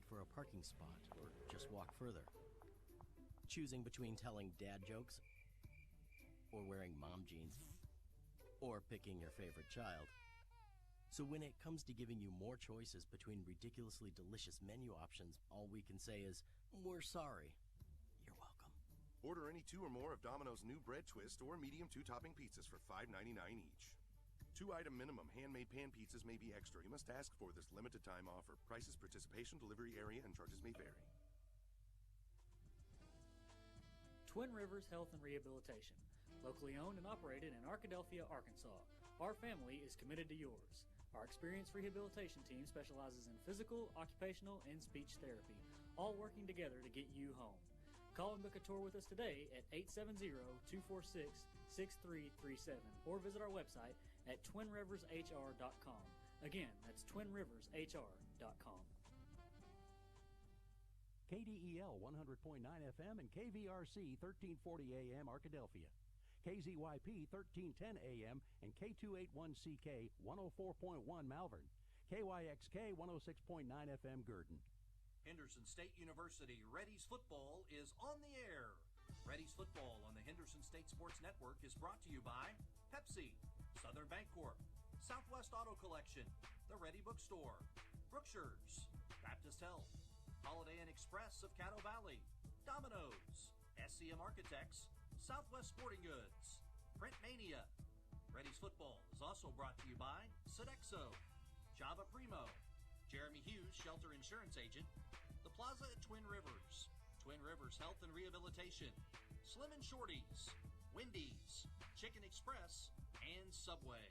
for a parking spot or just walk further. Choosing between telling dad jokes or wearing mom jeans or picking your favorite child. So when it comes to giving you more choices between ridiculously delicious menu options, all we can say is, we're sorry. You're welcome. Order any 2 or more of Domino's new bread twist or medium 2-topping pizzas for $5.99 each. 2-item minimum handmade pan pizzas may be extra. You must ask for this limited time offer. Prices, participation, delivery area, and charges may vary. Twin Rivers Health and Rehabilitation. Locally owned and operated in Arkadelphia, Arkansas. Our family is committed to yours. Our experienced rehabilitation team specializes in physical, occupational, and speech therapy, all working together to get you home. Call and book a tour with us today at 870-246-6337 or visit our website at twinrivershr.com. Again, that's twinrivershr.com. KDEL 100.9 FM and KVRC 1340 AM Arkadelphia. KZYP 1310 AM and K281CK 104.1 Malvern. KYXK 106.9 FM Gurdon. Henderson State University Reddies football is on the air. Reddies football on the Henderson State Sports Network is brought to you by Pepsi, Southern Bancorp, Southwest Auto Collection, The Ready Bookstore, Brookshire's, Baptist Health, Holiday Inn Express of Caddo Valley, Domino's, SCM Architects, Southwest Sporting Goods, Print Mania. Reddies football is also brought to you by Sodexo, Java Primo, Jeremy Hughes, Shelter Insurance Agent, The Plaza at Twin Rivers, Twin Rivers Health and Rehabilitation, Slim and Shorties, Wendy's, Chicken Express, and Subway.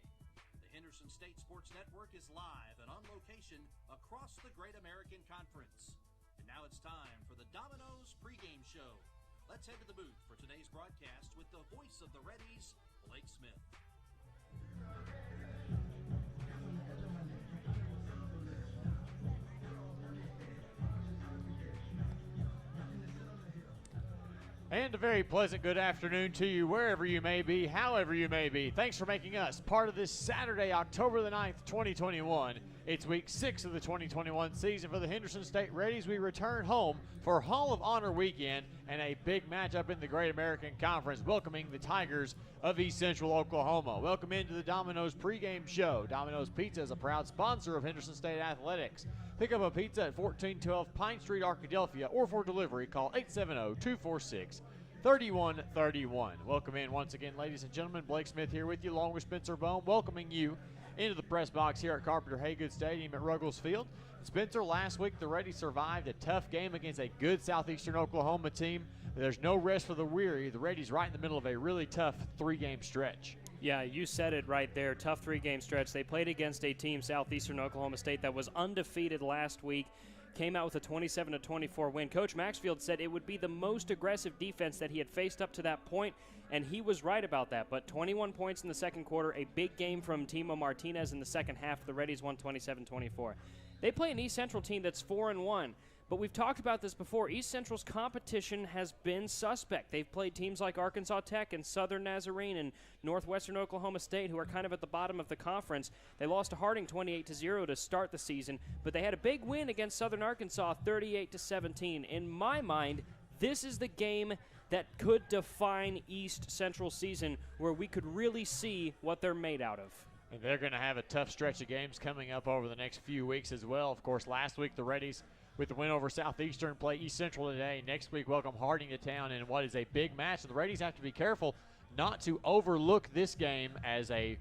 The Henderson State Sports Network is live and on location across the Great American Conference. And now it's time for the Domino's pregame show. Let's head to the booth for today's broadcast with the voice of the Reddies, Blake Smith. And a very pleasant good afternoon to you wherever you may be, however you may be. Thanks for making us part of this Saturday, October the 9th, 2021. It's week 6 of the 2021 season for the Henderson State Reddies. We return home for Hall of Honor weekend and a big matchup in the Great American Conference, welcoming the Tigers of East Central Oklahoma. Welcome into the Domino's pregame show. Domino's Pizza is a proud sponsor of Henderson State Athletics. Pick up a pizza at 1412 Pine Street, Arkadelphia, or for delivery, call 870-246-3131. Welcome in once again, ladies and gentlemen. Blake Smith here with you, along with Spencer Bohm, welcoming you into the press box here at Carpenter Haygood Stadium at Ruggles Field. Spencer, last week the Reddies survived a tough game against a good Southeastern Oklahoma team. There's no rest for the weary. The Reddies right in the middle of a really tough 3-game stretch. Yeah, you said it right there. Tough 3-game stretch. They played against a team, Southeastern Oklahoma State, that was undefeated last week. Came out with a 27-24 win. Coach Maxfield said it would be the most aggressive defense that he had faced up to that point, and he was right about that. But 21 points in the second quarter, a big game from Timo Martinez in the second half. The Reddies won 27-24. They play an East Central team that's 4-1. But we've talked about this before. East Central's competition has been suspect. They've played teams like Arkansas Tech and Southern Nazarene and Northwestern Oklahoma State, who are kind of at the bottom of the conference. They lost to Harding 28-0 to start the season, but they had a big win against Southern Arkansas 38-17. In my mind, this is the game that could define East Central season, where we could really see what they're made out of. And they're going to have a tough stretch of games coming up over the next few weeks as well. Of course, last week the Reddies, with the win over Southeastern, play East Central today. Next week, welcome Harding to town in what is a big match. So the Reddies have to be careful not to overlook this game as a,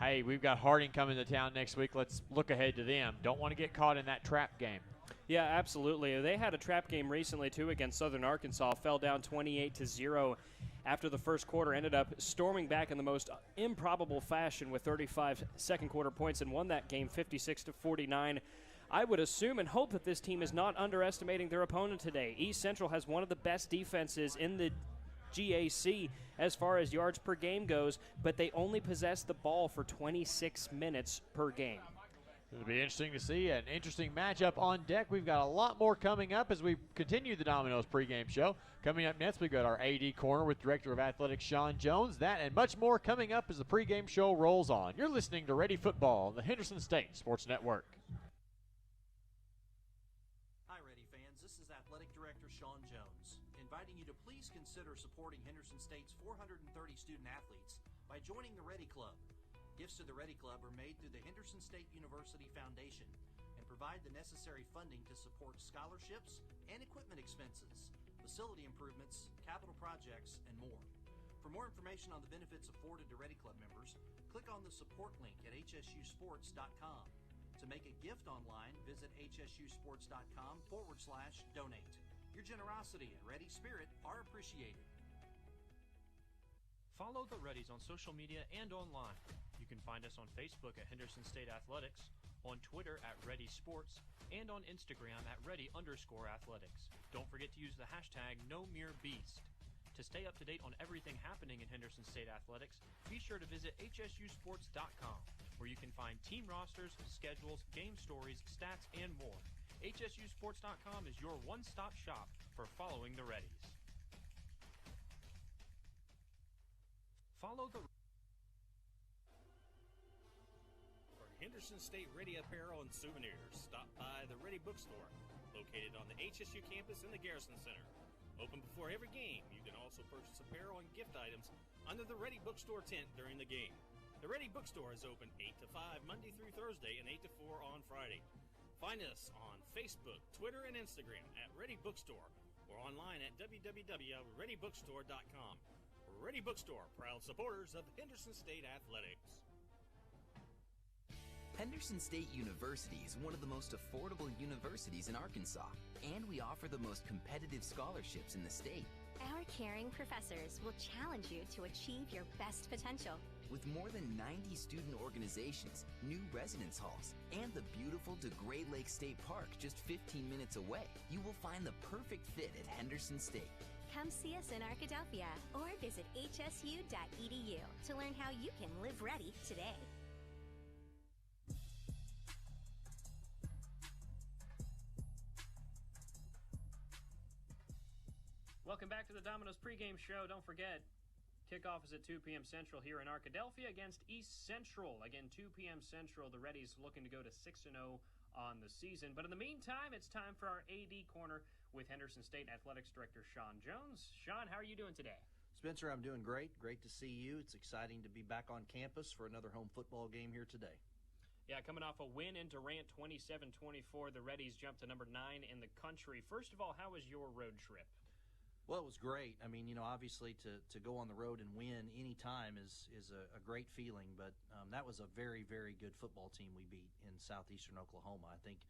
hey, we've got Harding coming to town next week. Let's look ahead to them. Don't want to get caught in that trap game. Yeah, absolutely. They had a trap game recently, too, against Southern Arkansas. Fell down 28-0 after the first quarter. Ended up storming back in the most improbable fashion with 35 second-quarter points and won that game 56-49. I would assume and hope that this team is not underestimating their opponent today. East Central has one of the best defenses in the GAC as far as yards per game goes, but they only possess the ball for 26 minutes per game. It'll be interesting to see. An interesting matchup on deck. We've got a lot more coming up as we continue the Domino's pregame show. Coming up next, we've got our AD Corner with Director of Athletics Sean Jones. That and much more coming up as the pregame show rolls on. You're listening to Ready Football on the Henderson State Sports Network. Hi, Reddies This is Athletic Director Sean Jones, inviting you to please consider supporting Henderson State's 430 student athletes by joining the Ready Club. Gifts to the Ready Club are made through the Henderson State University Foundation and provide the necessary funding to support scholarships and equipment expenses, facility improvements, capital projects, and more. For more information on the benefits afforded to Ready Club members, click on the support link at hsusports.com. To make a gift online, visit hsusports.com/donate. Your generosity and ready spirit are appreciated. Follow the Reddies on social media and online. You can find us on Facebook at Henderson State Athletics, on Twitter at Reddy Sports, and on Instagram at Reddy_athletics. Don't forget to use the hashtag #NoMereBeast. To stay up to date on everything happening in Henderson State Athletics, be sure to visit hsusports.com, where you can find team rosters, schedules, game stories, stats, and more. hsusports.com is your one-stop shop for following the Reddies. Follow the For Henderson State Ready apparel and souvenirs, stop by the Ready Bookstore, located on the HSU campus in the Garrison Center. Open before every game, you can also purchase apparel and gift items under the Ready Bookstore tent during the game. The Ready Bookstore is open 8 to 5 Monday through Thursday and 8 to 4 on Friday. Find us on Facebook, Twitter, and Instagram at Ready Bookstore or online at www.readybookstore.com. Ready Bookstore, proud supporters of Henderson State Athletics. Henderson State University is one of the most affordable universities in Arkansas, and we offer the most competitive scholarships in the state. Our caring professors will challenge you to achieve your best potential. With more than 90 student organizations, new residence halls, and the beautiful DeGray Lake State Park just 15 minutes away, you will find the perfect fit at Henderson State. Come see us in Arkadelphia or visit hsu.edu to learn how you can live ready today. Welcome back to the Domino's pregame show. Don't forget, kickoff is at 2 p.m. Central here in Arkadelphia against East Central. Again, 2 p.m. Central. The Reddies looking to go to 6-0 on the season. But in the meantime, it's time for our AD Corner with Henderson State Athletics Director Sean Jones. Sean, how are you doing today? Spencer, I'm doing great. Great to see you. It's exciting to be back on campus for another home football game here today. Yeah, coming off a win in Durant, 27-24, the Reddies jumped to number 9 in the country. First of all, how was your road trip? Well, it was great. I mean, obviously to go on the road and win any time is a great feeling, but that was a very, very good football team we beat in southeastern Oklahoma. I think,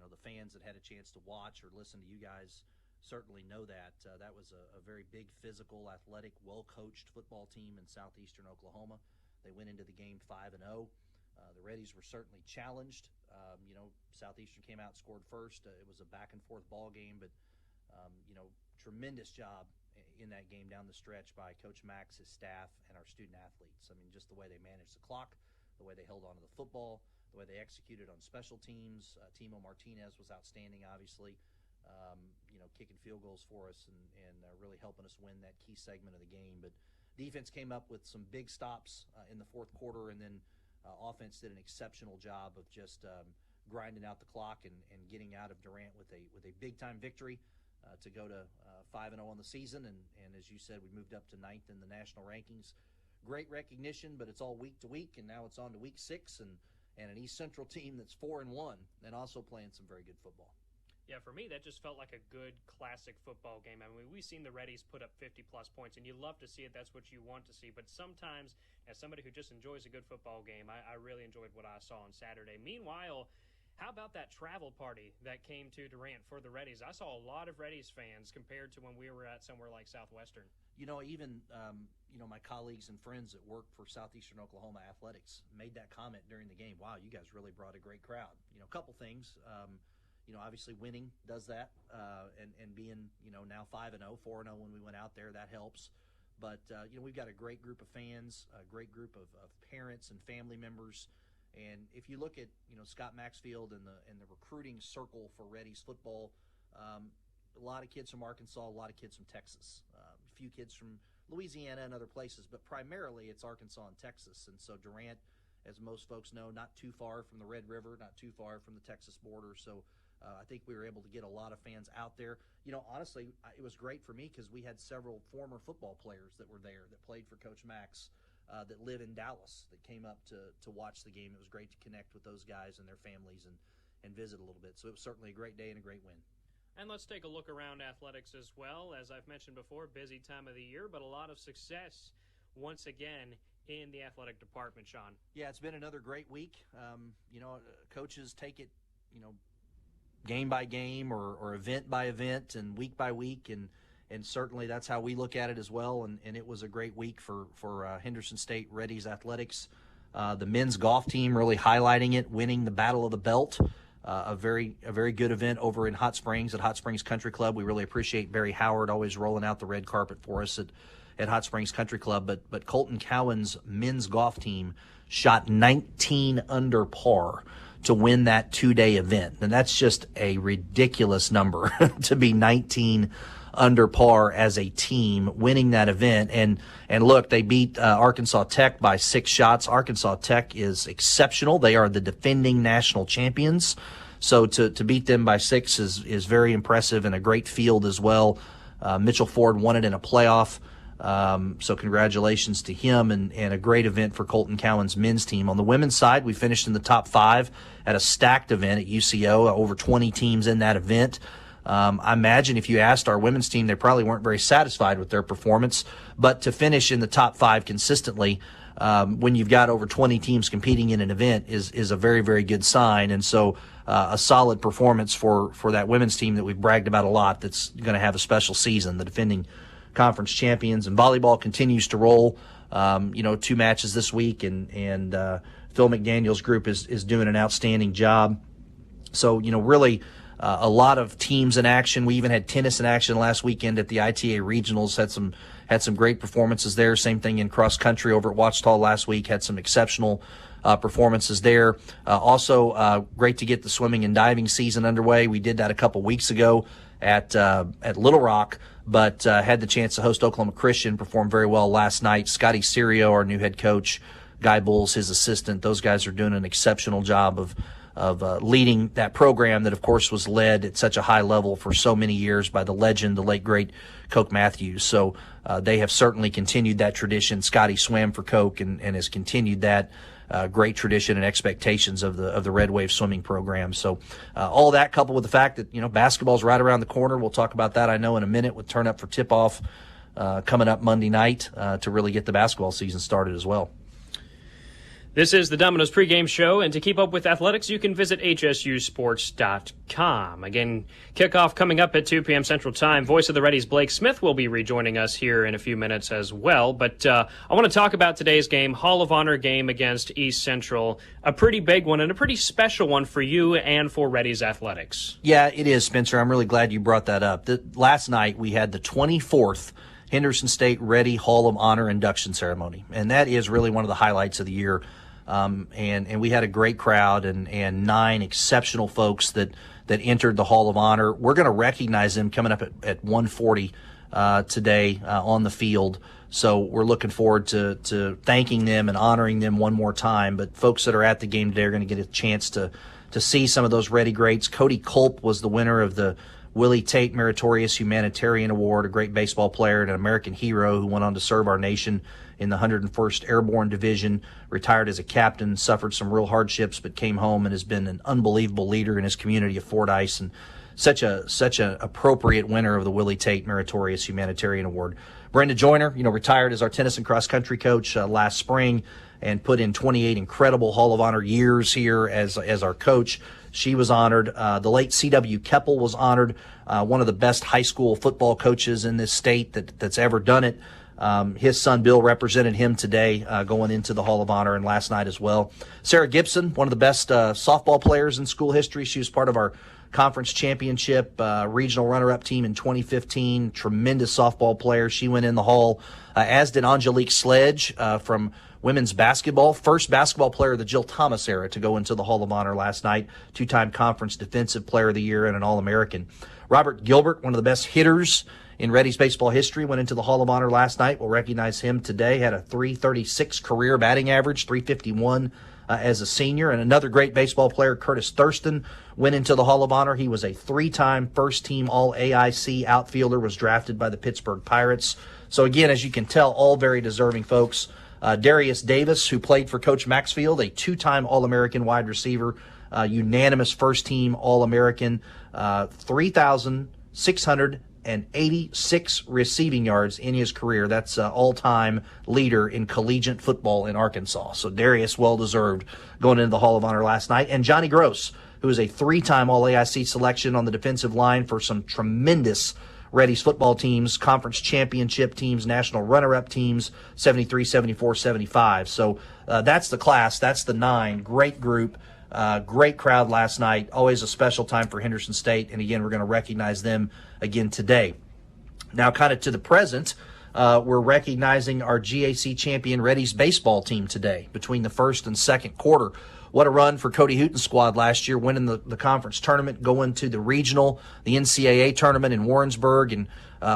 the fans that had a chance to watch or listen to you guys certainly know that. That was a very big, physical, athletic, well-coached football team in southeastern Oklahoma. They went into the game 5-0. The Reddies were certainly challenged. Southeastern came out and scored first. It was a back-and-forth ball game, but tremendous job in that game down the stretch by Coach Max, his staff, and our student athletes. I mean, just the way they managed the clock, the way they held on to the football, the way they executed on special teams. Timo Martinez was outstanding, obviously, kicking field goals for us and really helping us win that key segment of the game. But defense came up with some big stops in the fourth quarter, and then offense did an exceptional job of just grinding out the clock and getting out of Durant with a big-time victory. To go to 5-0 on the season, and as you said, we moved up to 9th in the national rankings. Great recognition, but it's all week to week, and now it's on to week 6, and an East Central team that's 4-1 and also playing some very good football. Yeah, for me, that just felt like a good classic football game. I mean, we've seen the Reddies put up 50-plus points, and you love to see it. That's what you want to see. But sometimes, as somebody who just enjoys a good football game, I really enjoyed what I saw on Saturday. Meanwhile, how about that travel party that came to Durant for the Reddies? I saw a lot of Reddies fans compared to when we were at somewhere like Southwestern. Even my colleagues and friends that work for Southeastern Oklahoma Athletics made that comment during the game. Wow, you guys really brought a great crowd. A couple things. Obviously winning does that, and being, now 5-0, 4-0 when we went out there, that helps. But, we've got a great group of fans, a great group of parents and family members. And if you look at, Scott Maxfield and the recruiting circle for Reddies football, a lot of kids from Arkansas, a lot of kids from Texas, a few kids from Louisiana and other places, but primarily it's Arkansas and Texas. And so Durant, as most folks know, not too far from the Red River, not too far from the Texas border. So I think we were able to get a lot of fans out there. Honestly, it was great for me because we had several former football players that were there that played for Coach Max that live in Dallas that came up to watch the game. It was great to connect with those guys and their families and visit a little bit. So it was certainly a great day and a great win. And let's take a look around athletics as well. As I've mentioned before, busy time of the year, but a lot of success once again in the athletic department, Sean. Yeah, it's been another great week. Coaches take it, game by game or event by event and week by week, and certainly that's how we look at it as well. And it was a great week for Henderson State Reddies athletics. The men's golf team really highlighting it, winning the Battle of the Belt. A very good event over in Hot Springs at Hot Springs Country Club. We really appreciate Barry Howard always rolling out the red carpet for us at Hot Springs Country Club. But Colton Cowan's men's golf team shot 19 under par to win that 2-day event. And that's just a ridiculous number to be 19 under par as a team winning that event. And look, they beat Arkansas Tech by 6 shots. Arkansas Tech is exceptional. They are the defending national champions. So to beat them by 6 is very impressive, and a great field as well. Mitchell Ford won it in a playoff. So congratulations to him, and a great event for Colton Cowan's men's team. On the women's side, we finished in the top 5 at a stacked event at UCO, over 20 teams in that event. I imagine if you asked our women's team, they probably weren't very satisfied with their performance, but to finish in the top 5 consistently when you've got over 20 teams competing in an event is a very, very good sign. And so a solid performance for that women's team that we've bragged about a lot that's going to have a special season, the defending conference champions. And volleyball continues to roll, 2 matches this week, and Phil McDaniel's group is doing an outstanding job. So, really a lot of teams in action. We even had tennis in action last weekend at the ITA Regionals, had some great performances there. Same thing in cross country over at Ouachita last week, had some exceptional performances there. Also, great to get the swimming and diving season underway. We did that a couple weeks ago at Little Rock, but had the chance to host Oklahoma Christian, performed very well last night. Scotty Serio, our new head coach, Guy Bulls, his assistant, those guys are doing an exceptional job of leading that program that, of course, was led at such a high level for so many years by the legend, the late, great Coke Matthews. So they have certainly continued that tradition. Scotty swam for Coke and has continued that great tradition and expectations of the Red Wave swimming program. So all that coupled with the fact that, basketball's right around the corner. We'll talk about that, I know, in a minute with turn up for tip-off coming up Monday night to really get the basketball season started as well. This is the Domino's pregame show, and to keep up with athletics, you can visit hsusports.com. Again, kickoff coming up at 2 p.m. Central Time. Voice of the Reddies, Blake Smith, will be rejoining us here in a few minutes as well. But I want to talk about today's game, Hall of Honor game against East Central. A pretty big one and a pretty special one for you and for Reddies athletics. Yeah, it is, Spencer. I'm really glad you brought that up. Last night we had the 24th Henderson State Ready Hall of Honor induction ceremony, and that is really one of the highlights of the year. And we had a great crowd and 9 exceptional folks that entered the Hall of Honor. We're going to recognize them coming up at 1:40 today on the field. So we're looking forward to thanking them and honoring them one more time. But folks that are at the game today are going to get a chance to see some of those Reddy greats. Cody Culp was the winner of the Willie Tate Meritorious Humanitarian Award, a great baseball player and an American hero who went on to serve our nation in the 101st Airborne Division, retired as a captain, suffered some real hardships, but came home and has been an unbelievable leader in his community of Fordyce, and such an appropriate winner of the Willie Tate Meritorious Humanitarian Award. Brenda Joyner, retired as our tennis and cross country coach last spring and put in 28 incredible Hall of Honor years here as our coach. She was honored. The late C.W. Keppel was honored, one of the best high school football coaches in this state that's ever done it. His son Bill represented him today going into the Hall of Honor and last night as well. Sarah Gibson, one of the best softball players in school history. She was part of our conference championship regional runner-up team in 2015. Tremendous softball player. She went in the Hall, as did Angelique Sledge from women's basketball. First basketball player of the Jill Thomas era to go into the Hall of Honor last night. 2-time conference defensive player of the year and an All-American. Robert Gilbert, one of the best hitters in Reddies baseball history, went into the Hall of Honor last night. We'll recognize him today. Had a .336 career batting average, .351 as a senior. And another great baseball player, Curtis Thurston, went into the Hall of Honor. He was a 3-time first-team All-AIC outfielder, was drafted by the Pittsburgh Pirates. So again, as you can tell, all very deserving folks. Darius Davis, who played for Coach Maxfield, a 2-time All-American wide receiver, unanimous first-team All-American, 3,686 receiving yards in his career. That's all-time leader in collegiate football in Arkansas. So Darius, well-deserved, going into the Hall of Honor last night. And Johnny Gross, who is a 3-time All-AIC selection on the defensive line for some tremendous Reddies football teams, conference championship teams, national runner-up teams, 73, 74, 75. So that's the class. That's the 9. Great group. Great crowd last night. Always a special time for Henderson State. And again, we're going to recognize them again today. Now, kind of to the present, we're recognizing our GAC champion Reddies baseball team today between the first and second quarter. What a run for Cody Hooten's squad last year, winning the conference tournament, going to the regional, the NCAA tournament in Warrensburg, and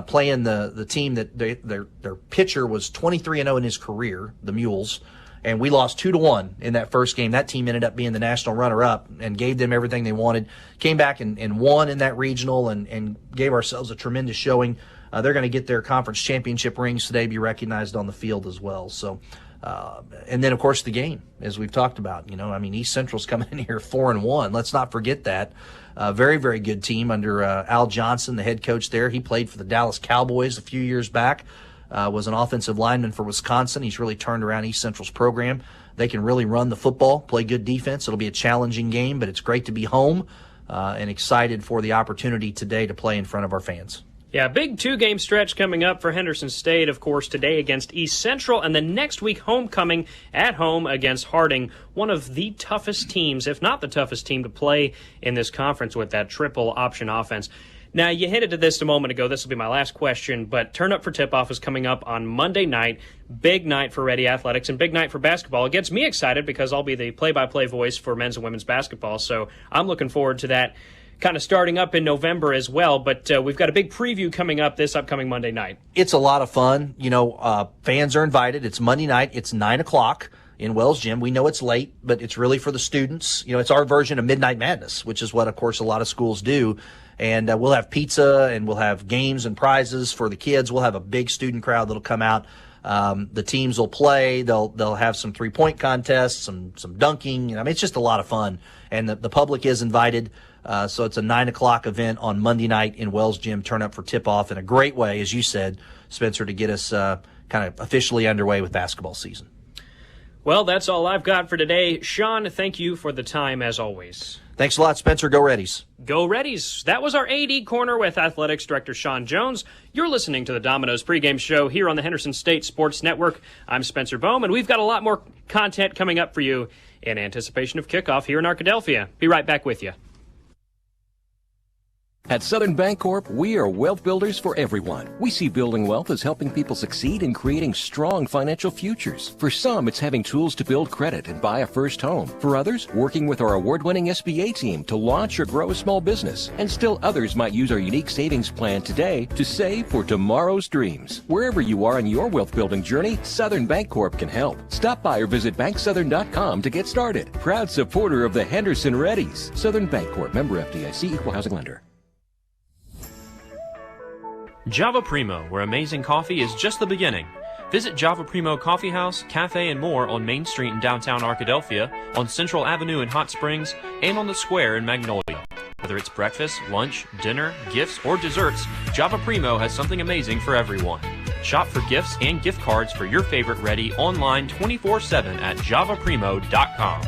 playing the team that their pitcher was 23-0 in his career, the Mules. And we lost 2-1 in that first game. That team ended up being the national runner-up and gave them everything they wanted. Came back and won in that regional and gave ourselves a tremendous showing. They're going to get their conference championship rings today, be recognized on the field as well. So, and then, of course, the game, as we've talked about. East Central's coming in here 4-1. Let's not forget that. Very, very good team under Al Johnson, the head coach there. He played for the Dallas Cowboys a few years back. Was an offensive lineman for Wisconsin. He's really turned around East Central's program. They can really run the football, play good defense. It'll be a challenging game, but it's great to be home and excited for the opportunity today to play in front of our fans. Yeah, big 2-game stretch coming up for Henderson State, of course, today against East Central, and then next week homecoming at home against Harding, one of the toughest teams, if not the toughest team to play in this conference with that triple option offense. Now, you hinted at this a moment ago. This will be my last question, but Turn Up for Tip-Off is coming up on Monday night. Big night for Ready Athletics and big night for basketball. It gets me excited because I'll be the play-by-play voice for men's and women's basketball, so I'm looking forward to that kind of starting up in November as well. But we've got a big preview coming up this upcoming Monday night. It's a lot of fun. Fans are invited. It's Monday night. It's 9 o'clock. In Wells Gym. We know it's late, but it's really for the students. It's our version of Midnight Madness, which is what, of course, a lot of schools do. And we'll have pizza and we'll have games and prizes for the kids. We'll have a big student crowd that'll come out. The teams will play. They'll have some 3-point contests, some dunking. It's just a lot of fun. And the public is invited. So it's a 9 o'clock event on Monday night in Wells Gym. Turn Up for Tip-Off in a great way, as you said, Spencer, to get us kind of officially underway with basketball season. Well, that's all I've got for today. Sean, thank you for the time, as always. Thanks a lot, Spencer. Go Reddies. Go Reddies. That was our AD Corner with Athletics Director Sean Jones. You're listening to the Domino's pregame show here on the Henderson State Sports Network. I'm Spencer Bohm, and we've got a lot more content coming up for you in anticipation of kickoff here in Arkadelphia. Be right back with you. At Southern Bancorp, we are wealth builders for everyone. We see building wealth as helping people succeed in creating strong financial futures. For some, it's having tools to build credit and buy a first home. For others, working with our award-winning SBA team to launch or grow a small business. And still others might use our unique savings plan today to save for tomorrow's dreams. Wherever you are in your wealth building journey, Southern Bancorp can help. Stop by or visit banksouthern.com to get started. Proud supporter of the Henderson Reddies. Southern Bancorp, member FDIC, equal housing lender. Java Primo, where amazing coffee is just the beginning. Visit Java Primo Coffee House, Cafe, and more on Main Street in downtown Arkadelphia, on Central Avenue in Hot Springs, and on the Square in Magnolia. Whether it's breakfast, lunch, dinner, gifts, or desserts, Java Primo has something amazing for everyone. Shop for gifts and gift cards for your favorite Reddy online 24/7 at javaprimo.com.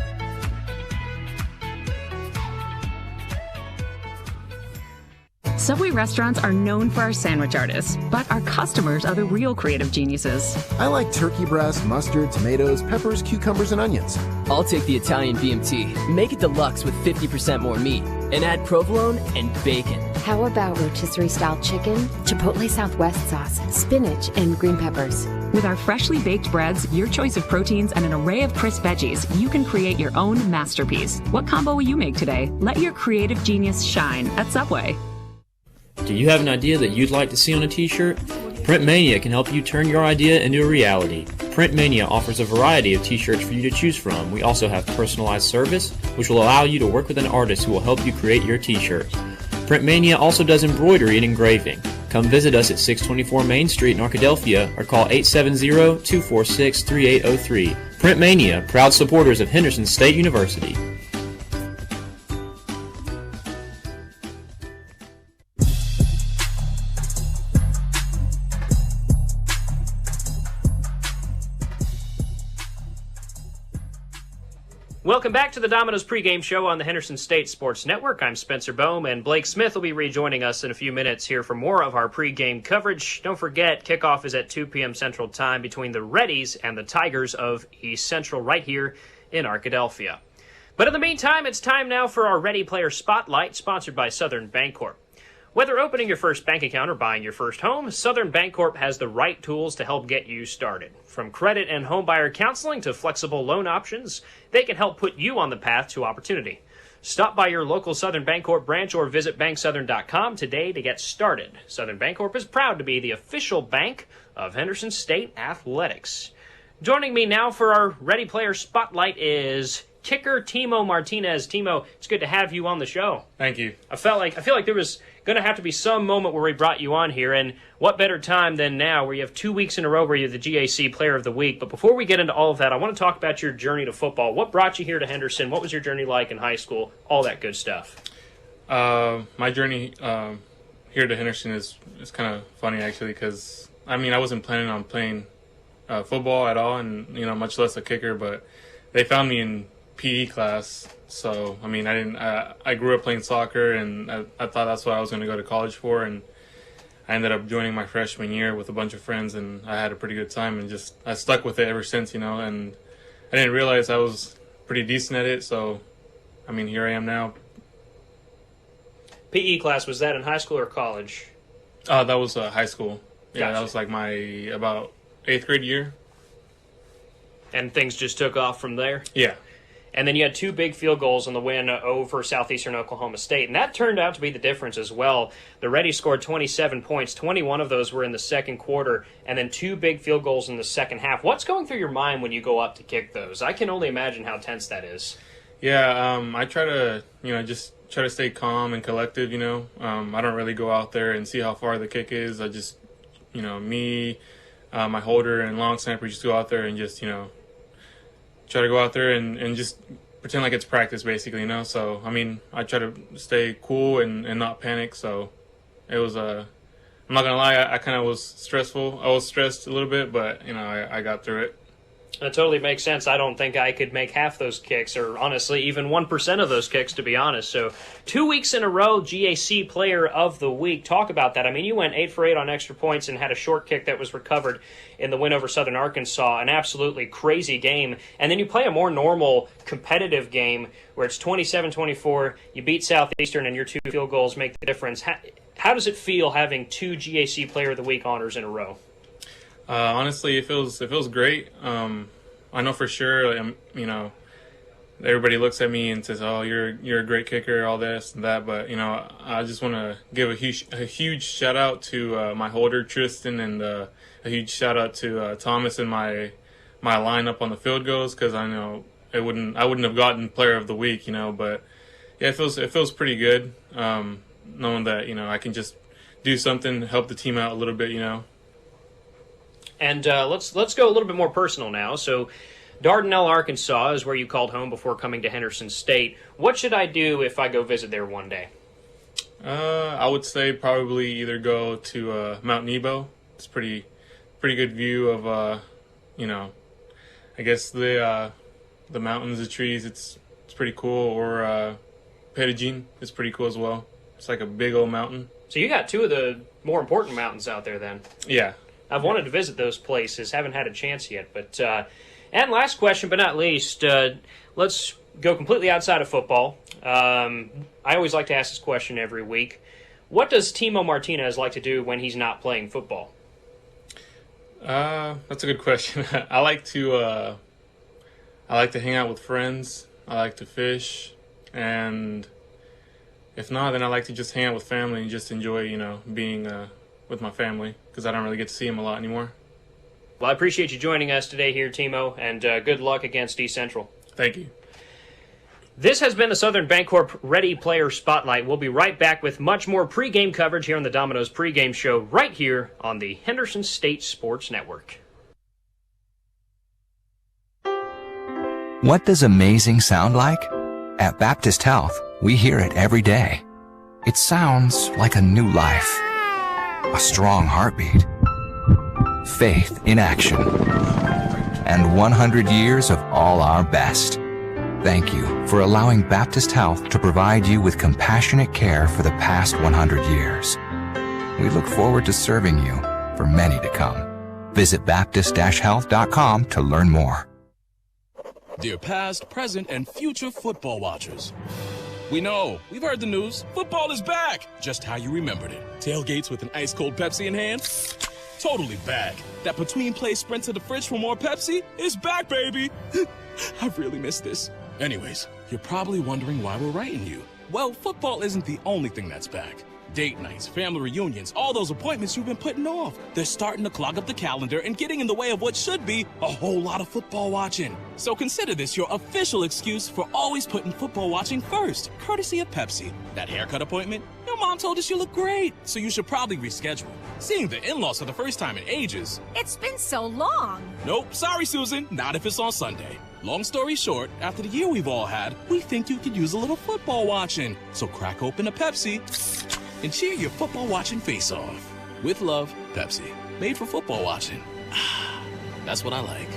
Subway restaurants are known for our sandwich artists, but our customers are the real creative geniuses. I like turkey breast, mustard, tomatoes, peppers, cucumbers, and onions. I'll take the Italian BMT. Make it deluxe with 50% more meat. And add provolone and bacon. How about rotisserie-style chicken, Chipotle Southwest sauce, spinach, and green peppers? With our freshly baked breads, your choice of proteins, and an array of crisp veggies, you can create your own masterpiece. What combo will you make today? Let your creative genius shine at Subway. Do you have an idea that you'd like to see on a t-shirt? Print Mania can help you turn your idea into a reality. Print Mania offers a variety of t-shirts for you to choose from. We also have personalized service, which will allow you to work with an artist who will help you create your t-shirt. Print Mania also does embroidery and engraving. Come visit us at 624 Main Street in Arkadelphia or call 870-246-3803. Print Mania, proud supporters of Henderson State University. Welcome back to the Domino's pregame show on the Henderson State Sports Network. I'm Spencer Bohm, and Blake Smith will be rejoining us in a few minutes here for more of our pregame coverage. Don't forget, kickoff is at 2 p.m. Central Time between the Reddies and the Tigers of East Central right here in Arkadelphia. But in the meantime, it's time now for our Ready Player Spotlight, sponsored by Southern Bancorp. Whether opening your first bank account or buying your first home, Southern Bancorp has the right tools to help get you started. From credit and homebuyer counseling to flexible loan options, they can help put you on the path to opportunity. Stop by your local Southern Bancorp branch or visit banksouthern.com today to get started. Southern Bancorp is proud to be the official bank of Henderson State Athletics. Joining me now for our Ready Player Spotlight is kicker Timo Martinez. Timo, it's good to have you on the show. Thank you. I feel like there was going to have to be some moment where we brought you on here, and what better time than now where you have 2 weeks in a row where you're the GAC Player of the Week. But before we get into all of that, I want to talk about your journey to football. What brought you here to Henderson? What was your journey like in high school? All that good stuff. My journey here to Henderson is kind of funny, actually, because, I wasn't planning on playing football at all, and, much less a kicker, but they found me in PE class. So, I grew up playing soccer, and I thought that's what I was going to go to college for, and I ended up joining my freshman year with a bunch of friends, and I had a pretty good time, and I stuck with it ever since, and I didn't realize I was pretty decent at it, so, here I am now. PE class, was that in high school or college? That was high school. Yeah, Gotcha. That was like my about 8th grade year. And things just took off from there? Yeah. And then you had 2 big field goals in the win over Southeastern Oklahoma State. And that turned out to be the difference as well. The Reddies scored 27 points. 21 of those were in the second quarter. And then 2 big field goals in the second half. What's going through your mind when you go up to kick those? I can only imagine how tense that is. Yeah, I try to, just try to stay calm and collective, I don't really go out there and see how far the kick is. I just, me, my holder and long snapper just go out there and just, try to go out there and just pretend like it's practice, basically, So, I try to stay cool and not panic. So, it was, I'm not going to lie, I kind of was stressful. I was stressed a little bit, but, I got through it. That totally makes sense. I don't think I could make half those kicks, or honestly, even 1% of those kicks, to be honest. So 2 weeks in a row, GAC Player of the Week. Talk about that. You went 8 for 8 on extra points and had a short kick that was recovered in the win over Southern Arkansas. An absolutely crazy game. And then you play a more normal, competitive game where it's 27-24. You beat Southeastern, and your 2 field goals make the difference. How does it feel having 2 GAC Player of the Week honors in a row? Honestly, it feels great. I know for sure, everybody looks at me and says, "Oh, you're a great kicker," all this and that. But I just want to give a huge shout out to my holder Tristan, and a huge shout out to Thomas and my lineup on the field goals, because I know I wouldn't have gotten Player of the Week, But yeah, it feels pretty good, knowing that I can just do something, help the team out a little bit, And let's go a little bit more personal now. So Dardanelle, Arkansas is where you called home before coming to Henderson State. What should I do if I go visit there one day? I would say probably either go to Mount Nebo. It's pretty good view of, I guess the mountains, the trees. It's pretty cool. Or Pregame is pretty cool as well. It's like a big old mountain. So you got 2 of the more important mountains out there then. Yeah. I've wanted to visit those places, haven't had a chance yet. But and last question, but not least, let's go completely outside of football. I always like to ask this question every week. What does Timo Martinez like to do when he's not playing football? That's a good question. I like to hang out with friends. I like to fish, and if not, then I like to just hang out with family and just enjoy, being with my family, because I don't really get to see them a lot anymore. Well, I appreciate you joining us today here, Timo, and good luck against East Central. Thank you. This has been the Southern Bancorp Ready Player Spotlight. We'll be right back with much more pregame coverage here on the Domino's Pregame Show right here on the Henderson State Sports Network. What does amazing sound like? At Baptist Health, we hear it every day. It sounds like a new life, a strong heartbeat, faith in action, and 100 years of all our best. Thank you for allowing Baptist Health to provide you with compassionate care for the past 100 years. We look forward to serving you for many to come. Visit Baptist-Health.com to learn more. Dear past, present, and future football watchers. We know, we've heard the news. Football is back, just how you remembered it. Tailgates with an ice-cold Pepsi in hand? Totally back. That between-play sprint to the fridge for more Pepsi is back, baby. I've really missed this. Anyways, you're probably wondering why we're writing you. Well, football isn't the only thing that's back. Date nights, family reunions, all those appointments you've been putting off. They're starting to clog up the calendar and getting in the way of what should be a whole lot of football watching. So consider this your official excuse for always putting football watching first, courtesy of Pepsi. That haircut appointment? Your mom told us you look great, so you should probably reschedule. Seeing the in-laws for the first time in ages. It's been so long. Nope, sorry, Susan, not if it's on Sunday. Long story short, after the year we've all had, we think you could use a little football watching. So crack open a Pepsi and cheer your football watching face off. With love, Pepsi. Made for football watching. That's what I like.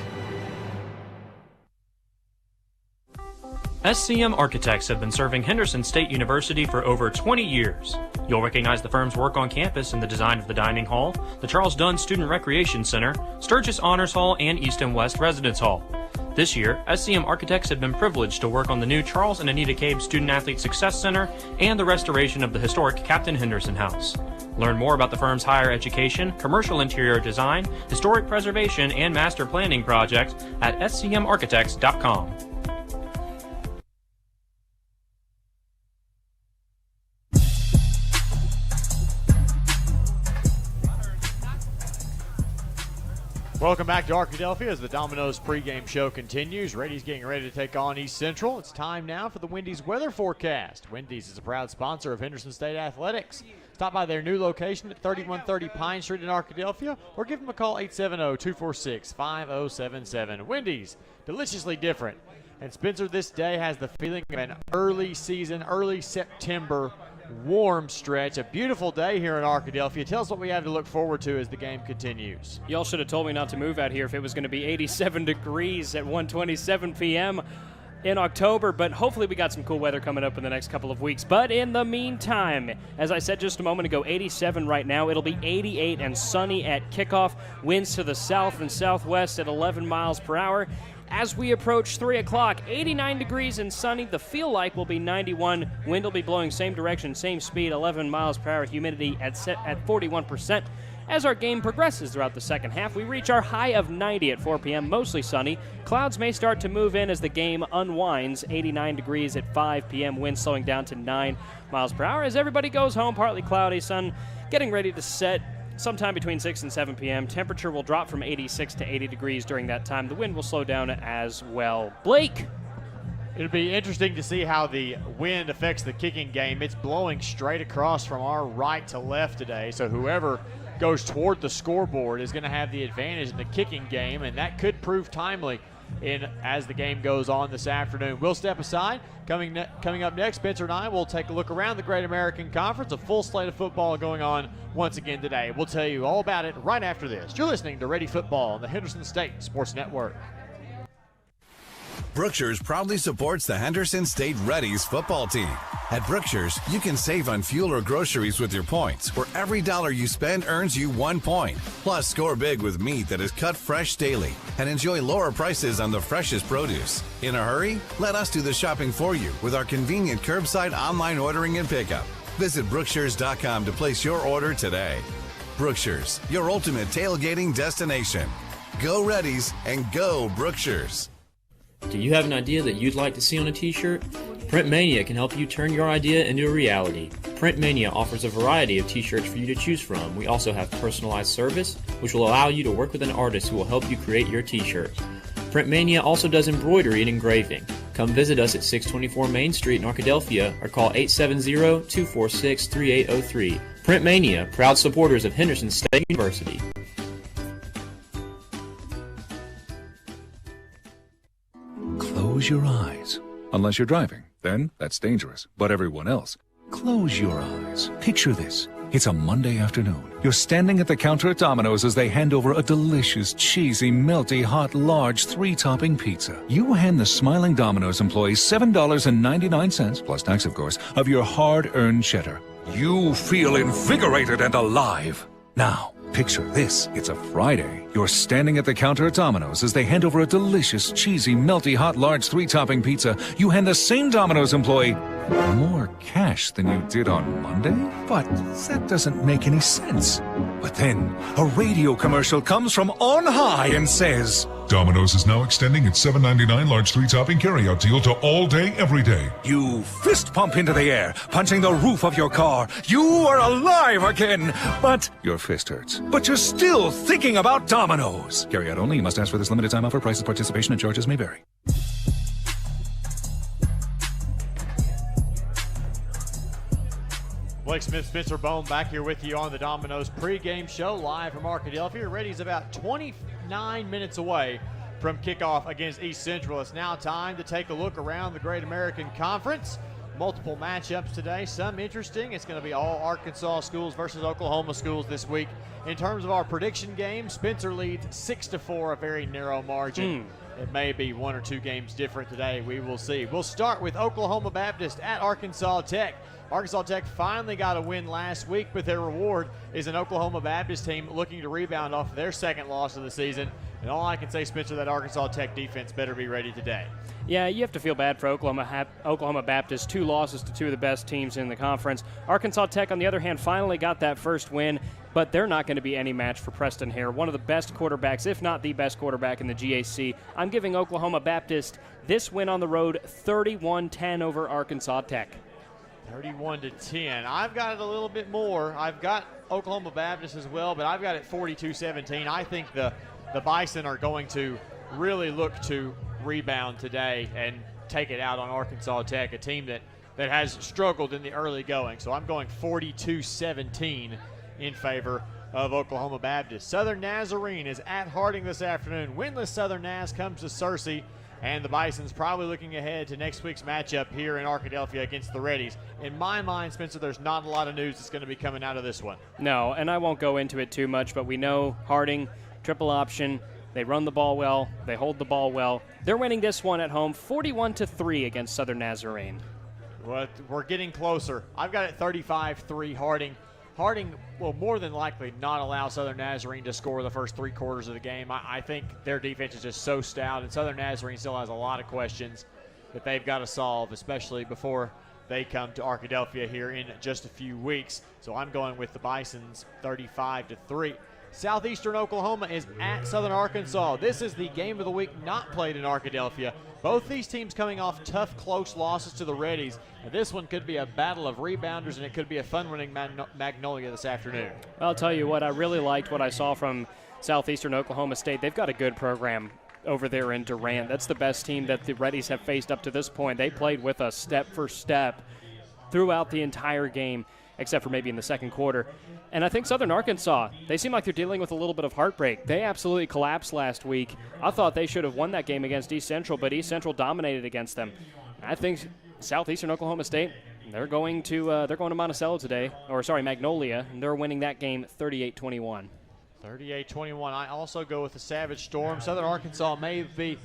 SCM Architects have been serving Henderson State University for over 20 years. You'll recognize the firm's work on campus in the design of the dining hall, the Charles Dunn Student Recreation Center, Sturgis Honors Hall, and East and West Residence Hall. This year, SCM Architects have been privileged to work on the new Charles and Anita Cabe Student Athlete Success Center and the restoration of the historic Captain Henderson House. Learn more about the firm's higher education, commercial interior design, historic preservation, and master planning projects at scmarchitects.com. Welcome back to Arkadelphia as the Domino's pregame show continues. Reddies getting ready to take on East Central. It's time now for the Wendy's weather forecast. Wendy's is a proud sponsor of Henderson State Athletics. Stop by their new location at 3130 Pine Street in Arkadelphia or give them a call 870-246-5077. Wendy's, deliciously different. And Spencer, this day has the feeling of an early season, early September warm stretch. A beautiful day here in Arkadelphia. Tell us what we have to look forward to as the game continues. Y'all should have told me not to move out here if it was going to be 87 degrees at 1:27 p.m. in October, but hopefully we got some cool weather coming up in the next couple of weeks. But in the meantime, as I said just a moment ago, 87 right now. It'll be 88 and sunny at kickoff. Winds to the south and southwest at 11 miles per hour. As we approach 3 o'clock, 89 degrees and sunny. The feel like will be 91. Wind will be blowing same direction, same speed, 11 miles per hour. Humidity at 41%. As our game progresses throughout the second half, we reach our high of 90 at 4 p.m., mostly sunny. Clouds may start to move in as the game unwinds. 89 degrees at 5 p.m., wind slowing down to 9 miles per hour. As everybody goes home, partly cloudy, sun getting ready to set sometime between 6 and 7 p.m. Temperature will drop from 86 to 80 degrees during that time. The wind will slow down as well. Blake! It'll be interesting to see how the wind affects the kicking game. It's blowing straight across from our right to left today, so whoever goes toward the scoreboard is going to have the advantage in the kicking game, and that could prove timely as the game goes on this afternoon. We'll step aside. Coming up next, Spencer and I will take a look around the Great American Conference. A full slate of football going on once again today. We'll tell you all about it right after this. You're listening to Ready Football on the Henderson State Sports Network. Brookshire's proudly supports the Henderson State Reddies football team. At Brookshire's, you can save on fuel or groceries with your points, where every dollar you spend earns you 1 point. Plus, score big with meat that is cut fresh daily and enjoy lower prices on the freshest produce. In a hurry? Let us do the shopping for you with our convenient curbside online ordering and pickup. Visit Brookshires.com to place your order today. Brookshire's, your ultimate tailgating destination. Go Reddies and go Brookshires. Do you have an idea that you'd like to see on a t-shirt? Print Mania can help you turn your idea into a reality. Print Mania offers a variety of t-shirts for you to choose from. We also have personalized service, which will allow you to work with an artist who will help you create your t-shirt. Print Mania also does embroidery and engraving. Come visit us at 624 Main Street in Arkadelphia or call 870-246-3803. Print Mania, proud supporters of Henderson State University. Close your eyes. Unless you're driving, then that's dangerous. But everyone else, close your eyes. Picture this. It's a Monday afternoon. You're standing at the counter at Domino's as they hand over a delicious, cheesy, melty, hot, large, 3-topping pizza. You hand the smiling Domino's employee $7.99, plus tax of course, of your hard-earned cheddar. You feel invigorated and alive. Now, picture this. It's a Friday. You're standing at the counter at Domino's as they hand over a delicious, cheesy, melty, hot, large, 3-topping pizza. You hand the same Domino's employee more cash than you did on Monday? But that doesn't make any sense. But then, a radio commercial comes from on high and says, Domino's is now extending its $7.99 large 3-topping carryout deal to all day, every day. You fist pump into the air, punching the roof of your car. You are alive again, but your fist hurts. But you're still thinking about Domino's. Carryout only. You must ask for this limited time offer. Prices, participation, and charges may vary. Blake Smith, Spencer Bone back here with you on the Domino's pregame show live from Arkadelphia. Reddies about 29 minutes away from kickoff against East Central. It's now time to take a look around the Great American Conference. Multiple matchups today, some interesting. It's going to be all Arkansas schools versus Oklahoma schools this week. In terms of our prediction game, Spencer leads 6-4, a very narrow margin. It may be 1 or 2 games different today. We will see. We'll start with Oklahoma Baptist at Arkansas Tech. Arkansas Tech finally got a win last week, but their reward is an Oklahoma Baptist team looking to rebound off their second loss of the season. And all I can say, Spencer, that Arkansas Tech defense better be ready today. Yeah, you have to feel bad for Oklahoma Baptist. 2 losses to 2 of the best teams in the conference. Arkansas Tech, on the other hand, finally got that first win, but they're not going to be any match for Preston Hare, one of the best quarterbacks, if not the best quarterback in the GAC. I'm giving Oklahoma Baptist this win on the road, 31-10 over Arkansas Tech. 31-10. I've got it a little bit more. I've got Oklahoma Baptist as well, but I've got it 42-17. I think the Bison are going to really look to rebound today and take it out on Arkansas Tech, a team that has struggled in the early going. So I'm going 42-17 in favor of Oklahoma Baptist. Southern Nazarene is at Harding this afternoon. Winless Southern Naz comes to Searcy. And the Bison's probably looking ahead to next week's matchup here in Arkadelphia against the Reddies. In my mind, Spencer, there's not a lot of news that's going to be coming out of this one. No, and I won't go into it too much, but we know Harding, triple option. They run the ball well. They hold the ball well. They're winning this one at home 41-3 against Southern Nazarene. Well, we're getting closer. I've got it 35-3 Harding. Harding will more than likely not allow Southern Nazarene to score the first 3 quarters of the game. I think their defense is just so stout, and Southern Nazarene still has a lot of questions that they've got to solve, especially before they come to Arkadelphia here in just a few weeks. So I'm going with the Bisons 35-3. Southeastern Oklahoma is at Southern Arkansas. This is the game of the week not played in Arkadelphia. Both these teams coming off tough, close losses to the Reddies. And this one could be a battle of rebounders, and it could be a fun-winning Magnolia this afternoon. I'll tell you what, I really liked what I saw from Southeastern Oklahoma State. They've got a good program over there in Durant. That's the best team that the Reddies have faced up to this point. They played with us step for step throughout the entire game, except for maybe in the second quarter. And I think Southern Arkansas, they seem like they're dealing with a little bit of heartbreak. They absolutely collapsed last week. I thought they should have won that game against East Central, but East Central dominated against them. I think Southeastern Oklahoma State, they're going to Monticello today, Magnolia, and they're winning that game 38-21. 38-21. I also go with the Savage Storm. Southern Arkansas may be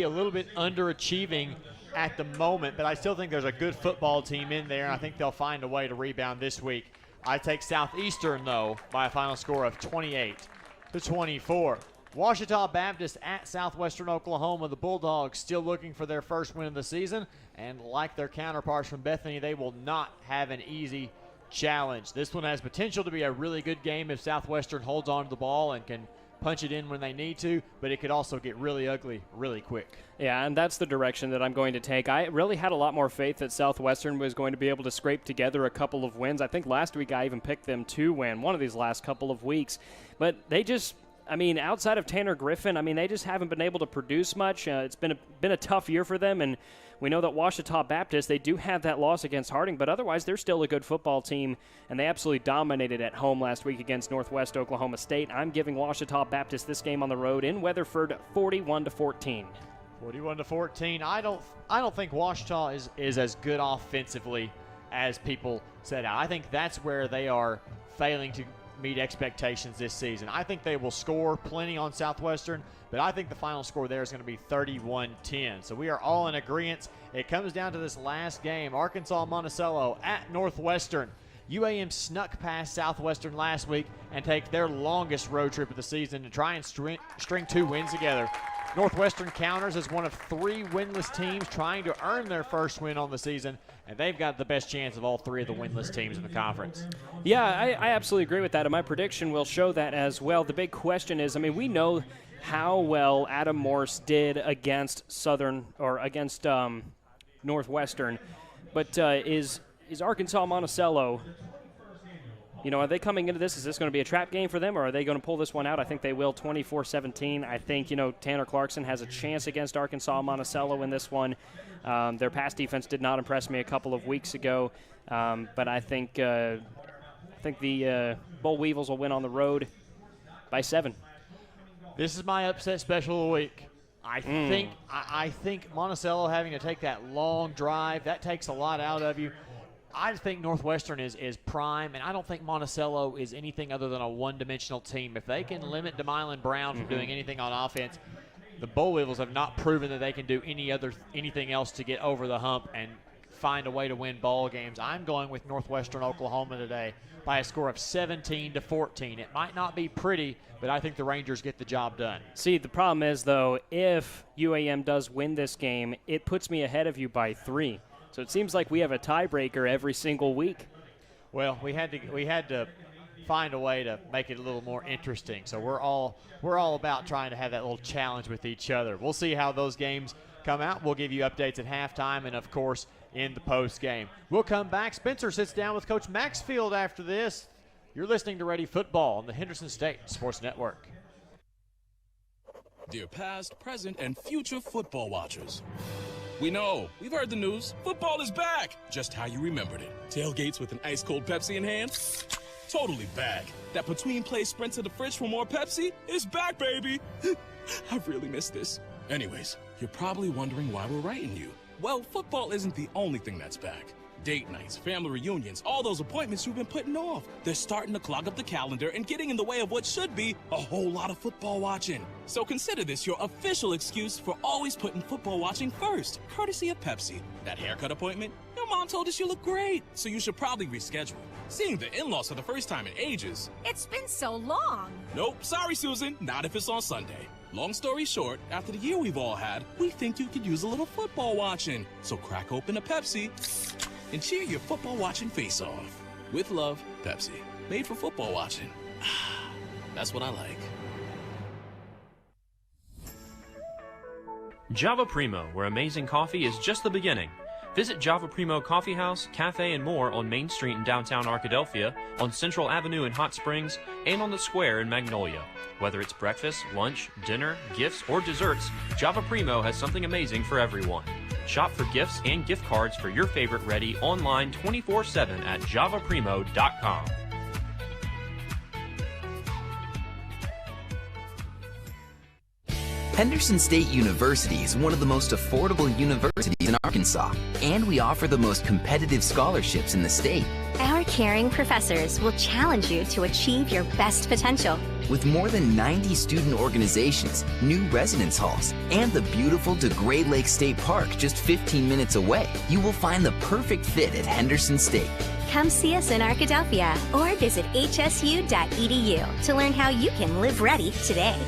a little bit underachieving at the moment, but I still think there's a good football team in there, and I think they'll find a way to rebound this week. I take Southeastern, though, by a final score of 28-24. Ouachita Baptist at Southwestern Oklahoma. The Bulldogs still looking for their first win of the season, and like their counterparts from Bethany, they will not have an easy challenge. This one has potential to be a really good game if Southwestern holds on to the ball and can punch it in when they need to, but it could also get really ugly really quick. Yeah, and that's the direction that I'm going to take. I really had a lot more faith that Southwestern was going to be able to scrape together a couple of wins. I think last week I even picked them to win one of these last couple of weeks. But they just, outside of Tanner Griffin, they just haven't been able to produce much. It's been a tough year for them, and we know that Ouachita Baptist, they do have that loss against Harding, but otherwise they're still a good football team, and they absolutely dominated at home last week against Northwest Oklahoma State. I'm giving Ouachita Baptist this game on the road in Weatherford 41-14. 41-14. I don't think Ouachita is as good offensively as people said. I think that's where they are failing to meet expectations this season. I think they will score plenty on Southwestern, but I think the final score there is going to be 31-10. So we are all in agreement. It comes down to this last game. Arkansas Monticello at Northwestern. UAM snuck past Southwestern last week and take their longest road trip of the season to try and string 2 wins together. Northwestern counters as one of 3 winless teams trying to earn their first win on the season, and they've got the best chance of all 3 of the winless teams in the conference. Yeah, I absolutely agree with that, and my prediction will show that as well. The big question is, we know how well Adam Morse did against Northwestern, but is Arkansas Monticello, are they coming into this? Is this going to be a trap game for them, or are they going to pull this one out? I think they will, 24-17. I think, Tanner Clarkson has a chance against Arkansas Monticello in this one. Their pass defense did not impress me a couple of weeks ago, but I think the Boll Weevils will win on the road by 7. This is my upset special of the week. I think Monticello having to take that long drive, that takes a lot out of you. I think Northwestern is prime, and I don't think Monticello is anything other than a one-dimensional team. If they can limit DeMylan Brown from doing anything on offense, the Boll Weevils have not proven that they can do anything else to get over the hump and find a way to win ball games. I'm going with Northwestern Oklahoma today by a score of 17-14. It might not be pretty, but I think the Rangers get the job done. See, the problem is, though, if UAM does win this game, it puts me ahead of you by 3. So it seems like we have a tiebreaker every single week. Well, we had to find a way to make it a little more interesting. So we're all about trying to have that little challenge with each other. We'll see how those games come out. We'll give you updates at halftime and, of course, in the post game. We'll come back. Spencer sits down with Coach Maxfield after this. You're listening to Ready Football on the Henderson State Sports Network. Dear past, present, and future football watchers, we know, we've heard the news. Football is back, just how you remembered it. Tailgates with an ice-cold Pepsi in hand? Totally back. That between-play sprint to the fridge for more Pepsi is back, baby. I've really missed this. Anyways, you're probably wondering why we're writing you. Well, football isn't the only thing that's back. Date nights, family reunions, all those appointments you've been putting off. They're starting to clog up the calendar and getting in the way of what should be a whole lot of football watching. So consider this your official excuse for always putting football watching first, courtesy of Pepsi. That haircut appointment? Your mom told us you look great, so you should probably reschedule. Seeing the in-laws for the first time in ages. It's been so long. Nope, sorry, Susan, not if it's on Sunday. Long story short, after the year we've all had, we think you could use a little football watching. So crack open a Pepsi and cheer your football watching face off. With love, Pepsi. Made for football watching. That's what I like. Java Primo, where amazing coffee is just the beginning. Visit Java Primo Coffee House, Cafe, and more on Main Street in downtown Arkadelphia, on Central Avenue in Hot Springs, and on the Square in Magnolia. Whether it's breakfast, lunch, dinner, gifts, or desserts, Java Primo has something amazing for everyone. Shop for gifts and gift cards for your favorite Reddy online 24/7 at javaprimo.com. Henderson State University is one of the most affordable universities in Arkansas, and we offer the most competitive scholarships in the state. Our caring professors will challenge you to achieve your best potential. With more than 90 student organizations, new residence halls, and the beautiful DeGray Lake State Park just 15 minutes away, you will find the perfect fit at Henderson State. Come see us in Arkadelphia or visit hsu.edu to learn how you can live ready today.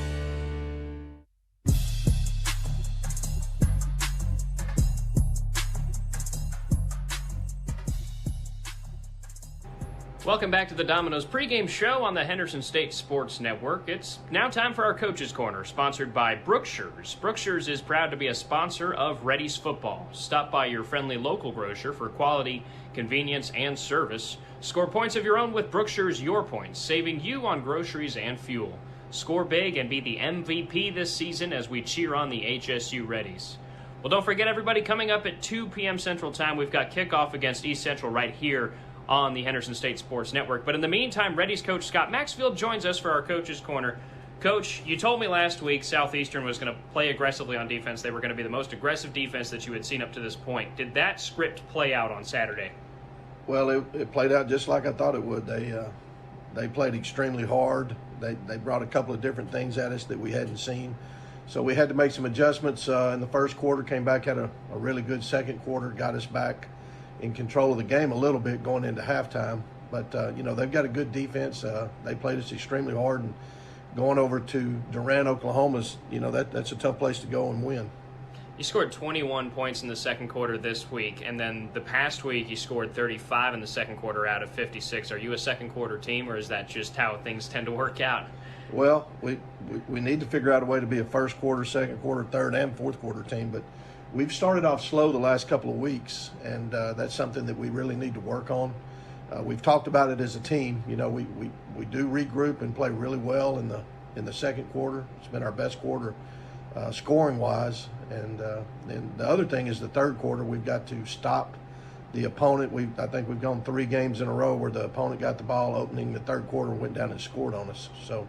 Welcome back to the Domino's pregame show on the Henderson State Sports Network. It's now time for our Coach's Corner, sponsored by Brookshire's. Brookshire's is proud to be a sponsor of Reddies football. Stop by your friendly local grocer for quality, convenience, and service. Score points of your own with Brookshire's Your Points, saving you on groceries and fuel. Score big and be the MVP this season as we cheer on the HSU Reddies. Well, don't forget, everybody, coming up at 2 p.m. Central Time, we've got kickoff against East Central right here on the Henderson State Sports Network. But in the meantime, Reddies coach Scott Maxfield joins us for our Coach's Corner. Coach, you told me last week Southeastern was going to play aggressively on defense. They were going to be the most aggressive defense that you had seen up to this point. Did that script play out on Saturday? Well, it played out just like I thought it would. They played extremely hard. They brought a couple of different things at us that we hadn't seen. So we had to make some adjustments in the first quarter, came back, had a really good second quarter, got us back in control of the game a little bit going into halftime. But, they've got a good defense. They played us extremely hard. And going over to Durant, Oklahoma's, that's a tough place to go and win. You scored 21 points in the second quarter this week, and then the past week you scored 35 in the second quarter out of 56. Are you a second quarter team, or is that just how things tend to work out? Well, we need to figure out a way to be a first quarter, second quarter, third, and fourth quarter team. But we've started off slow the last couple of weeks, and that's something that we really need to work on. We've talked about it as a team. We do regroup and play really well in the second quarter. It's been our best quarter scoring wise. And the other thing is the third quarter, we've got to stop the opponent. I think we've gone 3 games in a row where the opponent got the ball opening the third quarter and went down and scored on us. So,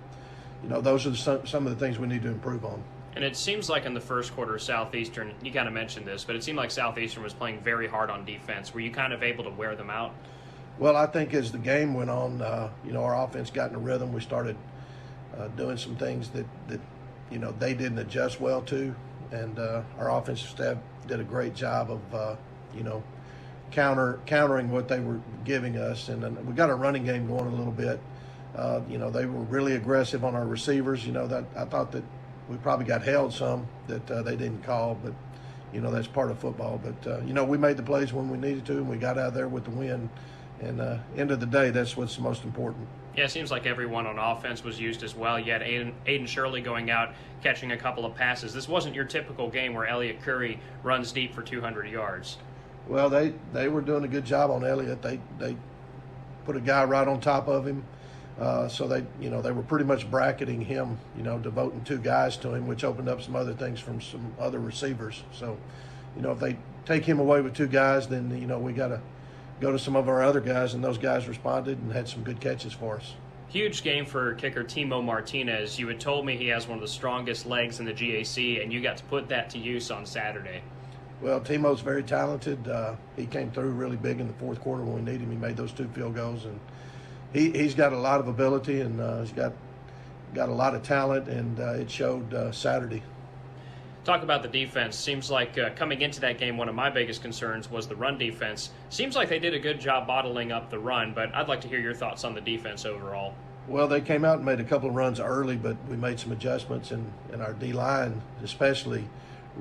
those are some of the things we need to improve on. And it seems like in the first quarter, Southeastern, you kind of mentioned this, but it seemed like Southeastern was playing very hard on defense. Were you kind of able to wear them out? Well, I think as the game went on, our offense got in a rhythm. We started doing some things that they didn't adjust well to. And our offensive staff did a great job of, countering what they were giving us. And then we got our running game going a little bit. They were really aggressive on our receivers. That I thought that we probably got held some that they didn't call, but, that's part of football. But, we made the plays when we needed to, and we got out there with the win. And end of the day, that's what's the most important. Yeah, it seems like everyone on offense was used as well. You had Aiden Shirley going out, catching a couple of passes. This wasn't your typical game where Elliott Curry runs deep for 200 yards. Well, they were doing a good job on Elliott. They put a guy right on top of him. So they were pretty much bracketing him, devoting 2 guys to him, which opened up some other things from some other receivers. So, if they take him away with 2 guys, then, we got to go to some of our other guys, and those guys responded and had some good catches for us. Huge game for kicker Timo Martinez. You had told me he has one of the strongest legs in the GAC, and you got to put that to use on Saturday. Well, Timo's very talented. He came through really big in the fourth quarter when we needed him. He made those 2 field goals, and he's got a lot of ability, and he's got a lot of talent, and it showed Saturday. Talk about the defense. Seems like coming into that game, one of my biggest concerns was the run defense. Seems like they did a good job bottling up the run, but I'd like to hear your thoughts on the defense overall. Well, they came out and made a couple of runs early, but we made some adjustments, and our D-line especially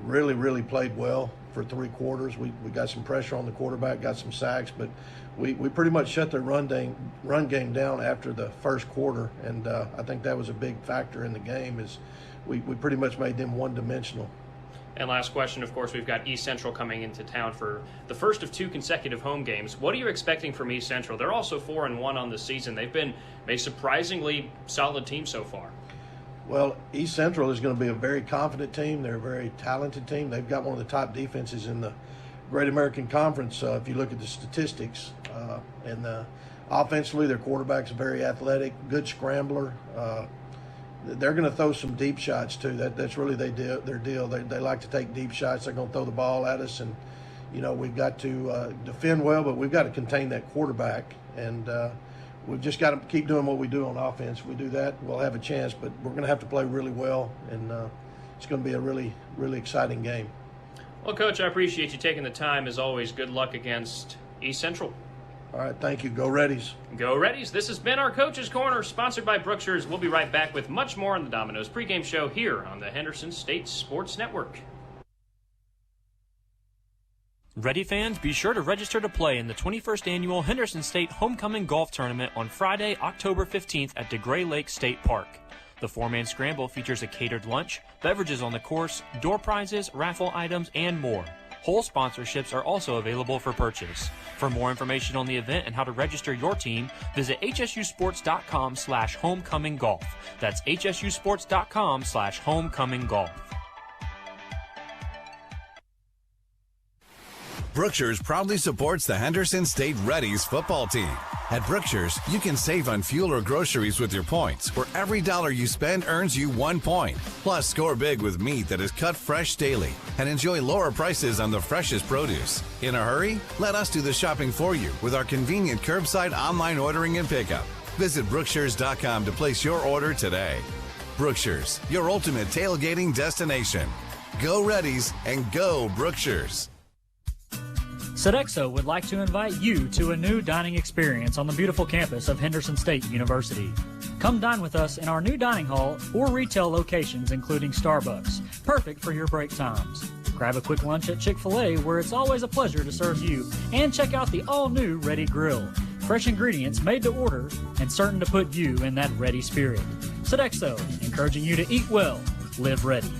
really, really played well for 3 quarters. We got some pressure on the quarterback, got some sacks, but we pretty much shut their run game down after the first quarter, and I think that was a big factor in the game is we pretty much made them one-dimensional. And last question, of course, we've got East Central coming into town for the first of 2 consecutive home games. What are you expecting from East Central? They're also 4-1 on the season. They've been a surprisingly solid team so far. Well, East Central is going to be a very confident team. They're a very talented team. They've got one of the top defenses in the Great American Conference if you look at the statistics. And offensively, their quarterback's very athletic, good scrambler. They're going to throw some deep shots too. That's really their deal. They like to take deep shots. They're going to throw the ball at us, and we've got to defend well, but we've got to contain that quarterback, and we've just got to keep doing what we do on offense. If we do that, we'll have a chance, but we're going to have to play really well, and it's going to be a really, really exciting game. Well, Coach, I appreciate you taking the time. As always, good luck against East Central. All right, thank you. Go Reddies. Go Reddies. This has been our Coach's Corner, sponsored by Brookshire's. We'll be right back with much more on the Domino's pregame show here on the Henderson State Sports Network. Ready fans, be sure to register to play in the 21st Annual Henderson State Homecoming Golf Tournament on Friday, October 15th at DeGray Lake State Park. The four-man scramble features a catered lunch, beverages on the course, door prizes, raffle items, and more. Hole sponsorships are also available for purchase. For more information on the event and how to register your team, visit hsusports.com/homecominggolf. That's hsusports.com/homecominggolf. Brookshire's proudly supports the Henderson State Reddies football team. At Brookshire's, you can save on fuel or groceries with your points, where every dollar you spend earns you 1 point. Plus, score big with meat that is cut fresh daily and enjoy lower prices on the freshest produce. In a hurry? Let us do the shopping for you with our convenient curbside online ordering and pickup. Visit brookshires.com to place your order today. Brookshire's, your ultimate tailgating destination. Go Reddies and go Brookshires. Sodexo would like to invite you to a new dining experience on the beautiful campus of Henderson State University. Come dine with us in our new dining hall or retail locations, including Starbucks, perfect for your break times. Grab a quick lunch at Chick-fil-A, where it's always a pleasure to serve you, and check out the all-new Reddy Grill. Fresh ingredients made to order and certain to put you in that ready spirit. Sodexo, encouraging you to eat well, live ready.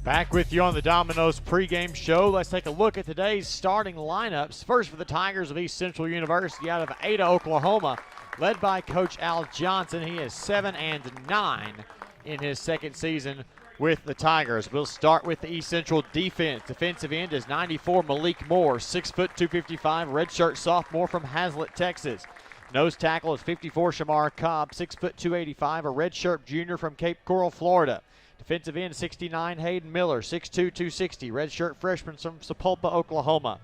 Back with you on the Domino's pregame show. Let's take a look at today's starting lineups. First for the Tigers of East Central University out of Ada, Oklahoma, led by Coach Al Johnson. He is 7-9 in his second season with the Tigers. We'll start with the East Central defense. Defensive end is 94 Malik Moore, 6 foot 255, redshirt sophomore from Hazlet, Texas. Nose tackle is 54 Shamar Cobb, 6 foot 285, a redshirt junior from Cape Coral, Florida. Defensive end 69 Hayden Miller, 6'2", 260, redshirt freshman from Sapulpa, Oklahoma.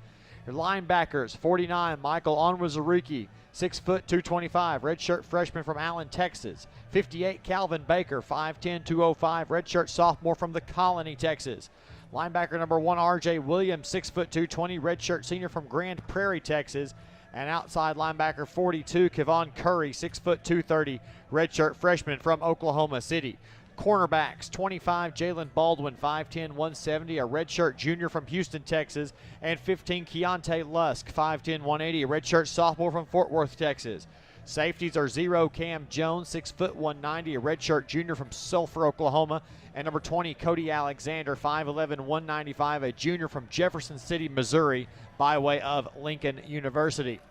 Your linebackers 49 Michael Onwuzurike, 6 foot 225, redshirt freshman from Allen, Texas. 58 Calvin Baker, 5'10", 205, redshirt sophomore from the Colony, Texas. Linebacker number 1 RJ Williams, 6 foot 220, redshirt senior from Grand Prairie, Texas. And outside linebacker 42 Kevon Curry, 6 foot 230, redshirt freshman from Oklahoma City. Cornerbacks, 25 Jalen Baldwin, 5'10", 170, a redshirt junior from Houston, Texas. And 15 Keontae Lusk, 5'10", 180, a redshirt sophomore from Fort Worth, Texas. Safeties are 0 Cam Jones, 6 foot 190, a redshirt junior from Sulphur, Oklahoma. And number 20 Cody Alexander, 5'11", 195, a junior from Jefferson City, Missouri, by way of Lincoln University.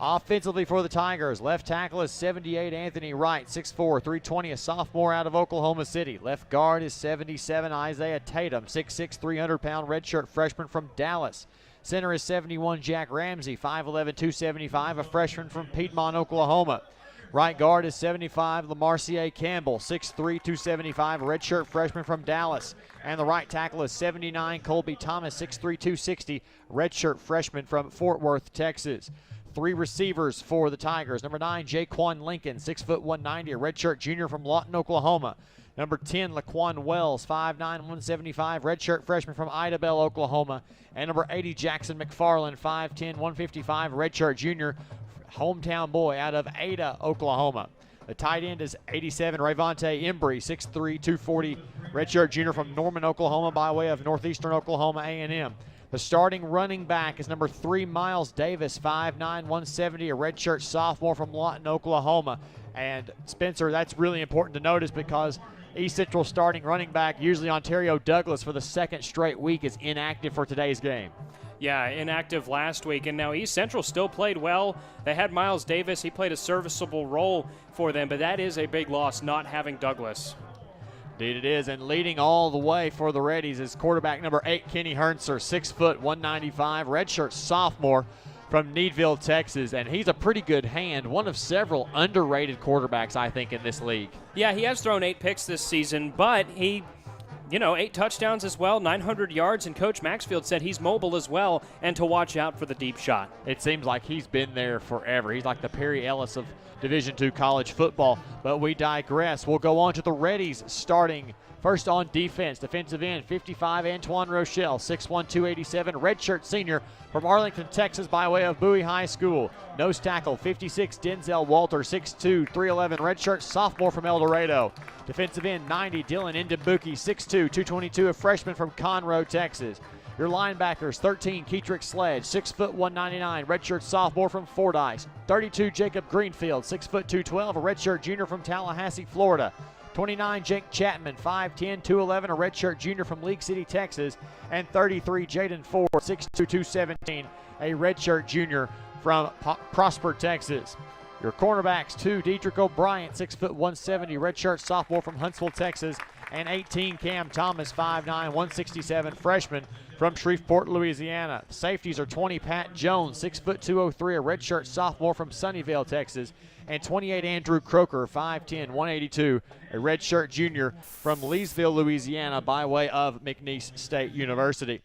Offensively for the Tigers, left tackle is 78 Anthony Wright, 6'4", 320, a sophomore out of Oklahoma City. Left guard is 77 Isaiah Tatum, 6'6", 300-pound redshirt freshman from Dallas. Center is 71 Jack Ramsey, 5'11", 275, a freshman from Piedmont, Oklahoma. Right guard is 75 Lamarcier Campbell, 6'3", 275, a redshirt freshman from Dallas. And the right tackle is 79 Colby Thomas, 6'3", 260, redshirt freshman from Fort Worth, Texas. 3 receivers for the Tigers. Number 9, Jaquan Lincoln, 6 foot 190, a redshirt junior from Lawton, Oklahoma. Number 10, Laquan Wells, 5'9", 175, redshirt freshman from Idabel, Oklahoma. And number 80, Jackson McFarland, 5'10", 155, redshirt junior, hometown boy out of Ada, Oklahoma. The tight end is 87, Rayvonte Embry, 6'3", 240, redshirt junior from Norman, Oklahoma, by way of Northeastern Oklahoma A&M. The starting running back is number 3, Miles Davis, 5'9", 170, a redshirt sophomore from Lawton, Oklahoma. And Spencer, that's really important to notice because East Central starting running back, usually Ontario Douglas, for the second straight week is inactive for today's game. Yeah, inactive last week, and now East Central still played well. They had Miles Davis. He played a serviceable role for them, but that is a big loss not having Douglas. Indeed it is, and leading all the way for the Reddies is quarterback number 8, Kenny Hernser, 6 foot 195, redshirt sophomore from Needville, Texas, and he's a pretty good hand, one of several underrated quarterbacks, I think, in this league. Yeah, he has thrown 8 picks this season, but he, 8 touchdowns as well, 900 yards, and Coach Maxfield said he's mobile as well and to watch out for the deep shot. It seems like he's been there forever. He's like the Perry Ellis of Division II college football, but we digress. We'll go on to the Reddies starting First on defense, defensive end, 55, Antoine Rochelle, 6'1", 287, redshirt senior from Arlington, Texas, by way of Bowie High School. Nose tackle, 56, Denzel Walter, 6'2", 311, redshirt sophomore from El Dorado. Defensive end, 90, Dylan Ndimbuki, 6'2", 222, a freshman from Conroe, Texas. Your linebackers, 13, Keetrick Sledge, 6', 199, redshirt sophomore from Fordyce. 32, Jacob Greenfield, 6', 212, a redshirt junior from Tallahassee, Florida. 29, Jake Chapman, 5'10", 211, a redshirt junior from League City, Texas. And 33, Jaden Ford, 6'2", 217, a redshirt junior from Prosper, Texas. Your cornerbacks, 2, Dedrick O'Brien, 6', 170, redshirt sophomore from Huntsville, Texas. And 18, Cam Thomas, 5'9", 167, freshman from Shreveport, Louisiana. Safeties are 20, Pat Jones, 6', 203, a redshirt sophomore from Sunnyvale, Texas. And 28, Andrew Croker, 5'10", 182, a redshirt junior from Leesville, Louisiana, by way of McNeese State University.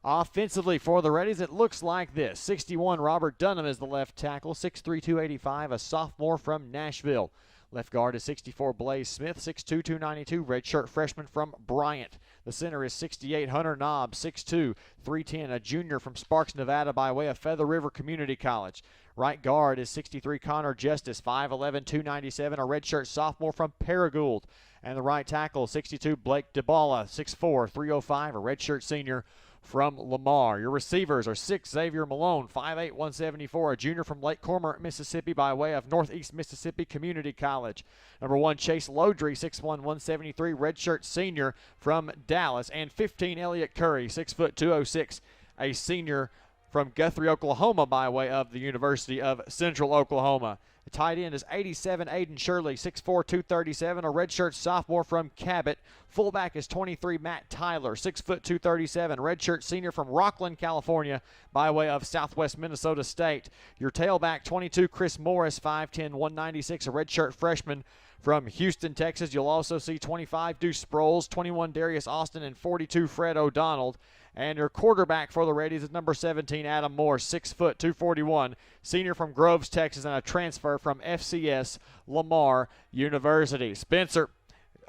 Offensively for the Reddies, it looks like this. 61, Robert Dunham is the left tackle, 6'3", 285, a sophomore from Nashville. Left guard is 64, Blaze Smith, 6'2", 292, redshirt freshman from Bryant. The center is 68, Hunter Knobb, 6'2", 310, a junior from Sparks, Nevada, by way of Feather River Community College. Right guard is 63, Connor Justice, 5'11", 297, a redshirt sophomore from Paragould. And the right tackle, 62, Blake DeBala, 6'4", 305, a redshirt senior from Lamar. Your receivers are 6, Xavier Malone, 5'8", 174, a junior from Lake Cormorant, Mississippi, by way of Northeast Mississippi Community College. Number 1, Chase Lodry, 6'1", 173, redshirt senior from Dallas. And 15, Elliott Curry, 6', 206, a senior from Guthrie, Oklahoma, by way of the University of Central Oklahoma. The tight end is 87, Aiden Shirley, 6'4", 237, a redshirt sophomore from Cabot. Fullback is 23, Matt Tyler, 6', 237, redshirt senior from Rockland, California, by way of Southwest Minnesota State. Your tailback, 22, Chris Morris, 5'10", 196, a redshirt freshman from Houston, Texas. You'll also see 25, Deuce Sproles, 21, Darius Austin, and 42, Fred O'Donnell. And your quarterback for the Reddies is number 17, Adam Moore, 6', 241, senior from Groves, Texas, and a transfer from FCS Lamar University. Spencer,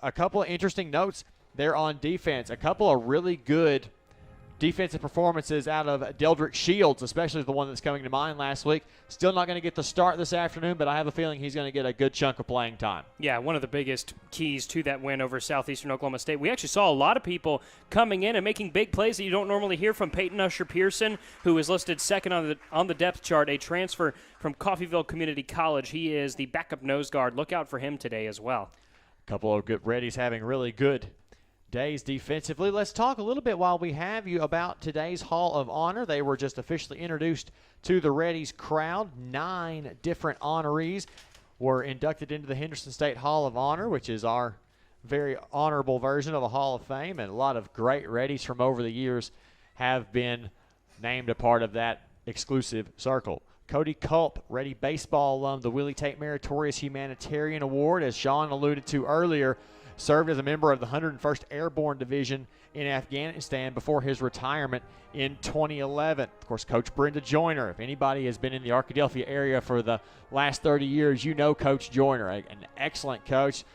a couple of interesting notes there on defense. A couple of really good defensive performances out of Deldrick Shields, especially the one that's coming to mind last week. Still not going to get the start this afternoon, but I have a feeling he's going to get a good chunk of playing time. Yeah, one of the biggest keys to that win over Southeastern Oklahoma State. We actually saw a lot of people coming in and making big plays that you don't normally hear from. Peyton Usher Pearson, who is listed second on the depth chart, a transfer from Coffeyville Community College. He is the backup nose guard. Look out for him today as well. A couple of good Reddies having really good days defensively. Let's talk a little bit while we have you about today's Hall of Honor. They were just officially introduced to the Reddies crowd. 9 different honorees were inducted into the Henderson State Hall of Honor, which is our very honorable version of a Hall of Fame, and a lot of great Reddies from over the years have been named a part of that exclusive circle. Cody Culp, Ready baseball alum, the Willie Tate Meritorious Humanitarian Award, as Sean alluded to earlier, served as a member of the 101st Airborne Division in Afghanistan before his retirement in 2011. Of course, Coach Brenda Joyner. If anybody has been in the Arkadelphia area for the last 30 years, you know Coach Joyner, an excellent coach.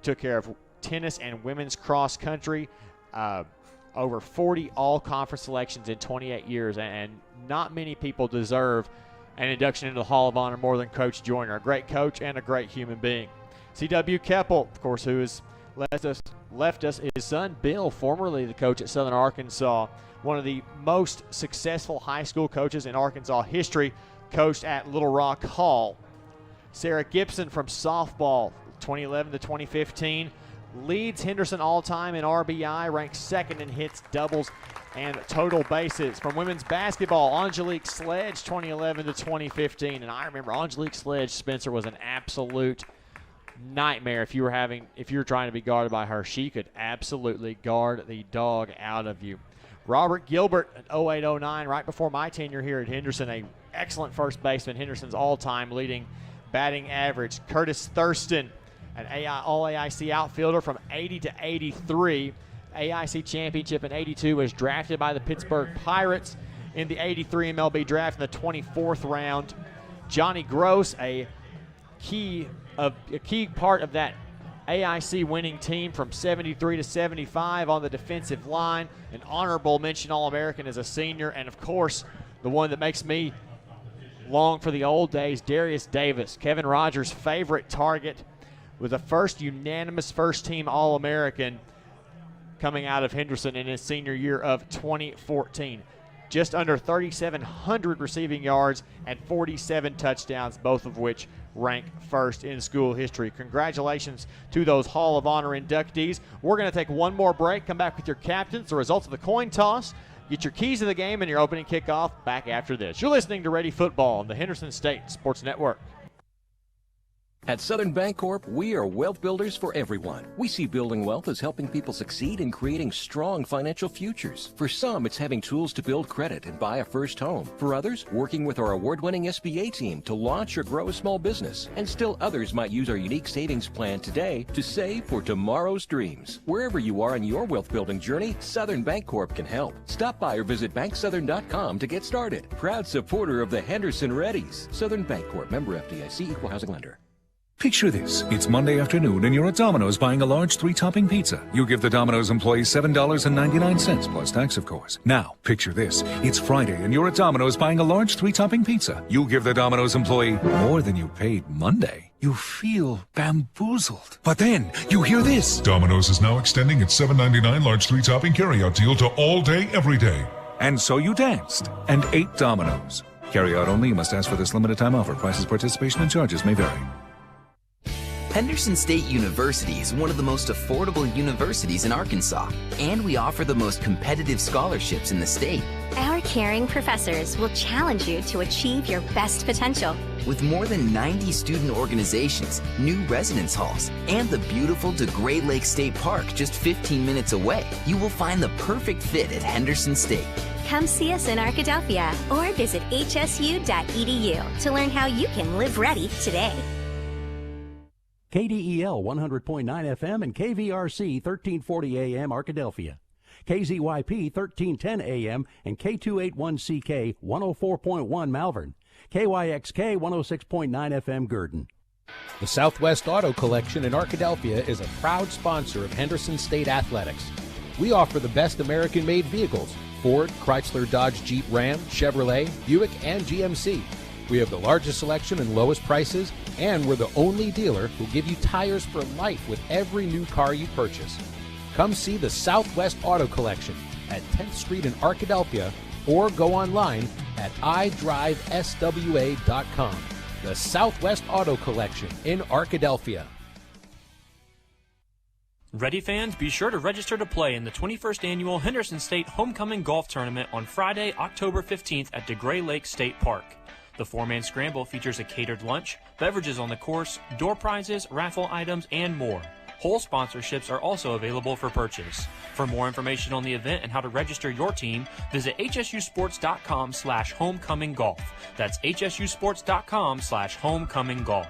Took care of tennis and women's cross country. Over 40 all-conference selections in 28 years, and not many people deserve an induction into the Hall of Honor more than Coach Joyner. A great coach and a great human being. C.W. Keppel, of course, who has left us, his son Bill, formerly the coach at Southern Arkansas, one of the most successful high school coaches in Arkansas history, coached at Little Rock Hall. Sarah Gibson from softball, 2011 to 2015, leads Henderson all-time in RBI, ranks second in hits, doubles, and total bases. From women's basketball, Angelique Sledge, 2011 to 2015, and I remember Angelique Sledge, Spencer, was an absolute nightmare if you were trying to be guarded by her. She could absolutely guard the dog out of you. Robert Gilbert, 08-09, right before my tenure here at Henderson, a excellent first baseman, Henderson's all-time leading batting average. Curtis Thurston, an All-AIC outfielder from 80 to 83. AIC championship in 82, was drafted by the Pittsburgh Pirates in the 83 MLB draft in the 24th round. Johnny Gross, a key part of that AIC winning team from 73 to 75 on the defensive line. An honorable mention All-American as a senior. And, of course, the one that makes me long for the old days, Darius Davis, Kevin Rogers' favorite target, with the first unanimous first-team All-American coming out of Henderson in his senior year of 2014. Just under 3,700 receiving yards and 47 touchdowns, both of which rank first in school history. Congratulations to those Hall of Honor inductees. We're going to take one more break, come back with your captains, the results of the coin toss, get your keys to the game and your opening kickoff back after this. You're listening to Ready Football on the Henderson State Sports Network. At Southern Bancorp, we are wealth builders for everyone. We see building wealth as helping people succeed in creating strong financial futures. For some, it's having tools to build credit and buy a first home. For others, working with our award-winning SBA team to launch or grow a small business. And still others might use our unique savings plan today to save for tomorrow's dreams. Wherever you are in your wealth building journey, Southern Bancorp can help. Stop by or visit banksouthern.com to get started. Proud supporter of the Henderson Reddies. Southern Bancorp, member FDIC, equal housing lender. Picture this. It's Monday afternoon and you're at Domino's buying a large 3-topping pizza. You give the Domino's employee $7.99 plus tax, of course. Now, picture this. It's Friday and you're at Domino's buying a large 3-topping pizza. You give the Domino's employee more than you paid Monday. You feel bamboozled. But then you hear this. Domino's is now extending its $7.99 large 3-topping carryout deal to all day, every day. And so you danced and ate Domino's. Carryout only. You must ask for this limited time offer. Prices, participation, and charges may vary. Henderson State University is one of the most affordable universities in Arkansas, and we offer the most competitive scholarships in the state. Our caring professors will challenge you to achieve your best potential. With more than 90 student organizations, new residence halls, and the beautiful DeGray Lake State Park just 15 minutes away, you will find the perfect fit at Henderson State. Come see us in Arkadelphia or visit hsu.edu to learn how you can live ready today. KDEL 100.9 FM and KVRC 1340 AM Arkadelphia. KZYP 1310 AM and K281CK 104.1 Malvern. KYXK 106.9 FM Gurdon. The Southwest Auto Collection in Arkadelphia is a proud sponsor of Henderson State Athletics. We offer the best American-made vehicles: Ford, Chrysler, Dodge, Jeep, Ram, Chevrolet, Buick, and GMC. We have the largest selection and lowest prices, and we're the only dealer who give you tires for life with every new car you purchase. Come see the Southwest Auto Collection at 10th Street in Arkadelphia or go online at idriveswa.com. The Southwest Auto Collection in Arkadelphia. Ready fans, be sure to register to play in the 21st Annual Henderson State Homecoming Golf Tournament on Friday, October 15th at DeGray Lake State Park. The 4-man scramble features a catered lunch, beverages on the course, door prizes, raffle items, and more. Hole sponsorships are also available for purchase. For more information on the event and how to register your team, visit hsusports.com/homecominggolf. That's hsusports.com/homecominggolf.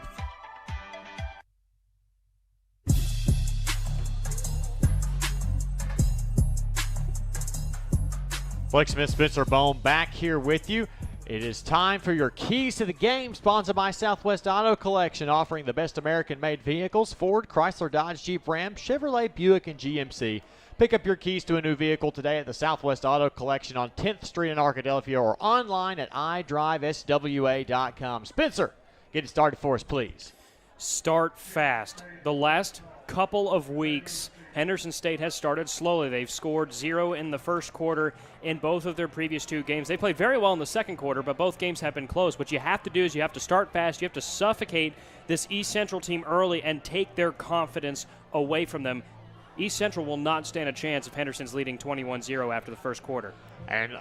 Blake Smith, Spencer Bone back here with you. It is time for your keys to the game, sponsored by Southwest Auto Collection, offering the best American-made vehicles: Ford, Chrysler, Dodge, Jeep, Ram, Chevrolet, Buick, and GMC. Pick up your keys to a new vehicle today at the Southwest Auto Collection on 10th Street in Arkadelphia or online at idriveswa.com. Spencer, get it started for us, please. Start fast. The last couple of weeks, Henderson State has started slowly. They've scored 0 in the first quarter in both of their previous 2 games. They played very well in the second quarter, but both games have been close. What you have to do is you have to start fast. You have to suffocate this East Central team early and take their confidence away from them. East Central will not stand a chance if Henderson's leading 21-0 after the first quarter. And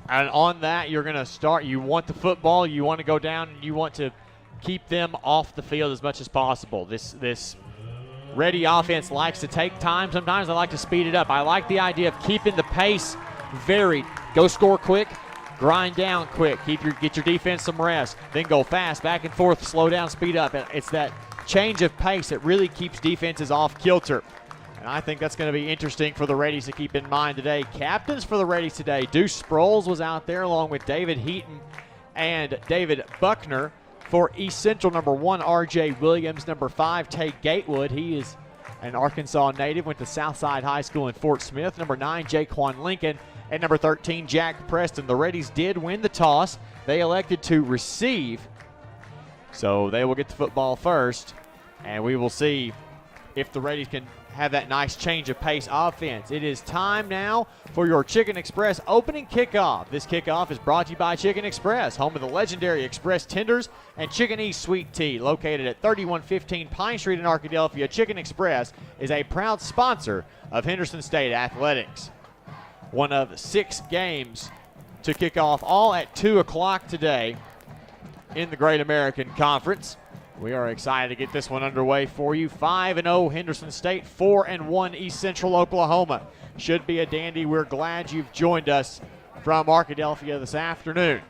on that, you're going to start. You want the football. You want to go down, and you want to keep them off the field as much as possible. This Ready offense likes to take time. Sometimes I like to speed it up. I like the idea of keeping the pace varied. Go score quick, grind down quick. Get your defense some rest. Then go fast, back and forth, slow down, speed up. It's that change of pace that really keeps defenses off kilter. And I think that's going to be interesting for the Reddies to keep in mind today. Captains for the Reddies today: Deuce Sproles was out there along with David Heaton and David Buckner. For East Central, number 1, R.J. Williams. Number 5, Tay Gatewood. He is an Arkansas native, went to Southside High School in Fort Smith. Number 9, Jaquan Lincoln. And number 13, Jack Preston. The Reddies did win the toss. They elected to receive, so they will get the football first. And we will see if the Reddies can have that nice change of pace offense. It is time now for your Chicken Express opening kickoff. This kickoff is brought to you by Chicken Express, home of the legendary Express Tenders and Chicken East Sweet Tea. Located at 3115 Pine Street in Arkadelphia, Chicken Express is a proud sponsor of Henderson State Athletics. One of 6 games to kick off, all at 2 o'clock today in the Great American Conference. We are excited to get this one underway for you. 5-0 Henderson State, 4-1 East Central Oklahoma. Should be a dandy. We're glad you've joined us from Arkadelphia this afternoon.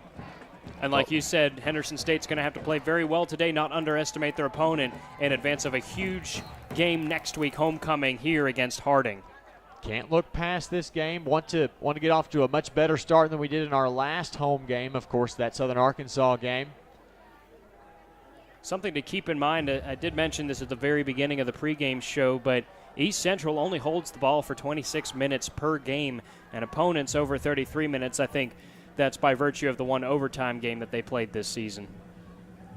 And like you said, Henderson State's going to have to play very well today, not underestimate their opponent in advance of a huge game next week, homecoming here against Harding. Can't look past this game. Want to get off to a much better start than we did in our last home game, of course, that Southern Arkansas game. Something to keep in mind, I did mention this at the very beginning of the pregame show, but East Central only holds the ball for 26 minutes per game, and opponents over 33 minutes. I think that's by virtue of the one overtime game that they played this season.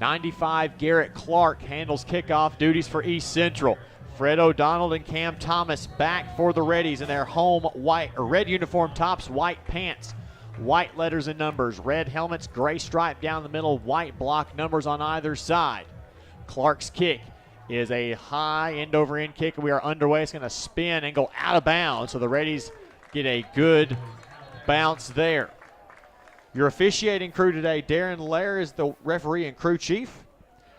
95, Garrett Clark handles kickoff duties for East Central. Fred O'Donnell and Cam Thomas back for the Reddies in their home red uniform tops, white pants. White letters and numbers, red helmets, gray stripe down the middle, white block numbers on either side. Clark's kick is a high end-over-end kick. We are underway. It's going to spin and go out of bounds, so the Reddies get a good bounce there. Your officiating crew today, Darren Lair is the referee and crew chief.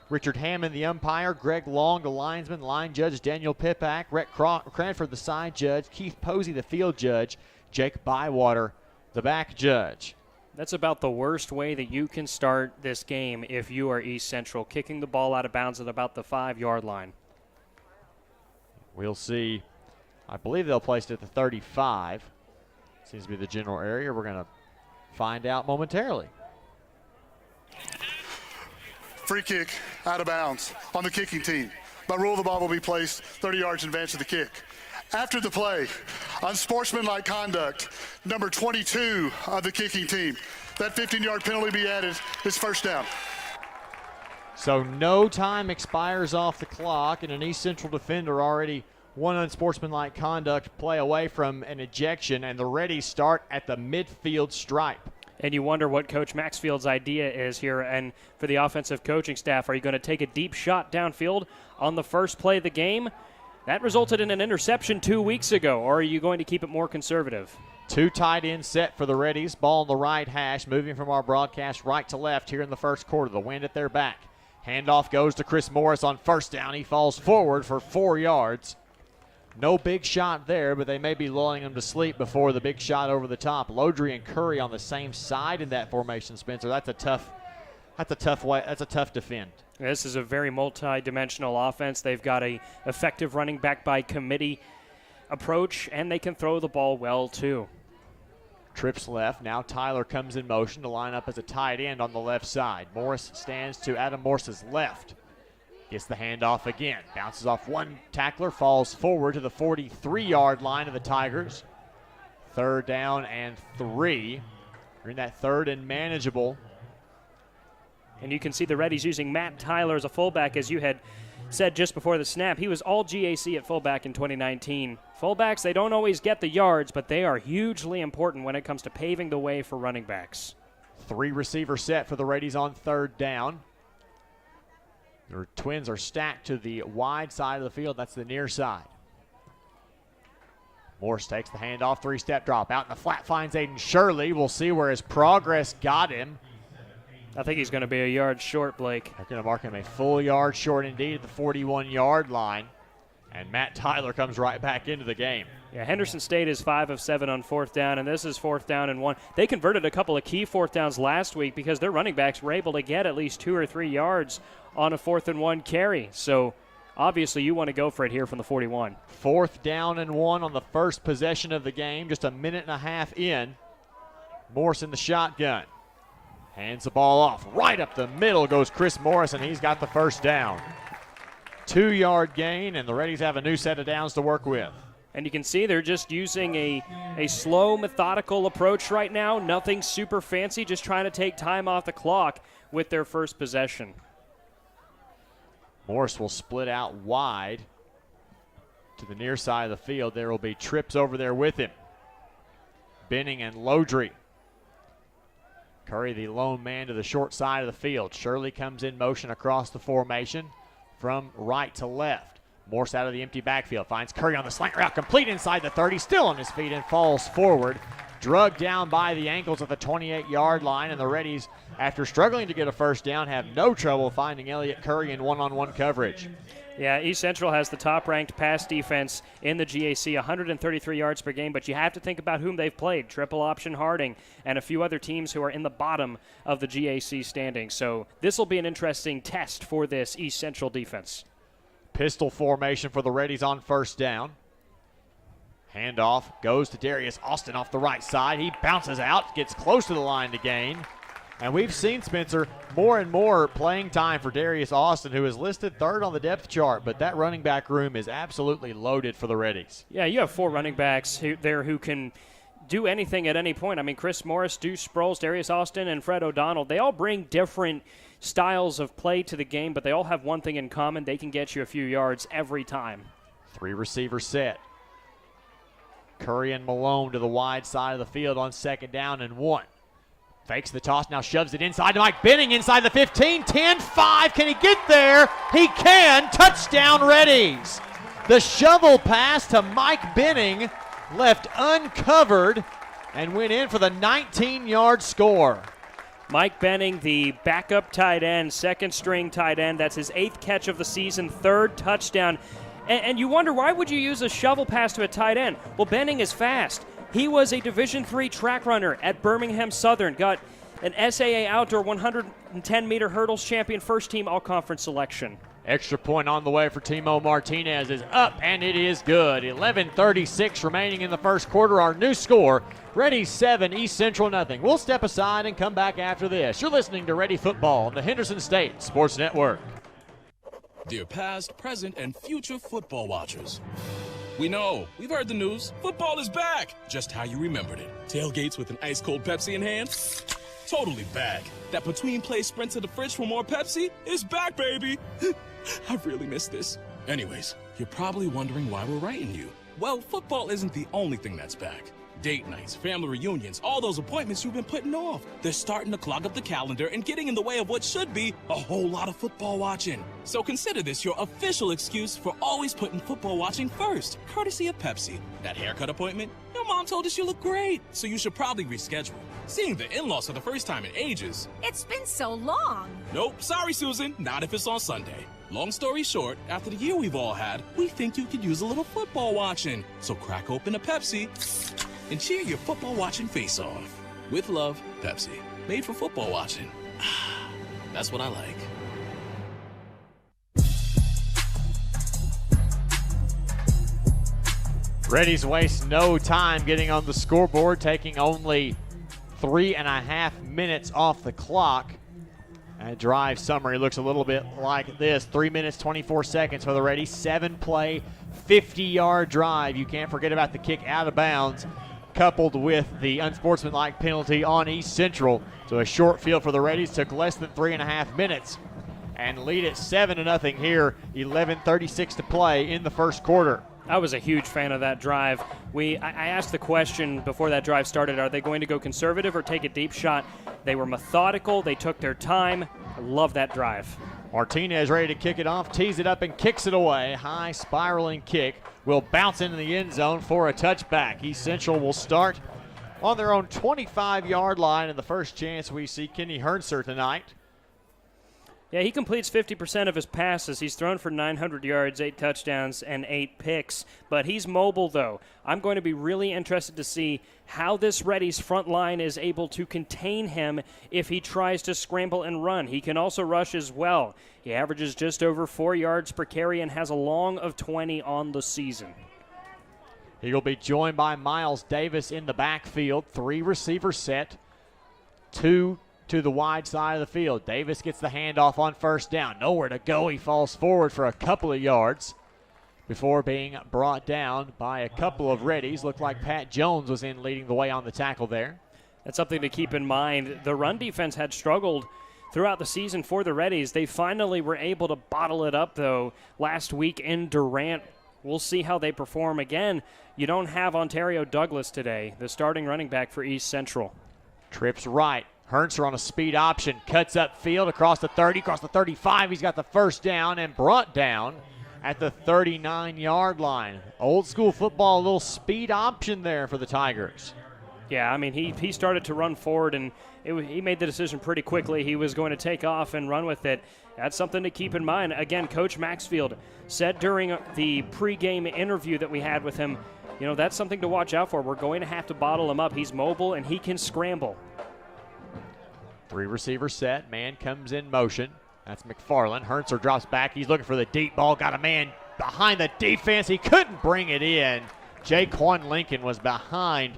Richard Hammond, the umpire. Greg Long, the linesman. Line judge Daniel Pipak. Rhett Cranford, the side judge. Keith Posey, the field judge. Jake Bywater, the back judge. That's about the worst way that you can start this game if you are East Central, kicking the ball out of bounds at about the 5-yard line. We'll see. I believe they'll place it at the 35. Seems to be the general area. We're going to find out momentarily. Free kick out of bounds on the kicking team. By rule, the ball will be placed 30 yards in advance of the kick. After the play, unsportsmanlike conduct, number 22 of the kicking team. That 15-yard penalty be added. It's first down. So no time expires off the clock, and an East Central defender already one unsportsmanlike conduct play away from an ejection, and the Reddies start at the midfield stripe. And you wonder what Coach Maxfield's idea is here. And for the offensive coaching staff, are you going to take a deep shot downfield on the first play of the game? That resulted in an interception 2 weeks ago, or are you going to keep it more conservative? 2 tight ends set for the Reddies. Ball on the right hash, moving from our broadcast right to left here in the first quarter. The wind at their back. Handoff goes to Chris Morris on first down. He falls forward for 4 yards. No big shot there, but they may be lulling him to sleep before the big shot over the top. Lodry and Curry on the same side in that formation, Spencer. That's a tough defend. This is a very multi-dimensional offense. They've got a effective running back by committee approach, and they can throw the ball well too. Trips left. Now Tyler comes in motion to line up as a tight end on the left side. Morris stands to Adam Morse's left. Gets the handoff again. Bounces off one tackler, falls forward to the 43-yard line of the Tigers. 3rd down and 3. We're in that 3rd and manageable. And you can see the Reddies using Matt Tyler as a fullback, as you had said just before the snap. He was all GAC at fullback in 2019. Fullbacks, they don't always get the yards, but they are hugely important when it comes to paving the way for running backs. 3 receiver set for the Reddies on 3rd down. The Twins are stacked to the wide side of the field. That's the near side. Morse takes the handoff, 3-step drop. Out in the flat finds Aiden Shirley. We'll see where his progress got him. I think he's going to be a yard short, Blake. They're going to mark him a full yard short indeed at the 41-yard line. And Matt Tyler comes right back into the game. Yeah, Henderson State is 5 of 7 on 4th down, and this is 4th down and 1. They converted a couple of key 4th downs last week because their running backs were able to get at least 2 or 3 yards on a 4th and 1 carry. So obviously you want to go for it here from the 41. 4th down and 1 on the first possession of the game, just a minute and a half in. Morse in the shotgun. Hands the ball off. Right up the middle goes Chris Morris, and he's got the first down. 2-yard gain, and the Reddies have a new set of downs to work with. And you can see they're just using a slow, methodical approach right now. Nothing super fancy, just trying to take time off the clock with their first possession. Morris will split out wide to the near side of the field. There will be trips over there with him. Benning and Lodry. Curry, the lone man, to the short side of the field. Shirley comes in motion across the formation from right to left. Morse out of the empty backfield. Finds Curry on the slant route. Complete inside the 30. Still on his feet and falls forward. Drugged down by the ankles at the 28-yard line. And the Reddies, after struggling to get a first down, have no trouble finding Elliott Curry in one-on-one coverage. Yeah, East Central has the top-ranked pass defense in the GAC, 133 yards per game, but you have to think about whom they've played. Triple option Harding and a few other teams who are in the bottom of the GAC standings. So this will be an interesting test for this East Central defense. Pistol formation for the Reddies on first down. Handoff goes to Darius Austin off the right side. He bounces out, gets close to the line to gain. And we've seen, Spencer, more and more playing time for Darius Austin, who is listed third on the depth chart, but that running back room is absolutely loaded for the Reddies. Yeah, you have 4 running backs who can do anything at any point. I mean, Chris Morris, Deuce Sproles, Darius Austin, and Fred O'Donnell, they all bring different styles of play to the game, but they all have one thing in common. They can get you a few yards every time. 3 receiver set. Curry and Malone to the wide side of the field on second down and 1. Fakes the toss, now shoves it inside to Mike Benning, inside the 15, 10, 5. Can he get there? He can. Touchdown, Reddies. The shovel pass to Mike Benning left uncovered and went in for the 19-yard score. Mike Benning, the backup tight end, second-string tight end. That's his 8th catch of the season, 3rd touchdown. And you wonder, why would you use a shovel pass to a tight end? Well, Benning is fast. He was a Division III track runner at Birmingham Southern, got an SAA Outdoor 110-meter hurdles champion, first-team all-conference selection. Extra point on the way for Timo Martinez is up, and it is good. 11:36 remaining in the first quarter. Our new score, Reddies 7, East Central nothing. We'll step aside and come back after this. You're listening to Ready Football on the Henderson State Sports Network. Dear past, present, and future football watchers. We know, we've heard the news. Football is back, just how you remembered it. Tailgates with an ice-cold Pepsi in hand? Totally back. That between-play sprint to the fridge for more Pepsi is back, baby. I've really missed this. Anyways, you're probably wondering why we're writing you. Well, football isn't the only thing that's back. Date nights, family reunions, all those appointments you've been putting off. They're starting to clog up the calendar and getting in the way of what should be a whole lot of football watching. So consider this your official excuse for always putting football watching first, courtesy of Pepsi. That haircut appointment? Your mom told us you look great, so you should probably reschedule. Seeing the in-laws for the first time in ages. It's been so long. Nope, sorry, Susan, not if it's on Sunday. Long story short, after the year we've all had, we think you could use a little football watching. So crack open a Pepsi and cheer your football watching face off. With love, Pepsi. Made for football watching. That's what I like. Reddies waste no time getting on the scoreboard, taking only 3.5 minutes off the clock. And drive summary looks a little bit like this. 3 minutes, 24 seconds for the Reddies. 7-play, 50-yard drive. You can't forget about the kick out of bounds, coupled with the unsportsmanlike penalty on East Central. So a short field for the Reddies, took less than 3.5 minutes and lead it 7-0 here. 11:36 to play in the first quarter. I was a huge fan of that drive. I asked the question before that drive started, are they going to go conservative or take a deep shot? They were methodical. They took their time. I love that drive. Martinez ready to kick it off, tees it up and kicks it away. High spiraling kick will bounce into the end zone for a touchback. East Central will start on their own 25-yard line, and the first chance we see Kenny Hernser tonight. Yeah, he completes 50% of his passes. He's thrown for 900 yards, 8 touchdowns, and 8 picks. But he's mobile, though. I'm going to be really interested to see how this Reddies front line is able to contain him if he tries to scramble and run. He can also rush as well. He averages just over 4 yards per carry and has a long of 20 on the season. He will be joined by Miles Davis in the backfield. 3 receiver set. 2 to the wide side of the field. Davis gets the handoff on first down. Nowhere to go. He falls forward for a couple of yards before being brought down by a couple of Reddies. Looked like Pat Jones was in leading the way on the tackle there. That's something to keep in mind. The run defense had struggled throughout the season for the Reddies. They finally were able to bottle it up, though, last week in Durant. We'll see how they perform again. You don't have Ontario Douglas today, the starting running back for East Central. Trips right. Hernser on a speed option. Cuts up field across the 30, across the 35. He's got the first down and brought down at the 39-yard line. Old school football, a little speed option there for the Tigers. Yeah, I mean, he started to run forward, and he made the decision pretty quickly. He was going to take off and run with it. That's something to keep in mind. Again, Coach Maxfield said during the pregame interview that we had with him, that's something to watch out for. We're going to have to bottle him up. He's mobile, and he can scramble. 3 receiver set. Man comes in motion. That's McFarland. Hernser drops back. He's looking for the deep ball. Got a man behind the defense. He couldn't bring it in. Jaquan Lincoln was behind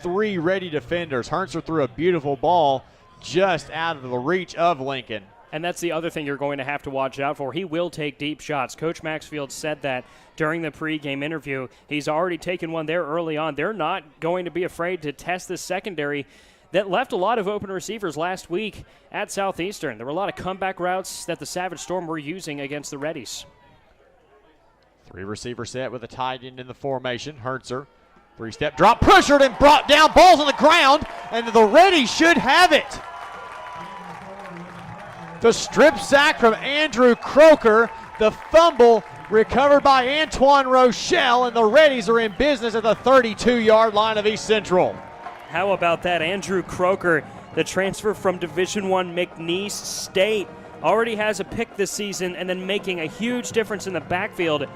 3 ready defenders. Hernser threw a beautiful ball just out of the reach of Lincoln. And that's the other thing you're going to have to watch out for. He will take deep shots. Coach Maxfield said that during the pregame interview. He's already taken one there early on. They're not going to be afraid to test this secondary that left a lot of open receivers last week at Southeastern. There were a lot of comeback routes that the Savage Storm were using against the Reddies. 3 receiver set with a tight end in the formation. Hernser, 3-step drop, pressured and brought down. Ball's on the ground, and the Reddies should have it. The strip sack from Andrew Croker. The fumble recovered by Antoine Rochelle, and the Reddies are in business at the 32-yard line of East Central. How about that? Andrew Croker, the transfer from Division I McNeese State, already has a pick this season and then making a huge difference in the backfield.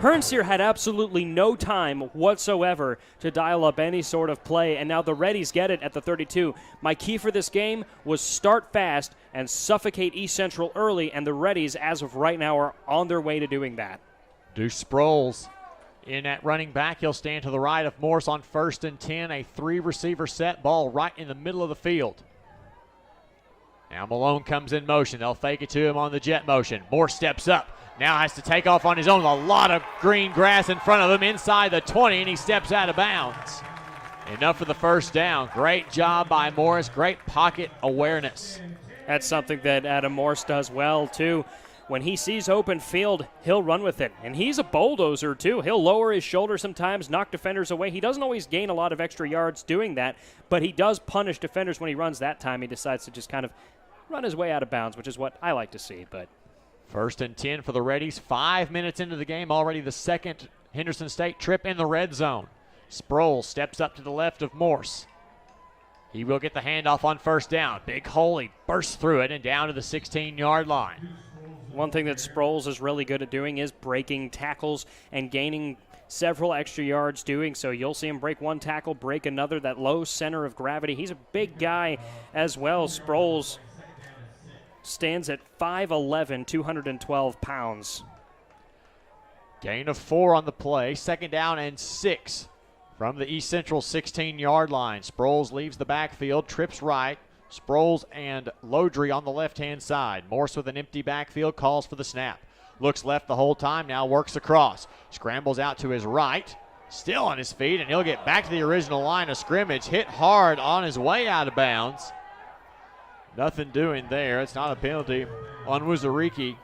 Hernser had absolutely no time whatsoever to dial up any sort of play, and now the Reddies get it at the 32. My key for this game was start fast and suffocate East Central early, and the Reddies, as of right now, are on their way to doing that. Deuce Sproles in at running back. He'll stand to the right of Morse on 1st and 10. A 3-receiver set, ball right in the middle of the field. Now Malone comes in motion. They'll fake it to him on the jet motion. Morse steps up. Now has to take off on his own. A lot of green grass in front of him inside the 20, and he steps out of bounds. Enough for the first down. Great job by Morris. Great pocket awareness. That's something that Adam Morse does well, too. When he sees open field, he'll run with it. And he's a bulldozer, too. He'll lower his shoulder sometimes, knock defenders away. He doesn't always gain a lot of extra yards doing that, but he does punish defenders when he runs. That time he decides to just kind of run his way out of bounds, which is what I like to see. But 1st and 10 for the Reddies. 5 minutes into the game, already the second Henderson State trip in the red zone. Sproles steps up to the left of Morse. He will get the handoff on first down. Big hole, he bursts through it and down to the 16-yard line. One thing that Sproles is really good at doing is breaking tackles and gaining several extra yards doing so. You'll see him break one tackle, break another, that low center of gravity. He's a big guy as well. Sproles stands at 5'11", 212 pounds. Gain of 4 on the play. 2nd down and 6 from the East Central 16-yard line. Sproles leaves the backfield, trips right. Sproles and Lodry on the left-hand side. Morse with an empty backfield, calls for the snap. Looks left the whole time, now works across. Scrambles out to his right. Still on his feet, and he'll get back to the original line of scrimmage. Hit hard on his way out of bounds. Nothing doing there. It's not a penalty on Wuzariki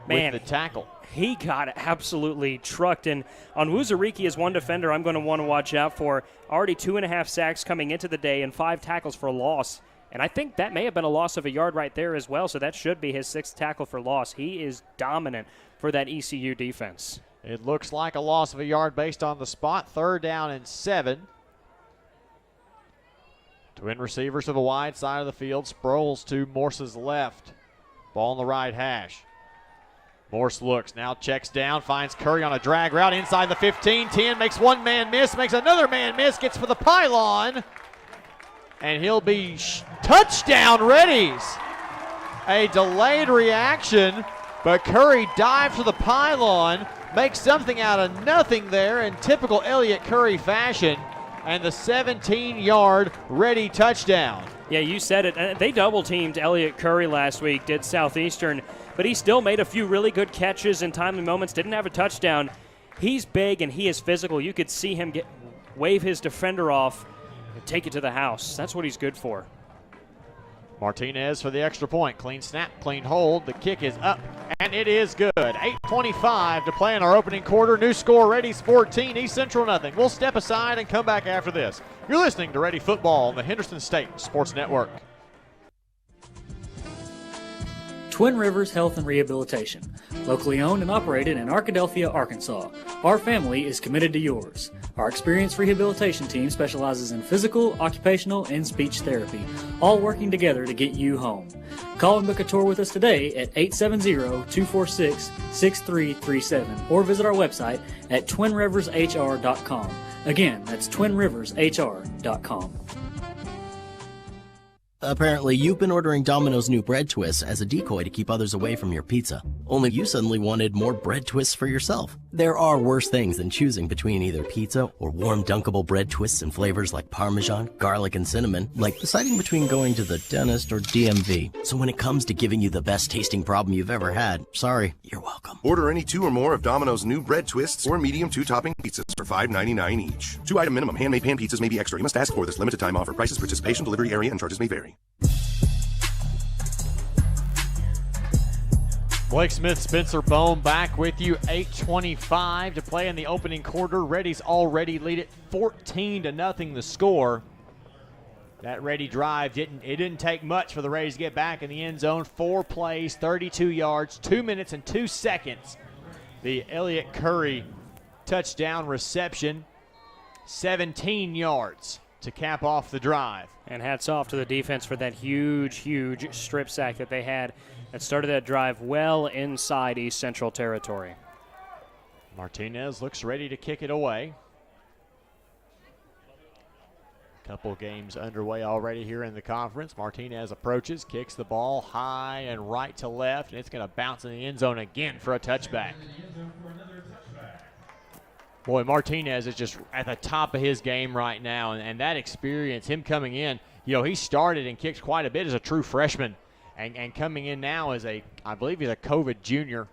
with the tackle. He got absolutely trucked. And on Wuzariki is one defender I'm going to want to watch out for. Already 2.5 sacks coming into the day and 5 tackles for loss. And I think that may have been a loss of a yard right there as well, so that should be his 6th tackle for loss. He is dominant for that ECU defense. It looks like a loss of a yard based on the spot. 3rd down and 7. Twin receivers to the wide side of the field. Sproles to Morse's left. Ball on the right hash. Morse looks, now checks down, finds Curry on a drag route inside the 15-10, makes one man miss, makes another man miss, gets for the pylon, and he'll be touchdown Reddies. A delayed reaction, but Curry dives for the pylon, makes something out of nothing there in typical Elliott Curry fashion, and the 17-yard Reddy touchdown. Yeah, you said it. They double-teamed Elliott Curry last week, did Southeastern, but he still made a few really good catches in timely moments, didn't have a touchdown. He's big and he is physical. You could see him wave his defender off and take it to the house. That's what he's good for. Martinez for the extra point. Clean snap, clean hold. The kick is up, and it is good. 8:25 to play in our opening quarter. New score, Reddies 14, East Central nothing. We'll step aside and come back after this. You're listening to Ready Football on the Henderson State Sports Network. Twin Rivers Health and Rehabilitation, locally owned and operated in Arkadelphia, Arkansas. Our family is committed to yours. Our experienced rehabilitation team specializes in physical, occupational, and speech therapy, all working together to get you home. Call and book a tour with us today at 870-246-6337 or visit our website at twinrivershr.com. Again, that's twinrivershr.com. Apparently, you've been ordering Domino's new bread twists as a decoy to keep others away from your pizza. Only you suddenly wanted more bread twists for yourself. There are worse things than choosing between either pizza or warm dunkable bread twists in flavors like Parmesan, garlic, and cinnamon, like deciding between going to the dentist or DMV. So when it comes to giving you the best tasting problem you've ever had, sorry, you're welcome. Order any 2 or more of Domino's new bread twists or medium 2-topping pizzas for $5.99 each. 2-item minimum. Handmade pan pizzas may be extra. You must ask for this limited time offer. Prices, participation, delivery area, and charges may vary. Blake Smith, Spencer Bone back with you. 8:25 to play in the opening quarter. Reddies already lead it 14-0 the score. That Reddy drive didn't take much for the Reddies to get back in the end zone. 4 plays, 32 yards, 2 minutes and 2 seconds. The Elliott Curry touchdown reception, 17 yards to cap off the drive. And hats off to the defense for that huge strip sack that they had that started that drive well inside East Central territory. Martinez looks ready to kick it away. Couple games underway already here in the conference. Martinez approaches, kicks the ball high and right to left, and it's going to bounce in the end zone again for a touchback. Boy, Martinez is just at the top of his game right now, and that experience, him coming in, he started and kicked quite a bit as a true freshman, and coming in now as I believe he's a COVID junior.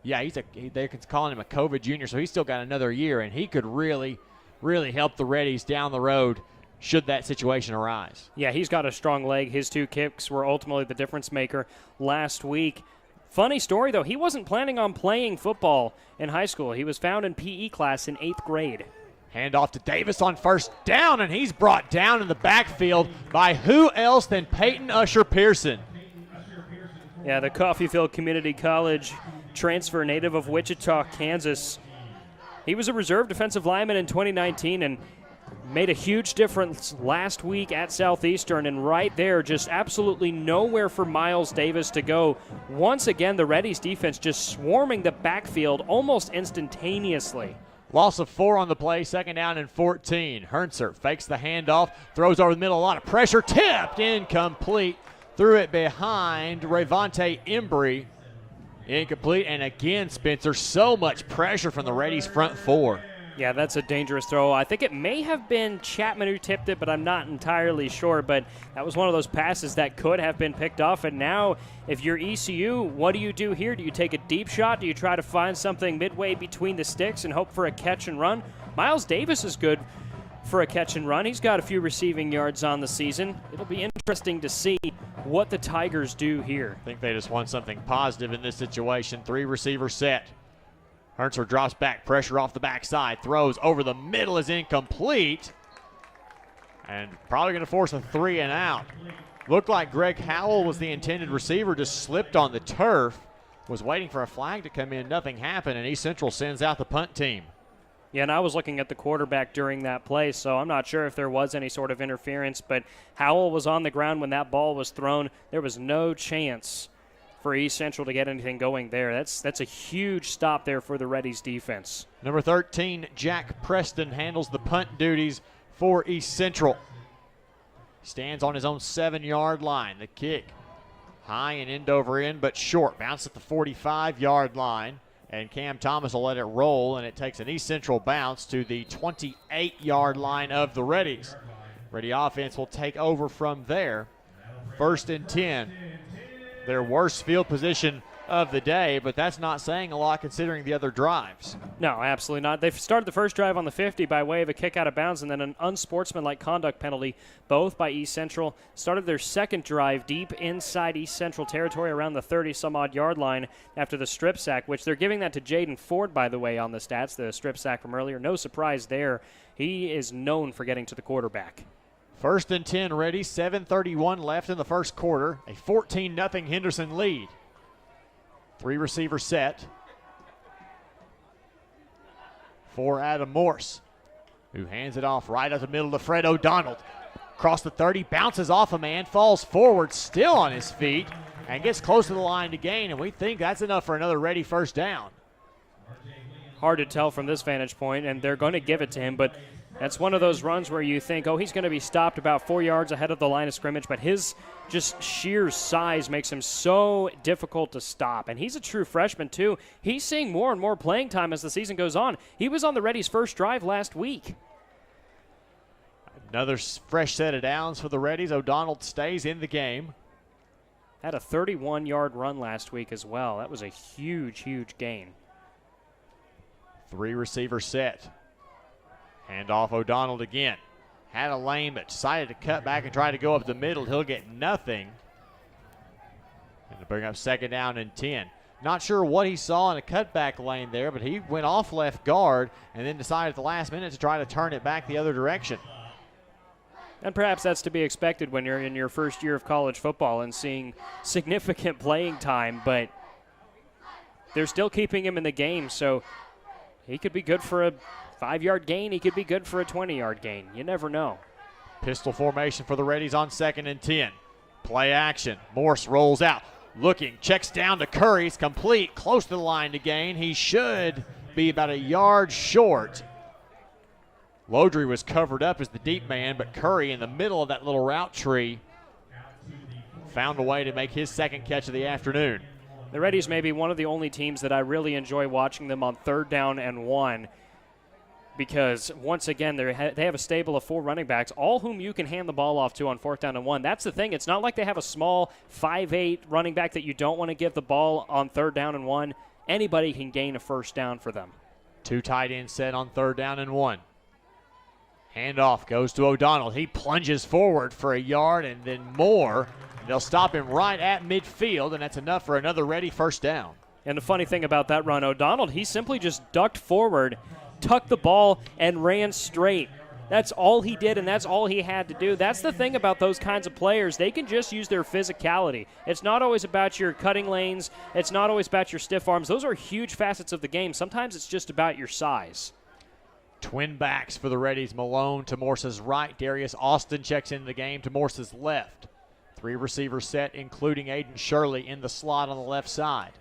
Yeah, they're calling him a COVID junior, so he's still got another year, and he could really, really help the Reddies down the road should that situation arise. Yeah, he's got a strong leg. His 2 kicks were ultimately the difference maker last week. Funny story, though, he wasn't planning on playing football in high school. He was found in PE class in 8th grade. Handoff to Davis on first down, and he's brought down in the backfield by who else than Peyton Usher Pearson. Yeah, the Coffeyville Community College transfer, native of Wichita, Kansas. He was a reserve defensive lineman in 2019 and made a huge difference last week at Southeastern, and right there, just absolutely nowhere for Miles Davis to go. Once again, the Reddies defense just swarming the backfield almost instantaneously. Loss of 4 on the play, 2nd down and 14. Herntzer fakes the handoff, throws over the middle, a lot of pressure, tipped, incomplete. Threw it behind Rayvonte Embry. Incomplete, and again, Spencer, so much pressure from the Reddies front 4. Yeah, that's a dangerous throw. I think it may have been Chapman who tipped it, but I'm not entirely sure. But that was one of those passes that could have been picked off. And now, if you're ECU, what do you do here? Do you take a deep shot? Do you try to find something midway between the sticks and hope for a catch and run? Miles Davis is good for a catch and run. He's got a few receiving yards on the season. It'll be interesting to see what the Tigers do here. I think they just want something positive in this situation. 3 receiver set. Herntzer drops back, pressure off the backside, throws over the middle is incomplete, and probably going to force a 3 and out. Looked like Greg Howell was the intended receiver, just slipped on the turf, was waiting for a flag to come in, nothing happened, and East Central sends out the punt team. Yeah, and I was looking at the quarterback during that play, so I'm not sure if there was any sort of interference, but Howell was on the ground when that ball was thrown. There was no chance for East Central to get anything going there. That's a huge stop there for the Reddies defense. Number 13, Jack Preston, handles the punt duties for East Central. Stands on his own 7-yard line. The kick high and end over end, but short. Bounce at the 45-yard line, and Cam Thomas will let it roll, and it takes an East Central bounce to the 28-yard line of the Reddies. Reddy offense will take over from there 1st and 10. Their worst field position of the day, but that's not saying a lot considering the other drives. No, absolutely not. They started the first drive on the 50 by way of a kick out of bounds and then an unsportsmanlike conduct penalty, both by East Central. Started their second drive deep inside East Central territory around the 30-some-odd yard line after the strip sack, which they're giving that to Jaden Ford, by the way, on the stats, the strip sack from earlier. No surprise there. He is known for getting to the quarterback. 1st and 10 ready, 7:31 left in the first quarter. A 14-0 Henderson lead. 3 receiver set for Adam Morse, who hands it off right up the middle to Fred O'Donnell. Across the 30, bounces off a man, falls forward, still on his feet, and gets close to the line to gain, and we think that's enough for another ready first down. Hard to tell from this vantage point, and they're going to give it to him, but that's one of those runs where you think, oh, he's going to be stopped about 4 yards ahead of the line of scrimmage, but his just sheer size makes him so difficult to stop. And he's a true freshman, too. He's seeing more and more playing time as the season goes on. He was on the Reddies' first drive last week. Another fresh set of downs for the Reddies. O'Donnell stays in the game. Had a 31-yard run last week as well. That was a huge, huge gain. 3 receiver set. Hand off O'Donnell again. Had a lane, but decided to cut back and try to go up the middle. He'll get nothing. And to bring up 2nd down and 10. Not sure what he saw in a cutback lane there, but he went off left guard and then decided at the last minute to try to turn it back the other direction. And perhaps that's to be expected when you're in your first year of college football and seeing significant playing time, but they're still keeping him in the game, so he could be good for a 5-yard gain. He could be good for a 20-yard gain. You never know. Pistol formation for the Reddies on 2nd and 10. Play action. Morse rolls out. Looking, checks down to Curry. He's complete, close to the line to gain. He should be about a yard short. Lodry was covered up as the deep man, but Curry in the middle of that little route tree found a way to make his second catch of the afternoon. The Reddies may be one of the only teams that I really enjoy watching them on 3rd down and 1, because once again they have a stable of 4 running backs, all whom you can hand the ball off to on 4th down and 1. That's the thing. It's not like they have a small 5'8" running back that you don't want to give the ball on 3rd down and 1. Anybody can gain a first down for them. 2 tight ends set on 3rd down and 1. Handoff goes to O'Donnell. He plunges forward for a yard and then more. They'll stop him right at midfield, and that's enough for another ready first down. And the funny thing about that run, O'Donnell, he simply just ducked forward, tucked the ball, and ran straight. That's all he did, and that's all he had to do. That's the thing about those kinds of players. They can just use their physicality. It's not always about your cutting lanes. It's not always about your stiff arms. Those are huge facets of the game. Sometimes it's just about your size. Twin backs for the Reddies. Malone to Morse's right. Darius Austin checks into the game to Morse's left. 3 receivers set, including Aiden Shirley in the slot on the left side.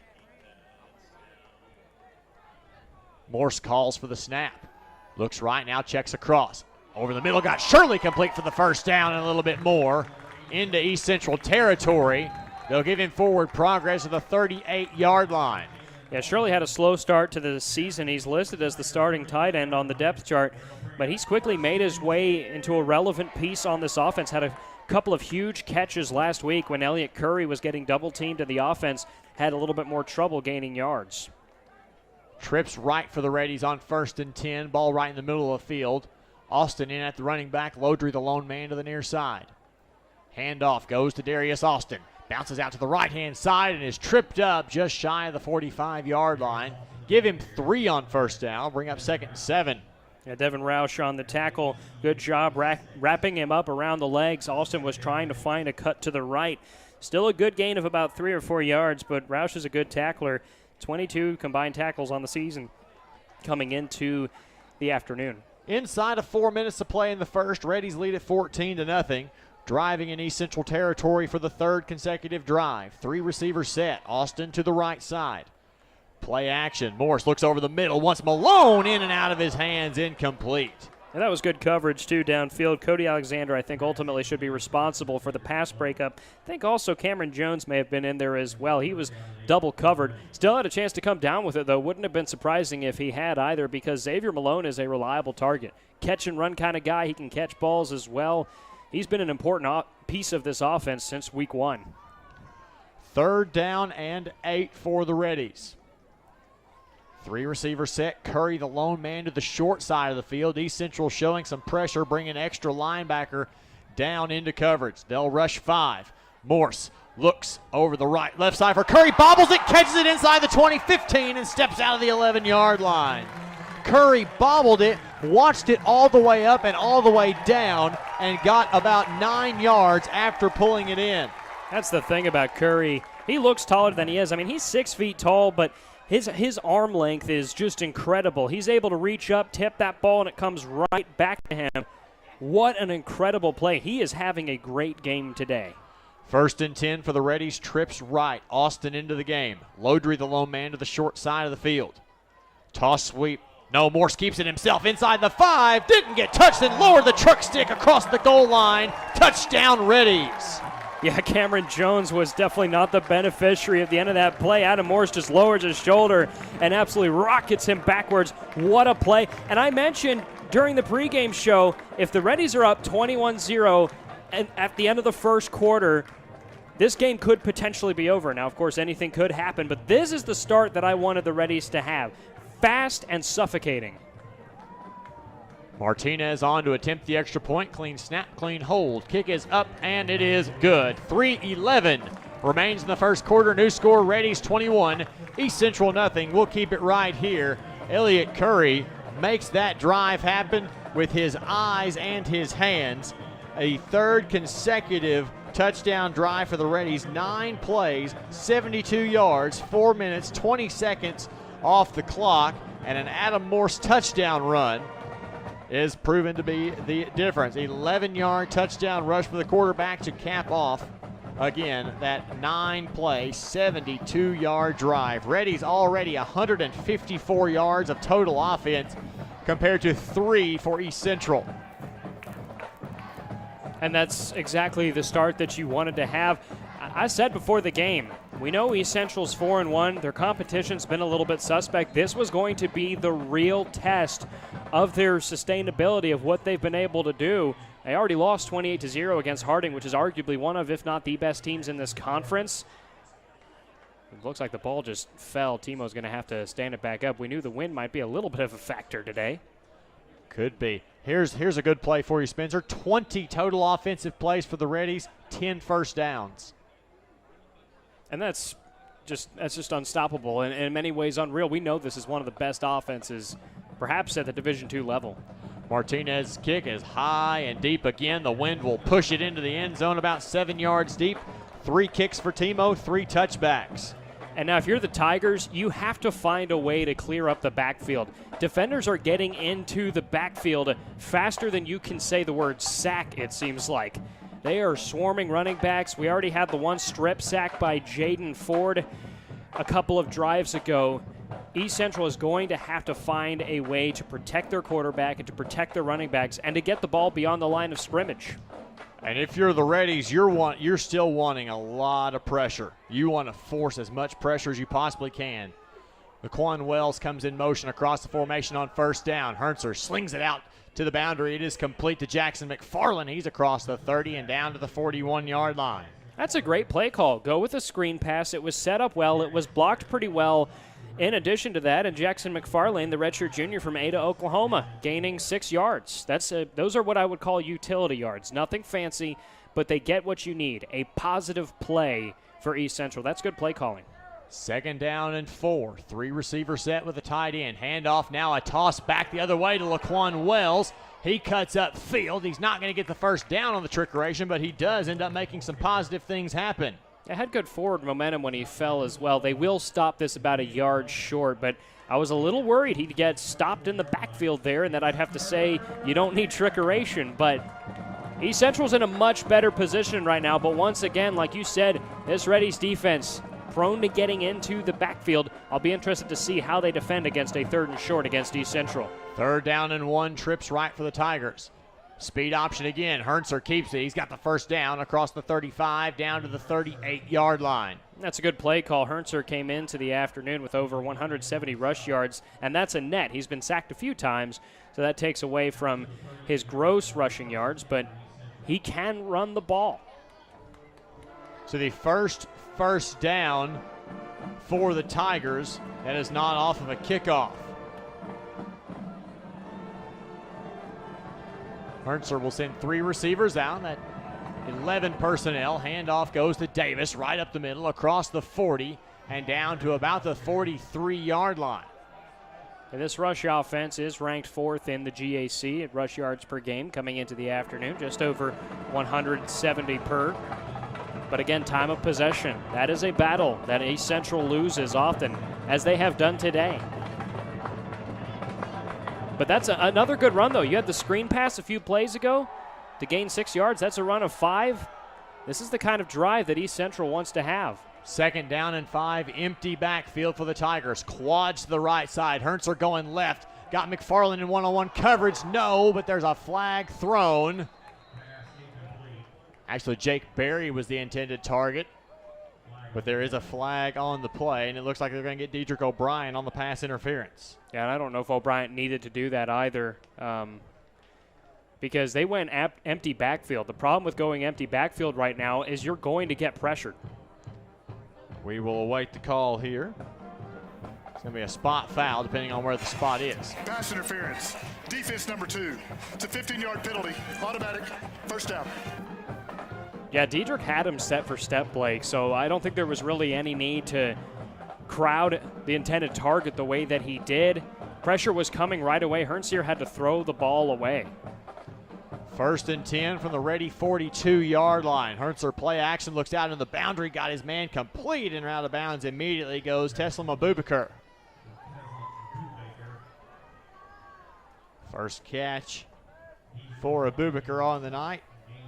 Morse calls for the snap. Looks right now, checks across. Over the middle, got Shirley complete for the first down and a little bit more into East Central territory. They'll give him forward progress at the 38-yard line. Yeah, Shirley had a slow start to the season. He's listed as the starting tight end on the depth chart, but he's quickly made his way into a relevant piece on this offense. Had a couple of huge catches last week when Elliott Curry was getting double-teamed and the offense had a little bit more trouble gaining yards. Trips right for the Reddies on 1st and 10. Ball right in the middle of the field. Austin in at the running back. Lodry the lone man to the near side. Handoff goes to Darius Austin. Bounces out to the right-hand side and is tripped up just shy of the 45-yard line. Give him 3 on first down. Bring up 2nd and 7. Yeah, Devin Roush on the tackle. Good job wrapping him up around the legs. Austin was trying to find a cut to the right. Still a good gain of about 3 or 4 yards, but Roush is a good tackler. 22 combined tackles on the season coming into the afternoon. Inside of 4 minutes to play in the first, Reddies lead at 14-0. Driving in East Central territory for the 3rd consecutive drive. 3 receivers set. Austin to the right side. Play action. Morse looks over the middle. Wants Malone in and out of his hands. Incomplete. And that was good coverage, too, downfield. Cody Alexander, I think, ultimately should be responsible for the pass breakup. I think also Cameron Jones may have been in there as well. He was double covered. Still had a chance to come down with it, though. Wouldn't have been surprising if he had either, because Xavier Malone is a reliable target. Catch and run kind of guy. He can catch balls as well. he's been an important piece of this offense since week 1. 3rd down and 8 for the Reddies. 3 receiver set. Curry, the lone man, to the short side of the field. East Central showing some pressure, bringing extra linebacker down into coverage. They'll rush 5. Morse looks over the left side for Curry, bobbles it, catches it inside the 20, 15, and steps out of the 11-yard line. Curry bobbled it, watched it all the way up and all the way down, and got about 9 yards after pulling it in. That's the thing about Curry. He looks taller than he is. I mean, he's 6 feet tall, but his arm length is just incredible. He's able to reach up, tip that ball, and it comes right back to him. What an incredible play. He is having a great game today. 1st and 10 for the Reddies. Trips right. Austin into the game. Lodry, the lone man, to the short side of the field. Toss sweep. No, Morse keeps it himself inside the 5. Didn't get touched and lowered the truck stick across the goal line. Touchdown, Reddies. Yeah, Cameron Jones was definitely not the beneficiary at the end of that play. Adam Morse just lowers his shoulder and absolutely rockets him backwards. What a play. And I mentioned during the pregame show, if the Reddies are up 21-0 and at the end of the first quarter, this game could potentially be over. Now, of course, anything could happen, but this is the start that I wanted the Reddies to have. Fast and suffocating. Martinez on to attempt the extra point. Clean snap, clean hold. Kick is up, and it is good. 3:11 remains in the first quarter. New score, Reddies 21, East Central nothing. We'll keep it right here. Elliott Curry makes that drive happen with his eyes and his hands. A 3rd consecutive touchdown drive for the Reddies. 9 plays, 72 yards, 4 minutes, 20 seconds off the clock, and an Adam Morse touchdown run is proven to be the difference. 11-yard touchdown rush for the quarterback to cap off, again, that 9-play, 72-yard drive. Reddies already 154 yards of total offense compared to 3 for East Central. And that's exactly the start that you wanted to have. I said before the game, we know East Central's 4-1. Their competition's been a little bit suspect. This was going to be the real test of their sustainability of what they've been able to do. They already lost 28-0 against Harding, which is arguably one of, if not the best teams in this conference. It looks like the ball just fell. Timo's going to have to stand it back up. We knew the wind might be a little bit of a factor today. Could be. Here's a good play for you, Spencer. 20 total offensive plays for the Reddies, 10 first downs. And that's just unstoppable and in many ways unreal. We know this is one of the best offenses, perhaps at the Division II level. Martinez's kick is high and deep again. The wind will push it into the end zone about 7 yards deep. 3 kicks for Timo, 3 touchbacks. And now if you're the Tigers, you have to find a way to clear up the backfield. Defenders are getting into the backfield faster than you can say the word sack, it seems like. They are swarming running backs. We already had the one strip sack by Jaden Ford a couple of drives ago. East Central is going to have to find a way to protect their quarterback and to protect their running backs and to get the ball beyond the line of scrimmage. And if you're the Reddies, you're still wanting a lot of pressure. You want to force as much pressure as you possibly can. Laquan Wells comes in motion across the formation on 1st down. Herntzer slings it out to the boundary. It is complete to Jackson McFarland. He's across the 30 and down to the 41-yard line. That's a great play call. Go with a screen pass. It was set up well. It was blocked pretty well. In addition to that, and Jackson McFarlane, the redshirt junior from Ada, Oklahoma, gaining 6 yards. Those are what I would call utility yards. Nothing fancy, but they get what you need. A positive play for East Central. That's good play calling. 2nd down and 4. 3 receiver set with a tight end. Handoff now, a toss back the other way to Laquan Wells. He cuts up field. He's not going to get the first down on the trickeration, but he does end up making some positive things happen. It had good forward momentum when he fell as well. They will stop this about a yard short, but I was a little worried he'd get stopped in the backfield there and that I'd have to say you don't need trickeration, but East Central's in a much better position right now. But once again, like you said, this Reddies defense prone to getting into the backfield. I'll be interested to see how they defend against a 3rd and short against East Central. 3rd down and 1, trips right for the Tigers. Speed option again. Herntzer keeps it. He's got the first down across the 35 down to the 38-yard line. That's a good play call. Herntzer came into the afternoon with over 170 rush yards, and that's a net. He's been sacked a few times, so that takes away from his gross rushing yards, but he can run the ball. So the first down for the Tigers, that is not off of a kickoff. Herntzer will send 3 receivers out. That 11 personnel. Handoff goes to Davis right up the middle, across the 40, and down to about the 43-yard line. And this rush offense is ranked 4th in the GAC at rush yards per game coming into the afternoon, just over 170 per. But again, time of possession, that is a battle that East Central loses often, as they have done today. But that's another good run, though. You had the screen pass a few plays ago to gain 6 yards. That's a run of 5. This is the kind of drive that East Central wants to have. 2nd down and 5, empty backfield for the Tigers. Quads to the right side. Herntzer going left. Got McFarland in one-on-one coverage. No, but there's a flag thrown. Actually, Jake Berry was the intended target. But there is a flag on the play, and it looks like they're going to get Dedrick O'Brien on the pass interference. Yeah, and I don't know if O'Brien needed to do that either, because they went empty backfield. The problem with going empty backfield right now is you're going to get pressured. We will await the call here. It's going to be a spot foul, depending on where the spot is. Pass interference. Defense number 2. It's a 15-yard penalty. Automatic. First down. Yeah, Dedrick had him set for step, Blake, so I don't think there was really any need to crowd the intended target the way that he did. Pressure was coming right away. Herntzer had to throw the ball away. 1st and 10 from the Reddy 42-yard line. Herntzer play action, looks out in the boundary, got his man complete and out of bounds. Immediately goes Teslim Abubakar. First catch for Abubakar on the night.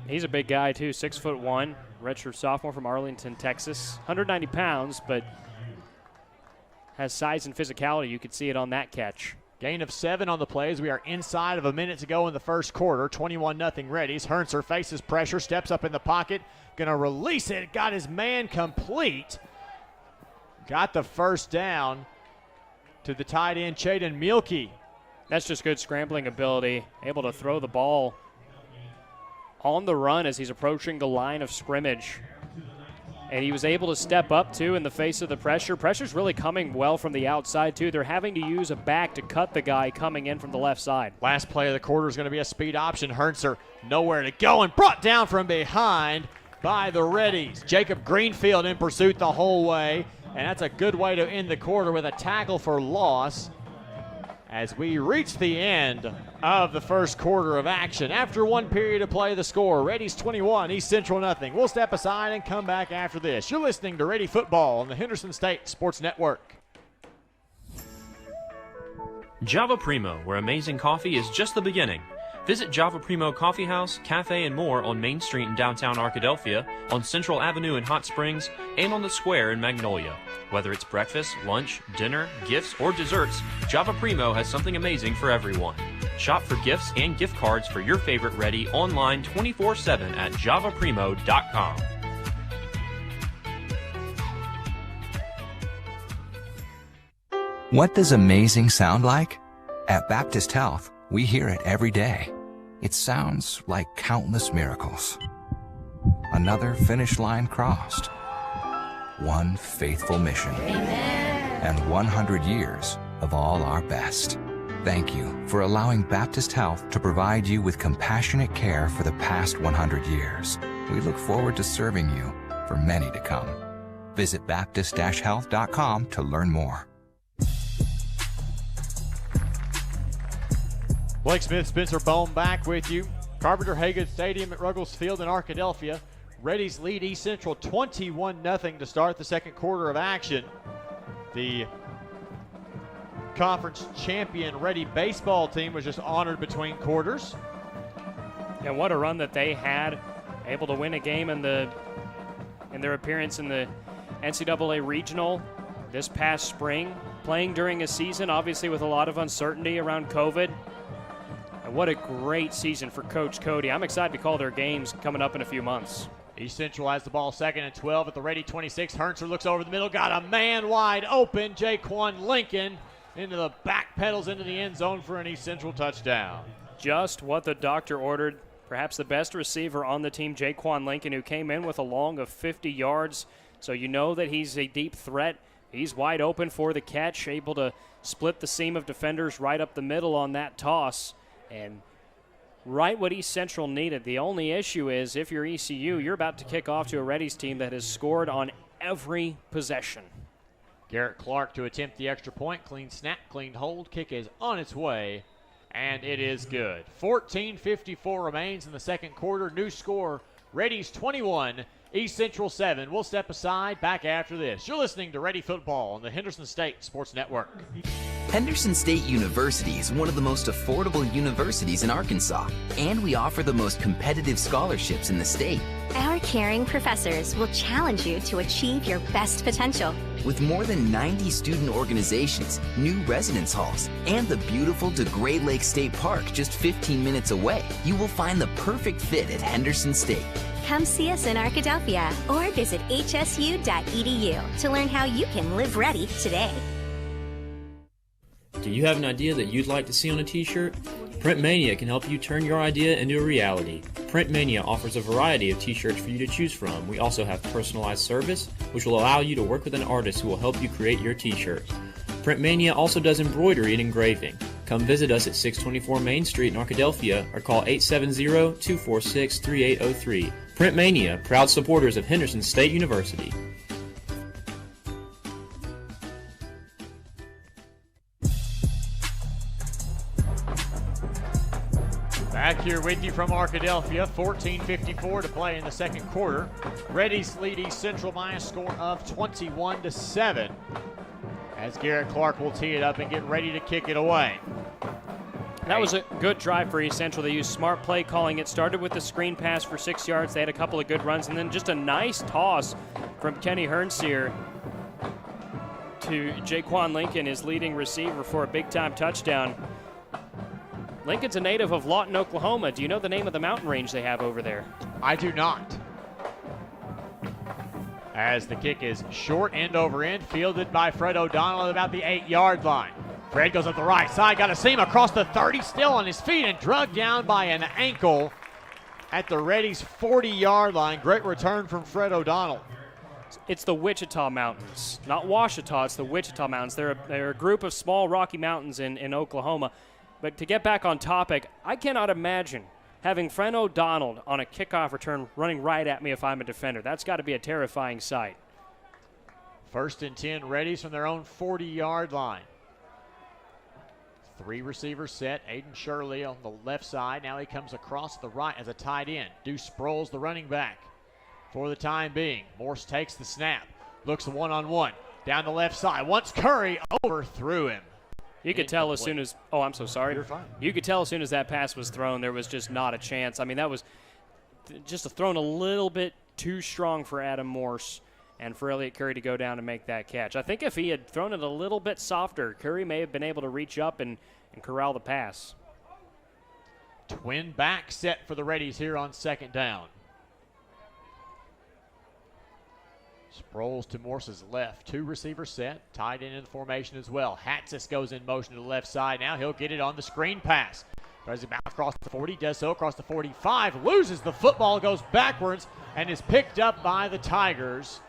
He's a big guy, too, 6'1", redshirt sophomore from Arlington, Texas. 190 pounds, but has size and physicality. You could see it on that catch. Gain of 7 on the plays. We are inside of a minute to go in the first quarter. 21-0 Reddies. Herntzer faces pressure, steps up in the pocket, going to release it. Got his man complete. Got the first down to the tight end, Chaden Mielke. That's just good scrambling ability, able to throw the ball on the run as he's approaching the line of scrimmage. And he was able to step up, too, in the face of the pressure. Pressure's really coming well from the outside, too. They're having to use a back to cut the guy coming in from the left side. Last play of the quarter is going to be a speed option. Herntzer nowhere to go and brought down from behind by the Reddies. Jacob Greenfield in pursuit the whole way. And that's a good way to end the quarter with a tackle for loss as we reach the end of the first quarter of action. After 1 period of play, the score, Reddies 21, East Central nothing. We'll step aside and come back after this. You're listening to Reddy Football on the Henderson State Sports Network. Java Primo, where amazing coffee is just the beginning. Visit Java Primo Coffee House, Cafe, and more on Main Street in downtown Arkadelphia, on Central Avenue in Hot Springs, and on the Square in Magnolia. Whether it's breakfast, lunch, dinner, gifts, or desserts, Java Primo has something amazing for everyone. Shop for gifts and gift cards for your favorite Reddy online 24/7 at javaprimo.com. What does amazing sound like? At Baptist Health, we hear it every day. It sounds like countless miracles. Another finish line crossed. One faithful mission. Amen. And 100 years of all our best. Thank you for allowing Baptist Health to provide you with compassionate care for the past 100 years. We look forward to serving you for many to come. Visit Baptist-Health.com to learn more. Blake Smith, Spencer Bone back with you. Carpenter Haygood Stadium at Ruggles Field in Arkadelphia. Reddies lead East Central 21-0 to start the second quarter of action. The conference champion Reddy baseball team was just honored between quarters. And what a run that they had, able to win a game in their appearance in the NCAA regional this past spring, playing during a season obviously with a lot of uncertainty around COVID. And what a great season for Coach Cody. I'm excited to call their games coming up in a few months. East Central has the ball 2nd and 12 at the Reddy 26. Herntzer looks over the middle, got a man wide open. Jaquan Lincoln into the back pedals into the end zone for an East Central touchdown. Just what the doctor ordered. perhaps the best receiver on the team, Jaquan Lincoln, who came in with a long of 50 yards. So you know that he's a deep threat. He's wide open for the catch, able to split the seam of defenders right up the middle on that toss. And right what East Central needed. The only issue is if you're ECU, you're about to kick off to a Reddies team that has scored on every possession. Garrett Clark to attempt the extra point. Clean snap, clean hold. Kick is on its way, and it is good. 14:54 remains in the second quarter. New score, Reddies 21, East Central 7. We'll step aside, back after this. You're listening to Ready Football on the Henderson State Sports Network. Henderson State University is one of the most affordable universities in Arkansas, and we offer the most competitive scholarships in the state. Our caring professors will challenge you to achieve your best potential. With more than 90 student organizations, new residence halls, and the beautiful DeGray Lake State Park just 15 minutes away, you will find the perfect fit at Henderson State. Come see us in Arkadelphia or visit hsu.edu to learn how you can live ready today. Do you have an idea that you'd like to see on a t-shirt? Print Mania can help you turn your idea into a reality. Print Mania offers a variety of t-shirts for you to choose from. We also have personalized service, which will allow you to work with an artist who will help you create your t-shirt. Print Mania also does embroidery and engraving. Come visit us at 624 Main Street in Arkadelphia or call 870-246-3803. Print Mania, proud supporters of Henderson State University. Back here with you from Arkadelphia, 14:54 to play in the second quarter. Reddies lead East Central by a score of 21-7. As Garrett Clark will tee it up and get ready to kick it away. That was a good drive for East Central. They used smart play calling. It started with the screen pass for 6 yards. They had a couple of good runs, and then just a nice toss from Kenny Hernseer to Jaquan Lincoln, his leading receiver, for a big-time touchdown. Lincoln's a native of Lawton, Oklahoma. Do you know the name of the mountain range they have over there? I do not. As the kick is short, end over end, fielded by Fred O'Donnell at about the 8-yard line. Fred goes up the right side, got a seam across the 30, still on his feet, and drugged down by an ankle at the Reddies' 40-yard line. Great return from Fred O'Donnell. It's the Wichita Mountains, not Washita. It's the Wichita Mountains. They're a group of small rocky mountains in Oklahoma. But to get back on topic, I cannot imagine having Fred O'Donnell on a kickoff return running right at me if I'm a defender. That's got to be a terrifying sight. 1st and 10, Reddies from their own 40-yard line. 3 receivers set. Aiden Shirley on the left side. Now he comes across the right as a tight end. Deuce Sproles, the running back. For the time being, Morse takes the snap. Looks one-on-one. Down the left side. Once Curry overthrew him. You could tell as soon as – oh, I'm so sorry. You're fine. You could tell as soon as that pass was thrown, there was just not a chance. I mean, that was just thrown a little bit too strong for Adam Morse and for Elliott Curry to go down and make that catch. I think if he had thrown it a little bit softer, Curry may have been able to reach up and corral the pass. Twin back set for the Reddies here on 2nd down. Sproles to Morse's left. 2 receivers set. Tied in the formation as well. Hatsis goes in motion to the left side. Now he'll get it on the screen pass. Tries it back across the 40. Does so across the 45. Loses the football. Goes backwards and is picked up by the Tigers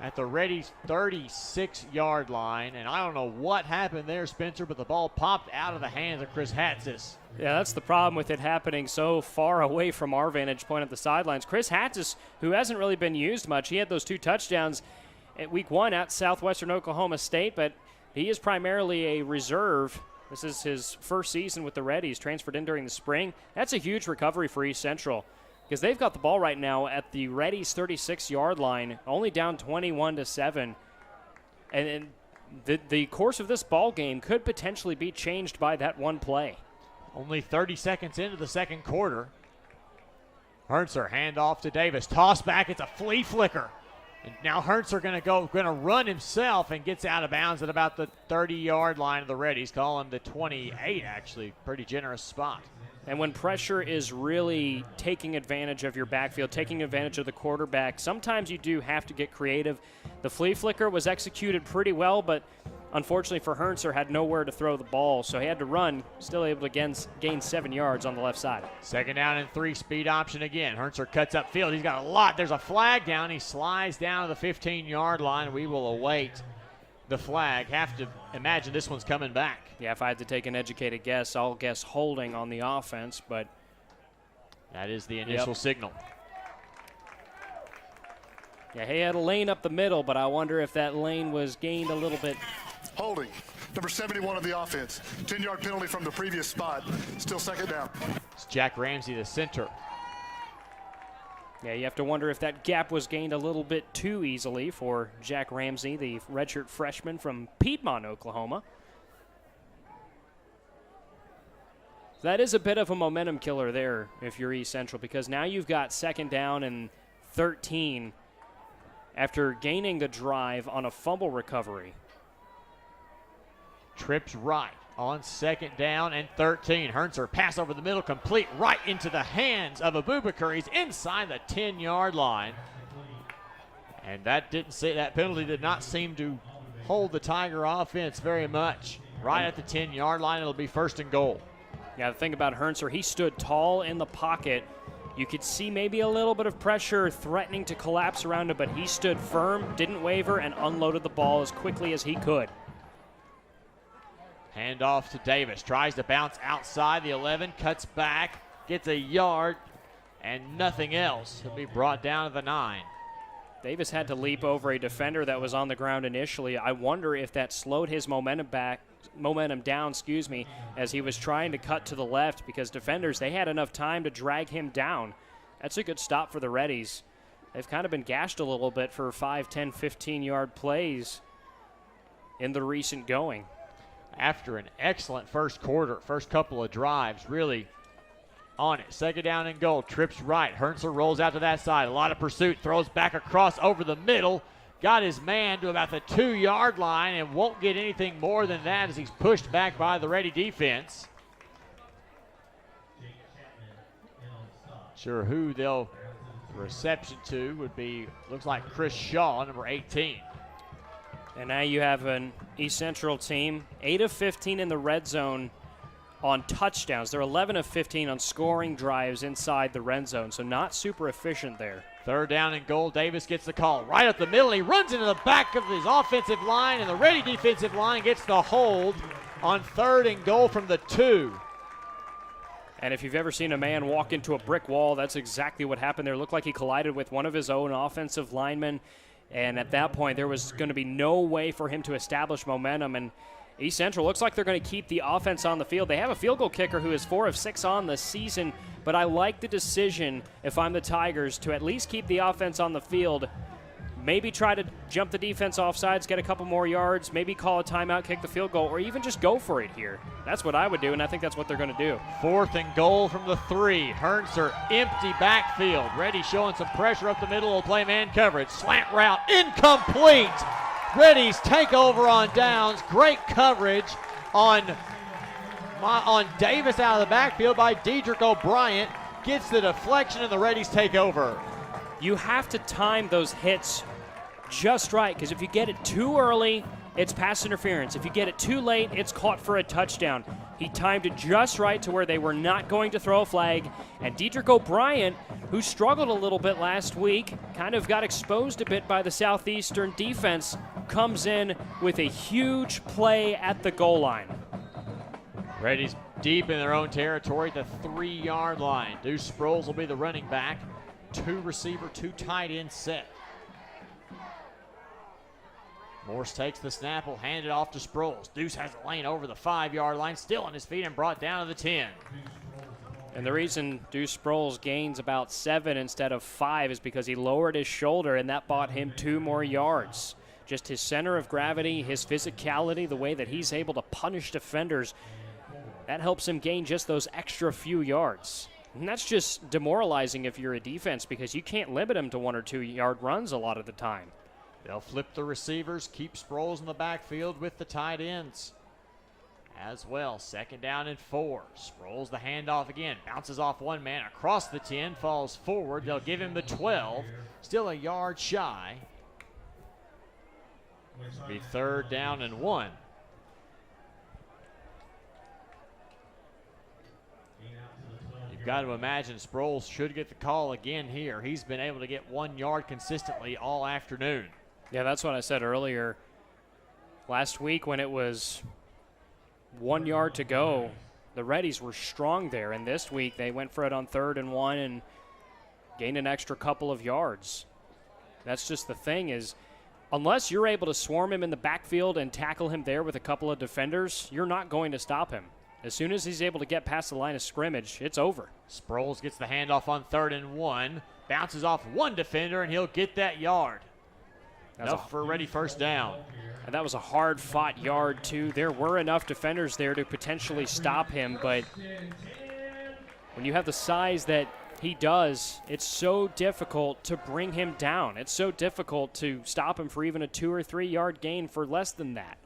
at the Reddies' 36-yard line. And I don't know what happened there, Spencer, but the ball popped out of the hands of Chris Hatsis. Yeah, that's the problem with it happening so far away from our vantage point at the sidelines. Chris Hattis, who hasn't really been used much, he had those 2 touchdowns at week 1 at Southwestern Oklahoma State, but he is primarily a reserve. This is his first season with the Reddies, transferred in during the spring. That's a huge recovery for East Central because they've got the ball right now at the Reddies' 36-yard line, only down 21-7. And the course of this ball game could potentially be changed by that one play. Only 30 seconds into the second quarter. Hernser handoff to Davis. Toss back. It's a flea flicker. And now Hernser going to run himself and gets out of bounds at about the 30-yard line of the Reddies. Call him the 28, actually. Pretty generous spot. And when pressure is really taking advantage of your backfield, taking advantage of the quarterback, sometimes you do have to get creative. The flea flicker was executed pretty well, but unfortunately for Hernser, had nowhere to throw the ball, so he had to run, still able to gain 7 yards on the left side. 2nd down and 3, speed option again. Hernser cuts upfield. He's got a lot. There's a flag down. He slides down to the 15-yard line. We will await the flag. Have to imagine this one's coming back. Yeah, if I had to take an educated guess, I'll guess holding on the offense, but that is the initial signal. Yeah, he had a lane up the middle, but I wonder if that lane was gained a little bit. Holding. Number 71 of the offense. 10-yard penalty from the previous spot. Still 2nd down. It's Jack Ramsey, the center. Yeah, you have to wonder if that gap was gained a little bit too easily for Jack Ramsey, the redshirt freshman from Piedmont, Oklahoma. That is a bit of a momentum killer there if you're East Central, because now you've got 2nd down and 13 after gaining the drive on a fumble recovery. Trips right on 2nd down and 13. Hernser pass over the middle, complete right into the hands of Abubakar. He's inside the 10-yard line. And that penalty did not seem to hold the Tiger offense very much. Right at the 10-yard line, it'll be 1st and goal. Yeah, the thing about Hernser, he stood tall in the pocket. You could see maybe a little bit of pressure threatening to collapse around him, but he stood firm, didn't waver, and unloaded the ball as quickly as he could. Hand off to Davis. Tries to bounce outside the 11, cuts back, gets a yard, and nothing else. He'll be brought down to the 9. Davis had to leap over a defender that was on the ground initially. I wonder if that slowed his momentum down, as he was trying to cut to the left, because defenders, they had enough time to drag him down. That's a good stop for the Reddies. They've kind of been gashed a little bit for 5, 10, 15-yard plays in the recent going. After an excellent first quarter, first couple of drives, really on it. 2nd down and goal. Trips right. Hernser rolls out to that side. A lot of pursuit. Throws back across over the middle. Got his man to about the 2-yard line and won't get anything more than that as he's pushed back by the Reddy defense. Sure who they'll reception to would be, looks like Chris Shaw, number 18. And now you have an East Central team, 8 of 15 in the red zone on touchdowns. They're 11 of 15 on scoring drives inside the red zone, so not super efficient there. 3rd down and goal. Davis gets the call right up the middle. He runs into the back of his offensive line, and the Reddy defensive line gets the hold on 3rd and goal from the 2. And if you've ever seen a man walk into a brick wall, that's exactly what happened there. It looked like he collided with one of his own offensive linemen, and at that point there was going to be no way for him to establish momentum. And East Central looks like they're going to keep the offense on the field. They have a field goal kicker who is 4 of 6 on the season, but I like the decision, if I'm the Tigers, to at least keep the offense on the field. Maybe try to jump the defense off sides, get a couple more yards, maybe call a timeout, kick the field goal, or even just go for it here. That's what I would do, and I think that's what they're going to do. 4th and goal from the 3. Hernser, empty backfield. Reddy showing some pressure up the middle. Will play man coverage. Slant route, incomplete. Reddies take over on downs. Great coverage on Davis out of the backfield by Dedrick O'Brien. Gets the deflection, and the Reddies take over. You have to time those hits just right, because if you get it too early, it's pass interference. If you get it too late, it's caught for a touchdown. He timed it just right to where they were not going to throw a flag. And Dedrick O'Brien, who struggled a little bit last week, kind of got exposed a bit by the Southeastern defense, comes in with a huge play at the goal line. Reddies deep in their own territory at the 3-yard line. Deuce Sproles will be the running back. 2 receiver, 2 tight end set. Morse takes the snap, will hand it off to Sproles. Deuce has a lane over the 5-yard line, still on his feet and brought down to the 10. And the reason Deuce Sproles gains about 7 instead of 5 is because he lowered his shoulder, and that bought him 2 more yards. Just his center of gravity, his physicality, the way that he's able to punish defenders, that helps him gain just those extra few yards. And that's just demoralizing if you're a defense, because you can't limit him to 1 or 2 yard runs a lot of the time. They'll flip the receivers, keep Sproles in the backfield with the tight ends as well. 2nd down and 4. Sproles the handoff again. Bounces off one man across the 10, falls forward. They'll give him the 12. Still a yard shy. It'll be 3rd down and 1. got to imagine Sproles should get the call again here. He's been able to get 1 yard consistently all afternoon. Yeah, that's what I said earlier. Last week when it was 1 yard to go, the Reddies were strong there. And this week they went for it on 3rd and 1 and gained an extra couple of yards. That's just the thing is, unless you're able to swarm him in the backfield and tackle him there with a couple of defenders, you're not going to stop him. As soon as he's able to get past the line of scrimmage, it's over. Sproles gets the handoff on 3rd and 1, bounces off one defender, and he'll get that yard. Enough for a Ready first down. And that was a hard-fought yard, too. There were enough defenders there to potentially stop him, but when you have the size that he does, it's so difficult to bring him down. It's so difficult to stop him for even a 2 or 3 yard gain for less than that.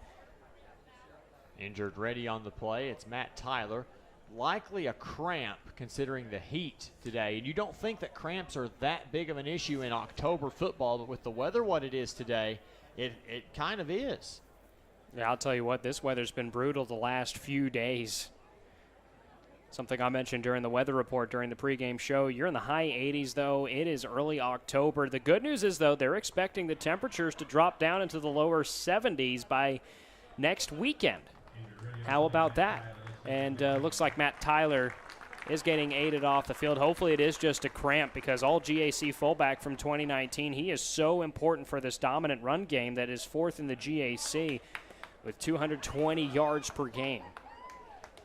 Injured Reddy on the play. It's Matt Tyler. Likely a cramp considering the heat today. And you don't think that cramps are that big of an issue in October football, but with the weather what it is today, it kind of is. Yeah, I'll tell you what, this weather's been brutal the last few days. Something I mentioned during the weather report during the pregame show. You're in the high 80s, though. It is early October. The good news is, though, they're expecting the temperatures to drop down into the lower 70s by next weekend. How about that? And looks like Matt Tyler is getting aided off the field. Hopefully it is just a cramp because all GAC fullback from 2019, he is so important for this dominant run game that is 4th in the GAC with 220 yards per game.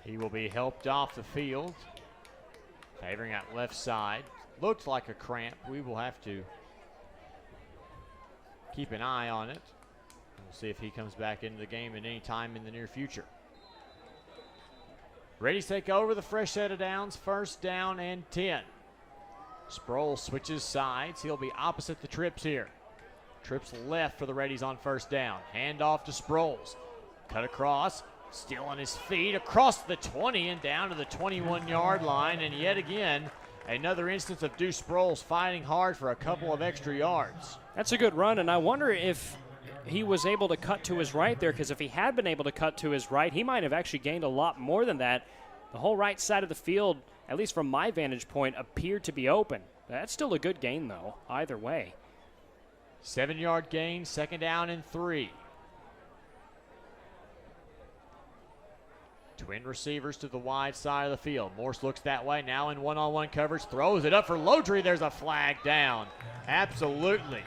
He will be helped off the field, favoring that left side. Looked like a cramp. We will have to keep an eye on it. We'll see if he comes back into the game at any time in the near future. Reddies take over the fresh set of downs, 1st down and 10. Sproles switches sides. He'll be opposite the trips here. Trips left for the Reddies on 1st down. Hand off to Sproles. Cut across, still on his feet, across the 20 and down to the 21-yard line. And yet again, another instance of Deuce Sproles fighting hard for a couple of extra yards. That's a good run, and I wonder if he was able to cut to his right there, because if he had been able to cut to his right, he might have actually gained a lot more than that. The whole right side of the field, at least from my vantage point, appeared to be open. That's still a good gain, though, either way. 7-yard gain, 2nd down and 3. Twin receivers to the wide side of the field. Morse looks that way, now in one-on-one coverage, throws it up for Lodry. There's a flag down. Absolutely.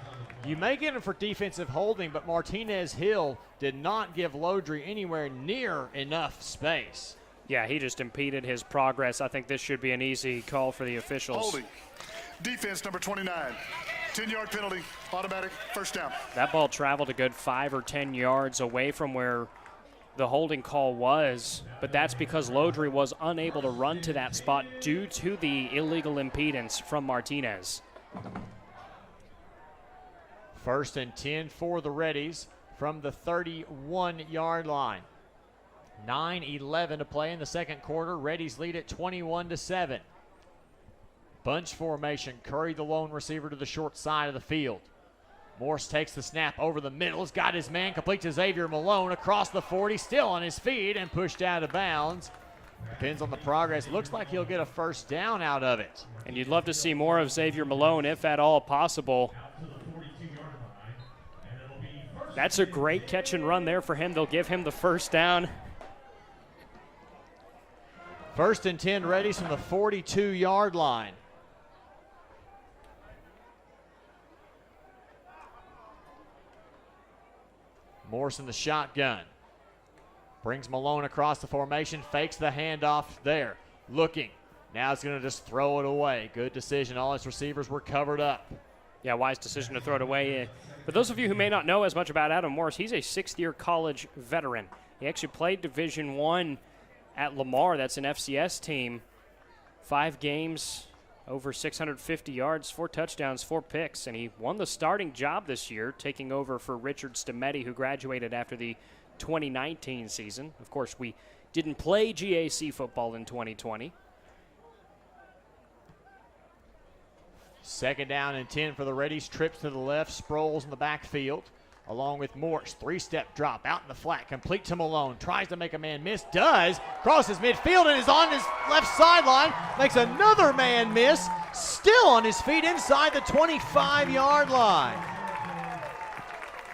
You may get him for defensive holding, but Martinez Hill did not give Lodry anywhere near enough space. Yeah, he just impeded his progress. I think this should be an easy call for the officials. Holding. Defense number 29. 10-yard penalty, automatic, 1st down. That ball traveled a good 5 or 10 yards away from where the holding call was, but that's because Lodry was unable to run to that spot due to the illegal impedance from Martinez. 1st and 10 for the Reddies from the 31-yard line. 9:11 to play in the 2nd quarter. Reddies lead at 21-7. Bunch formation. Curry, the lone receiver, to the short side of the field. Morse takes the snap over the middle. Has got his man complete to Xavier Malone across the 40, still on his feet and pushed out of bounds. Depends on the progress. Looks like he'll get a 1st down out of it. And you'd love to see more of Xavier Malone, if at all possible. That's a great catch and run there for him. They'll give him the 1st down. 1st and 10 Reddies from the 42-yard line. Morse in the shotgun. Brings Malone across the formation, fakes the handoff there. Looking. Now he's going to just throw it away. Good decision. All his receivers were covered up. Yeah, wise decision to throw it away. For those of you who may not know as much about Adam Morse, he's a 6th-year college veteran. He actually played Division I at Lamar. That's an FCS team. 5 games, over 650 yards, 4 touchdowns, 4 picks, and he won the starting job this year, taking over for Richard Stametti, who graduated after the 2019 season. Of course, we didn't play GAC football in 2020. 2nd down and 10 for the Reddies. Trips to the left. Sproles in the backfield. along with Morse. 3-step drop out in the flat, complete to Malone. Tries to make a man miss, does. Crosses midfield and is on his left sideline. Makes another man miss, still on his feet inside the 25-yard line.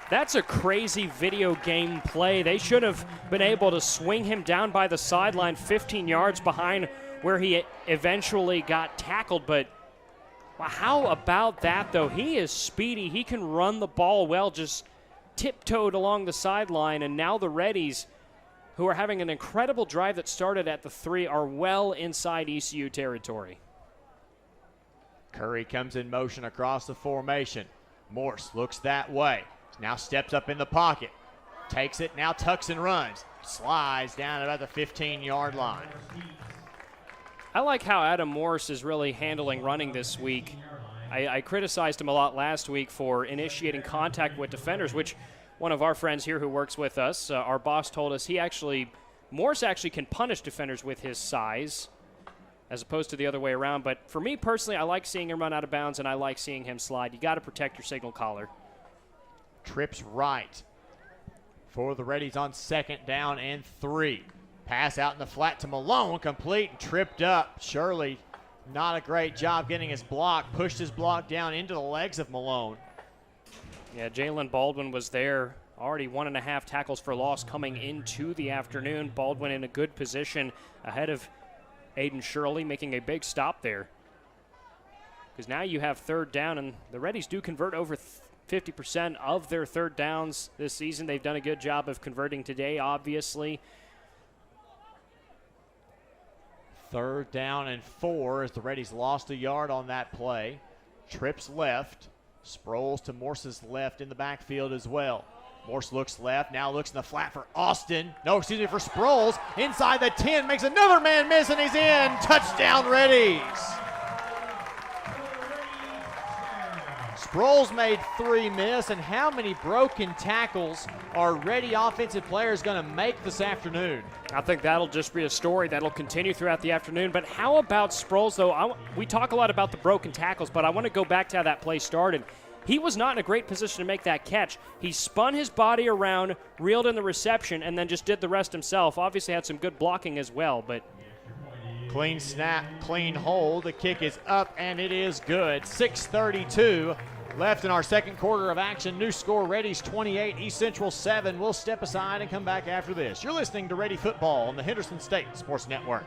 That's a crazy video game play. They should have been able to swing him down by the sideline 15 yards behind where he eventually got tackled. But how about that, though? He is speedy. He can run the ball well, just tiptoed along the sideline. And now the Reddies, who are having an incredible drive that started at the 3, are well inside ECU territory. Curry comes in motion across the formation. Morse looks that way. Now steps up in the pocket. Takes it, now tucks and runs. Slides down about the 15-yard line. I like how Adam Morse is really handling running this week. I criticized him a lot last week for initiating contact with defenders, which one of our friends here who works with us, our boss, told us Morse actually can punish defenders with his size as opposed to the other way around. But for me personally, I like seeing him run out of bounds, and I like seeing him slide. You got to protect your signal caller. Trips right for the Reddies on 2nd down and 3. Pass out in the flat to Malone, complete and tripped up. Shirley, not a great job getting his block. Pushed his block down into the legs of Malone. Yeah, Jalen Baldwin was there. Already 1.5 tackles for loss coming into the afternoon. Baldwin in a good position ahead of Aiden Shirley, making a big stop there. Because now you have 3rd down, and the Reddies do convert over 50% of their 3rd downs this season. They've done a good job of converting today, obviously. 3rd down and 4 as the Reddies lost a yard on that play. Trips left. Sproles to Morse's left in the backfield as well. Morse looks left, now looks in the flat for Austin. No, excuse me, for Sproles. Inside the 10, makes another man miss, and he's in. Touchdown, Reddies. Sproles made 3 miss, and how many broken tackles are Reddy offensive players going to make this afternoon? I think that'll just be a story that'll continue throughout the afternoon. But how about Sproles, though? We talk a lot about the broken tackles, but I want to go back to how that play started. He was not in a great position to make that catch. He spun his body around, reeled in the reception, and then just did the rest himself. Obviously had some good blocking as well, but clean snap, clean hold. The kick is up, and it is good. 6:32 left in our 2nd quarter of action. New score, Reddies 28, East Central 7. We'll step aside and come back after this. You're listening to Ready Football on the Henderson State Sports Network.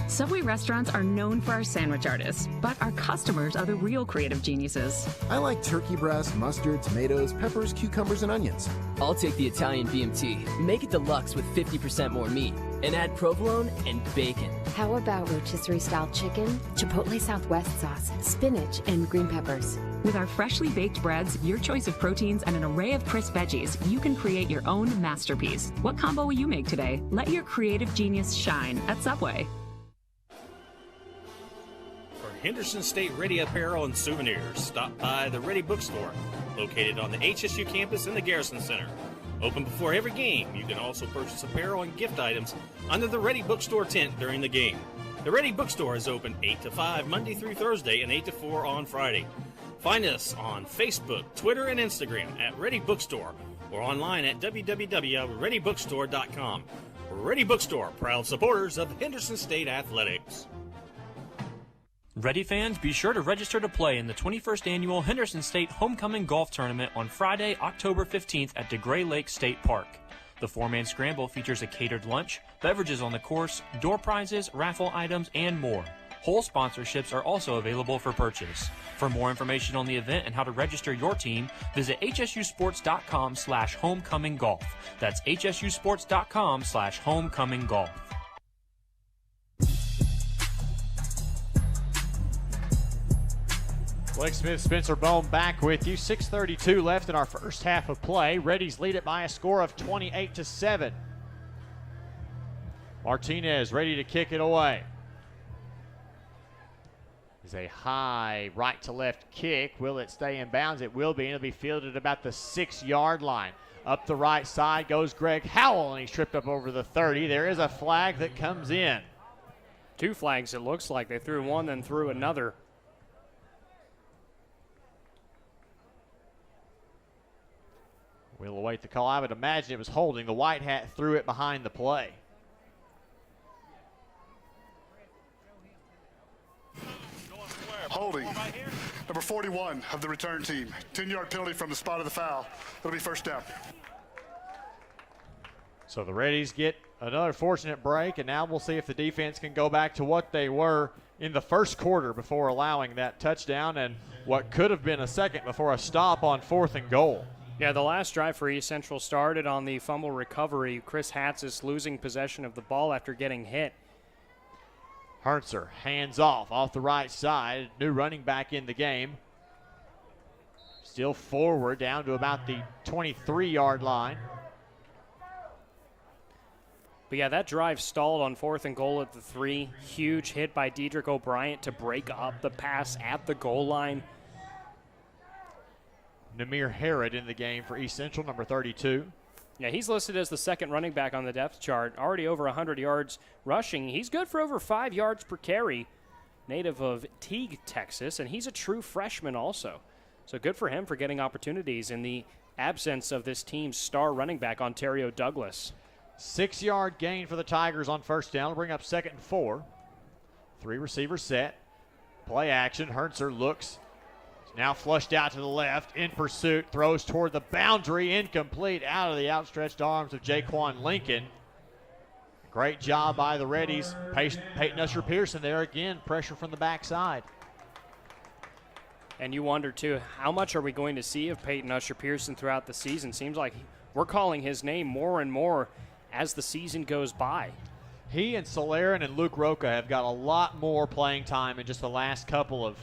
Subway restaurants are known for our sandwich artists, but our customers are the real creative geniuses. I like turkey breast, mustard, tomatoes, peppers, cucumbers, and onions. I'll take the Italian BMT. Make it deluxe with 50% more meat. And add provolone and bacon. How about rotisserie-style chicken, Chipotle Southwest sauce, spinach, and green peppers? With our freshly baked breads, your choice of proteins, and an array of crisp veggies, you can create your own masterpiece. What combo will you make today? Let your creative genius shine at Subway. Henderson State Ready Apparel and Souvenirs. Stop by the Ready Bookstore, located on the HSU campus in the Garrison Center. Open before every game. You can also purchase apparel and gift items under the Ready Bookstore tent during the game. The Ready Bookstore is open 8 to 5 Monday through Thursday and 8 to 4 on Friday. Find us on Facebook, Twitter, and Instagram at Ready Bookstore or online at www.readybookstore.com. Ready Bookstore, proud supporters of Henderson State Athletics. Ready fans, be sure to register to play in the 21st Annual Henderson State Homecoming Golf Tournament on Friday, October 15th at DeGray Lake State Park. The 4-man scramble features a catered lunch, beverages on the course, door prizes, raffle items, and more. Hole sponsorships are also available for purchase. For more information on the event and how to register your team, visit hsusports.com/homecominggolf. That's hsusports.com/homecominggolf. Blake Smith, Spencer Bone back with you. 6:32 left in our first half of play. Reddies lead it by a score of 28-7. Martinez ready to kick it away. It's a high right to left kick. Will it stay in bounds? It will be, and it'll be fielded about the 6-yard line. Up the right side goes Greg Howell, and he's tripped up over the 30. There is a flag that comes in. 2 flags, it looks like. They threw one, then threw another. We'll await the call. I would imagine it was holding. The white hat threw it behind the play. Holding. Number 41 of the return team. 10-yard penalty from the spot of the foul. It'll be first down. So the Reddies get another fortunate break, and now we'll see if the defense can go back to what they were in the first quarter before allowing that touchdown and what could have been a second before a stop on 4th and goal. Yeah, the last drive for East Central started on the fumble recovery. Chris Hatzis losing possession of the ball after getting hit. Herntzer hands off the right side. New running back in the game. Still forward down to about the 23-yard line. But yeah, that drive stalled on 4th and goal at the 3. Huge hit by Dedrick O'Brien to break up the pass at the goal line. Namir Harrod in the game for East Central, number 32. Yeah, he's listed as the second running back on the depth chart, already over 100 yards rushing. He's good for over 5 yards per carry, native of Teague, Texas, and he's a true freshman also. So good for him for getting opportunities in the absence of this team's star running back, Ontario Douglas. 6-yard gain for the Tigers on first down. Bring up 2nd and 4. 3 receivers set. Play action. Herntzer looks. Now flushed out to the left, in pursuit, throws toward the boundary, incomplete, out of the outstretched arms of Jaquan Lincoln. Great job by the Reddies. Peyton Usher-Pearson there again, pressure from the backside. And you wonder, too, how much are we going to see of Peyton Usher-Pearson throughout the season? Seems like we're calling his name more and more as the season goes by. He and Solarin and Luke Roca have got a lot more playing time in just the last couple of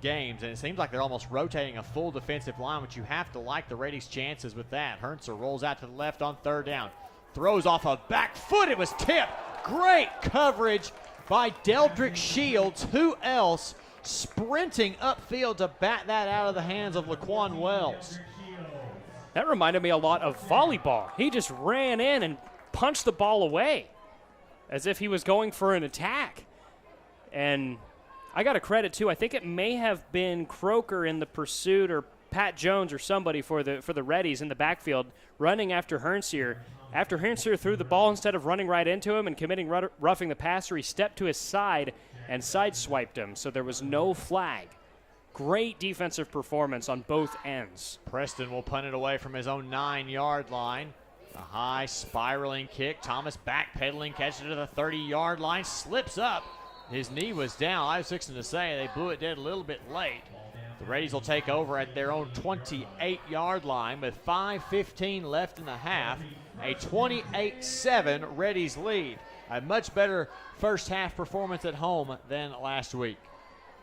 games, and it seems like they're almost rotating a full defensive line, which you have to like the Reddies' chances with that. Herntzer rolls out to the left on 3rd down. Throws off a back foot. It was tipped. Great coverage by Deldrick Shields. Who else sprinting upfield to bat that out of the hands of Laquan Wells? That reminded me a lot of volleyball. He just ran in and punched the ball away as if he was going for an attack. And I got a credit, too. I think it may have been Croker in the pursuit or Pat Jones or somebody for the Reddies in the backfield running after Herntzer. After Herntzer threw the ball, instead of running right into him and committing roughing the passer, he stepped to his side and sideswiped him, so there was no flag. Great defensive performance on both ends. Preston will punt it away from his own 9-yard line. A high spiraling kick. Thomas backpedaling, catches it to the 30-yard line, slips up. His knee was down. I was fixing to say they blew it dead a little bit late. The Reddies will take over at their own 28-yard line with 5:15 left in the half. A 28-7 Reddies lead. A much better first half performance at home than last week.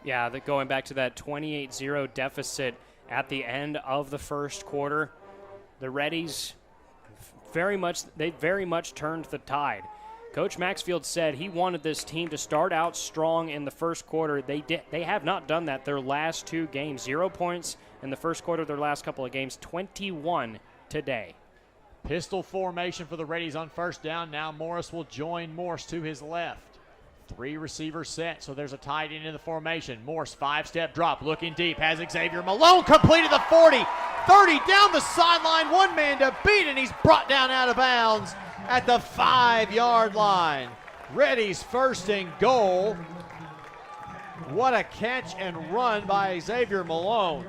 Yeah, going back to that 28-0 deficit at the end of the first quarter, the Reddies very much turned the tide. Coach Maxfield said he wanted this team to start out strong in the first quarter. They have not done that their last 2 games. 0 points in the first quarter of their last couple of games, 21 today. Pistol formation for the Reddies on first down. Now Morris will join Morse to his left. 3 receivers set, so there's a tight end in the formation. Morse, 5-step drop, looking deep, has Xavier Malone completed the 40, 30 down the sideline, one man to beat, and he's brought down out of bounds at the 5-yard line. Reddies 1st and goal. What a catch and run by Xavier Malone.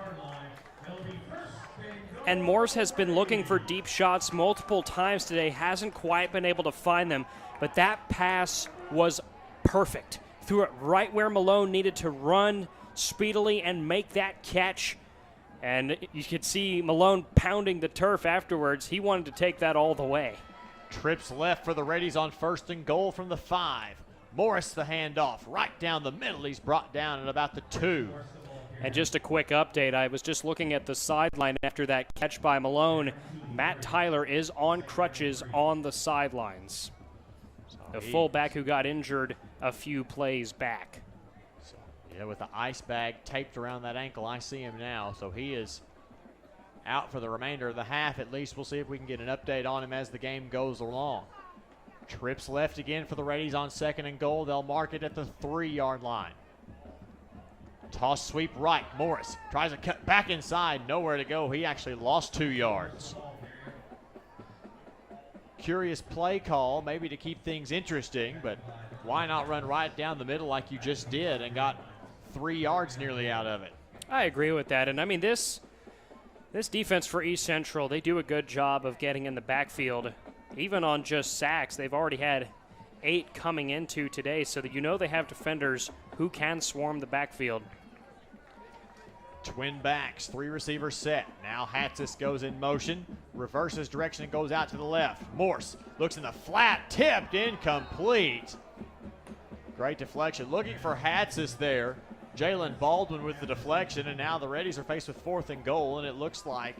And Morse has been looking for deep shots multiple times today, hasn't quite been able to find them, but that pass was perfect. Threw it right where Malone needed to run speedily and make that catch. And you could see Malone pounding the turf afterwards. He wanted to take that all the way. Trips left for the Reddies on 1st and goal from the 5. Morris the handoff right down the middle. He's brought down at about the 2. And just a quick update, I was just looking at the sideline after that catch by Malone. Matt Tyler is on crutches on the sidelines. The fullback who got injured a few plays back. Yeah, with the ice bag taped around that ankle, I see him now. So he is out for the remainder of the half. At least we'll see if we can get an update on him as the game goes along. Trips left again for the Reddies on 2nd and goal. They'll mark it at the 3-yard line. Toss sweep right. Morris tries to cut back inside. Nowhere to go. He actually lost 2 yards. Curious play call, maybe to keep things interesting, but why not run right down the middle like you just did and got 3 yards nearly out of it? I agree with that. And I mean, this defense for East Central, they do a good job of getting in the backfield. Even on just sacks, they've already had 8 coming into today, so that you know they have defenders who can swarm the backfield. Twin backs, 3 receivers set. Now Hatsis goes in motion, reverses direction and goes out to the left. Morse looks in the flat, tipped, incomplete. Great deflection. Looking for Hatsis there. Jalen Baldwin with the deflection, and now the Reddies are faced with 4th and goal, and it looks like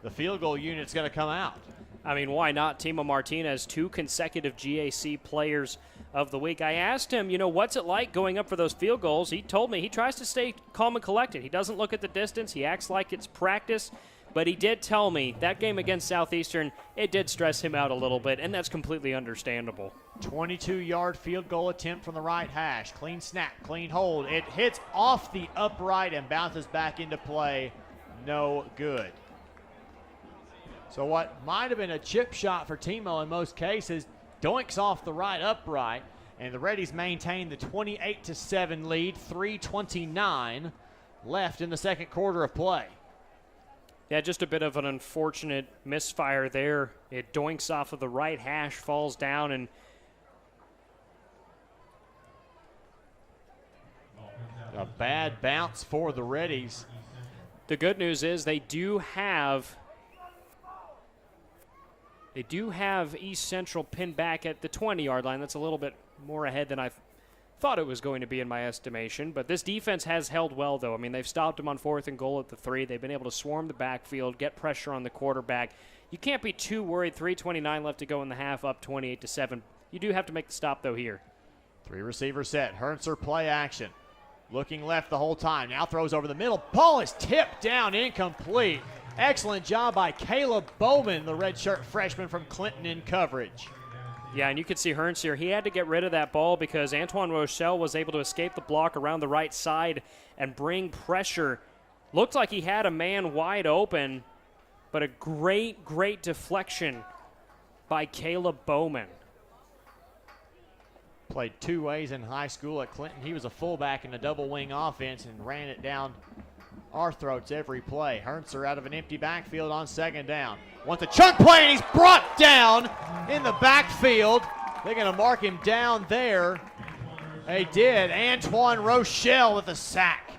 the field goal unit's going to come out. I mean, why not? Timo Martinez, 2 consecutive GAC players of the week. I asked him, what's it like going up for those field goals? He told me he tries to stay calm and collected. He doesn't look at the distance. He acts like it's practice. But he did tell me that game against Southeastern, it did stress him out a little bit, and that's completely understandable. 22-yard field goal attempt from the right hash. Clean snap, clean hold. It hits off the upright and bounces back into play. No good. So what might have been a chip shot for Timo in most cases doinks off the right upright, and the Reddies maintain the 28-7 lead, 3:29 left in the second quarter of play. Yeah, just a bit of an unfortunate misfire there. It doinks off of the right hash, falls down, and a bad bounce for the Reddies. The good news is they do have East Central pinned back at the 20-yard line. That's a little bit more ahead than I thought it was going to be in my estimation. But this defense has held well, though. I mean, they've stopped them on 4th and goal at the 3. They've been able to swarm the backfield, get pressure on the quarterback. You can't be too worried. 3:29 left to go in the half, up 28-7. You do have to make the stop, though, here. 3 receivers set. Hernser play action. Looking left the whole time. Now throws over the middle. Ball is tipped down, incomplete. Excellent job by Caleb Bowman, the redshirt freshman from Clinton, in coverage. Yeah, and you can see Hearns here. He had to get rid of that ball because Antoine Rochelle was able to escape the block around the right side and bring pressure. Looked like he had a man wide open, but a great, great deflection by Caleb Bowman. Played 2 ways in high school at Clinton. He was a fullback in a double wing offense and ran it down our throats every play. Hernser out of an empty backfield on 2nd down. Wants a chunk play, and he's brought down in the backfield. They're going to mark him down there. They did. Antoine Rochelle with a sack.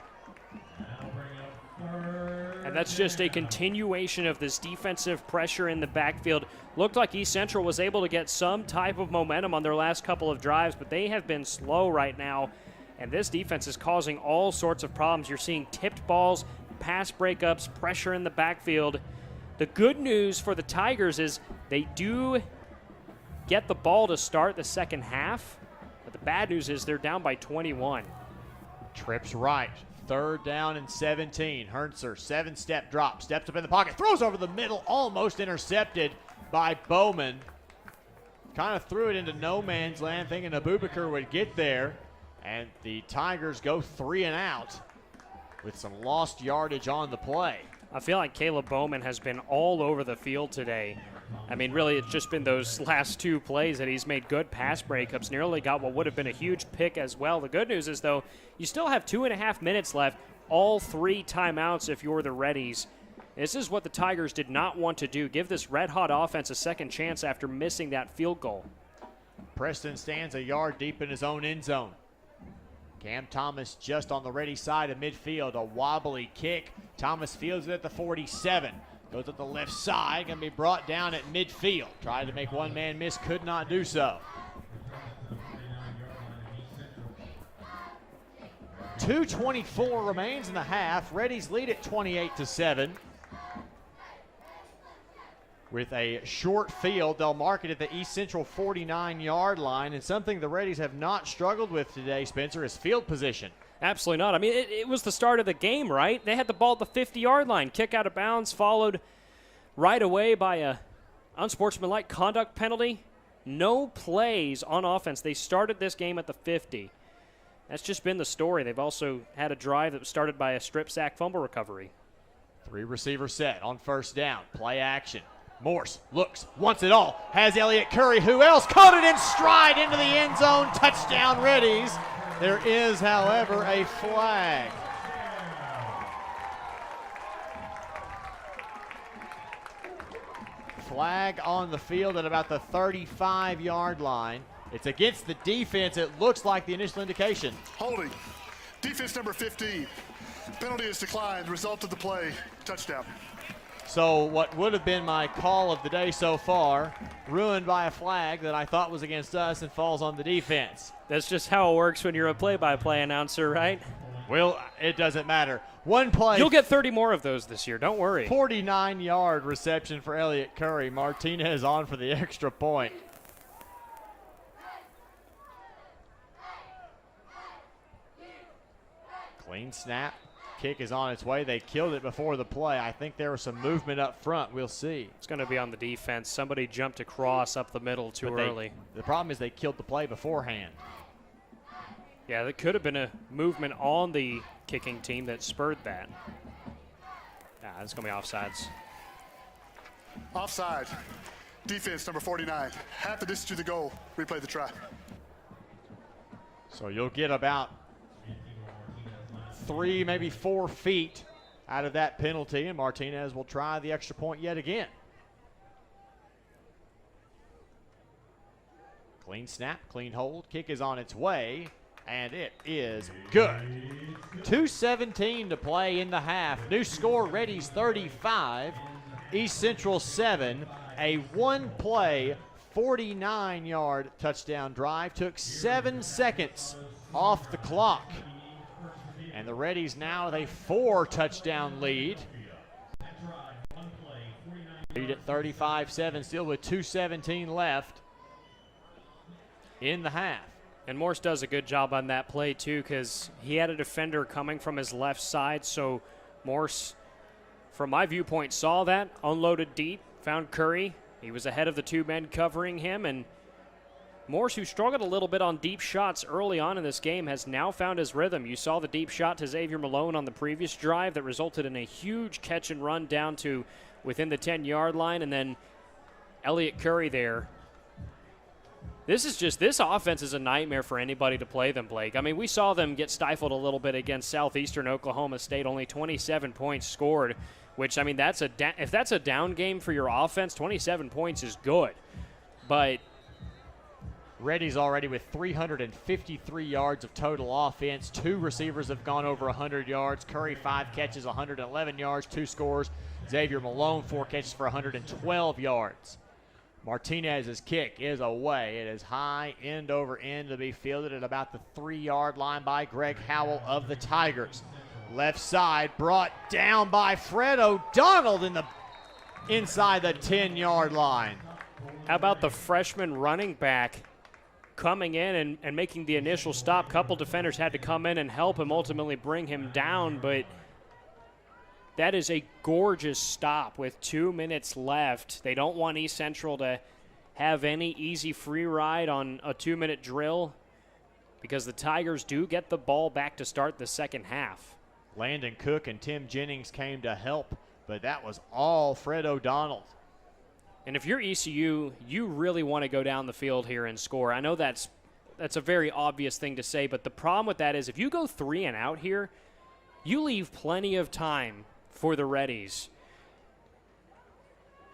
And that's just a continuation of this defensive pressure in the backfield. Looked like East Central was able to get some type of momentum on their last couple of drives, but they have been slow right now. And this defense is causing all sorts of problems. You're seeing tipped balls, pass breakups, pressure in the backfield. The good news for the Tigers is they do get the ball to start the second half, but the bad news is they're down by 21. Trips right. 3rd down and 17. Hernser, 7-step drop, steps up in the pocket, throws over the middle, almost intercepted by Bowman. Kind of threw it into no man's land, thinking Abubakar would get there. And the Tigers go 3 and out with some lost yardage on the play. I feel like Caleb Bowman has been all over the field today. I mean, really, it's just been those last 2 plays that he's made good pass breakups. Nearly got what would have been a huge pick as well. The good news is, though, you still have 2.5 minutes left, all 3 timeouts if you're the Reddies. This is what the Tigers did not want to do. Give this red-hot offense a second chance after missing that field goal. Preston stands a yard deep in his own end zone. Cam Thomas just on the ready side of midfield. A wobbly kick. Thomas fields it at the 47. Goes at the left side. Going to be brought down at midfield. Tried to make one man miss. Could not do so. 2:24 remains in the half. Reddies lead at 28-7. With a short field, they'll mark it at the East Central 49-yard line. And something the Reddies have not struggled with today, Spencer, is field position. Absolutely not. I mean, it was the start of the game, right? They had the ball at the 50-yard line. Kick out of bounds, followed right away by a unsportsmanlike conduct penalty. No plays on offense. They started this game at the 50. That's just been the story. They've also had a drive that was started by a strip sack fumble recovery. 3 receiver set on first down. Play action. Morse looks, wants it all. Has Elliott Curry. Who else? Caught it in stride into the end zone. Touchdown, Reddies. There is, however, a flag. Flag on the field at about the 35-yard line. It's against the defense. It looks like the initial indication. Holding. Defense number 15. Penalty is declined. Result of the play, touchdown. So what would have been my call of the day so far, ruined by a flag that I thought was against us and falls on the defense. That's just how it works when you're a play-by-play announcer, right? Well, it doesn't matter. One play. You'll get 30 more of those this year. Don't worry. 49-yard reception for Elliott Curry. Martinez on for the extra point. Clean snap. Kick is on its way. They killed it before the play. I think there was some movement up front. We'll see. It's going to be on the defense. Somebody jumped across up the middle too early. The problem is they killed the play beforehand. Yeah, there could have been a movement on the kicking team that spurred that. Nah, it's going to be offsides. Offside. Defense number 49. Half the distance to the goal. Replay the try. So you'll get about 3, maybe 4 feet out of that penalty, and Martinez will try the extra point yet again. Clean snap, clean hold. Kick is on its way, and it is good. 2:17 to play in the half. New score, Reddies 35, East Central 7. A one-play, 49-yard touchdown drive. Took 7 seconds off the clock. And the Reddies now with a 4-touchdown lead. Lead at 35-7, still with 2:17 left in the half. And Morse does a good job on that play, too, because he had a defender coming from his left side. So Morse, from my viewpoint, saw that, unloaded deep, found Curry. He was ahead of the 2 men covering him, and Morse, who struggled a little bit on deep shots early on in this game, has now found his rhythm. You saw the deep shot to Xavier Malone on the previous drive that resulted in a huge catch and run down to within the 10-yard line, and then Elliott Curry there. This offense is a nightmare for anybody to play them, Blake. I mean, we saw them get stifled a little bit against Southeastern Oklahoma State, only 27 points scored, which, I mean, if that's a down game for your offense, 27 points is good. But Reddies already with 353 yards of total offense. 2 receivers have gone over 100 yards. Curry 5 catches, 111 yards, 2 scores. Xavier Malone 4 catches for 112 yards. Martinez's kick is away. It is high, end over end, to be fielded at about the 3-yard line by Greg Howell of the Tigers. Left side brought down by Fred O'Donnell inside the 10-yard line. How about the freshman running back coming in and making the initial stop? Couple defenders had to come in and help him ultimately bring him down, but that is a gorgeous stop with 2 minutes left. They don't want East Central to have any easy free ride on a 2-minute drill because the Tigers do get the ball back to start the second half. Landon Cook and Tim Jennings came to help, but that was all Fred O'Donnell. And if you're ECU, you really want to go down the field here and score. I know that's a very obvious thing to say, but the problem with that is if you go 3 and out here, you leave plenty of time for the Reddies.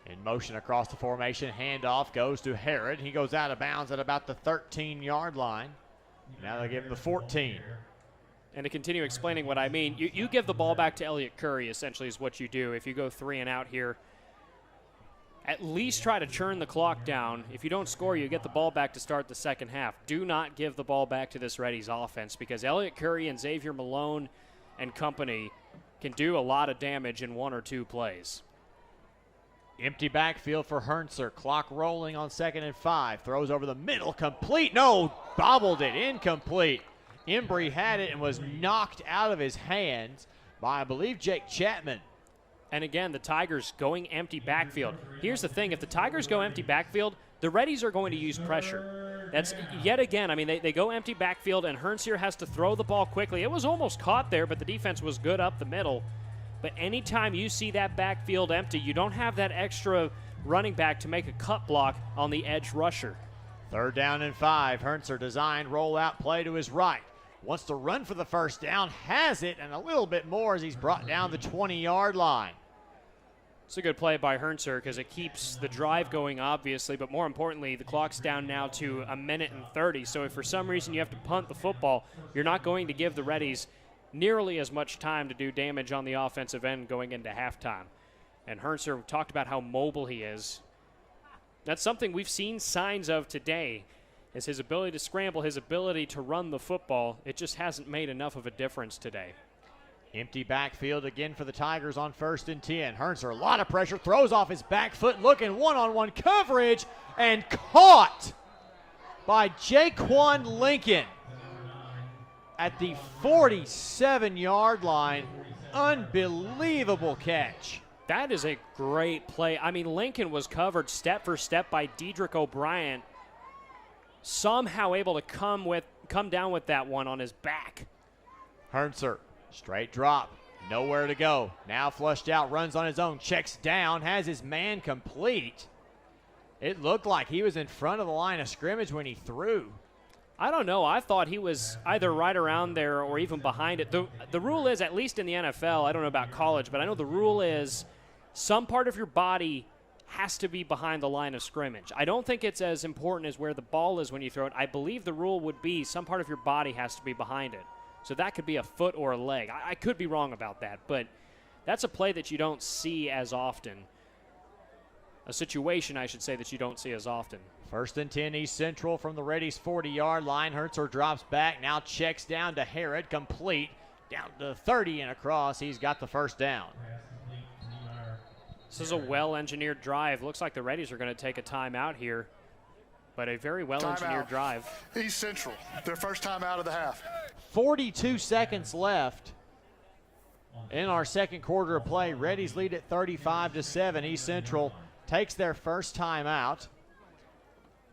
In motion across the formation, handoff goes to Herod. He goes out of bounds at about the 13-yard line. Now they give him the 14. And to continue explaining what I mean, you give the ball back to Elliott Curry, essentially, is what you do. If you go 3 and out here, at least try to churn the clock down. If you don't score, you get the ball back to start the second half. Do not give the ball back to this Reddies offense because Elliott Curry and Xavier Malone and company can do a lot of damage in 1 or 2 plays. Empty backfield for Hernser. Clock rolling on 2nd and 5. Throws over the middle. Complete. No, bobbled it. Incomplete. Embry had it and was knocked out of his hands by, I believe, Jake Chapman. And again, the Tigers going empty backfield. Here's the thing. If the Tigers go empty backfield, the Reddies are going to use pressure. That's yet again, I mean, they go empty backfield, and Hernsier has to throw the ball quickly. It was almost caught there, but the defense was good up the middle. But anytime you see that backfield empty, you don't have that extra running back to make a cut block on the edge rusher. 3rd down and 5. Hernsier designed rollout play to his right. Wants to run for the first down, has it, and a little bit more as he's brought down the 20-yard line. It's a good play by Hernsier because it keeps the drive going, obviously, but more importantly, the clock's down now to 1:30. So if for some reason you have to punt the football, you're not going to give the Reddies nearly as much time to do damage on the offensive end going into halftime. And Hernsier talked about how mobile he is. That's something we've seen signs of today, is his ability to scramble, his ability to run the football. It just hasn't made enough of a difference today. Empty backfield again for the Tigers on 1st and 10. Hernsier, a lot of pressure, throws off his back foot, looking one-on-one coverage, and caught by Jaquan Lincoln at the 47-yard line. Unbelievable catch. That is a great play. I mean, Lincoln was covered step for step by Dedrick O'Brien, somehow able to come down with that one on his back. Hernsier, straight drop, nowhere to go. Now flushed out, runs on his own, checks down, has his man complete. It looked like he was in front of the line of scrimmage when he threw. I don't know. I thought he was either right around there or even behind it. The rule is, at least in the NFL, I don't know about college, but I know the rule is some part of your body has to be behind the line of scrimmage. I don't think it's as important as where the ball is when you throw it. I believe the rule would be some part of your body has to be behind it. So that could be a foot or a leg. I could be wrong about that, but that's a play that you don't see as often. A situation, I should say, that you don't see as often. 1st and 10, East Central from the Reddies' 40-yard line. Hernsier drops back, now checks down to Herod, complete, down to 30 and across. He's got the first down. This is a well-engineered drive. Looks like the Reddies are going to take a timeout here, but a very well-engineered drive. East Central, their first time out of the half. 42 seconds left in our second quarter of play. Reddies lead at 35-7. East Central takes their first time out,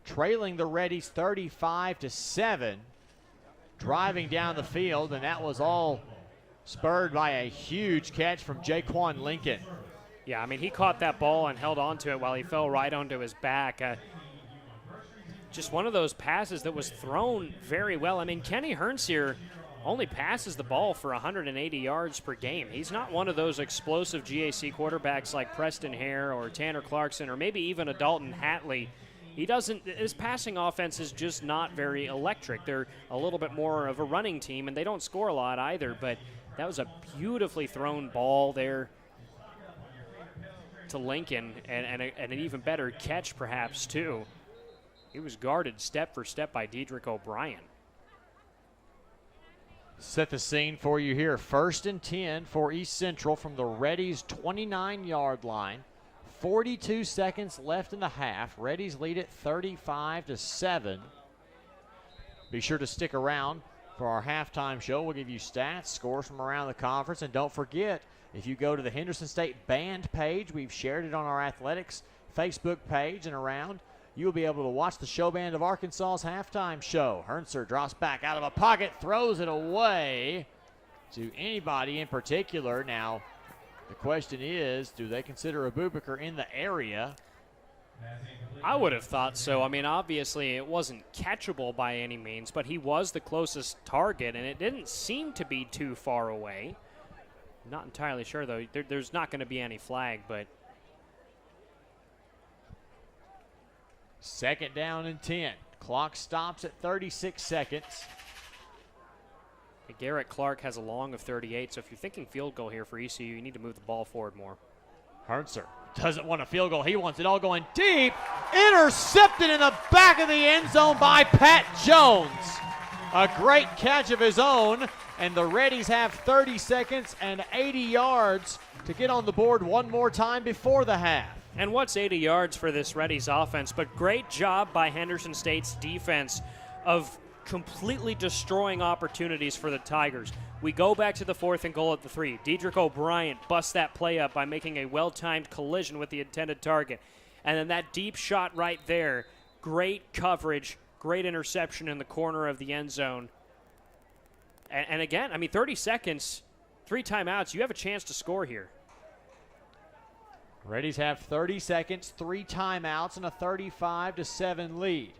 trailing the Reddies 35-7, driving down the field, and that was all spurred by a huge catch from Jaquan Lincoln. Yeah, I mean, he caught that ball and held on to it while he fell right onto his back. Just one of those passes that was thrown very well. I mean, Kenny Hernsier only passes the ball for 180 yards per game. He's not one of those explosive GAC quarterbacks like Preston Hare or Tanner Clarkson or maybe even a Dalton Hatley. His passing offense is just not very electric. They're a little bit more of a running team, and they don't score a lot either, but that was a beautifully thrown ball there to Lincoln, and an even better catch perhaps too. He was guarded step for step by Dedrick O'Brien. Set the scene for you here. 1st and 10 for East Central from the Reddies' 29-yard line. 42 seconds left in the half. Reddies lead it 35-7. Be sure to stick around for our halftime show. We'll give you stats, scores from around the conference, and don't forget, if you go to the Henderson State Band page, we've shared it on our athletics Facebook page and around, you'll be able to watch the show band of Arkansas's halftime show. Hernsier drops back out of a pocket, throws it away to anybody in particular. Now, the question is, do they consider Abubakar in the area? I would have thought so. I mean, obviously it wasn't catchable by any means, but he was the closest target, and it didn't seem to be too far away. Not entirely sure, though. There's not going to be any flag, but 2nd down and 10. Clock stops at 36 seconds. Garrett Clark has a long of 38, so if you're thinking field goal here for ECU, you need to move the ball forward more. Hernsier doesn't want a field goal. He wants it all going deep. Intercepted in the back of the end zone by Pat Jones. A great catch of his own, and the Reddies have 30 seconds and 80 yards to get on the board one more time before the half. And what's 80 yards for this Reddies offense? But great job by Henderson State's defense of completely destroying opportunities for the Tigers. We go back to the 4th and goal at the 3. Dedrick O'Brien busts that play up by making a well-timed collision with the intended target. And then that deep shot right there, great coverage, Great interception in the corner of the end zone. And again, 30 seconds, 3 timeouts, you have a chance to score here. Reddies have 30 seconds, 3 timeouts, and a 35-7 lead.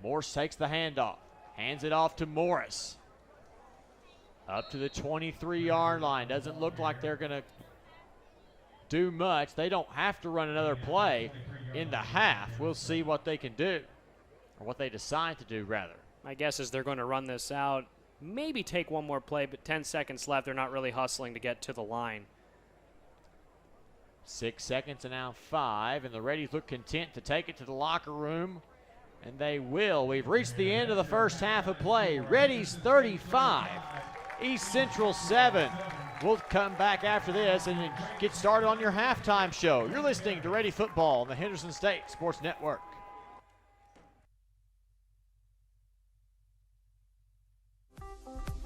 Morse takes the handoff, hands it off to Morris. Up to the 23-yard line. Doesn't look like they're going to do much. They don't have to run another play in the half. We'll see what they can do, or what they decide to do, rather. My guess is they're going to run this out, maybe take one more play, but 10 seconds left. They're not really hustling to get to the line. 6 seconds and now 5, and the Reddies look content to take it to the locker room, and they will. We've reached the end of the first half of play. Reddies 35, East Central 7. We'll come back after this and get started on your halftime show. You're listening to Ready Football on the Henderson State Sports Network.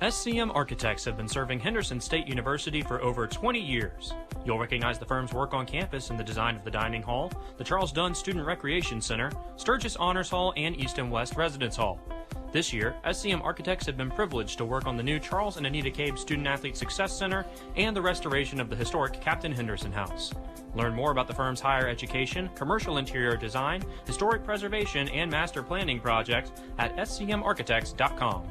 SCM Architects have been serving Henderson State University for over 20 years. You'll recognize the firm's work on campus in the design of the dining hall, the Charles Dunn Student Recreation Center, Sturgis Honors Hall, and East and West Residence Hall. This year, SCM Architects have been privileged to work on the new Charles and Anita Cabe Student Athlete Success Center and the restoration of the historic Captain Henderson House. Learn more about the firm's higher education, commercial interior design, historic preservation, and master planning projects at scmarchitects.com.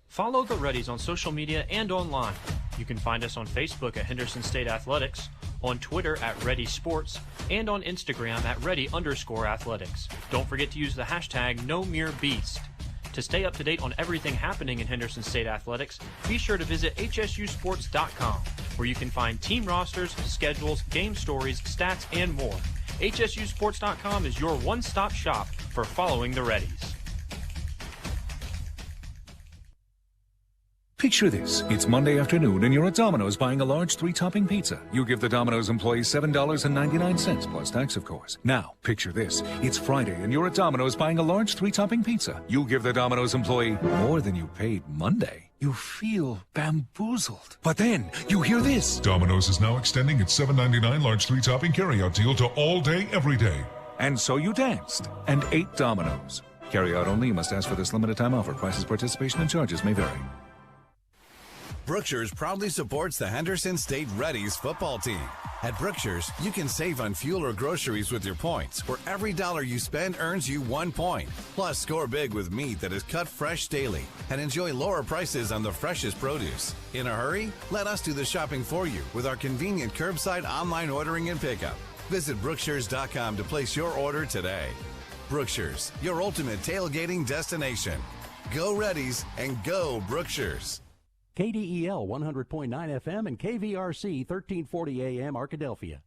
Follow the Reddies on social media and online. You can find us on Facebook at Henderson State Athletics, on Twitter at Reddies Sports, and on Instagram at Reddy_athletics. Don't forget to use the hashtag #NoMereBeast. To stay up to date on everything happening in Henderson State Athletics, be sure to visit hsusports.com, where you can find team rosters, schedules, game stories, stats, and more. hsusports.com is your one-stop shop for following the Reddies. Picture this. It's Monday afternoon and you're at Domino's buying a large 3-topping pizza. You give the Domino's employee $7.99 plus tax, of course. Now, picture this. It's Friday and you're at Domino's buying a large 3-topping pizza. You give the Domino's employee more than you paid Monday. You feel bamboozled. But then you hear this. Domino's is now extending its $7.99 large 3-topping carryout deal to all day, every day. And so you danced and ate Domino's. Carryout only. You must ask for this limited time offer. Prices, participation, and charges may vary. Brookshire's proudly supports the Henderson State Reddies football team. At Brookshire's, you can save on fuel or groceries with your points, where every dollar you spend earns you 1 point. Plus, score big with meat that is cut fresh daily and enjoy lower prices on the freshest produce. In a hurry? Let us do the shopping for you with our convenient curbside online ordering and pickup. Visit Brookshires.com to place your order today. Brookshire's, your ultimate tailgating destination. Go Reddies and go Brookshires. KDEL 100.9 FM and KVRC 1340 AM Arkadelphia.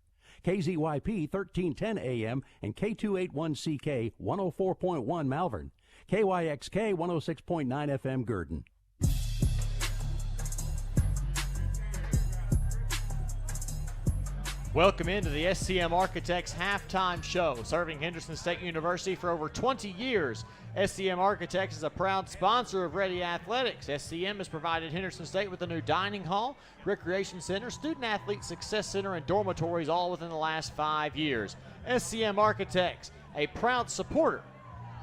KZYP 1310 AM and K281CK 104.1 Malvern. KYXK 106.9 FM Gurdon. Welcome into the SCM Architects halftime show. Serving Henderson State University for over 20 years, SCM Architects is a proud sponsor of Ready Athletics. SCM has provided Henderson State with a new dining hall, recreation center, student athlete success center, and dormitories all within the last 5 years. SCM Architects, a proud supporter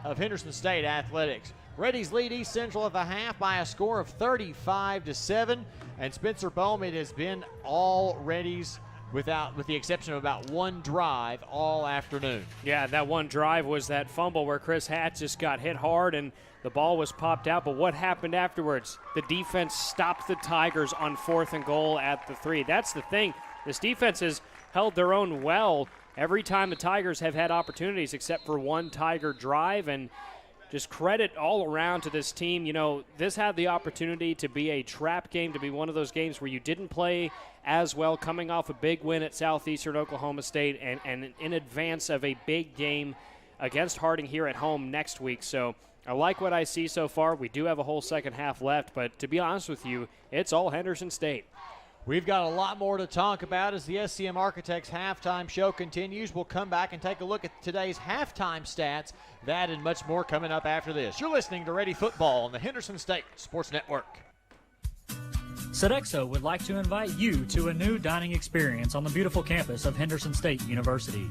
of Henderson State Athletics. Reddies lead East Central at the half by a score of 35-7, and Spencer Bohm, it has been all Reddies with the exception of about one drive all afternoon. Yeah, that one drive was that fumble where Chris Hatch just got hit hard and the ball was popped out. But what happened afterwards? The defense stopped the Tigers on 4th and goal at the 3. That's the thing. This defense has held their own well every time the Tigers have had opportunities except for one Tiger drive, and just credit all around to this team. You know, this had the opportunity to be a trap game, to be one of those games where you didn't play as well, coming off a big win at Southeastern Oklahoma State and in advance of a big game against Harding here at home next week. So I like what I see so far. We do have a whole second half left, but to be honest with you, it's all Henderson State. We've got a lot more to talk about as the SCM Architects halftime show continues. We'll come back and take a look at today's halftime stats. That and much more coming up after this. You're listening to Ready Football on the Henderson State Sports Network. Sodexo would like to invite you to a new dining experience on the beautiful campus of Henderson State University.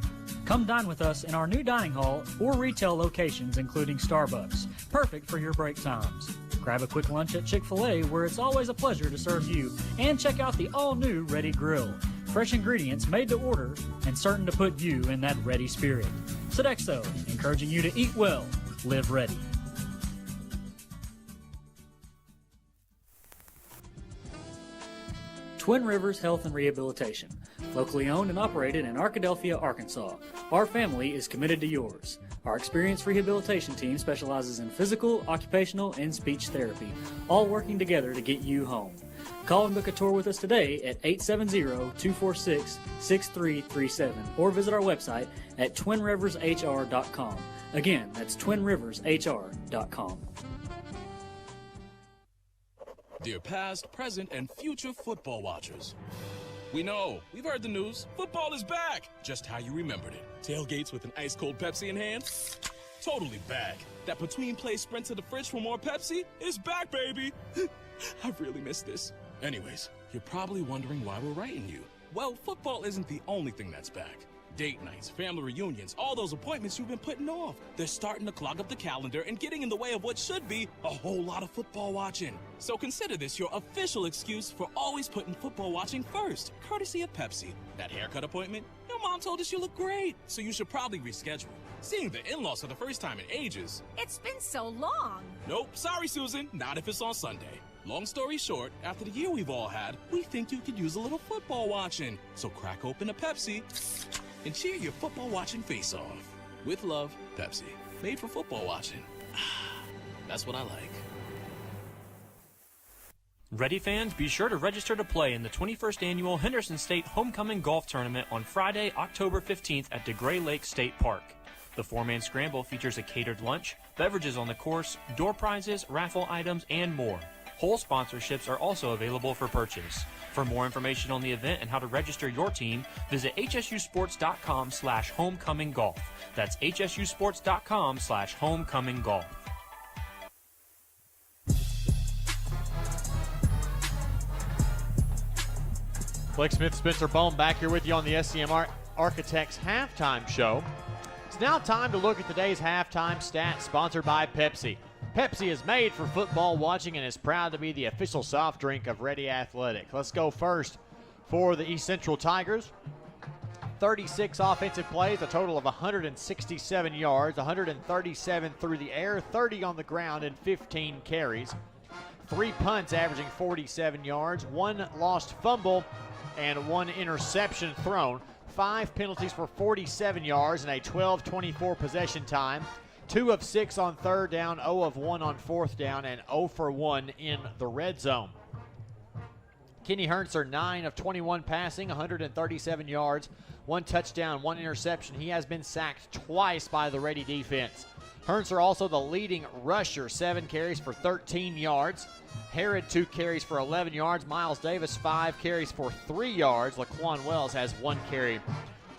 Come dine with us in our new dining hall or retail locations, including Starbucks. Perfect for your break times. Grab a quick lunch at Chick-fil-A, where it's always a pleasure to serve you. And check out the all-new Reddy Grill. Fresh ingredients made to order and certain to put you in that ready spirit. Sodexo, encouraging you to eat well, live ready. Twin Rivers Health and Rehabilitation, locally owned and operated in Arkadelphia, Arkansas. Our family is committed to yours. Our experienced rehabilitation team specializes in physical, occupational, and speech therapy, all working together to get you home. Call and book a tour with us today at 870-246-6337 or visit our website at twinrivershr.com. Again, that's twinrivershr.com. Dear past, present, and future football watchers. We know, we've heard the news. Football is back, just how you remembered it. Tailgates with an ice-cold Pepsi in hand? Totally back. That between-play sprint to the fridge for more Pepsi is back, baby. I've really missed this. Anyways, you're probably wondering why we're writing you. Well, football isn't the only thing that's back. Date nights, family reunions, all those appointments you've been putting off. They're starting to clog up the calendar and getting in the way of what should be a whole lot of football watching. So consider this your official excuse for always putting football watching first, courtesy of Pepsi. That haircut appointment? Your mom told us you look great, so you should probably reschedule. Seeing the in-laws for the first time in ages. It's been so long. Nope, sorry, Susan, not if it's on Sunday. Long story short, after the year we've all had, we think you could use a little football watching. So crack open a Pepsi and cheer your football watching face off. With love, Pepsi. Made for football watching. That's what I like. Ready fans, be sure to register to play in the 21st Annual Henderson State Homecoming Golf Tournament on Friday, October 15th at DeGray Lake State Park. The four-man scramble features a catered lunch, beverages on the course, door prizes, raffle items, and more. Hole sponsorships are also available for purchase. For more information on the event and how to register your team, visit hsusports.com/homecominggolf. That's hsusports.com/homecominggolf. Blake Smith, Spencer Bone back here with you on the SCM Architects Halftime Show. It's now time to look at today's halftime stats, sponsored by Pepsi. Pepsi is made for football watching and is proud to be the official soft drink of Ready Athletic. Let's go first for the East Central Tigers. 36 offensive plays, a total of 167 yards, 137 through the air, 30 on the ground, and 15 carries. 3 punts averaging 47 yards, 1 lost fumble, and 1 interception thrown. 5 penalties for 47 yards and a 12-24 possession time. 2 of 6 on third down, 0 of 1 on fourth down, and 0 for 1 in the red zone. Kenny Herntzer, 9 of 21 passing, 137 yards, 1 touchdown, 1 interception. He has been sacked twice by the Reddy defense. Herntzer also the leading rusher, 7 carries for 13 yards. Herod, 2 carries for 11 yards. Miles Davis, 5 carries for 3 yards. Laquan Wells has 1 carry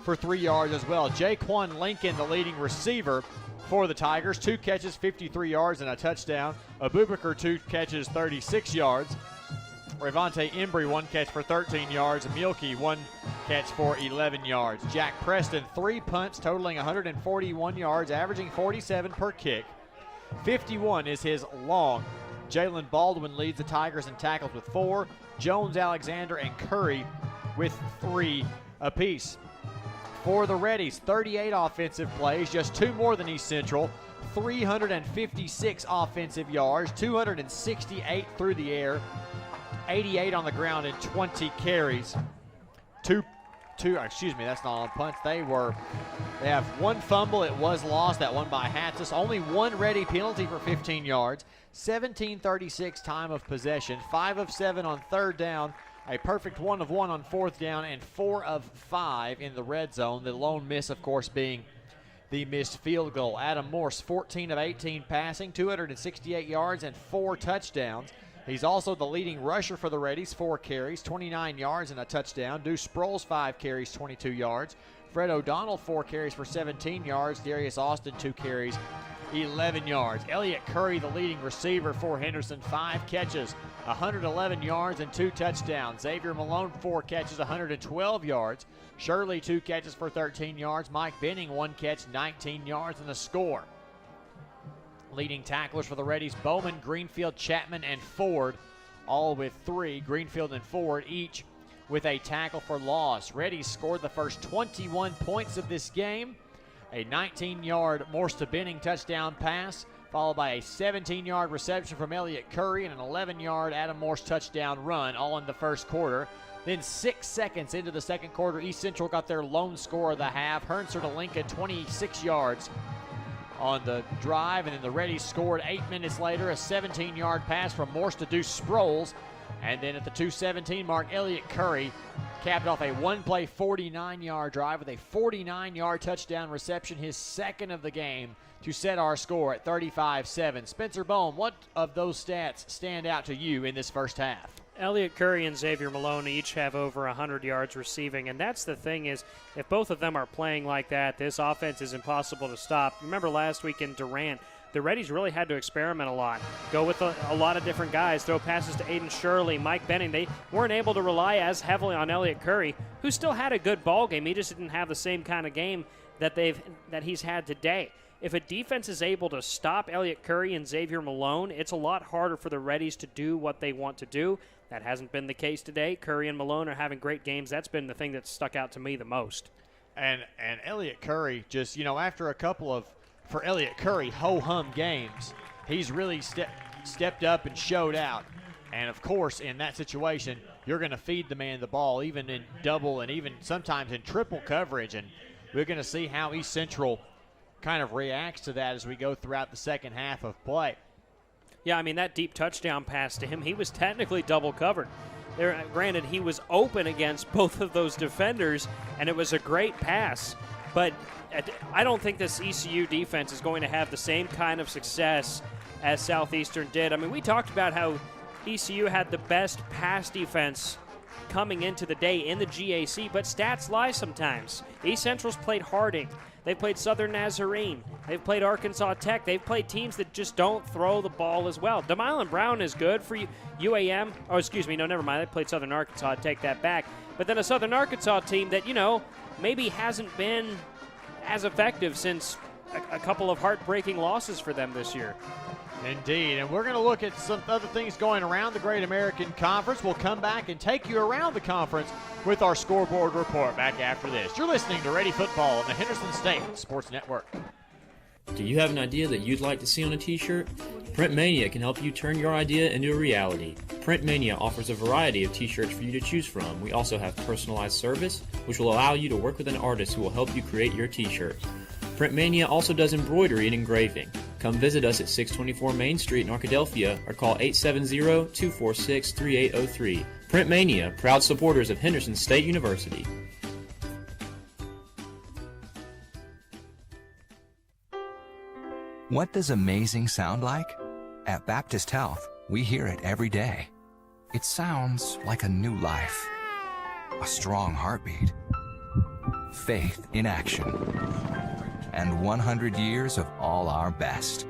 for 3 yards as well. Jaquan Lincoln, the leading receiver for the Tigers, 2 catches, 53 yards, and a touchdown. Abubakar, 2 catches, 36 yards. Revante Embry, 1 catch for 13 yards. Mielke, 1 catch for 11 yards. Jack Preston, 3 punts, totaling 141 yards, averaging 47 per kick. 51 is his long. Jalen Baldwin leads the Tigers in tackles with 4. Jones, Alexander, and Curry with 3 apiece. For the Reddies, 38 offensive plays, just 2 more than East Central. 356 offensive yards, 268 through the air, 88 on the ground, and 20 carries. That's not on punts. They have 1 fumble. It was lost, that one by Hatsis. Only 1 Reddy penalty for 15 yards. 17:36 time of possession. 5 of 7 on third down. A perfect 1 of 1 on fourth down, and 4 of 5 in the red zone. The lone miss, of course, being the missed field goal. Adam Morse, 14 of 18 passing, 268 yards, and 4 touchdowns. He's also the leading rusher for the Reddies, 4 carries, 29 yards, and a touchdown. Deuce Sproles, 5 carries, 22 yards. Fred O'Donnell, 4 carries for 17 yards. Darius Austin, 2 carries 11 yards. Elliott Curry, the leading receiver for Henderson, 5 catches, 111 yards and 2 touchdowns. Xavier Malone, 4 catches, 112 yards. Shirley, 2 catches for 13 yards. Mike Benning, 1 catch, 19 yards, and the score. Leading tacklers for the Reddies, Bowman, Greenfield, Chapman, and Ford, all with 3. Greenfield and Ford each with a tackle for loss. Reddies scored the first 21 points of this game. A 19-yard Morse to Benning touchdown pass, followed by a 17-yard reception from Elliott Curry and an 11-yard Adam Morse touchdown run, all in the first quarter. Then 6 seconds into the second quarter, East Central got their lone score of the half. Hernser to Lincoln, 26 yards on the drive, and then the Reddies scored 8 minutes later, a 17-yard pass from Morse to Deuce Sproles. And then at the 2:17 mark, Elliott Curry capped off a one-play 49-yard drive with a 49-yard touchdown reception, his second of the game, to set our score at 35-7. Spencer Bohm, what of those stats stand out to you in this first half? Elliott Curry and Xavier Malone each have over 100 yards receiving, and that's the thing is, if both of them are playing like that, this offense is impossible to stop. Remember last week in Durant, the Reddies really had to experiment a lot, go with a lot of different guys, throw passes to Aiden Shirley, Mike Benning. They weren't able to rely as heavily on Elliott Curry, who still had a good ball game. He just didn't have the same kind of game that he's had today. If a defense is able to stop Elliott Curry and Xavier Malone, it's a lot harder for the Reddies to do what they want to do. That hasn't been the case today. Curry and Malone are having great games. That's been the thing that's stuck out to me the most. And Elliott Curry, just, after a couple of, for Elliott Curry, ho-hum games, he's really stepped up and showed out. And, of course, in that situation, you're going to feed the man the ball, even in double and even sometimes in triple coverage. And we're going to see how East Central kind of reacts to that as we go throughout the second half of play. Yeah, that deep touchdown pass to him, he was technically double covered. Granted, he was open against both of those defenders, and it was a great pass. But I don't think this ECU defense is going to have the same kind of success as Southeastern did. We talked about how ECU had the best pass defense coming into the day in the GAC, but stats lie sometimes. East Central's played Harding. They've played Southern Nazarene. They've played Arkansas Tech. They've played teams that just don't throw the ball as well. DeMille Brown is good for UAM. Oh, excuse me. No, never mind. They played Southern Arkansas. I take that back. But then a Southern Arkansas team that, maybe hasn't been as effective since a couple of heartbreaking losses for them this year. Indeed, and we're going to look at some other things going around the Great American Conference. We'll come back and take you around the conference with our scoreboard report back after this. You're listening to Ready Football on the Henderson State Sports Network. Do you have an idea that you'd like to see on a t-shirt? Print Mania can help you turn your idea into a reality. Print Mania offers a variety of t-shirts for you to choose from. We also have personalized service, which will allow you to work with an artist who will help you create your t-shirt. Print Mania also does embroidery and engraving. Come visit us at 624 Main Street in Arkadelphia or call 870-246-3803. Print Mania, proud supporters of Henderson State University. What does amazing sound like? At Baptist Health, we hear it every day. It sounds like a new life, a strong heartbeat, faith in action, and 100 years of all our best.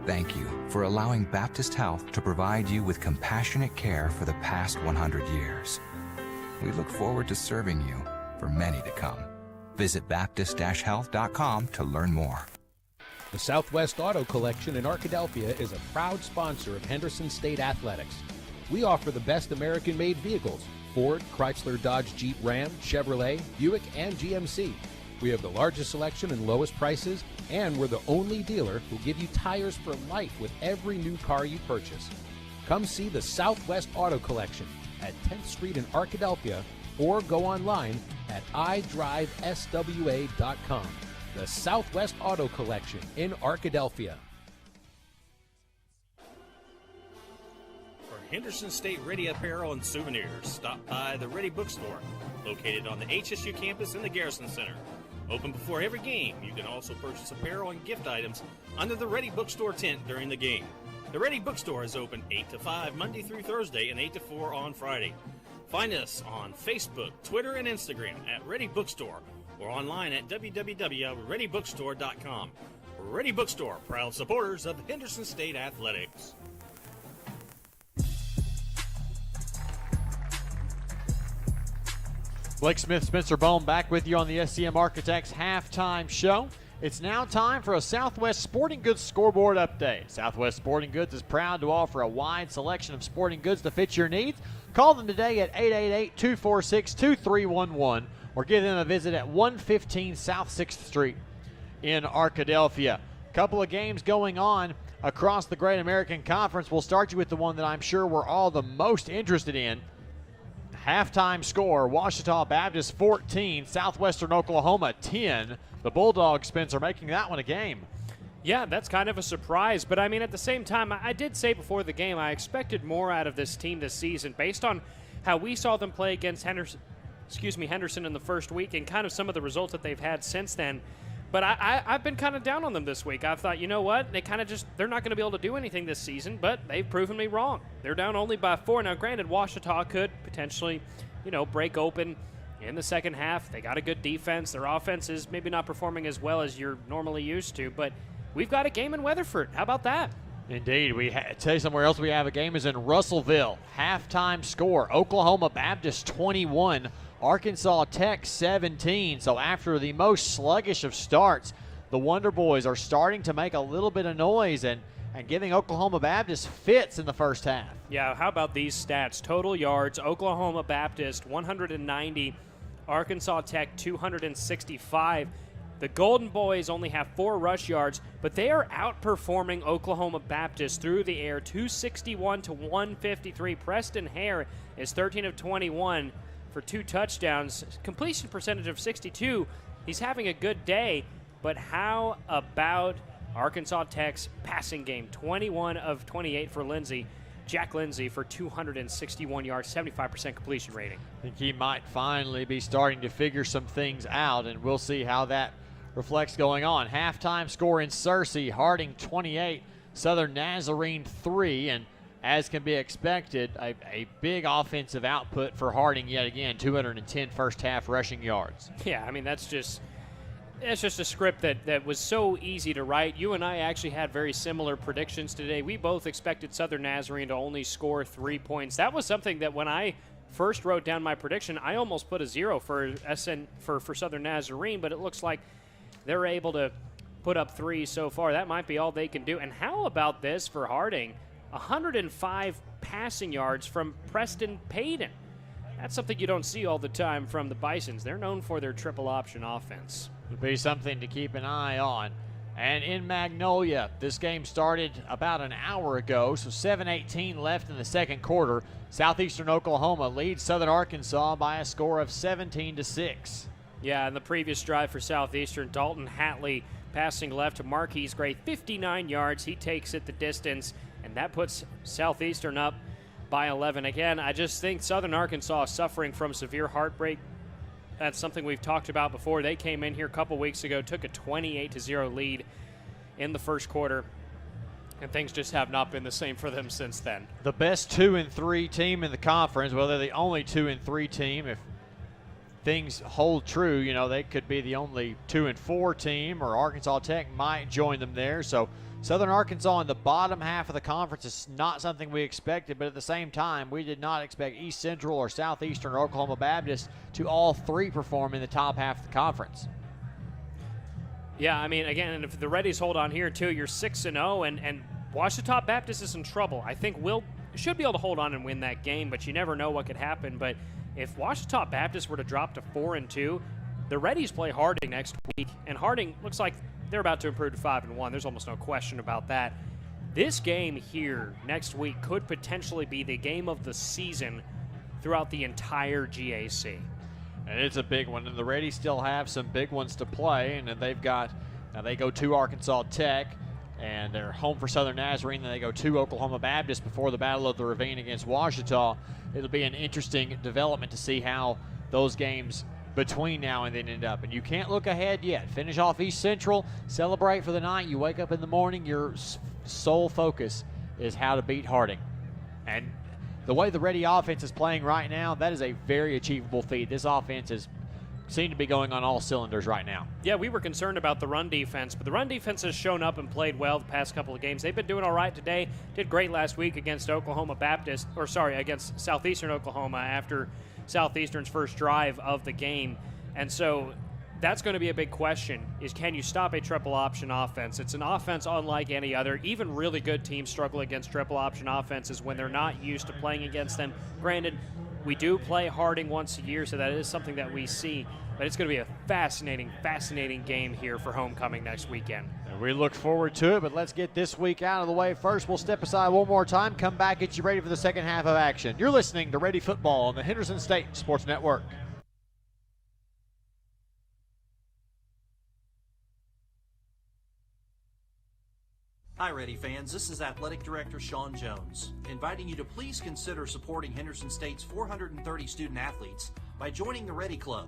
Thank you for allowing Baptist Health to provide you with compassionate care for the past 100 years. We look forward to serving you for many to come. Visit Baptist-Health.com to learn more. The Southwest Auto Collection in Arkadelphia is a proud sponsor of Henderson State Athletics. We offer the best American-made vehicles: Ford, Chrysler, Dodge, Jeep, Ram, Chevrolet, Buick, and GMC. We have the largest selection and lowest prices, and we're the only dealer who give you tires for life with every new car you purchase. Come see the Southwest Auto Collection at 10th Street in Arkadelphia or go online at idriveswa.com. The Southwest Auto Collection in Arkadelphia. For Henderson State Ready apparel and souvenirs, stop by the Ready Bookstore, located on the HSU campus in the Garrison Center. Open before every game, you can also purchase apparel and gift items under the Ready Bookstore tent during the game. The Ready Bookstore is open 8 to 5 Monday through Thursday and 8 to 4 on Friday. Find us on Facebook, Twitter, and Instagram at Ready Bookstore, or online at www.readybookstore.com. Ready Bookstore, proud supporters of Henderson State Athletics. Blake Smith, Spencer Bone back with you on the SCM Architects halftime show. It's now time for a Southwest Sporting Goods scoreboard update. Southwest Sporting Goods is proud to offer a wide selection of sporting goods to fit your needs. Call them today at 888-246-2311 or give them a visit at 115 South 6th Street in Arkadelphia. Couple of games going on across the Great American Conference. We'll start you with the one that I'm sure we're all the most interested in. Halftime score, Ouachita Baptist 14, Southwestern Oklahoma 10. The Bulldogs, Spencer, making that one a game. Yeah, that's kind of a surprise. But, I mean, at the same time, I did say before the game I expected more out of this team this season based on how we saw them play against Henderson in the first week and kind of some of the results that they've had since then. But I've been kind of down on them this week. I've thought, you know what, they're not going to be able to do anything this season, but they've proven me wrong. They're down only by 4. Now, granted, Ouachita could potentially, break open in the second half. They got a good defense. Their offense is maybe not performing as well as you're normally used to, but we've got a game in Weatherford. How about that? Indeed. Tell you somewhere else we have a game is in Russellville. Halftime score, Oklahoma Baptist 21, Arkansas Tech 17. So after the most sluggish of starts, the Wonder Boys are starting to make a little bit of noise and giving Oklahoma Baptist fits in the first half. Yeah, how about these stats? Total yards, Oklahoma Baptist 190, Arkansas Tech 265. The Golden Boys only have 4 rush yards, but they are outperforming Oklahoma Baptist through the air, 261 to 153. Preston Hare is 13 of 21 for 2 touchdowns, completion percentage of 62. He's having a good day, but how about Arkansas Tech's passing game? 21 of 28 for Jack Lindsey for 261 yards, 75% completion rating. I think he might finally be starting to figure some things out, and we'll see how that reflects going on. Halftime score in Searcy, Harding 28, Southern Nazarene 3, and as can be expected, a big offensive output for Harding yet again, 210 first half rushing yards. Yeah, I mean, that's just a script that was so easy to write. You and I actually had very similar predictions today. We both expected Southern Nazarene to only score 3 points. That was something that when I first wrote down my prediction, I almost put a 0 for Southern Nazarene, but it looks like they're able to put up 3 so far. That might be all they can do. And how about this for Harding? 105 passing yards from Preston Payton. That's something you don't see all the time from the Bisons. They're known for their triple option offense. It'll be something to keep an eye on. And in Magnolia, this game started about an hour ago, so 7:18 left in the second quarter. Southeastern Oklahoma leads Southern Arkansas by a score of 17-6. Yeah, in the previous drive for Southeastern, Dalton Hatley passing left to Marquise Gray, 59 yards. He takes it the distance, and that puts Southeastern up by 11. Again, I just think Southern Arkansas is suffering from severe heartbreak. That's something we've talked about before. They came in here a couple weeks ago, took a 28-0 lead in the first quarter, and things just have not been the same for them since then. The best 2-3 team in the conference, well, they're the only 2-3 team. If things hold true, they could be the only 2-4 team, or Arkansas Tech might join them there. So Southern Arkansas in the bottom half of the conference is not something we expected, but at the same time, we did not expect East Central or Southeastern or Oklahoma Baptist to all 3 perform in the top half of the conference. Yeah, I mean, again, and if the Reddies hold on here too, you're 6-0, and Ouachita Baptist is in trouble. I think we'll should be able to hold on and win that game, but you never know what could happen. But if Ouachita Baptist were to drop to 4-2, the Reddies play Harding next week, and Harding looks like they're about to improve to 5-1. There's almost no question about that. This game here next week could potentially be the game of the season throughout the entire GAC. And it's a big one, and the Reddies still have some big ones to play, and they go to Arkansas Tech, and they're home for Southern Nazarene, and they go to Oklahoma Baptist before the Battle of the Ravine against Ouachita. It'll be an interesting development to see how those games between now and then end up. And you can't look ahead yet. Finish off East Central, celebrate for the night. You wake up in the morning, your sole focus is how to beat Harding. And the way the Ready offense is playing right now, that is a very achievable feat. This offense is seem to be going on all cylinders right now. Yeah, we were concerned about the run defense, but the run defense has shown up and played well the past couple of games. They've been doing all right today. Did great last week against against Southeastern Oklahoma after Southeastern's first drive of the game. And so that's going to be a big question, is can you stop a triple option offense? It's an offense unlike any other. Even really good teams struggle against triple option offenses when they're not used to playing against them. Granted, we do play Harding once a year, so that is something that we see. But it's going to be a fascinating game here for homecoming next weekend. And we look forward to it, but let's get this week out of the way first. We'll step aside one more time, come back, get you ready for the second half of action. You're listening to Ready Football on the Henderson State Sports Network. Hi, Ready fans. This is Athletic Director Sean Jones, inviting you to please consider supporting Henderson State's 430 student athletes by joining the Ready Club.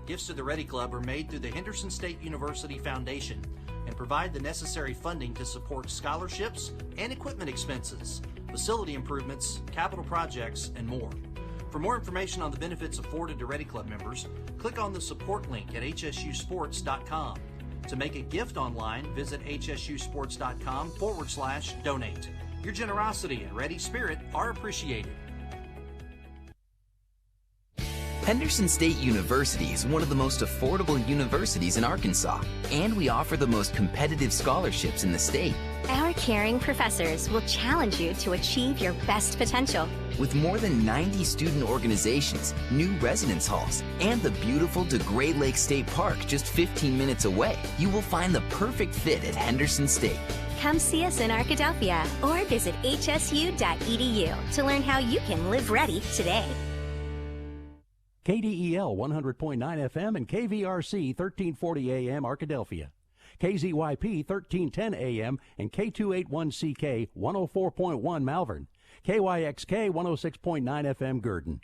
Gifts to the Ready Club are made through the Henderson State University Foundation and provide the necessary funding to support scholarships and equipment expenses, facility improvements, capital projects, and more. For more information on the benefits afforded to Ready Club members, click on the support link at hsusports.com. To make a gift online, visit hsusports.com/donate. Your generosity and ready spirit are appreciated. Henderson State University is one of the most affordable universities in Arkansas, and we offer the most competitive scholarships in the state. Our caring professors will challenge you to achieve your best potential. With more than 90 student organizations, new residence halls, and the beautiful DeGray Lake State Park just 15 minutes away, you will find the perfect fit at Henderson State. Come see us in Arkadelphia or visit hsu.edu to learn how you can live ready today. KDEL 100.9 FM and KVRC 1340 AM Arkadelphia. KZYP 1310 AM and K281CK 104.1 Malvern. KYXK 106.9 FM Gurdon.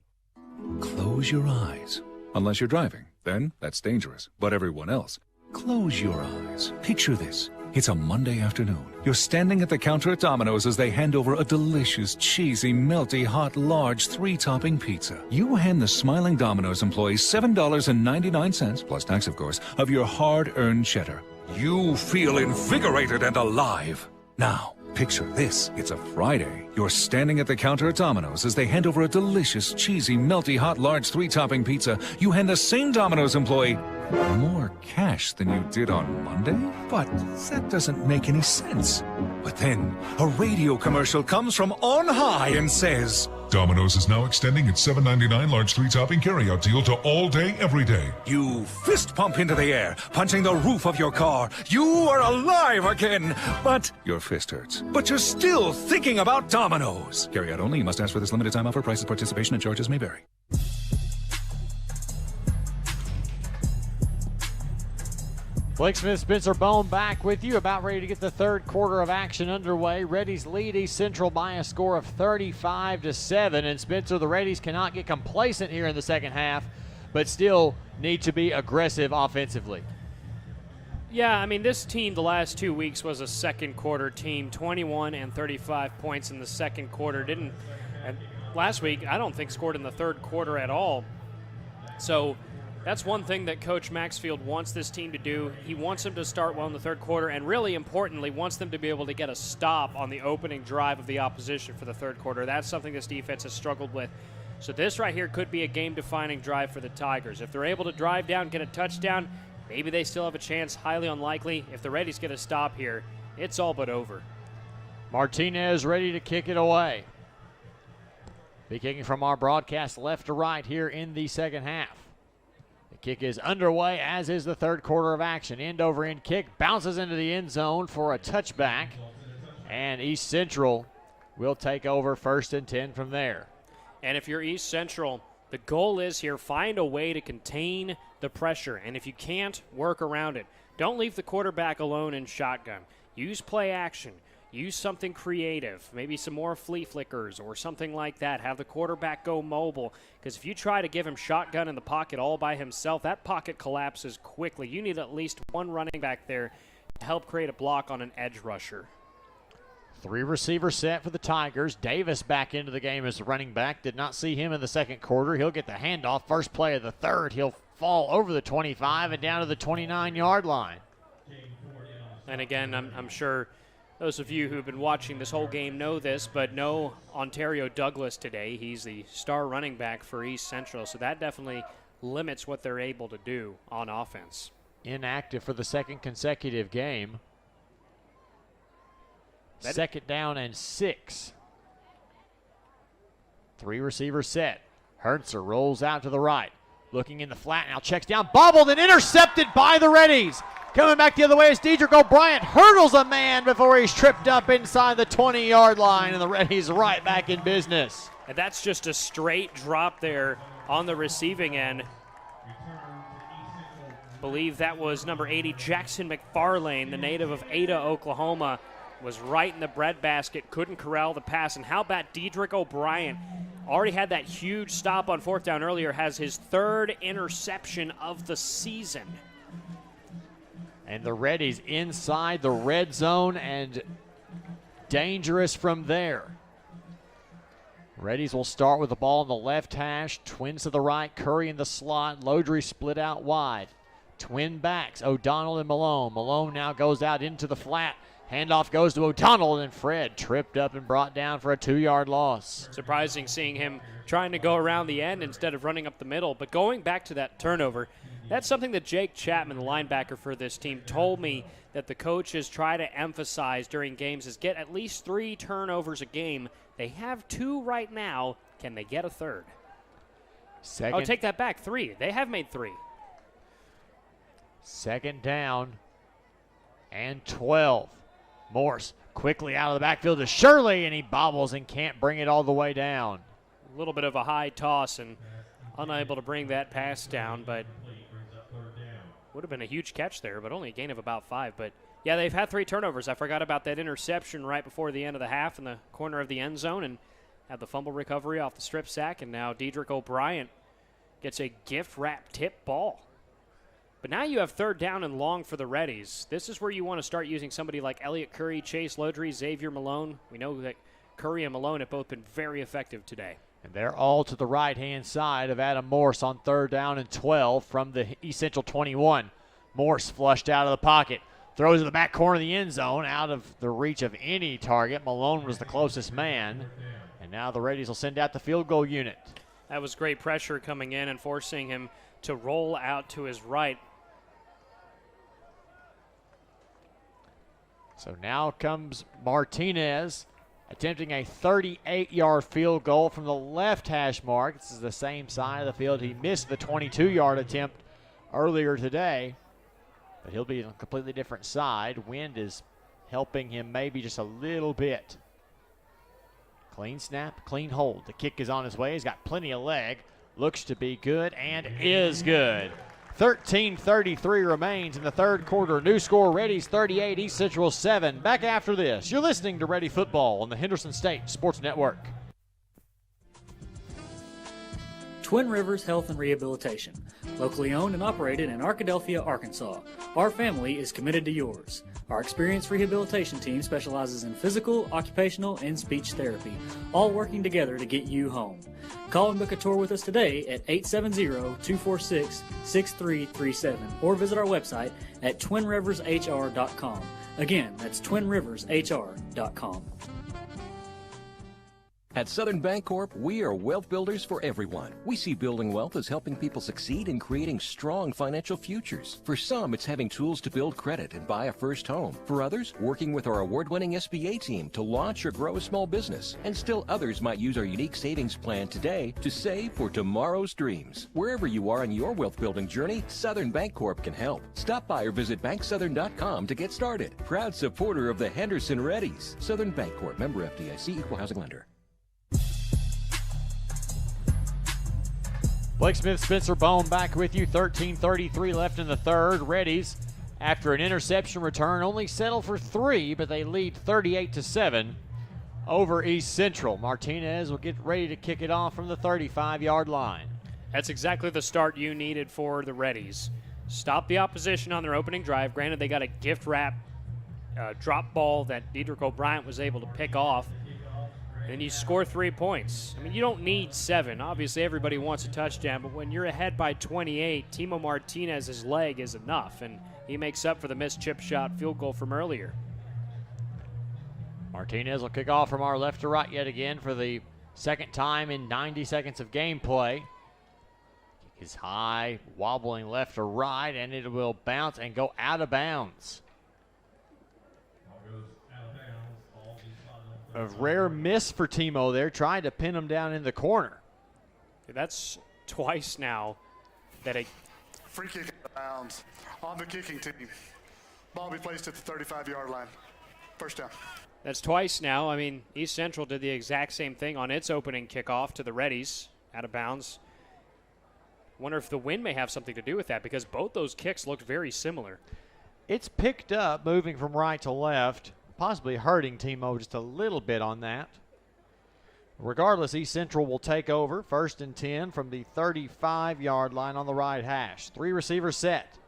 Close your eyes. Unless you're driving, then that's dangerous. But everyone else, close your eyes. Picture this. It's a Monday afternoon. You're standing at the counter at Domino's as they hand over a delicious, cheesy, melty, hot, large, 3-topping pizza. You hand the smiling Domino's employee $7.99, plus tax of course, of your hard-earned cheddar. You feel invigorated and alive. Now, picture this. It's a Friday. You're standing at the counter at Domino's as they hand over a delicious, cheesy, melty, hot, large, 3-topping pizza. You hand the same Domino's employee more cash than you did on Monday? But that doesn't make any sense. But then, a radio commercial comes from on high and says, Domino's is now extending its $7.99 large 3-topping carryout deal to all day, every day. You fist pump into the air, punching the roof of your car. You are alive again. But your fist hurts. But you're still thinking about Domino's. Carryout only. You must ask for this limited time offer. Prices, participation, and charges may vary. Blake Smith, Spencer Bone back with you, about ready to get the third quarter of action underway. Reddies lead East Central by a score of 35-7, and Spencer, the Reddies cannot get complacent here in the second half, but still need to be aggressive offensively. Yeah, I mean, this team the last 2 weeks was a second quarter team, 21 and 35 points in the second quarter. And last week, I don't think scored in the third quarter at all. So that's one thing that Coach Maxfield wants this team to do. He wants them to start well in the third quarter, and really importantly, wants them to be able to get a stop on the opening drive of the opposition for the third quarter. That's something this defense has struggled with. So this right here could be a game-defining drive for the Tigers. If they're able to drive down, get a touchdown, maybe they still have a chance. Highly unlikely. If the Reddies get a stop here, it's all but over. Martinez ready to kick it away. Be kicking from our broadcast left to right here in the second half. Kick is underway, as is the third quarter of action. End-over-end kick bounces into the end zone for a touchback, and East Central will take over 1st and 10 from there. And if you're East Central, the goal is here, find a way to contain the pressure, and if you can't, work around it. Don't leave the quarterback alone in shotgun. Use play action. Use something creative, maybe some more flea flickers or something like that. Have the quarterback go mobile, because if you try to give him shotgun in the pocket all by himself, that pocket collapses quickly. You need at least one running back there to help create a block on an edge rusher. 3 receivers set for the Tigers. Davis back into the game as the running back. Did not see him in the second quarter. He'll get the handoff. First play of the third. He'll fall over the 25 and down to the 29-yard line. And again, I'm sure those of you who've been watching this whole game know this, but no Ontario Douglas today. He's the star running back for East Central, so that definitely limits what they're able to do on offense. Inactive for the second consecutive game. Second down and 6. 3 receivers set. Hertzer rolls out to the right. Looking in the flat now, checks down, bobbled and intercepted by the Reddies. Coming back the other way is Dedrick O'Brien. Hurdles a man before he's tripped up inside the 20-yard line, and the Reddies right back in business. And that's just a straight drop there on the receiving end. Believe that was number 80, Jackson McFarlane, the native of Ada, Oklahoma, was right in the breadbasket, couldn't corral the pass. And how about Dedrick O'Brien? Already had that huge stop on fourth down earlier, has his 3rd interception of the season. And the Reddies inside the red zone and dangerous from there. Reddies will start with the ball in the left hash. Twins to the right, Curry in the slot. Lodry split out wide. Twin backs, O'Donnell and Malone. Malone now goes out into the flat. Handoff goes to O'Donnell, and Fred tripped up and brought down for a 2-yard loss. Surprising seeing him trying to go around the end instead of running up the middle. But going back to that turnover, that's something that Jake Chapman, the linebacker for this team, told me that the coaches try to emphasize during games is get at least 3 turnovers a game. They have 2 right now. Can they get a 3rd? Oh, take that back. 3. They have made 3. Second down and 12. Morse quickly out of the backfield to Shirley, and he bobbles and can't bring it all the way down. A little bit of a high toss and unable to bring that pass down, but would have been a huge catch there, but only a gain of about 5. But yeah, they've had 3 turnovers. I forgot about that interception right before the end of the half in the corner of the end zone, and had the fumble recovery off the strip sack, and now Dedrick O'Brien gets a gift wrap tip ball. But now you have 3rd down and long for the Reddies. This is where you want to start using somebody like Elliott Curry, Chase Lodry, Xavier Malone. We know that Curry and Malone have both been very effective today. And they're all to the right-hand side of Adam Morse on 3rd down and 12 from the East Central 21. Morse flushed out of the pocket. Throws in the back corner of the end zone, out of the reach of any target. Malone was the closest man. And now the Reddies will send out the field goal unit. That was great pressure coming in and forcing him to roll out to his right. So now comes Martinez, attempting a 38-yard field goal from the left hash mark. This is the same side of the field. He missed the 22-yard attempt earlier today, but he'll be on a completely different side. Wind is helping him maybe just a little bit. Clean snap, clean hold. The kick is on his way. He's got plenty of leg. Looks to be good and is good. 13:33 remains in the 3rd quarter. New score, Reddies 38, East Central 7. Back after this. You're listening to Ready Football on the Henderson State Sports Network. Twin Rivers Health and Rehabilitation, locally owned and operated in Arkadelphia, Arkansas. Our family is committed to yours. Our experienced rehabilitation team specializes in physical, occupational, and speech therapy, all working together to get you home. Call and book a tour with us today at 870-246-6337 or visit our website at twinrivershr.com. Again, that's twinrivershr.com. At Southern Bancorp, we are wealth builders for everyone. We see building wealth as helping people succeed in creating strong financial futures. For some, it's having tools to build credit and buy a first home. For others, working with our award-winning SBA team to launch or grow a small business. And still others might use our unique savings plan today to save for tomorrow's dreams. Wherever you are in your wealth building journey, Southern Bancorp can help. Stop by or visit banksouthern.com to get started. Proud supporter of the Henderson Reddies. Southern Bancorp, member FDIC, equal housing lender. Blake Smith, Spencer Bone back with you. 13:33 left in the 3rd. Reddies, after an interception return, only settle for 3, but they lead 38-7 over East Central. Martinez will get ready to kick it off from the 35-yard line. That's exactly the start you needed for the Reddies. Stop the opposition on their opening drive. Granted, they got a gift wrap drop ball that Dedrick O'Brien was able to pick off. and you score 3 points. I mean, you don't need 7. Obviously, everybody wants a touchdown, but when you're ahead by 28, Timo Martinez's leg is enough, and he makes up for the missed chip shot field goal from earlier. Martinez will kick off from our left to right yet again for the second time in 90 seconds of gameplay. Kick is high, wobbling left to right, and it will bounce and go out of bounds. A rare miss for Timo there, trying to pin him down in the corner. That's twice now that a free kick out of bounds on the kicking team. Ball be placed at the 35-yard line. First down. That's twice now. I mean, East Central did the exact same thing on its opening kickoff to the Reddies, out of bounds. Wonder if the wind may have something to do with that, because both those kicks looked very similar. It's picked up, moving from right to left, possibly hurting Timo just a little bit on that. Regardless, East Central will take over. 1st and 10 from the 35-yard line on the right hash. 3 receivers set.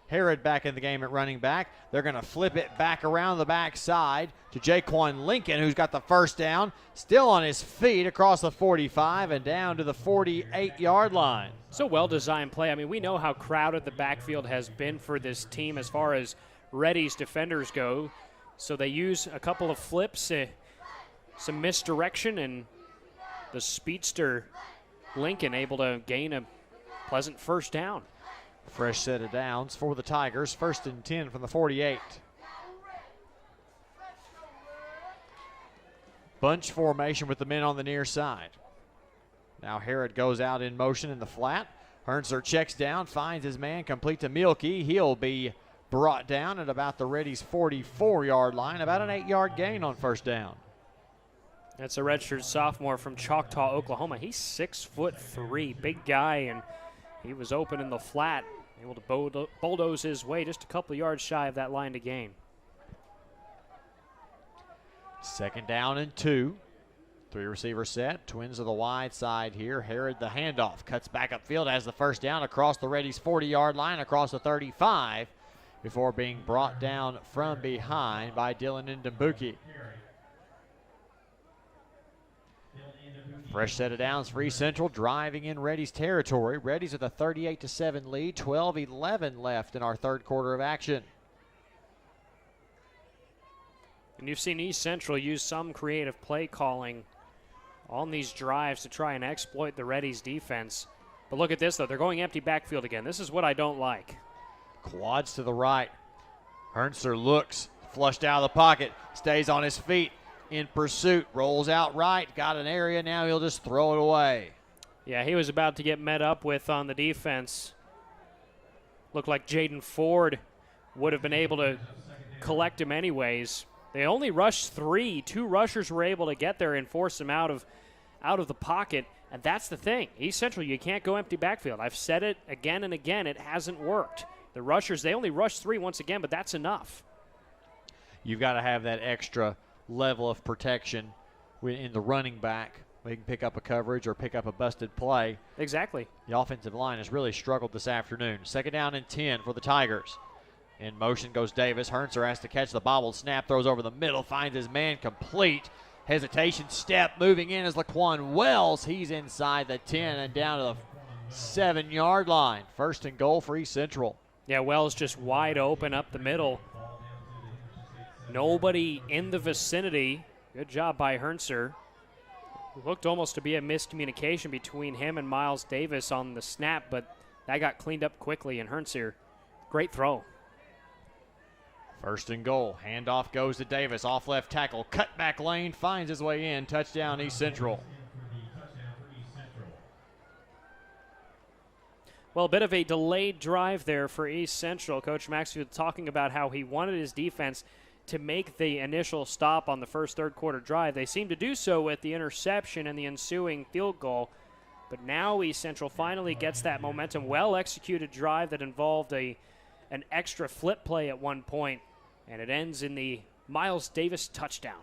Herod back in the game at running back. They're going to flip it back around the backside to Jaquan Lincoln, who's got the first down. Still on his feet across the 45 and down to the 48-yard line. It's a well-designed play. I mean, we know how crowded the backfield has been for this team as far as Reddies defenders go. So they use a couple of flips, some misdirection, and the speedster Lincoln able to gain a pleasant first down. Fresh set of downs for the Tigers. 1st and 10 from the 48. Bunch formation with the men on the near side. Now Herod goes out in motion in the flat. Hernser checks down, finds his man, complete to Mielke. He'll be brought down at about the Reddies' 44-yard line. About an 8-yard gain on first down. That's a redshirt sophomore from Choctaw, Oklahoma. He's 6'3", big guy, and he was open in the flat, able to bulldoze his way just a couple yards shy of that line to gain. 2nd down and 2. 3 receiver set. Twins to the wide side here. Herod the handoff. Cuts back upfield, has the first down across the Reddies' 40-yard line, across the 35, before being brought down from behind by Dylan Ndambuki. Fresh set of downs for East Central, driving in Reddies territory. Reddies with a 38-7 lead, 12-11 left in our 3rd quarter of action. And you've seen East Central use some creative play calling on these drives to try and exploit the Reddies defense. But look at this, though. They're going empty backfield again. This is what I don't like. Quads to the right. Hernser looks, flushed out of the pocket, stays on his feet. In pursuit, rolls out right, got an area, now he'll just throw it away. Yeah, he was about to get met up with on the defense. Looked like Jaden Ford would have been able to collect him anyways. They only rushed 3. 2 rushers were able to get there and force him out of the pocket, and that's the thing. East Central, you can't go empty backfield. I've said it again and again, it hasn't worked. The rushers, they only rushed 3 once again, but that's enough. You've got to have that extra level of protection in the running back. We can pick up a coverage or pick up a busted play. Exactly. The offensive line has really struggled this afternoon. 2nd down and 10 for the Tigers. In motion goes Davis. Hernser has to catch the bobbled snap, throws over the middle, finds his man complete. Hesitation step, moving in is Laquan Wells. He's inside the 10 and down to the 7-yard line. 1st and goal for East Central. Yeah, Wells just wide open up the middle. Nobody in the vicinity. Good job by Hernser. It looked almost to be a miscommunication between him and Miles Davis on the snap, but that got cleaned up quickly, and Hernser, great throw. 1st and goal. Handoff goes to Davis. Off left tackle. Cut back lane. Finds his way in. Touchdown East Central. Well, a bit of a delayed drive there for East Central. Coach Maxfield talking about how he wanted his defense to make the initial stop on the first 3rd quarter drive. They seemed to do so with the interception and the ensuing field goal. But now East Central finally gets that momentum. Well-executed drive that involved an extra flip play at one point, and it ends in the Miles Davis touchdown.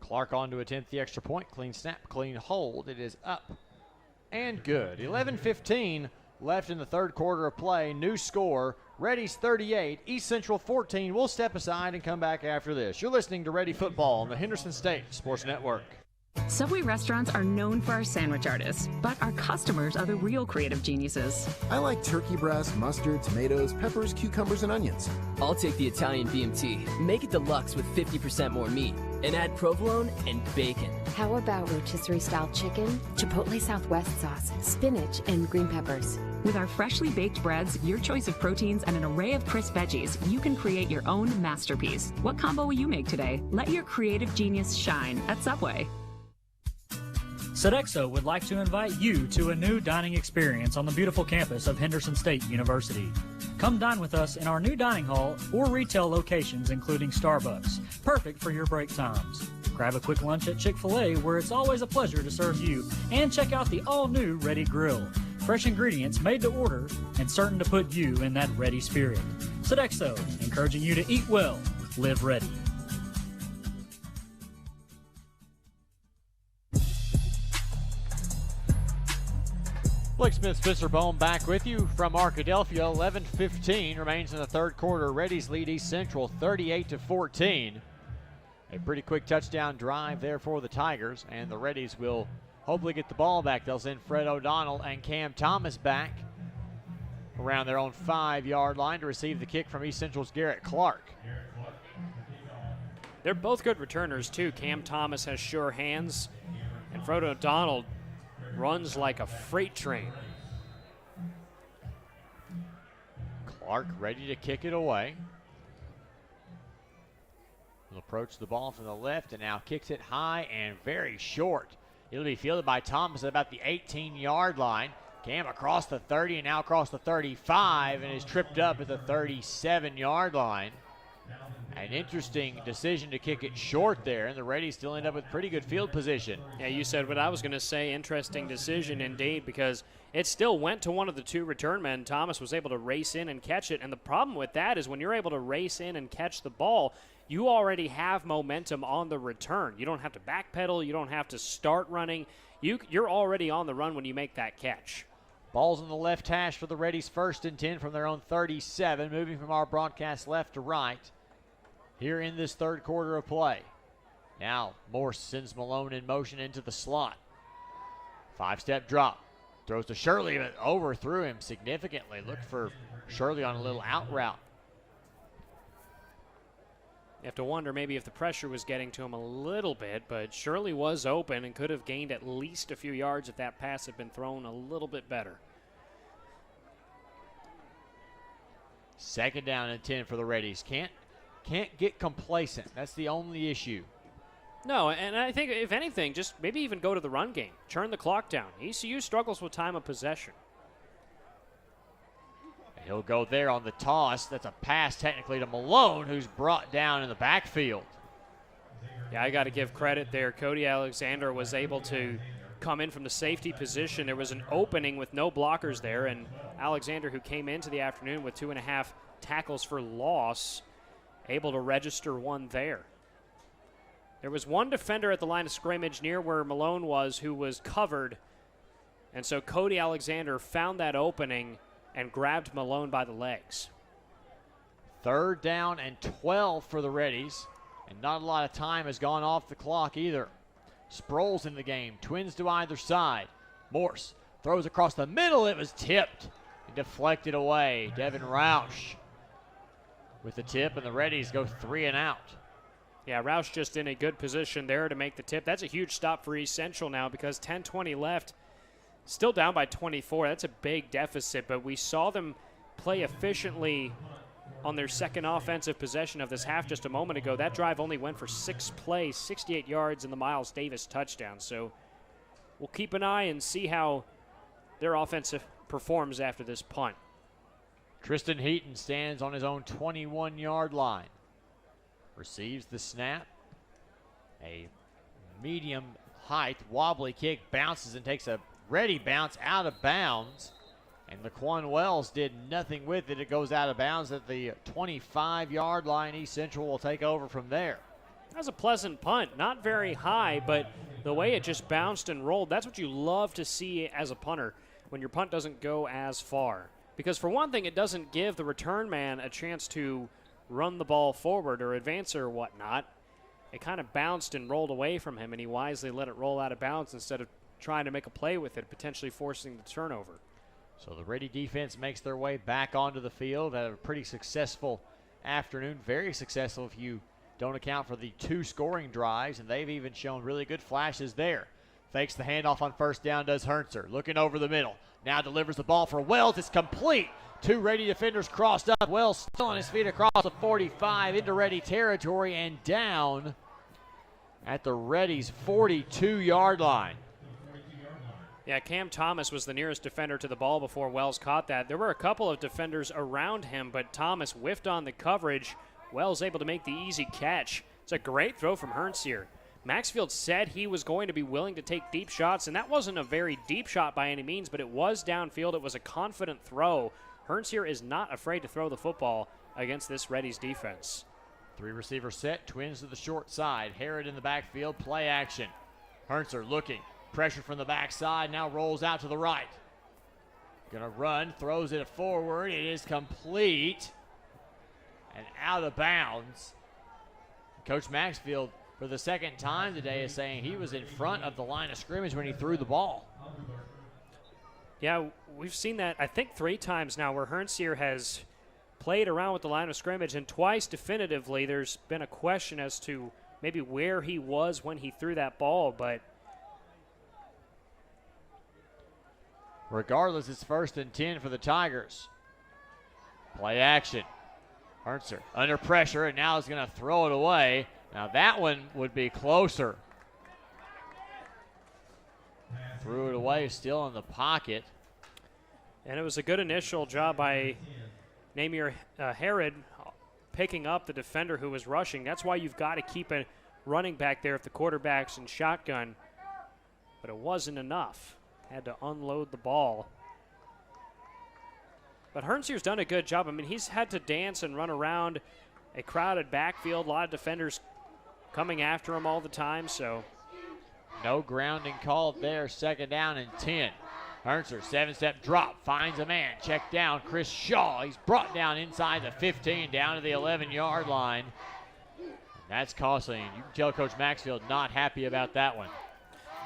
Clark on to attempt the extra point. Clean snap, clean hold. It is up and good. 11:15 left in the 3rd quarter of play. New score, Reddies 38, East Central 14. We'll step aside and come back after this. You're listening to Ready Football on the Henderson State Sports Network. Subway restaurants are known for our sandwich artists, but our customers are the real creative geniuses. I like turkey breast, mustard, tomatoes, peppers, cucumbers, and onions. I'll take the Italian BMT. Make it deluxe with 50% more meat. And add provolone and bacon. How about rotisserie-style chicken, chipotle Southwest sauce, spinach, and green peppers? With our freshly baked breads, your choice of proteins, and an array of crisp veggies, you can create your own masterpiece. What combo will you make today? Let your creative genius shine at Subway. Sodexo would like to invite you to a new dining experience on the beautiful campus of Henderson State University. Come dine with us in our new dining hall or retail locations, including Starbucks, perfect for your break times. Grab a quick lunch at Chick-fil-A, where it's always a pleasure to serve you, and check out the all-new Ready Grill. Fresh ingredients made to order and certain to put you in that ready spirit. Sodexo, encouraging you to eat well, live ready. Blake Smith, Spencer Bone back with you from Arkadelphia. 11:15 remains in the third quarter. Reddies lead East Central 38-14. A pretty quick touchdown drive there for the Tigers, and the Reddies will hopefully get the ball back. They'll send Fred O'Donnell and Cam Thomas back around their own 5-yard line to receive the kick from East Central's Garrett Clark. They're both good returners, too. Cam Thomas has sure hands, and Fred O'Donnell runs like a freight train. Clark ready to kick it away. He'll approach the ball from the left and now kicks it high and very short. It'll be fielded by Thomas at about the 18-yard line. Cam across the 30 and now across the 35 and is tripped up at the 37-yard line. An interesting decision to kick it short there, and the Reddies still end up with pretty good field position. Yeah, you said what I was going to say. Interesting decision indeed, because it still went to one of the two return men. Thomas was able to race in and catch it, and the problem with that is when you're able to race in and catch the ball, you already have momentum on the return. You don't have to backpedal. You don't have to start running. You're already on the run when you make that catch. Ball's on the left hash for the Reddies, 1st and 10 from their own 37, moving from our broadcast left to right here in this third quarter of play. Now Morse sends Malone in motion into the slot. 5-step drop. Throws to Shirley, but overthrew him significantly. Look for Shirley on a little out route. You have to wonder maybe if the pressure was getting to him a little bit, but Shirley was open and could have gained at least a few yards if that pass had been thrown a little bit better. 2nd down and 10 for the Reddies. Can't get complacent. That's the only issue. No, and I think if anything, just maybe even go to the run game. Turn the clock down. ECU struggles with time of possession. And he'll go there on the toss. That's a pass technically to Malone, who's brought down in the backfield. Yeah, I got to give credit there. Cody Alexander was able to come in from the safety position. There was an opening with no blockers there, and Alexander, who came into the afternoon with 2.5 tackles for loss, able to register one there. There was one defender at the line of scrimmage near where Malone was who was covered, and so Cody Alexander found that opening and grabbed Malone by the legs. 3rd down and 12 for the Reddies, and not a lot of time has gone off the clock either. Sproles in the game, twins to either side. Morse throws across the middle. It was tipped and deflected away. Devin Roush with the tip, and the Reddies go 3 and out. Yeah, Roush just in a good position there to make the tip. That's a huge stop for East Central now because 10:20 left. Still down by 24. That's a big deficit, but we saw them play efficiently on their second offensive possession of this half just a moment ago. That drive only went for 6 plays, 68 yards, and the Miles Davis touchdown. So we'll keep an eye and see how their offensive performs after this punt. Tristan Heaton stands on his own 21-yard line. Receives the snap. A medium height wobbly kick, bounces and takes a ready bounce out of bounds. And Laquan Wells did nothing with it. It goes out of bounds at the 25-yard line. East Central will take over from there. That was a pleasant punt. Not very high, but the way it just bounced and rolled, that's what you love to see as a punter when your punt doesn't go as far. Because for one thing, it doesn't give the return man a chance to run the ball forward or advance or whatnot. it kind of bounced and rolled away from him, and he wisely let it roll out of bounds instead of trying to make a play with it, potentially forcing the turnover. So the Reddy defense makes their way back onto the field. Had a pretty successful afternoon, very successful if you don't account for the 2 scoring drives, and they've even shown really good flashes there. Fakes the handoff on first down, does Hernser. Looking over the middle. Now delivers the ball for Wells. It's complete. 2 Reddy defenders crossed up. Wells still on his feet across the 45 into Reddy territory and down at the Reddy's 42-yard line. Yeah, Cam Thomas was the nearest defender to the ball before Wells caught that. There were a couple of defenders around him, but Thomas whiffed on the coverage. Wells able to make the easy catch. It's a great throw from Hernsier. Maxfield said he was going to be willing to take deep shots, and that wasn't a very deep shot by any means, but it was downfield. It was a confident throw. Hernsier is not afraid to throw the football against this Reddies defense. 3 receiver set, Twins to the short side. Herod in the backfield, play action. Hernser looking. Pressure from the backside, now rolls out to the right. Gonna run, throws it forward. It is complete and out of bounds. Coach Maxfield, for the second time today, is saying he was in front of the line of scrimmage when he threw the ball. Yeah, we've seen that, I think, 3 times now where Hernsier has played around with the line of scrimmage, and twice definitively there's been a question as to maybe where he was when he threw that ball, but regardless, it's 1st and 10 for the Tigers. Play action. Hernser under pressure, and now is going to throw it away. Now that one would be closer. Threw it away, still in the pocket. And it was a good initial job by Namir Herod picking up the defender who was rushing. That's why you've got to keep a running back there if the quarterback's in shotgun. But it wasn't enough. Had to unload the ball. But Hernsier's done a good job. I mean, he's had to dance and run around a crowded backfield. A lot of defenders coming after him all the time, so. No grounding called there. 2nd down and 10. Hernser, 7-step drop, finds a man. Check down, Chris Shaw. He's brought down inside the 15, down to the 11-yard line. That's costly, and you can tell Coach Maxfield not happy about that one.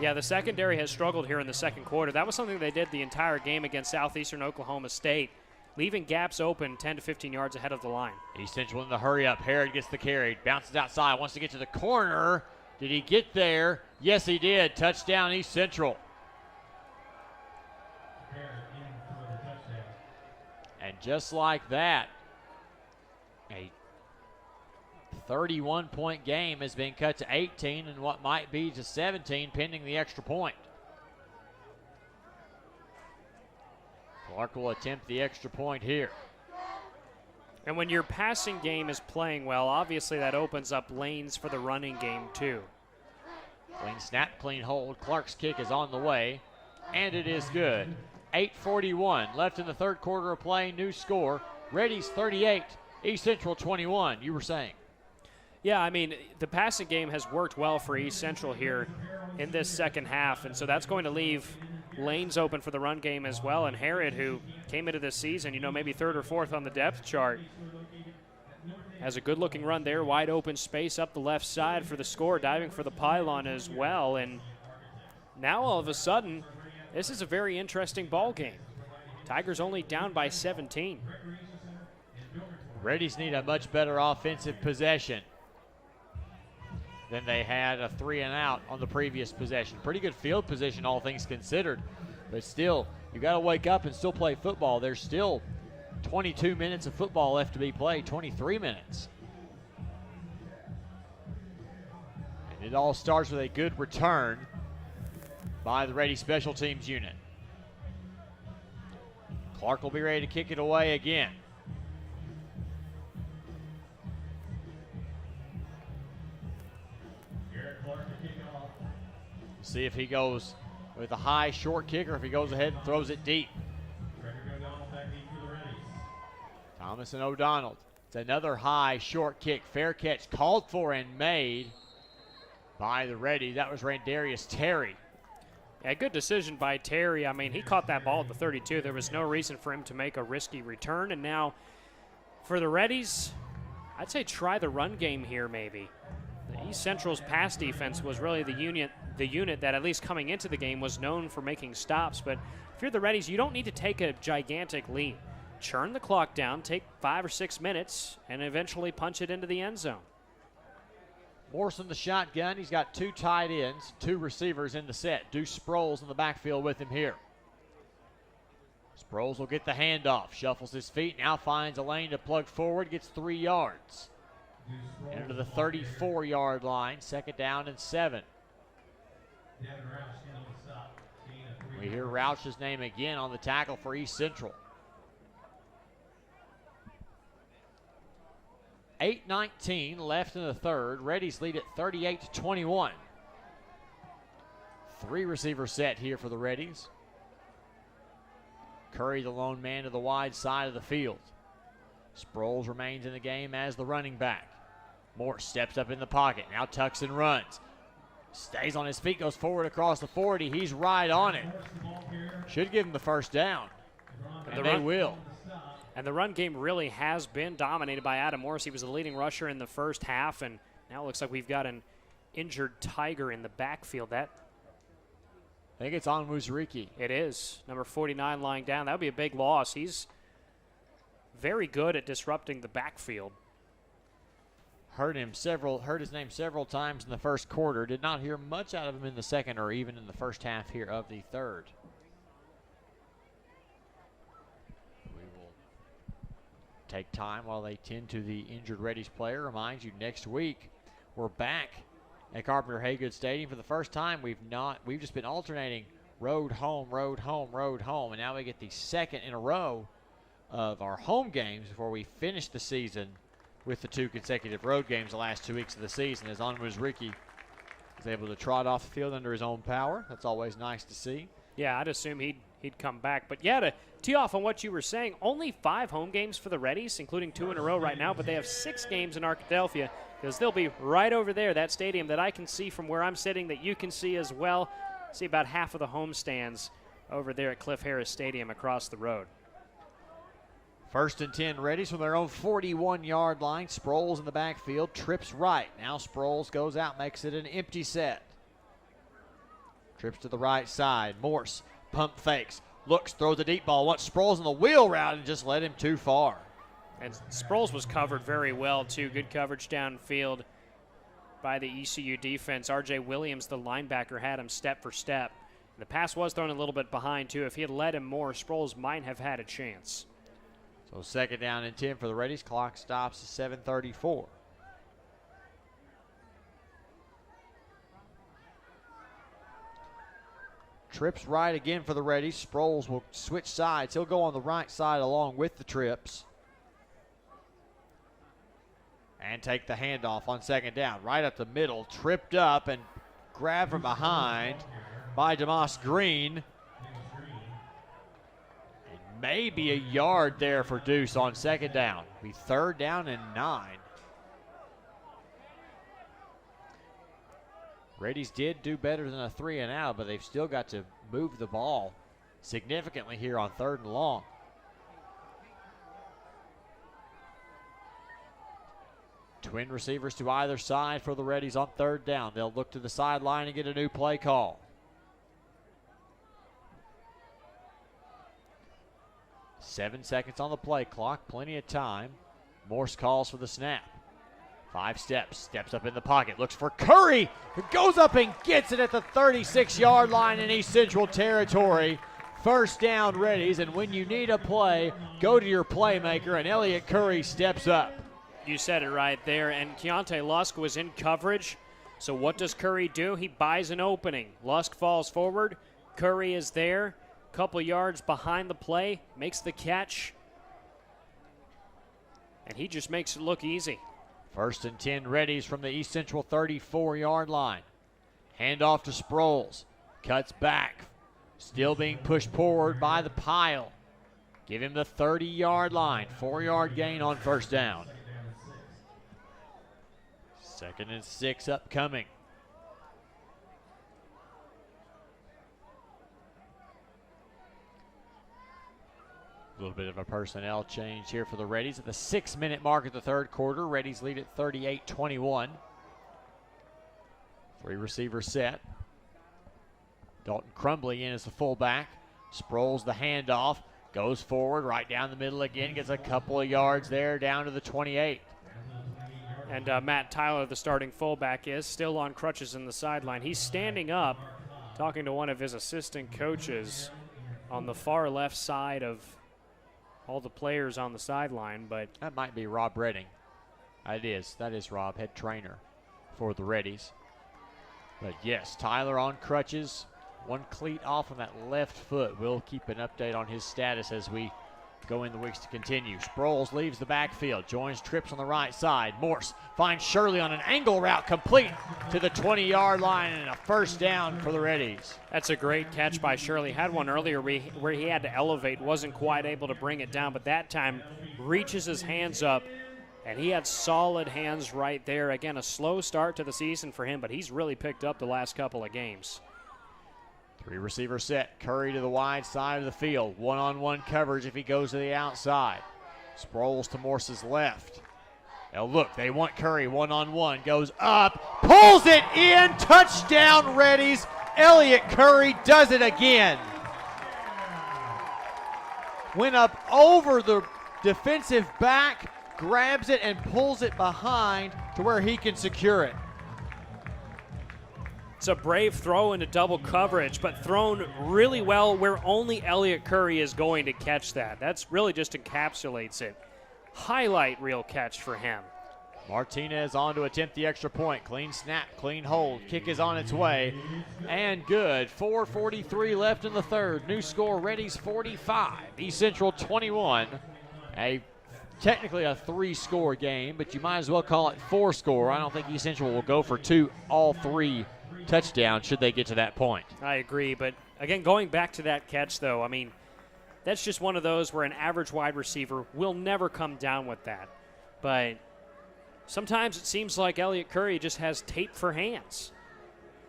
Yeah, the secondary has struggled here in the second quarter. That was something they did the entire game against Southeastern Oklahoma State, leaving gaps open 10 to 15 yards ahead of the line. East Central in the hurry up. Herod gets the carry, bounces outside, wants to get to the corner. Did he get there? Yes, he did. Touchdown, East Central. And just like that, a 31-point game has been cut to 18 and what might be to 17 pending the extra point. Clark will attempt the extra point here. And when your passing game is playing well, obviously that opens up lanes for the running game too. Clean snap, clean hold. Clark's kick is on the way, and it is good. 8:41 left in the third quarter of play. New score, Reddies 38, East Central 21. You were saying? Yeah, I mean, the passing game has worked well for East Central here in this second half, and so that's going to leave lanes open for the run game as well. And Herod, who came into this season, maybe 3rd or 4th on the depth chart, has a good-looking run there, wide open space up the left side for the score, diving for the pylon as well. And now all of a sudden, this is a very interesting ball game. Tigers only down by 17. Reddies need a much better offensive possession than they had a 3-and-out on the previous possession. Pretty good field position, all things considered. But still, you got to wake up and still play football. There's still 22 minutes of football left to be played, 23 minutes. And it all starts with a good return by the Reddy special teams unit. Clark will be ready to kick it away again. See if he goes with a high short kick or if he goes ahead and throws it deep. Thomas and O'Donnell. It's another high short kick. Fair catch called for and made by the Reddy. That was Randarius Terry. Yeah, good decision by Terry. I mean, he caught that ball at the 32. There was no reason for him to make a risky return. And now for the Reddies, I'd say try the run game here maybe. The East Central's pass defense was really the unit that, at least coming into the game, was known for making stops. But if you're the Reddies, you don't need to take a gigantic lead. Churn the clock down, take 5 or 6 minutes, and eventually punch it into the end zone. Morse in the shotgun. He's got 2 tight ends, 2 receivers in the set. Deuce Sproles in the backfield with him here. Sproles will get the handoff, shuffles his feet, now finds a lane to plug forward, gets 3 yards. Into the 34-yard line, 2nd down and 7. We hear Roush's name again on the tackle for East Central. 8:19 left in the third. Reddies lead at 38-21. 3 receiver set here for the Reddies. Curry, the lone man, to the wide side of the field. Sproles remains in the game as the running back. Morse steps up in the pocket, now tucks and runs. Stays on his feet, goes forward across the 40. He's right on it. Should give him the first down. And they will. And the run game really has been dominated by Adam Morris. He was the leading rusher in the first half, and now it looks like we've got an injured Tiger in the backfield. I think it's on Muzuriki. It is. Number 49 lying down. That would be a big loss. He's very good at disrupting the backfield. Heard his name several times in the first quarter. Did not hear much out of him in the second or even in the first half here of the third. We will take time while they tend to the injured Reddies player. Reminds you, next week we're back at Carpenter Haygood Stadium for the first time. We've just been alternating road, home, road, home, road, home, and now we get the second in a row of our home games before we finish the season with the 2 consecutive road games the last 2 weeks of the season, as Onwuzurike is able to trot off the field under his own power. That's always nice to see. Yeah, I'd assume he'd come back. But yeah, to tee off on what you were saying, only 5 home games for the Reddies, including 2 in a row right now, but they have 6 games in Arkadelphia, because they'll be right over there, that stadium that I can see from where I'm sitting, that you can see as well. See about half of the home stands over there at Cliff Harris Stadium across the road. 1st and 10 Reddies from their own 41-yard line. Sproles in the backfield, trips right. Now Sproles goes out, makes it an empty set. Trips to the right side. Morse pump fakes, looks, throws a deep ball. Wants Sproles on the wheel route and just led him too far. And Sproles was covered very well, too. Good coverage downfield by the ECU defense. R.J. Williams, the linebacker, had him step for step. And the pass was thrown a little bit behind, too. If he had led him more, Sproles might have had a chance. So 2nd down and 10 for the Reddies. Clock stops at 7:34. Trips right again for the Reddies. Sproles will switch sides. He'll go on the right side along with the trips. And take the handoff on 2nd down. Right up the middle. Tripped up and grabbed from behind by DeMoss Green. Maybe a yard there for Deuce on 2nd down. Be 3rd down and 9. Reddies did do better than a 3 and out, but they've still got to move the ball significantly here on 3rd and long. Twin receivers to either side for the Reddies on 3rd down. They'll look to the sideline and get a new play call. 7 seconds on the play clock, plenty of time. Morse calls for the snap. 5 steps, steps up in the pocket, looks for Curry, who goes up and gets it at the 36-yard line in East Central territory. 1st down Reddies, and when you need a play, go to your playmaker, and Elliott Curry steps up. You said it right there, and Keontae Lusk was in coverage. So what does Curry do? He buys an opening. Lusk falls forward. Curry is there. Couple yards behind the play, makes the catch, and he just makes it look easy. 1st and 10 Reddies from the East Central 34-yard line. Handoff to Sproles, cuts back, still being pushed forward by the pile. Give him the 30-yard line, 4-yard gain on 1st down. 2nd and 6 upcoming. A little bit of a personnel change here for the Reddies at the 6-minute mark of the 3rd quarter. Reddies lead at 38-21. Three-receiver set. Dalton Crumbly in as the fullback. Sproles the handoff. Goes forward, right down the middle again. Gets a couple of yards there, down to the 28. And Matt Tyler, the starting fullback, is still on crutches in the sideline. He's standing up, talking to one of his assistant coaches on the far left side of all the players on the sideline. But that might be Rob Redding. That is Rob, head trainer for the Reddies. But yes, Tyler on crutches, one cleat off on that left foot. We'll keep an update on his status as we go in the weeks to continue. Sproles leaves the backfield, joins trips on the right side. Morse finds Shirley on an angle route, complete to the 20-yard line, and a first down for the Reddies. That's a great catch by Shirley. Had one earlier where he had to elevate, wasn't quite able to bring it down, but that time reaches his hands up, and he had solid hands right there. Again, a slow start to the season for him, but he's really picked up the last couple of games. Three-receiver set. Curry to the wide side of the field. One-on-one coverage if he goes to the outside. Sproles to Morse's left. Now look, they want Curry one-on-one. Goes up. Pulls it in. Touchdown, Reddies. Elliott Curry does it again. Went up over the defensive back, grabs it, and pulls it behind to where he can secure it. It's a brave throw into double coverage, but thrown really well where only Elliott Curry is going to catch that. That's really just encapsulates it. Highlight reel catch for him. Martinez on to attempt the extra point. Clean snap, clean hold. Kick is on its way. And good. 4:43 left in the third. New score, Reddies 45. East Central 21. Technically a 3-score game, but you might as well call it 4-score. I don't think East Central will go for all three touchdown should they get to that point. I agree, but again, going back to that catch though, I mean, that's just one of those where an average wide receiver will never come down with that. But sometimes it seems like Elliott Curry just has tape for hands.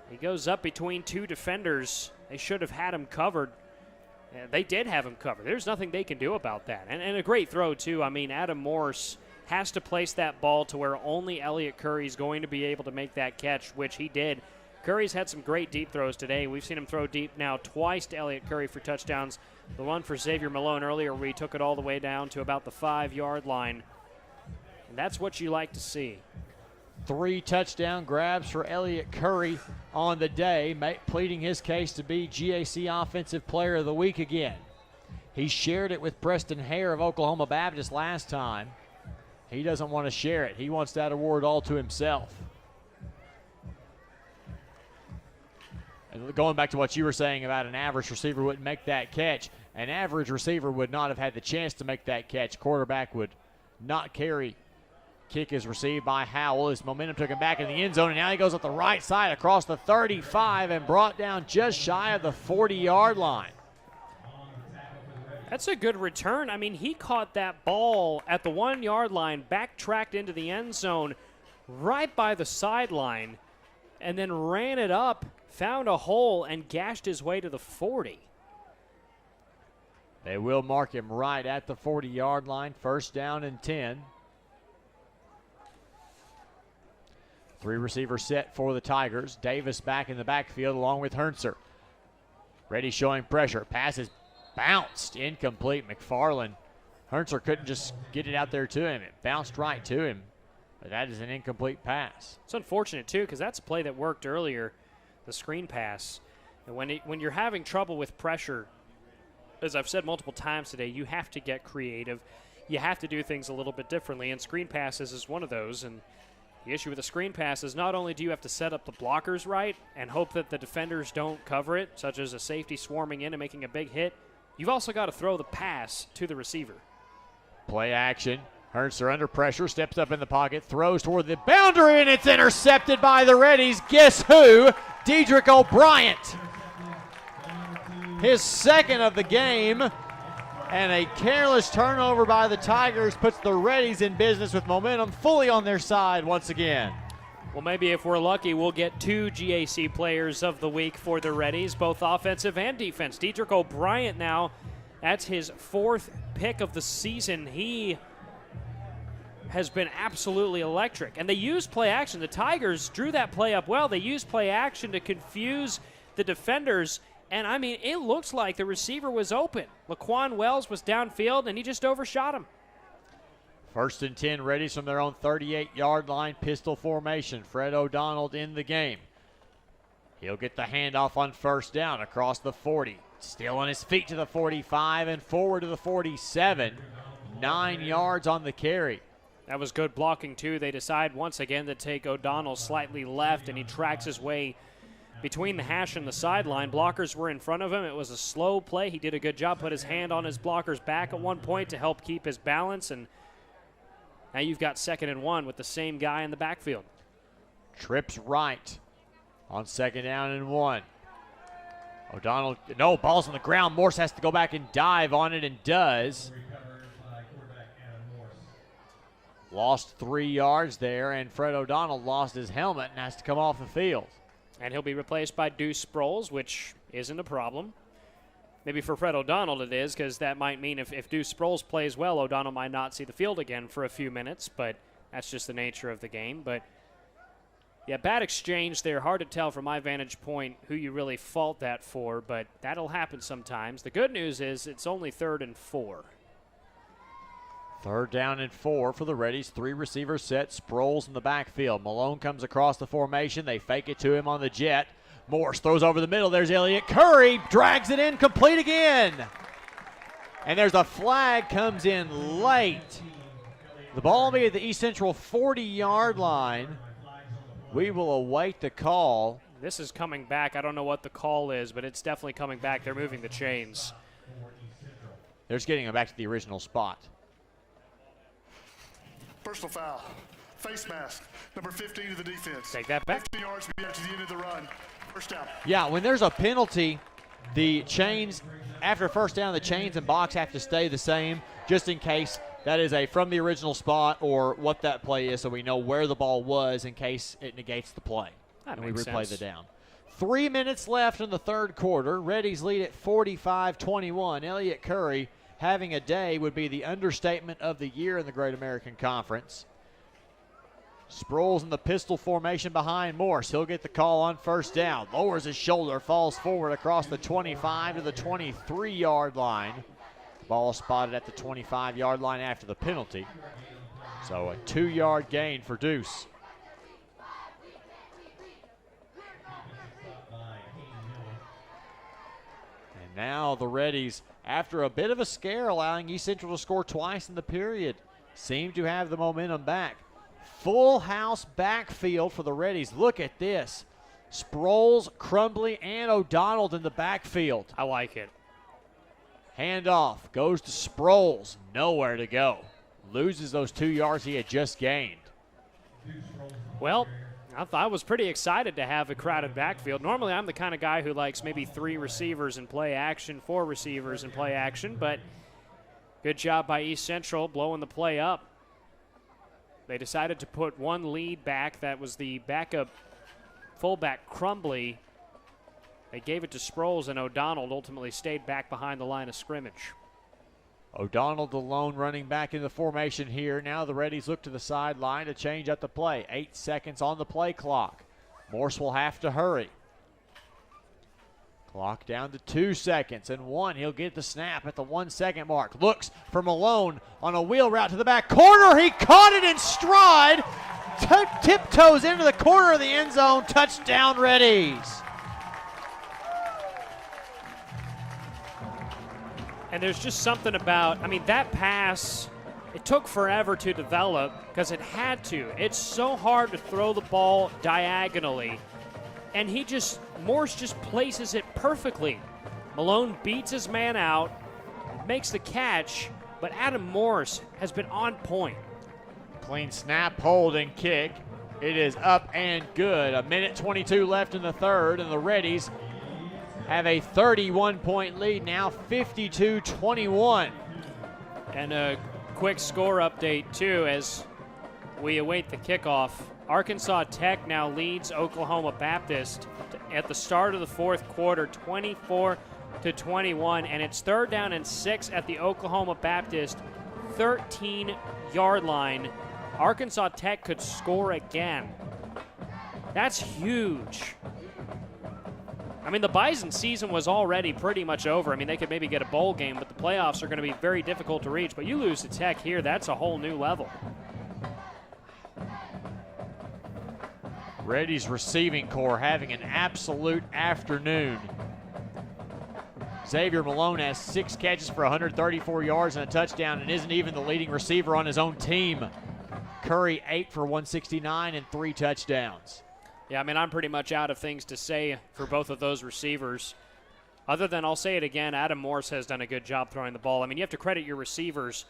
He goes up between two defenders. They should have had him covered. They did have him covered. There's nothing they can do about that. And a great throw too. I mean, Adam Morse has to place that ball to where only Elliott Curry is going to be able to make that catch, which he did. Curry's had some great deep throws today. We've seen him throw deep now twice to Elliott Curry for touchdowns. The one for Xavier Malone earlier where he took it all the way down to about the 5-yard line. And that's what you like to see. 3 touchdown grabs for Elliott Curry on the day, pleading his case to be GAC Offensive Player of the Week again. He shared it with Preston Hare of Oklahoma Baptist last time. He doesn't want to share it. He wants that award all to himself. And going back to what you were saying about an average receiver wouldn't make that catch, an average receiver would not have had the chance to make that catch. Quarterback would not carry. Kick is received by Howell. His momentum took him back in the end zone, and now he goes up the right side across the 35 and brought down just shy of the 40-yard line. That's a good return. I mean, he caught that ball at the 1-yard line, backtracked into the end zone right by the sideline, and then ran it up, found a hole, and gashed his way to the 40. They will mark him right at the 40-yard line. First down and 10. 3-receiver set for the Tigers. Davis back in the backfield along with Hernser. Reddy showing pressure. Pass is bounced. Incomplete. McFarland. Hernser couldn't just get it out there to him. It bounced right to him. But that is an incomplete pass. It's unfortunate, too, because that's a play that worked earlier, the screen pass. And when you're having trouble with pressure, as I've said multiple times today, you have to get creative. You have to do things a little bit differently, and screen passes is one of those. And the issue with a screen pass is not only do you have to set up the blockers right and hope that the defenders don't cover it, such as a safety swarming in and making a big hit, you've also got to throw the pass to the receiver. Play action. Hernser under pressure, steps up in the pocket, throws toward the boundary, and it's intercepted by the Reddies. Guess who? Dedrick O'Brien. His second of the game, and a careless turnover by the Tigers puts the Reddies in business with momentum fully on their side once again. Well, maybe if we're lucky, we'll get 2 GAC players of the week for the Reddies, both offensive and defense. Dedrick O'Brien now, that's his 4th pick of the season. He has been absolutely electric. And they used play action. The Tigers drew that play up well. They used play action to confuse the defenders. And, I mean, it looks like the receiver was open. Laquan Wells was downfield, and he just overshot him. 1st and 10, Reddies from their own 38-yard line, pistol formation. Fred O'Donnell in the game. He'll get the handoff on 1st down across the 40. Still on his feet to the 45 and forward to the 47. 9 yards on the carry. That was good blocking, too. They decide once again to take O'Donnell slightly left, and he tracks his way between the hash and the sideline. Blockers were in front of him. It was a slow play. He did a good job, put his hand on his blocker's back at one point to help keep his balance, and now you've got 2nd and 1 with the same guy in the backfield. Trips right on 2nd down and 1. O'Donnell, no, ball's on the ground. Morse has to go back and dive on it and does. Lost 3 yards there, and Fred O'Donnell lost his helmet and has to come off the field. And he'll be replaced by Deuce Sproles, which isn't a problem. Maybe for Fred O'Donnell it is, because that might mean if Deuce Sproles plays well, O'Donnell might not see the field again for a few minutes, but that's just the nature of the game. But, yeah, bad exchange there. Hard to tell from my vantage point who you really fault that for, but that'll happen sometimes. The good news is it's only 3rd and 4. 3rd down and 4 for the Reddies. 3 receivers set. Sproles in the backfield. Malone comes across the formation. They fake it to him on the jet. Morse throws over the middle. There's Elliott Curry. Drags it in. Complete again. And there's a flag. Comes in late. The ball will be at the East Central 40-yard line. We will await the call. This is coming back. I don't know what the call is, but it's definitely coming back. They're moving the chains. They're just getting him back to the original spot. Personal foul. Face mask. Number 15 of the defense. Take that back. 15 yards to the end of the run. 1st down. Yeah, when there's a penalty, the chains, after 1st down, the chains and box have to stay the same just in case that is from the original spot or what that play is, so we know where the ball was in case it negates the play. That and we makes replay sense. the down. 3 minutes left in the 3rd quarter. Reddies lead at 45-21. Elliott Curry having a day would be the understatement of the year in the Great American Conference. Sproles in the pistol formation behind Morse. He'll get the call on 1st down. Lowers his shoulder, falls forward across the 25 to the 23-yard line. Ball spotted at the 25-yard line after the penalty. So a 2-yard gain for Deuce. And now the Reddies, after a bit of a scare, allowing East Central to score twice in the period, seem to have the momentum back. Full house backfield for the Reddies. Look at this. Sproles, Crumbly, and O'Donnell in the backfield. I like it. Handoff goes to Sproles. Nowhere to go. Loses those 2 yards he had just gained. Well, I was pretty excited to have a crowded backfield. Normally I'm the kind of guy who likes maybe 3 receivers in play action, 4 receivers in play action, but good job by East Central blowing the play up. They decided to put one lead back. That was the backup fullback Crumbly. They gave it to Sproles, and O'Donnell ultimately stayed back behind the line of scrimmage. O'Donnell, the lone running back in the formation here. Now the Reddies look to the sideline to change up the play. 8 seconds on the play clock. Morse will have to hurry. Clock down to 2 seconds and 1. He'll get the snap at the 1 second mark. Looks for Malone on a wheel route to the back corner. He caught it in stride. Tiptoes into the corner of the end zone. Touchdown, Reddies. And there's just something about, that pass, it took forever to develop because it had to. It's so hard to throw the ball diagonally. And Morse just places it perfectly. Malone beats his man out, makes the catch, but Adam Morse has been on point. Clean snap, hold, and kick. It is up and good. 1:22 left in the 3rd, and the Reddies have a 31-point lead now, 52-21. And a quick score update, too, as we await the kickoff. Arkansas Tech now leads Oklahoma Baptist at the start of the 4th quarter, 24-21, and it's 3rd down and 6 at the Oklahoma Baptist 13-yard line. Arkansas Tech could score again. That's huge. I mean, the Bison season was already pretty much over. I mean, they could maybe get a bowl game, but the playoffs are going to be very difficult to reach. But you lose to Tech here, that's a whole new level. Reddies receiving corps having an absolute afternoon. Xavier Malone has 6 catches for 134 yards and a touchdown and isn't even the leading receiver on his own team. Curry 8 for 169 and 3 touchdowns. Yeah, I mean, I'm pretty much out of things to say for both of those receivers. Other than, I'll say it again, Adam Morse has done a good job throwing the ball. I mean, you have to credit your receivers.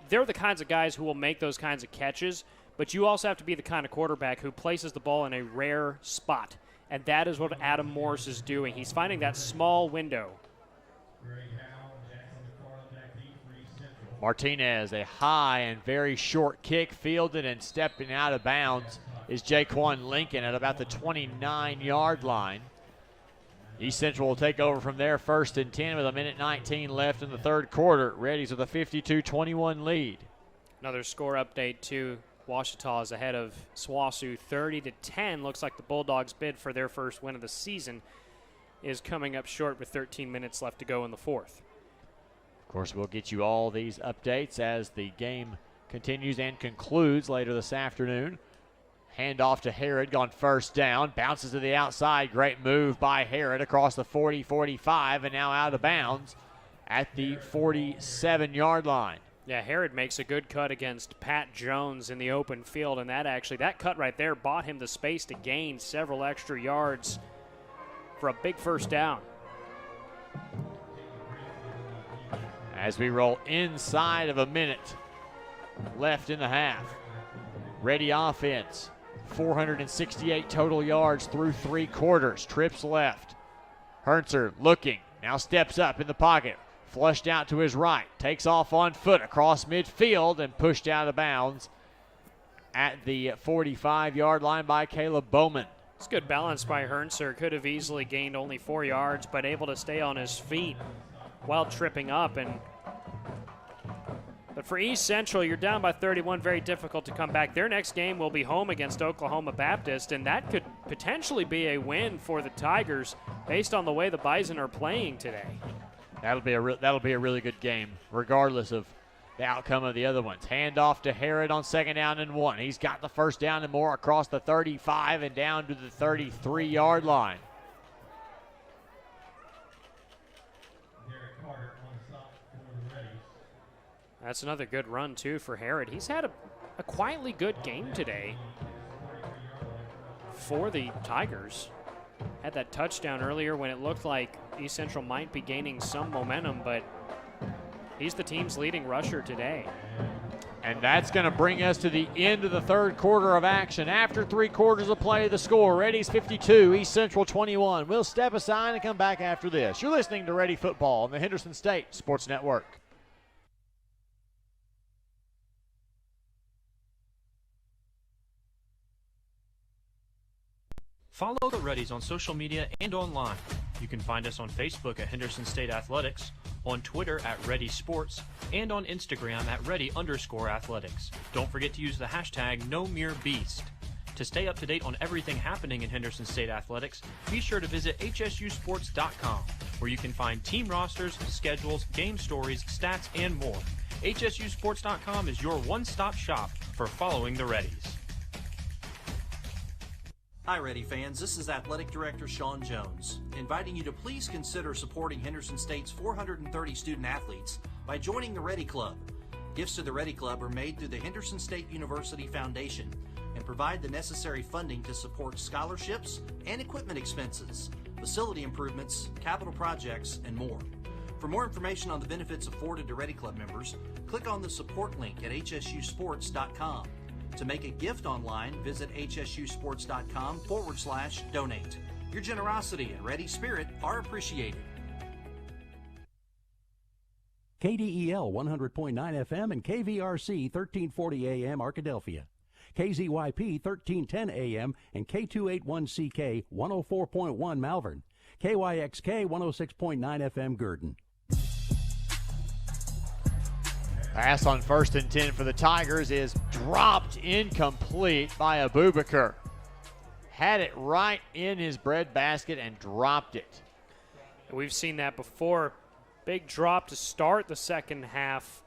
They're the kinds of guys who will make those kinds of catches, but you also have to be the kind of quarterback who places the ball in a rare spot. And that is what Adam Morse is doing. He's finding that small window. Martinez, a high and very short kick, fielded and stepping out of bounds is Jaquan Lincoln at about the 29-yard line. East Central will take over from there, 1st and 10 with 1:19 left in the third quarter. Reddies with a 52-21 lead. Another score update too. Ouachita is ahead of SWOSU 30-10. Looks like the Bulldogs' bid for their first win of the season is coming up short with 13 minutes left to go in the fourth. Of course, we'll get you all these updates as the game continues and concludes later this afternoon. Handoff to Herod, gone first down, bounces to the outside. Great move by Herod across the 40-45 and now out of bounds at the 47-yard line. Yeah, Herod makes a good cut against Pat Jones in the open field, and that cut right there bought him the space to gain several extra yards for a big first down. As we roll inside of a minute left in the half. Ready offense, 468 total yards through 3 quarters. Trips left. Herntzer looking, now steps up in the pocket. Flushed out to his right, takes off on foot across midfield and pushed out of bounds at the 45-yard line by Caleb Bowman. It's good balance by Herntzer. Could have easily gained only 4 yards, but able to stay on his feet while tripping up. But for East Central, you're down by 31, very difficult to come back. Their next game will be home against Oklahoma Baptist, and that could potentially be a win for the Tigers based on the way the Bison are playing today. That'll be a really good game, regardless of the outcome of the other ones. Handoff to Herod on 2nd down and 1. He's got the first down and more across the 35 and down to the 33-yard line. That's another good run, too, for Herod. He's had a quietly good game today for the Tigers. Had that touchdown earlier when it looked like East Central might be gaining some momentum, but he's the team's leading rusher today. And that's going to bring us to the end of the third quarter of action. After 3 quarters of play, the score, Reddies 52, East Central 21. We'll step aside and come back after this. You're listening to Ready Football on the Henderson State Sports Network. Follow the Reddies on social media and online. You can find us on Facebook at Henderson State Athletics, on Twitter at Reddies Sports, and on Instagram at Reddy_athletics. Don't forget to use the hashtag #NoMereBeast. To stay up to date on everything happening in Henderson State Athletics, be sure to visit HSUsports.com, where you can find team rosters, schedules, game stories, stats, and more. HSUsports.com is your one-stop shop for following the Reddies. Hi, Ready fans. This is Athletic Director Sean Jones, inviting you to please consider supporting Henderson State's 430 student athletes by joining the Ready Club. Gifts to the Ready Club are made through the Henderson State University Foundation and provide the necessary funding to support scholarships and equipment expenses, facility improvements, capital projects, and more. For more information on the benefits afforded to Ready Club members, click on the support link at hsusports.com. To make a gift online, visit hsusports.com/donate. Your generosity and ready spirit are appreciated. KDEL 100.9 FM and KVRC 1340 AM Arkadelphia. KZYP 1310 AM and K281CK 104.1 Malvern. KYXK 106.9 FM Gurdon. Pass on 1st and 10 for the Tigers is dropped incomplete by Abubakar. Had it right in his breadbasket and dropped it. We've seen that before. Big drop to start the second half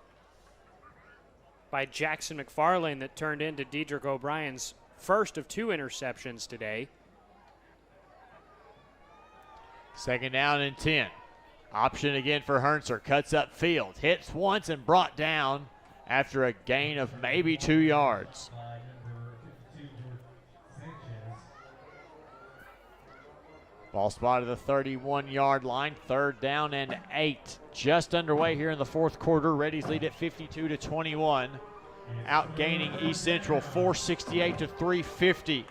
by Jackson McFarlane that turned into Dedrick O'Brien's first of 2 interceptions today. 2nd down and 10. Option again for Hernser. Cuts up field. Hits once and brought down after a gain of maybe 2 yards. Ball spotted at the 31-yard line. 3rd down and 8. Just underway here in the 4th quarter. Reddies lead at 52-21. Outgaining East Central 468 to 350.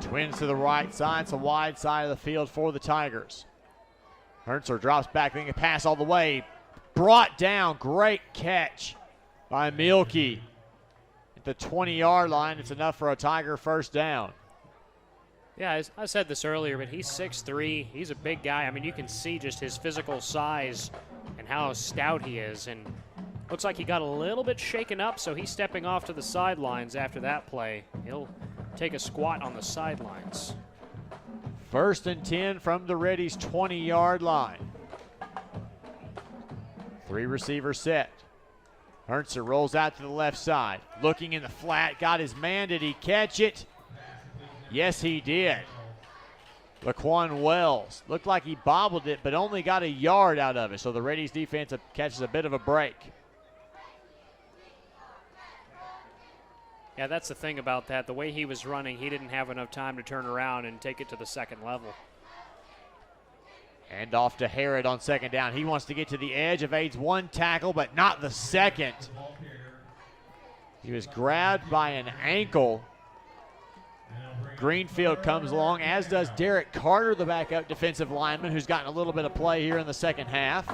Twins to the right side. It's a wide side of the field for the Tigers. Hernser drops back, thinking a pass all the way. Brought down. Great catch by Mielke. At the 20-yard line, it's enough for a Tiger first down. Yeah, I said this earlier, but he's 6'3". He's a big guy. I mean, you can see just his physical size and how stout he is. And looks like he got a little bit shaken up, so he's stepping off to the sidelines after that play. He'll take a squat on the sidelines. 1st and 10 from the Reddies' 20-yard line. 3 receivers set. Hernser rolls out to the left side. Looking in the flat, got his man. Did he catch it? Yes, he did. Laquan Wells. Looked like he bobbled it, but only got a yard out of it. So the Reddies defense catches a bit of a break. Yeah, that's the thing about that. The way he was running, he didn't have enough time to turn around and take it to the second level. And off to Harrod on 2nd down. He wants to get to the edge, evades 1 tackle, but not the second. He was grabbed by an ankle. Greenfield comes along, as does Derek Carter, the backup defensive lineman, who's gotten a little bit of play here in the second half.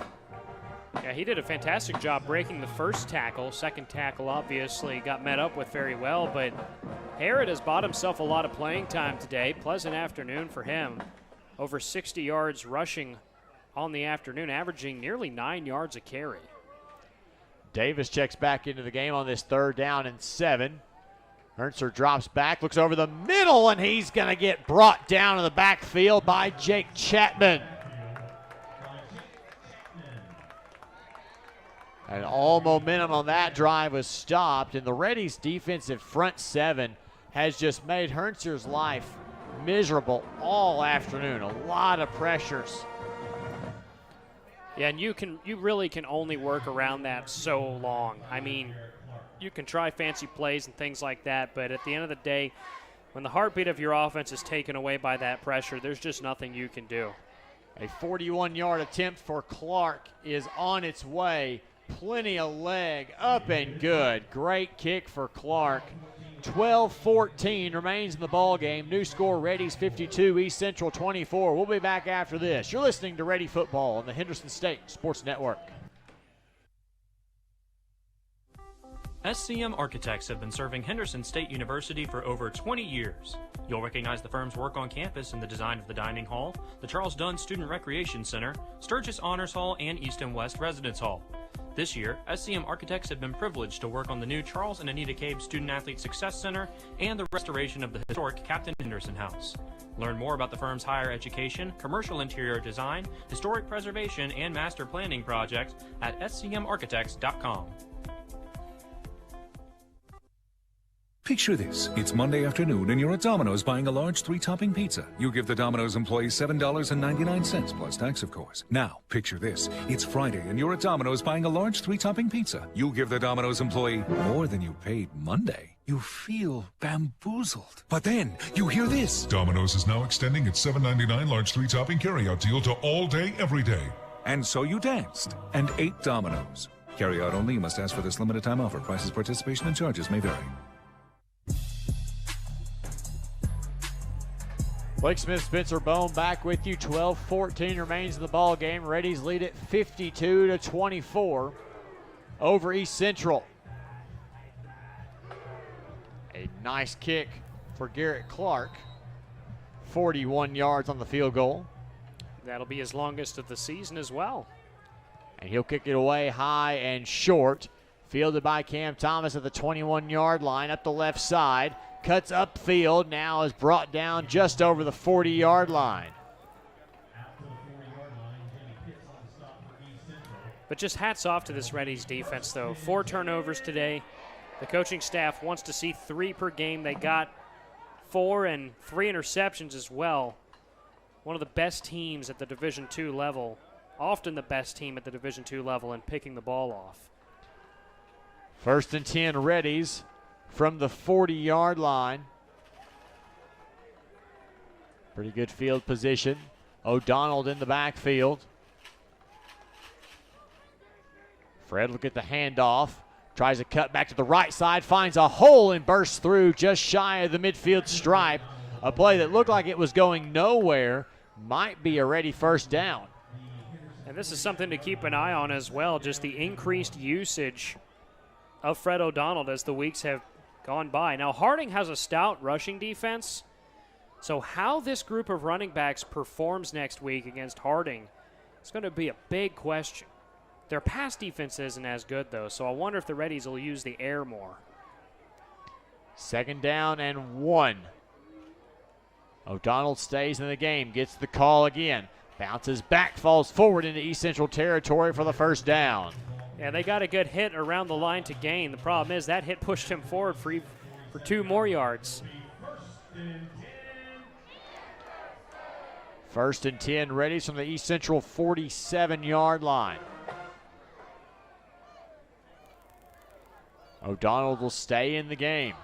Yeah, he did a fantastic job breaking the first tackle. Second tackle obviously got met up with very well, but Harrod has bought himself a lot of playing time today. Pleasant afternoon for him. Over 60 yards rushing on the afternoon, averaging nearly 9 yards a carry. Davis checks back into the game on this 3rd down and 7. Hernser drops back, looks over the middle, and he's going to get brought down in the backfield by Jake Chapman. And all momentum on that drive was stopped, and the Reddies' defensive front 7 has just made Hernser's life miserable all afternoon. A lot of pressures. Yeah, and you really can only work around that so long. I mean, you can try fancy plays and things like that, but at the end of the day, when the heartbeat of your offense is taken away by that pressure, there's just nothing you can do. A 41-yard attempt for Clark is on its way. Plenty of leg, up and good. Great kick for Clark. 12-14 remains in the ball game. New score, Reddies 52, East Central 24. We'll be back after this. You're listening to Ready Football on the Henderson State Sports Network. SCM Architects have been serving Henderson State University for over 20 years. You'll recognize the firm's work on campus in the design of the dining hall, the Charles Dunn Student Recreation Center, Sturgis Honors Hall, and East and West Residence Hall. This year, SCM Architects have been privileged to work on the new Charles and Anita Cabe Student Athlete Success Center and the restoration of the historic Captain Henderson House. Learn more about the firm's higher education, commercial interior design, historic preservation, and master planning projects at scmarchitects.com. Picture this. It's Monday afternoon and you're at Domino's buying a large 3-topping pizza. You give the Domino's employee $7.99 plus tax, of course. Now, picture this. It's Friday and you're at Domino's buying a large 3-topping pizza. You give the Domino's employee more than you paid Monday. You feel bamboozled. But then you hear this. Domino's is now extending its $7.99 large 3-topping carryout deal to all day, every day. And so you danced and ate Domino's. Carryout only. You must ask for this limited time offer. Prices, participation, and charges may vary. Blake Smith, Spencer Bone back with you. 12-14 remains in the ball game. Reddies lead it 52-24 over East Central. A nice kick for Garrett Clark. 41 yards on the field goal. That'll be his longest of the season as well. And he'll kick it away high and short. Fielded by Cam Thomas at the 21-yard line up the left side. Cuts upfield, now is brought down just over the 40-yard line. But just hats off to this Reddies defense, though. 4 turnovers today. The coaching staff wants to see 3 per game. They got 4 and 3 interceptions as well. One of the best teams at the Division II level, often the best team at the Division II level in picking the ball off. 1st and 10 Reddies from the 40-yard line. Pretty good field position. O'Donnell in the backfield. Fred will get the handoff. Tries to cut back to the right side. Finds a hole and bursts through just shy of the midfield stripe. A play that looked like it was going nowhere. Might be a ready first down. And this is something to keep an eye on as well. Just the increased usage of Fred O'Donnell as the weeks have gone by. Now, Harding has a stout rushing defense, so how this group of running backs performs next week against Harding is going to be a big question. Their pass defense isn't as good, though, so I wonder if the Reddies will use the air more. 2nd down and 1. O'Donnell stays in the game, gets the call again. Bounces back, falls forward into East Central territory for the first down. Yeah, they got a good hit around the line to gain. The problem is that hit pushed him forward for 2 more yards. 1st and 10 Reddies from the East Central 47-yard line. O'Donnell will stay in the game.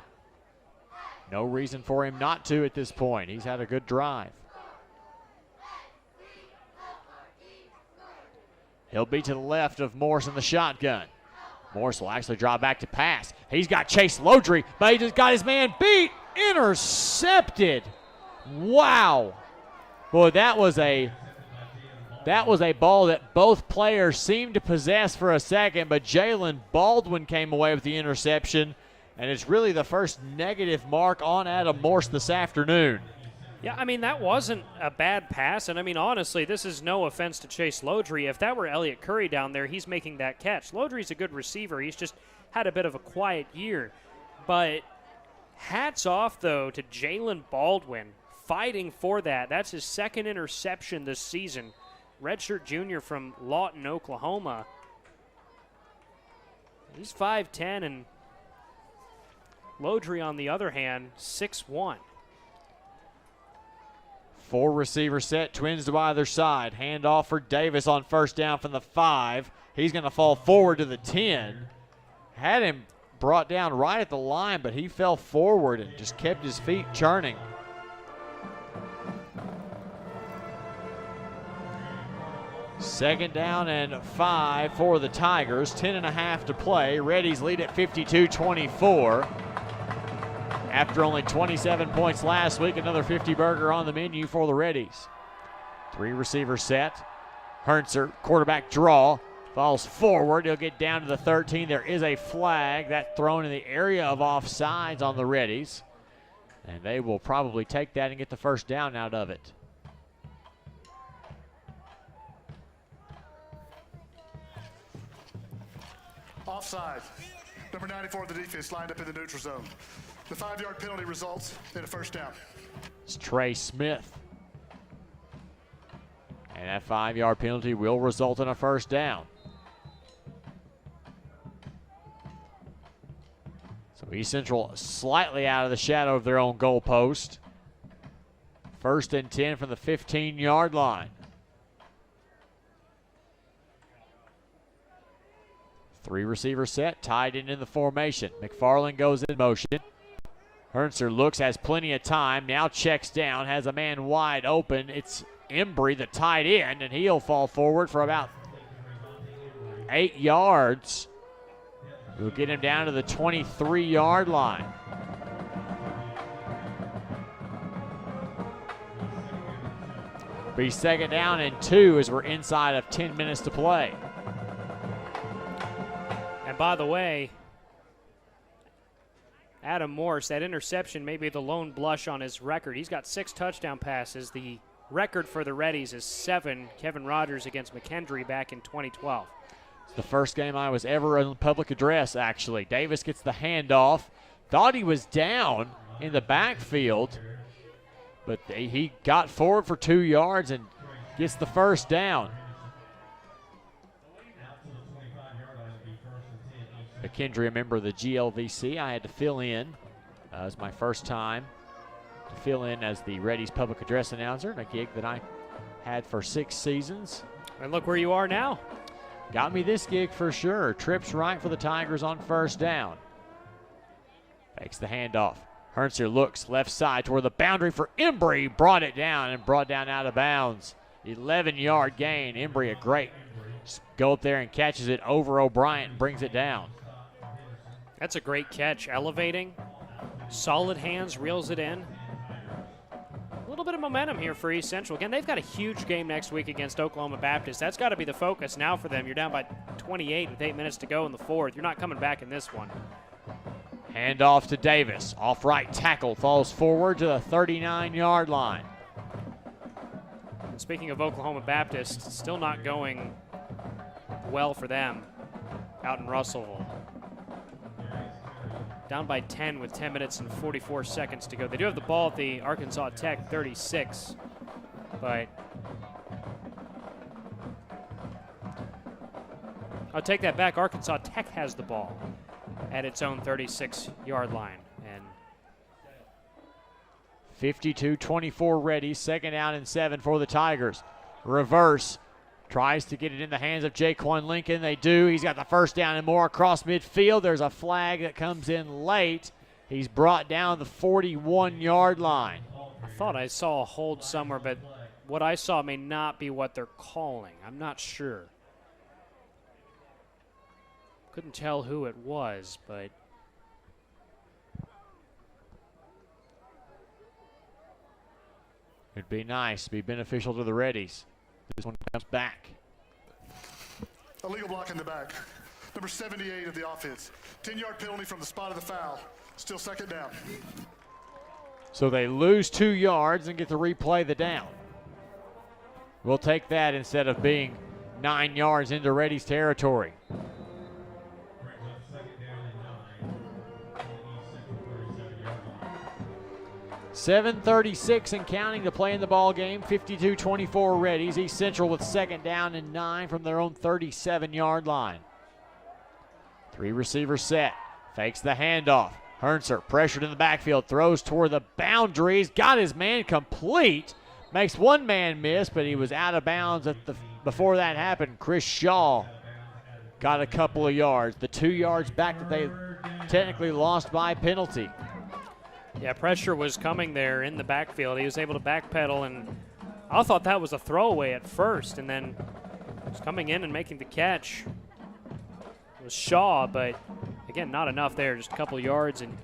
No reason for him not to at this point. He's had a good drive. He'll be to the left of Morse in the shotgun. Morse will actually draw back to pass. He's got Chase Lodry, but he just got his man beat. Intercepted. Wow. Boy, that was a ball that both players seemed to possess for a second, but Jalen Baldwin came away with the interception, and it's really the first negative mark on Adam Morse this afternoon. Yeah, I mean, that wasn't a bad pass, and I mean, honestly, this is no offense to Chase Lodry. If that were Elliott Curry down there, he's making that catch. Lodry's a good receiver. He's just had a bit of a quiet year. But hats off, though, to Jalen Baldwin fighting for that. That's his 2nd interception this season. Redshirt junior from Lawton, Oklahoma. He's 5'10", and Lodry, on the other hand, 6'1". 4 receiver set, Twins to either side. Handoff for Davis on first down from the 5. He's going to fall forward to the 10. Had him brought down right at the line, but he fell forward and just kept his feet churning. Second down and 5 for the Tigers. 10.5 to play. Reddies lead at 52-24. After only 27 points last week, another 50-burger on the menu for the Reddies. 3 receiver set. Herntzer, quarterback draw, falls forward. He'll get down to the 13. There is a flag that thrown in the area of offsides on the Reddies. And they will probably take that and get the first down out of it. Offside. Number 94 of the defense lined up in the neutral zone. The 5-yard penalty results in a first down. It's Trey Smith. And that 5-yard penalty will result in a first down. So East Central slightly out of the shadow of their own goal post. 1st and 10 from the 15-yard line. 3 receiver set, tied in the formation. McFarland goes in motion. Herntzer looks, has plenty of time, now checks down, has a man wide open. It's Embry, the tight end, and he'll fall forward for about 8 yards. We'll get him down to the 23-yard line. Be 2nd down and 2 as we're inside of 10 minutes to play. And by the way, Adam Morse, that interception may be the lone blush on his record. He's got 6 touchdown passes. The record for the Reddies is 7. Kevin Rogers against McKendree back in 2012. It's the first game I was ever in public address, actually. Davis gets the handoff. Thought he was down in the backfield, but he got forward for 2 yards and gets the first down. McKendree, a member of the GLVC. I had to fill in. It was my first time to fill in as the Reddies public address announcer, a gig that I had for 6 seasons. And look where you are now. Got me this gig for sure. Trips right for the Tigers on first down. Fakes the handoff. Hernser looks left side toward the boundary for Embry. Brought it down and brought down out of bounds. 11-yard gain. Embry, a great go up there and catches it over O'Brien and brings it down. That's a great catch. Elevating. Solid hands, reels it in. A little bit of momentum here for East Central. Again, they've got a huge game next week against Oklahoma Baptist. That's got to be the focus now for them. You're down by 28 with 8 minutes to go in the fourth. You're not coming back in this one. Hand off to Davis. Off right tackle. Falls forward to the 39-yard line. And speaking of Oklahoma Baptist, still not going well for them out in Russellville. Down by 10 with 10 minutes and 44 seconds to go. They do have the ball at the Arkansas Tech 36, but I'll take that back. Arkansas Tech has the ball at its own 36-yard line. And 52-24 ready. 2nd down and 7 for the Tigers. Reverse. Tries to get it in the hands of Jaquan Lincoln. They do. He's got the first down and more across midfield. There's a flag that comes in late. He's brought down the 41-yard line. I thought I saw a hold somewhere, but what I saw may not be what they're calling. I'm not sure. Couldn't tell who it was, but it'd be nice, be beneficial to the Reddies. This one comes back. Illegal block in the back. Number 78 of the offense. 10-yard penalty from the spot of the foul. Still 2nd down. So they lose 2 yards and get to replay the down. We'll take that instead of being 9 yards into Reddies territory. .736 and counting to play in the ball game. 52-24 Reddies. East Central with 2nd down and 9 from their own 37-yard line. 3 receivers set. Fakes the handoff. Hernser pressured in the backfield. Throws toward the boundaries. Got his man complete. Makes one man miss, but he was out of bounds before that happened. Chris Shaw got a couple of yards. The 2 yards back that they technically lost by penalty. Yeah, pressure was coming there in the backfield. He was able to backpedal, and I thought that was a throwaway at first, and then was coming in and making the catch. It was Shaw, but again, not enough there, just a couple of yards, and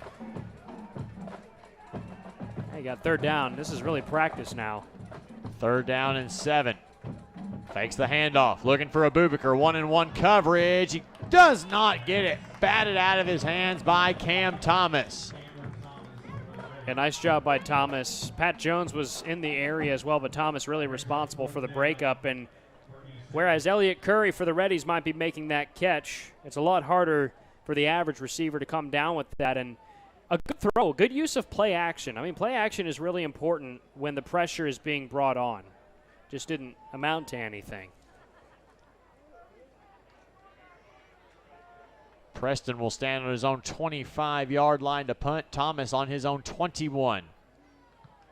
he got 3rd down. This is really practice now. 3rd down and 7. Fakes the handoff, looking for Abubakar, 1-on-1 coverage. He does not get it. Batted out of his hands by Cam Thomas. A nice job by Thomas. Pat Jones was in the area as well, but Thomas really responsible for the breakup. And whereas Elliott Curry for the Reddies might be making that catch, it's a lot harder for the average receiver to come down with that. And a good throw, good use of play action. I mean, play action is really important when the pressure is being brought on. Just didn't amount to anything. Preston will stand on his own 25-yard line to punt. Thomas on his own 21.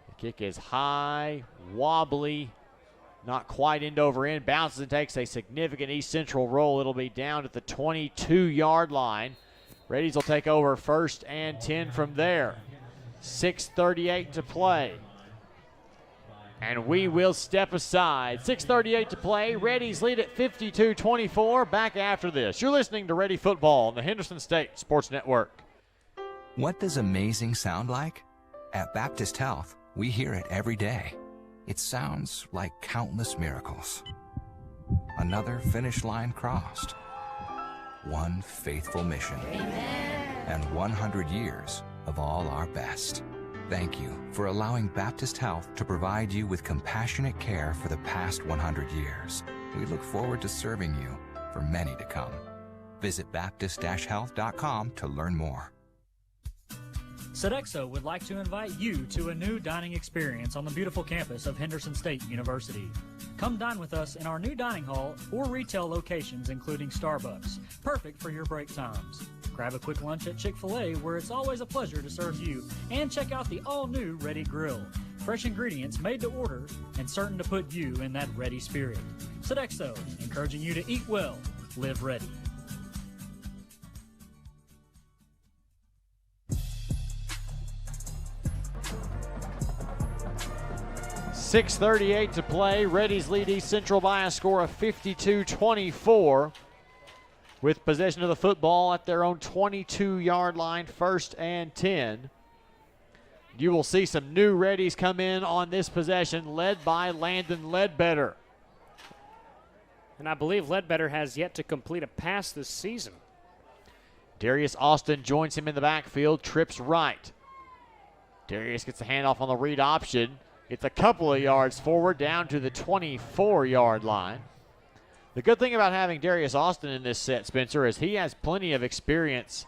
The kick is high, wobbly, not quite end over end. Bounces and takes a significant East Central roll. It'll be down at the 22-yard line. Reddies will take over 1st and 10 from there. 6:38 to play. And we will step aside. 6:38 to play. Reddies lead at 52-24. Back after this. You're listening to Ready Football on the Henderson State Sports Network. What does amazing sound like? At Baptist Health, we hear it every day. It sounds like countless miracles. Another finish line crossed. One faithful mission. Amen. And 100 years of all our best. Thank you for allowing Baptist Health to provide you with compassionate care for the past 100 years. We look forward to serving you for many to come. Visit Baptist-Health.com to learn more. Sodexo would like to invite you to a new dining experience on the beautiful campus of Henderson State University. Come dine with us in our new dining hall or retail locations including Starbucks, perfect for your break times. Grab a quick lunch at Chick-fil-A where it's always a pleasure to serve you, and check out the all-new Reddy Grill. Fresh ingredients made to order and certain to put you in that ready spirit. Sodexo, encouraging you to eat well, live ready. 6:38 to play. Reddies lead East Central by a score of 52-24 with possession of the football at their own 22-yard line, 1st and 10. You will see some new Reddies come in on this possession, led by Landon Ledbetter. And I believe Ledbetter has yet to complete a pass this season. Darius Austin joins him in the backfield, trips right. Darius gets the handoff on the read option. It's a couple of yards forward down to the 24-yard line. The good thing about having Darius Austin in this set, Spencer, is he has plenty of experience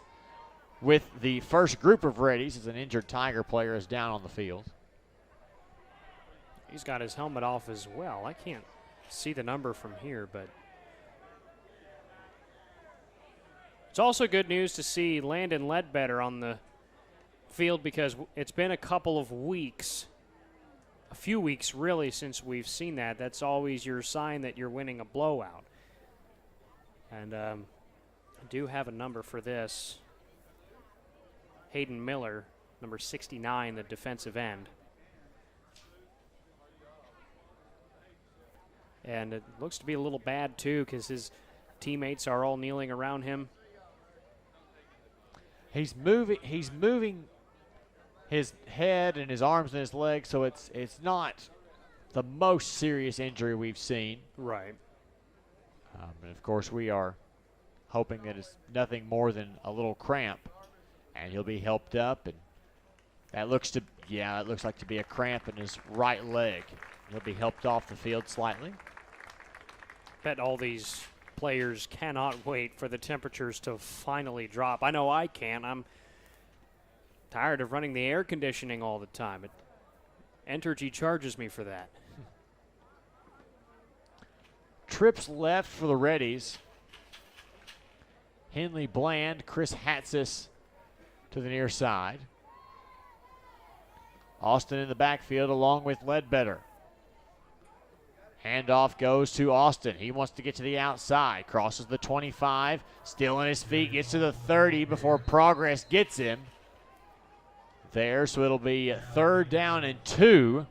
with the first group of Reddies as an injured Tiger player is down on the field. He's got his helmet off as well. I can't see the number from here, but it's also good news to see Landon Ledbetter on the field because it's been a couple of weeks, a few weeks really, since we've seen that. That's always your sign that you're winning a blowout. And I do have a number for this. Hayden Miller, number 69, the defensive end. And it looks to be a little bad, too, because his teammates are all kneeling around him. He's moving his head and his arms and his legs, so it's not the most serious injury we've seen. Right. And, of course, we are hoping that it's nothing more than a little cramp. And he'll be helped up, and that looks like to be a cramp in his right leg. He'll be helped off the field slightly. Bet all these players cannot wait for the temperatures to finally drop. I know I can. I'm tired of running the air conditioning all the time. Entergy charges me for that. Trips left for the Reddies. Henley Bland, Chris Hatsis to the near side. Austin in the backfield along with Ledbetter. Handoff goes to Austin. He wants to get to the outside. Crosses the 25. Still on his feet. Gets to the 30 before Progress gets him. There, so it'll be 3rd down and 2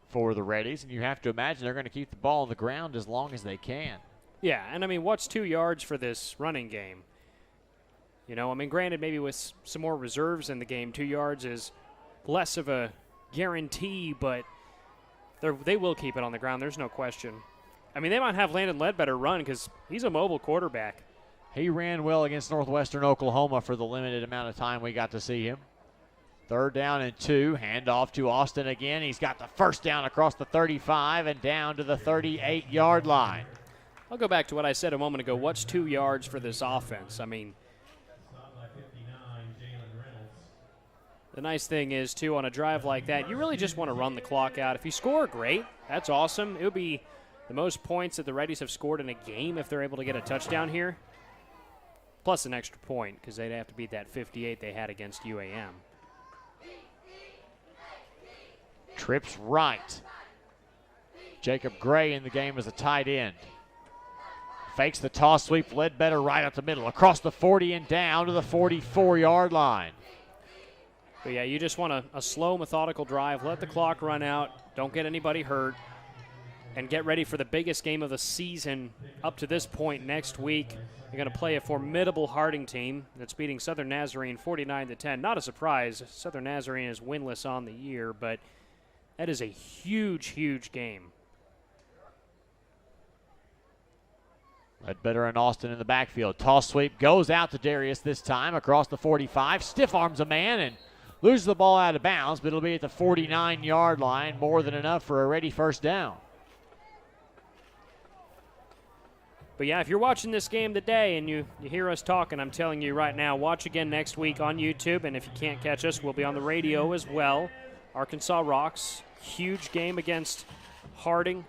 for the Reddies. And you have to imagine they're going to keep the ball on the ground as long as they can. Yeah, and I mean, what's 2 yards for this running game? You know, I mean, granted, maybe with some more reserves in the game, 2 yards is less of a guarantee, but they will keep it on the ground. There's no question. I mean, they might have Landon Ledbetter run because he's a mobile quarterback. He ran well against Northwestern Oklahoma for the limited amount of time we got to see him. 3rd down and 2. Handoff to Austin again. He's got the first down across the 35 and down to the 38-yard line. I'll go back to what I said a moment ago. What's 2 yards for this offense? I mean, the nice thing is, too, on a drive like that, you really just want to run the clock out. If you score, great. That's awesome. It would be the most points that the Reddies have scored in a game if they're able to get a touchdown here, plus an extra point because they'd have to beat that 58 they had against UAM. Trips right. Jacob Gray in the game as a tight end. Fakes the toss sweep, Ledbetter right up the middle, across the 40 and down to the 44-yard line. But yeah, you just want a slow, methodical drive. Let the clock run out. Don't get anybody hurt. And get ready for the biggest game of the season up to this point next week. You're going to play a formidable Harding team that's beating Southern Nazarene 49-10. Not a surprise. Southern Nazarene is winless on the year, but that is a huge, huge game. Ledbetter and Austin in the backfield. Toss sweep goes out to Darius this time across the 45. Stiff arms a man and loses the ball out of bounds, but it'll be at the 49-yard line. More than enough for a Reddy first down. But yeah, if you're watching this game today and you hear us talking, I'm telling you right now, watch again next week on YouTube. And if you can't catch us, we'll be on the radio as well. Arkansas rocks. Huge game against Harding.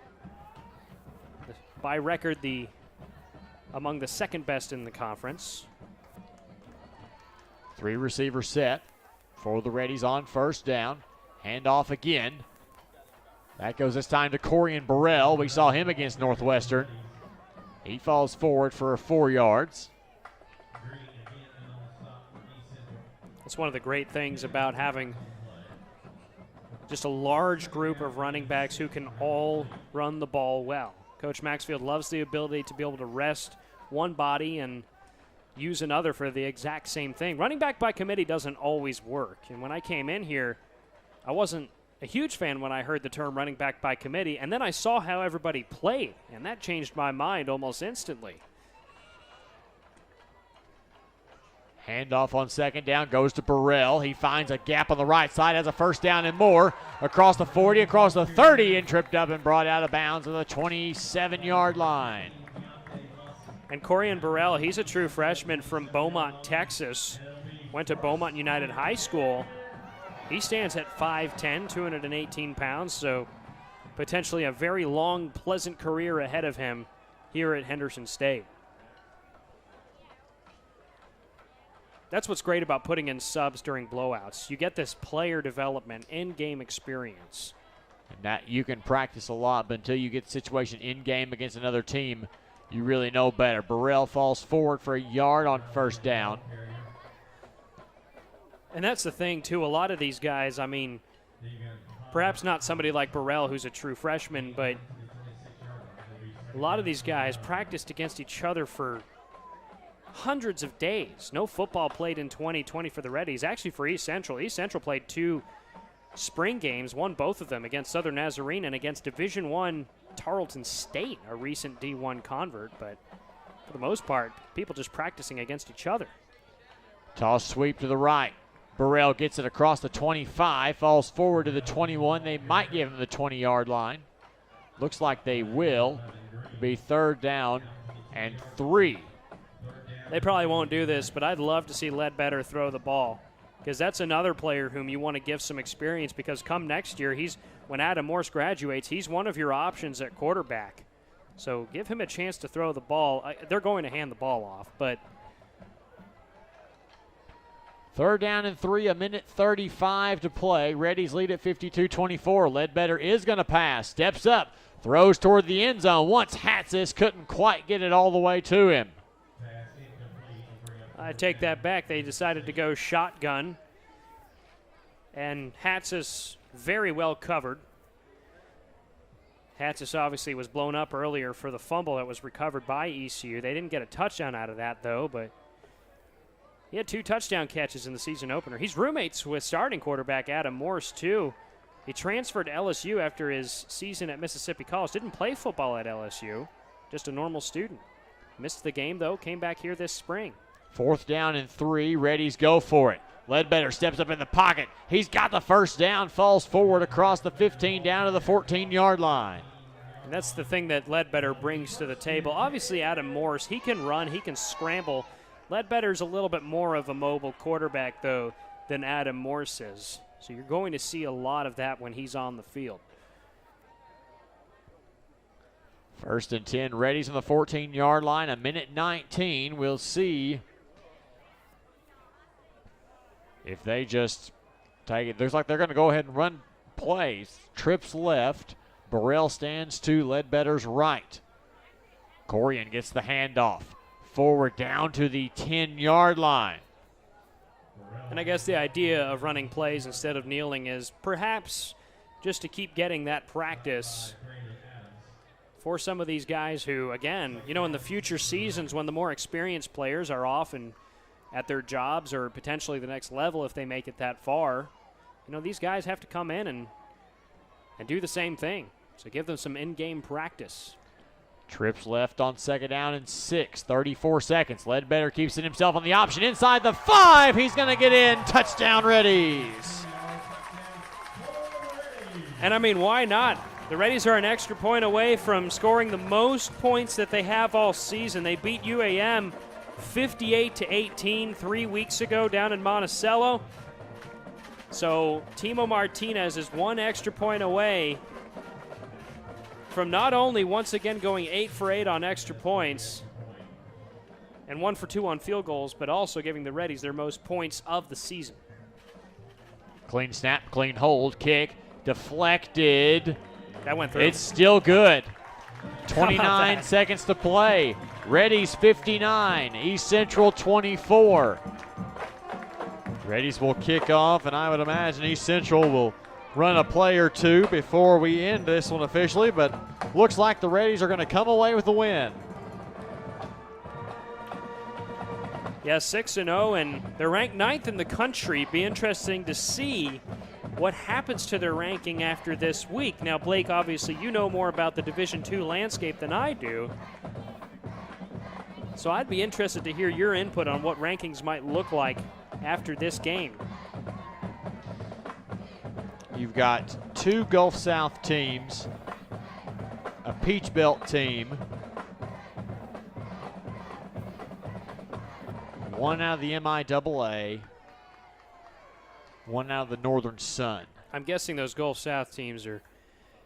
By record, among the second best in the conference. 3 receiver set for the Reddies on first down. Handoff again. That goes this time to Corian Burrell. We saw him against Northwestern. He falls forward for 4 yards. That's one of the great things about having just a large group of running backs who can all run the ball well. Coach Maxfield loves the ability to be able to rest one body and use another for the exact same thing. Running back by committee doesn't always work. And when I came in here, I wasn't a huge fan when I heard the term running back by committee, and then I saw how everybody played, and that changed my mind almost instantly. Handoff on second down goes to Burrell. He finds a gap on the right side, has a first down and more. Across the 40, across the 30, and tripped up and brought out of bounds at the 27-yard line. And Corian Burrell, he's a true freshman from Beaumont, Texas. Went to Beaumont United High School. He stands at 5'10", 218 pounds, so potentially a very long, pleasant career ahead of him here at Henderson State. That's what's great about putting in subs during blowouts. You get this player development, in-game experience. And that you can practice a lot, but until you get the situation in-game against another team, you really know better. Burrell falls forward for a yard on first down. And that's the thing, too. A lot of these guys, I mean, perhaps not somebody like Burrell, who's a true freshman, but a lot of these guys practiced against each other for hundreds of days. No football played in 2020 for the Reddies. Actually, for East Central. East Central played 2 spring games, won both of them against Southern Nazarene and against Division I Tarleton State, a recent D1 convert. But for the most part, people just practicing against each other. Toss sweep to the right. Burrell gets it across the 25, falls forward to the 21. They might give him the 20-yard line. Looks like they will. It'll be third down and 3. They probably won't do this, but I'd love to see Ledbetter throw the ball, because that's another player whom you want to give some experience, because come next year, when Adam Morse graduates, he's one of your options at quarterback. So give him a chance to throw the ball. They're going to hand the ball off, but third down and 3, 1:35 to play. Reddies lead at 52-24. Ledbetter is going to pass. Steps up. Throws toward the end zone. Once Hatsis couldn't quite get it all the way to him. I take that back. They decided to go shotgun. And Hatsis very well covered. Hatsis obviously was blown up earlier for the fumble that was recovered by ECU. They didn't get a touchdown out of that, though, but he had 2 touchdown catches in the season opener. He's roommates with starting quarterback Adam Morse, too. He transferred to LSU after his season at Mississippi College. Didn't play football at LSU, just a normal student. Missed the game, though, came back here this spring. Fourth down and 3, Reddies go for it. Ledbetter steps up in the pocket. He's got the first down, falls forward across the 15 down to the 14-yard line. And that's the thing that Ledbetter brings to the table. Obviously, Adam Morse, he can run, he can scramble. Ledbetter's a little bit more of a mobile quarterback, though, than Adam Morse is. So you're going to see a lot of that when he's on the field. First and 10, Reddies on the 14-yard line, 1:19. We'll see if they just take it. Looks like they're going to go ahead and run plays. Trips left. Burrell stands to Ledbetter's right. Corian gets the handoff. Forward down to the 10-yard line. And I guess the idea of running plays instead of kneeling is perhaps just to keep getting that practice for some of these guys who, again, in the future seasons when the more experienced players are off and at their jobs or potentially the next level if they make it that far, these guys have to come in and do the same thing. So give them some in-game practice. Trips left on second down and 6, 34 seconds. Ledbetter keeps it himself on the option inside the 5. He's going to get in. Touchdown, Reddies. And I mean, why not? The Reddies are an extra point away from scoring the most points that they have all season. They beat UAM 58-18 3 weeks ago down in Monticello. So Timo Martinez is one extra point away from not only once again going 8 for 8 on extra points and 1 for 2 on field goals, but also giving the Reddies their most points of the season. Clean snap, clean hold, kick, deflected. That went through. It's still good. 29 seconds to play. Reddies 59, East Central 24. Reddies will kick off, and I would imagine East Central will run a play or two before we end this one officially, but looks like the Reddies are going to come away with the win. Yeah, 6-0, and they're ranked 9th in the country. Be interesting to see what happens to their ranking after this week. Now, Blake, obviously you know more about the Division II landscape than I do, so I'd be interested to hear your input on what rankings might look like after this game. You've got 2 Gulf South teams, a Peach Belt team, 1 out of the MIAA, 1 out of the Northern Sun. I'm guessing those Gulf South teams are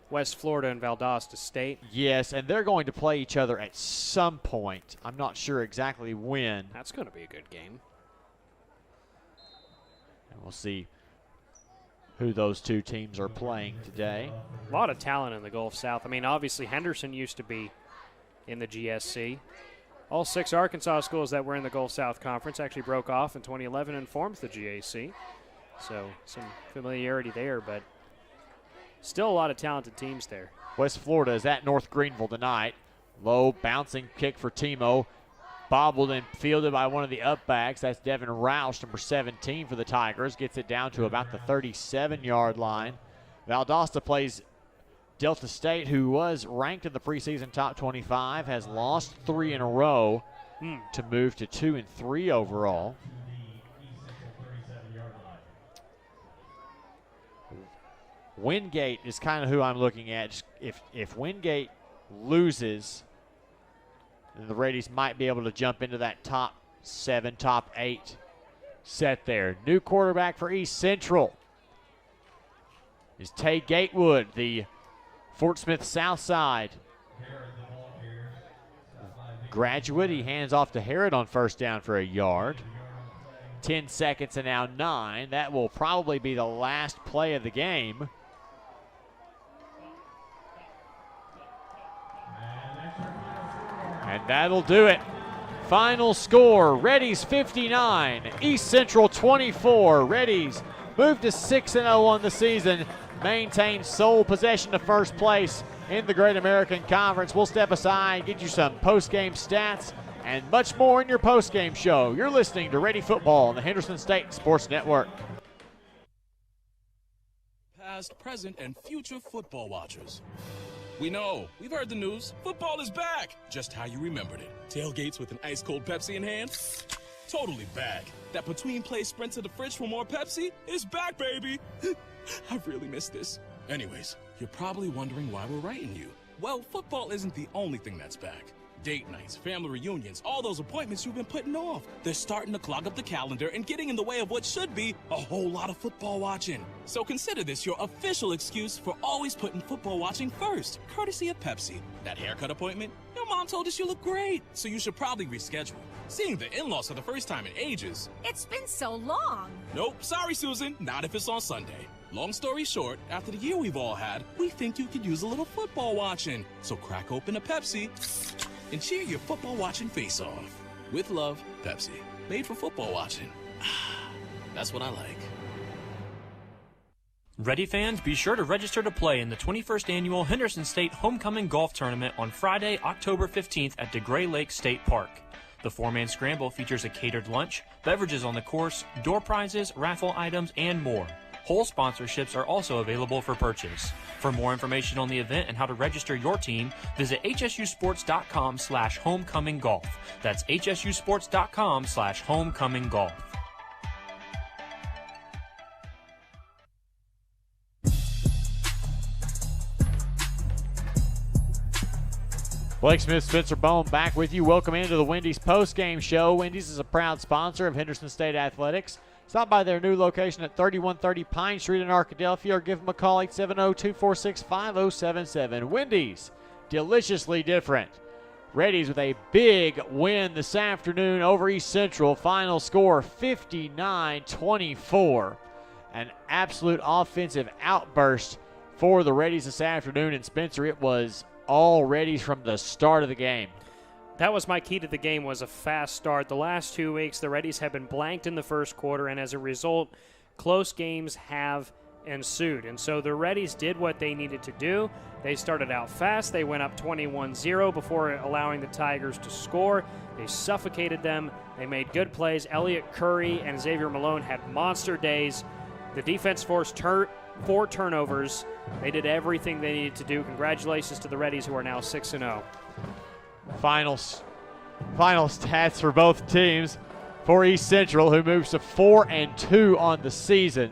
West Florida and Valdosta State. Yes, and they're going to play each other at some point. I'm not sure exactly when. That's going to be a good game. And we'll see who those 2 teams are playing today. A lot of talent in the Gulf South. I mean, obviously Henderson used to be in the GSC. All 6 Arkansas schools that were in the Gulf South Conference actually broke off in 2011 and formed the GAC. So some familiarity there, but still a lot of talented teams there. West Florida is at North Greenville tonight. Low bouncing kick for Timo. Bobbled and fielded by one of the upbacks. That's Devin Roush, number 17 for the Tigers. Gets it down to about the 37-yard line. Valdosta plays Delta State, who was ranked in the preseason top 25, has lost 3 in a row to move to 2-3 overall. Wingate is kind of who I'm looking at. If Wingate loses, then the Reddies might be able to jump into that top 7, top 8 set there. New quarterback for East Central is Tay Gatewood, the Fort Smith South Side graduate. He hands off to Herod on first down for a yard. 10 seconds and now 9. That will probably be the last play of the game. And that'll do it. Final score, Reddies 59, East Central 24. Reddies move to 6-0 on the season, maintain sole possession of first place in the Great American Conference. We'll step aside, get you some post-game stats, and much more in your post-game show. You're listening to Ready Football on the Henderson State Sports Network. Past, present, and future football watchers. We know. We've heard the news. Football is back. Just how you remembered it. Tailgates with an ice-cold Pepsi in hand? Totally back. That between-play sprint to the fridge for more Pepsi is back, baby. I've really missed this. Anyways, you're probably wondering why we're writing you. Well, football isn't the only thing that's back. Date nights, family reunions, all those appointments you've been putting off. They're starting to clog up the calendar and getting in the way of what should be a whole lot of football watching. So consider this your official excuse for always putting football watching first, courtesy of Pepsi. That haircut appointment? Your mom told us you look great, so you should probably reschedule. Seeing the in-laws for the first time in ages. It's been so long. Nope, sorry, Susan, not if it's on Sunday. Long story short, after the year we've all had, we think you could use a little football watching. So crack open a Pepsi and cheer your football watching face off. With love, Pepsi. Made for football watching. That's what I like. Ready fans, be sure to register to play in the 21st Annual Henderson State Homecoming Golf Tournament on Friday, October 15th at DeGray Lake State Park. The 4-man scramble features a catered lunch, beverages on the course, door prizes, raffle items, and more. Whole sponsorships are also available for purchase. For more information on the event and how to register your team, visit hsusports.com/homecominggolf. That's hsusports.com/homecominggolf. Blake Smith, Spencer Bone back with you. Welcome into the Wendy's post-game show. Wendy's is a proud sponsor of Henderson State Athletics. Stop by their new location at 3130 Pine Street in Arkadelphia or give them a call 870-246-5077. Wendy's, deliciously different. Reddies with a big win this afternoon over East Central. Final score 59-24. An absolute offensive outburst for the Reddies this afternoon. And Spencer, it was all Reddies from the start of the game. That was my key to the game, was a fast start. The last 2 weeks, the Reddies have been blanked in the first quarter, and as a result, close games have ensued. And so the Reddies did what they needed to do. They started out fast. They went up 21-0 before allowing the Tigers to score. They suffocated them. They made good plays. Elliott Curry and Xavier Malone had monster days. The defense forced 4 turnovers. They did everything they needed to do. Congratulations to the Reddies, who are now 6-0. Final stats for both teams. For East Central, who moves to 4-2 on the season.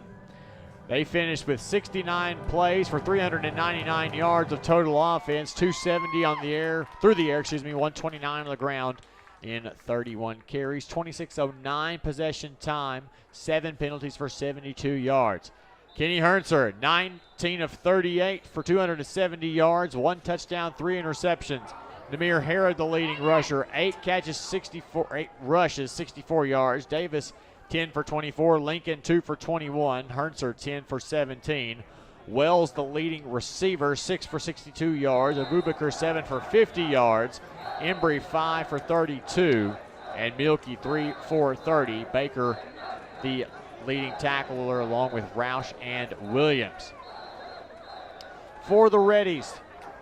They finished with 69 plays for 399 yards of total offense, 270 on the air, 129 on the ground in 31 carries, 26:09 possession time, 7 penalties for 72 yards. Kenny Hernser, 19 of 38 for 270 yards, 1 touchdown, 3 interceptions. Namir Herod, the leading rusher, 8 rushes, 64 yards. Davis, 10 for 24. Lincoln, 2 for 21. Hernser, 10 for 17. Wells, the leading receiver, 6 for 62 yards. Abubakar, 7 for 50 yards. Embry, 5 for 32. And Mielke, 3 for 30. Baker, the leading tackler, along with Roush and Williams. For the Reddies,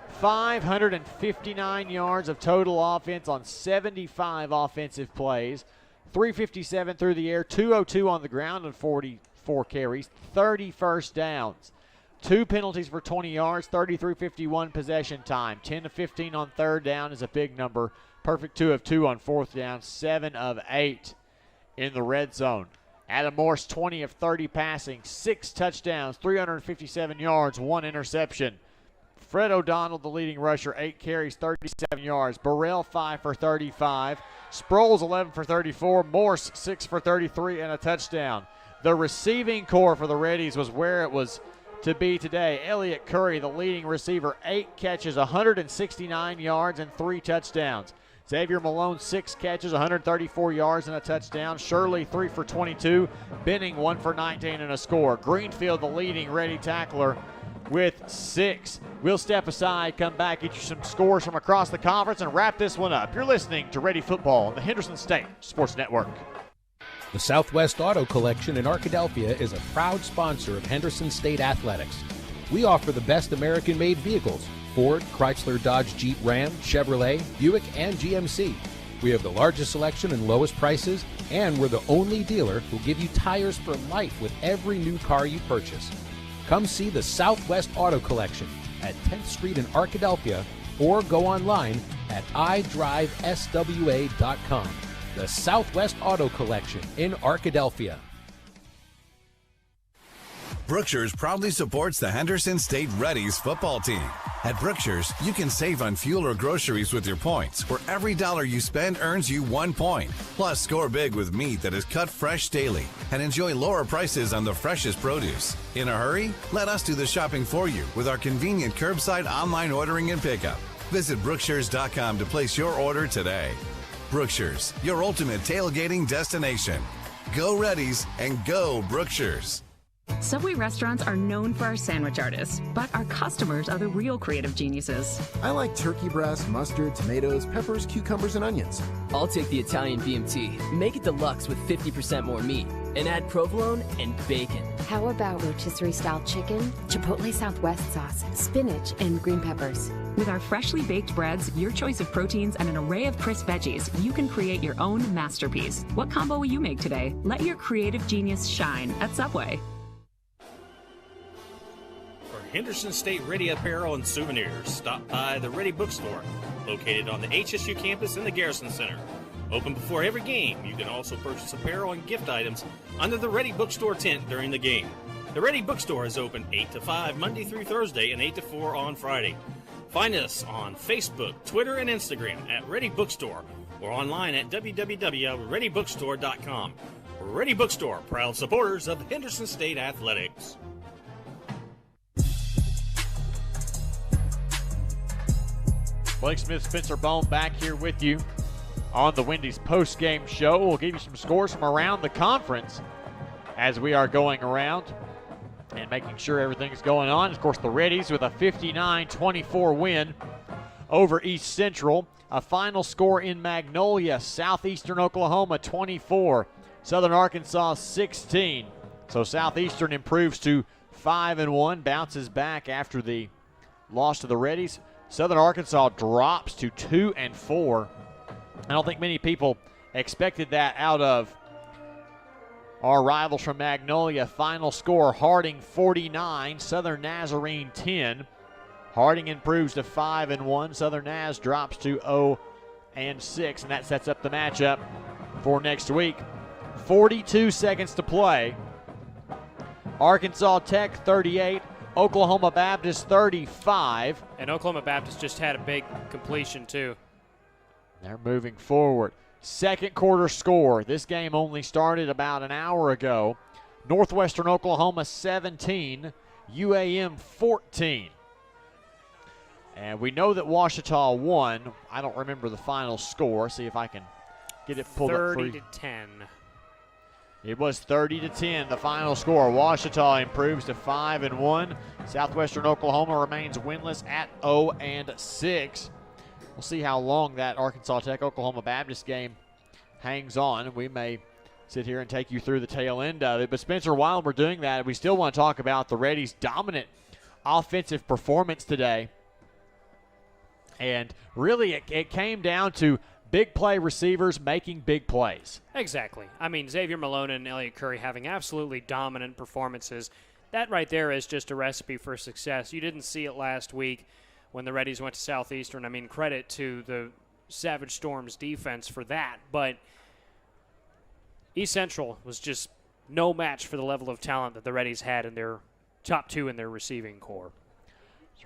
559 yards of total offense on 75 offensive plays, 357 through the air, 202 on the ground on 44 carries, 30 first downs, 2 penalties for 20 yards, 33-51 possession time, 10 of 15 on third down is a big number, perfect 2 of 2 on fourth down, 7 of 8 in the red zone. Adam Morse, 20 of 30 passing, 6 touchdowns, 357 yards, 1 interception. Fred O'Donnell, the leading rusher, 8 carries, 37 yards. Burrell, 5 for 35. Sproles, 11 for 34. Morse, 6 for 33 and a touchdown. The receiving core for the Reddies was where it was to be today. Elliott Curry, the leading receiver, 8 catches, 169 yards and 3 touchdowns. Xavier Malone, 6 catches, 134 yards and a touchdown. Shirley, 3 for 22. Benning, 1 for 19 and a score. Greenfield, the leading Reddy tackler, with 6. We'll step aside, come back, get you some scores from across the conference, and wrap this one up. You're listening to Ready Football on the Henderson State Sports Network. The Southwest Auto Collection in Arkadelphia is a proud sponsor of Henderson State Athletics. We offer the best American-made vehicles: Ford, Chrysler, Dodge, Jeep, Ram, Chevrolet, Buick, and GMC. We have the largest selection and lowest prices, and we're the only dealer who give you tires for life with every new car you purchase. Come see the Southwest Auto Collection at 10th Street in Arkadelphia or go online at idriveswa.com. The Southwest Auto Collection in Arkadelphia. Brookshire's proudly supports the Henderson State Reddies football team. At Brookshire's, you can save on fuel or groceries with your points, where every dollar you spend earns you 1 point. Plus, score big with meat that is cut fresh daily and enjoy lower prices on the freshest produce. In a hurry? Let us do the shopping for you with our convenient curbside online ordering and pickup. Visit Brookshires.com to place your order today. Brookshire's, your ultimate tailgating destination. Go Reddies and go Brookshires. Subway restaurants are known for our sandwich artists, but our customers are the real creative geniuses. I like turkey breast, mustard, tomatoes, peppers, cucumbers, and onions. I'll take the Italian BMT. Make it deluxe with 50% more meat. And add provolone and bacon. How about rotisserie-style chicken, chipotle Southwest sauce, spinach, and green peppers? With our freshly baked breads, your choice of proteins, and an array of crisp veggies, you can create your own masterpiece. What combo will you make today? Let your creative genius shine at Subway. Henderson State Ready apparel and souvenirs, stop by the Ready Bookstore, located on the HSU campus in the Garrison Center. Open before every game, you can also purchase apparel and gift items under the Ready Bookstore tent during the game. The Ready Bookstore is open 8 to 5 Monday through Thursday and 8 to 4 on Friday. Find us on Facebook, Twitter, and Instagram at Ready Bookstore or online at www.readybookstore.com. Ready Bookstore, proud supporters of Henderson State Athletics. Blake Smith, Spencer Bone back here with you on the Wendy's post-game show. We'll give you some scores from around the conference as we are going around and making sure everything's going on. Of course, the Reddies with a 59-24 win over East Central. A final score in Magnolia, Southeastern Oklahoma 24, Southern Arkansas 16. So Southeastern improves to 5-1, bounces back after the loss to the Reddies. Southern Arkansas drops to 2-4. I don't think many people expected that out of our rivals from Magnolia. Final score, Harding 49, Southern Nazarene 10. Harding improves to 5-1. Southern Naz drops to 0-6, and that sets up the matchup for next week. 42 seconds to play. Arkansas Tech 38, Oklahoma Baptist 35. And Oklahoma Baptist just had a big completion, too. They're moving forward. Second quarter score. This game only started about an hour ago. Northwestern Oklahoma 17, UAM 14. And we know that Ouachita won. I don't remember the final score. See if I can get it pulled up for you. 30-10. It was 30-10, the final score. Ouachita improves to 5-1. Southwestern Oklahoma remains winless at 0-6. We'll see how long that Arkansas Tech Oklahoma Baptist game hangs on. We may sit here and take you through the tail end of it. But Spencer, while we're doing that, we still want to talk about the Reddies' dominant offensive performance today. And really, it came down to big play receivers making big plays. Exactly. I mean, Xavier Malone and Elliott Curry having absolutely dominant performances. That right there is just a recipe for success. You didn't see it last week when the Reddies went to Southeastern. I mean, credit to the Savage Storm's defense for that. But East Central was just no match for the level of talent that the Reddies had in their top two in their receiving core.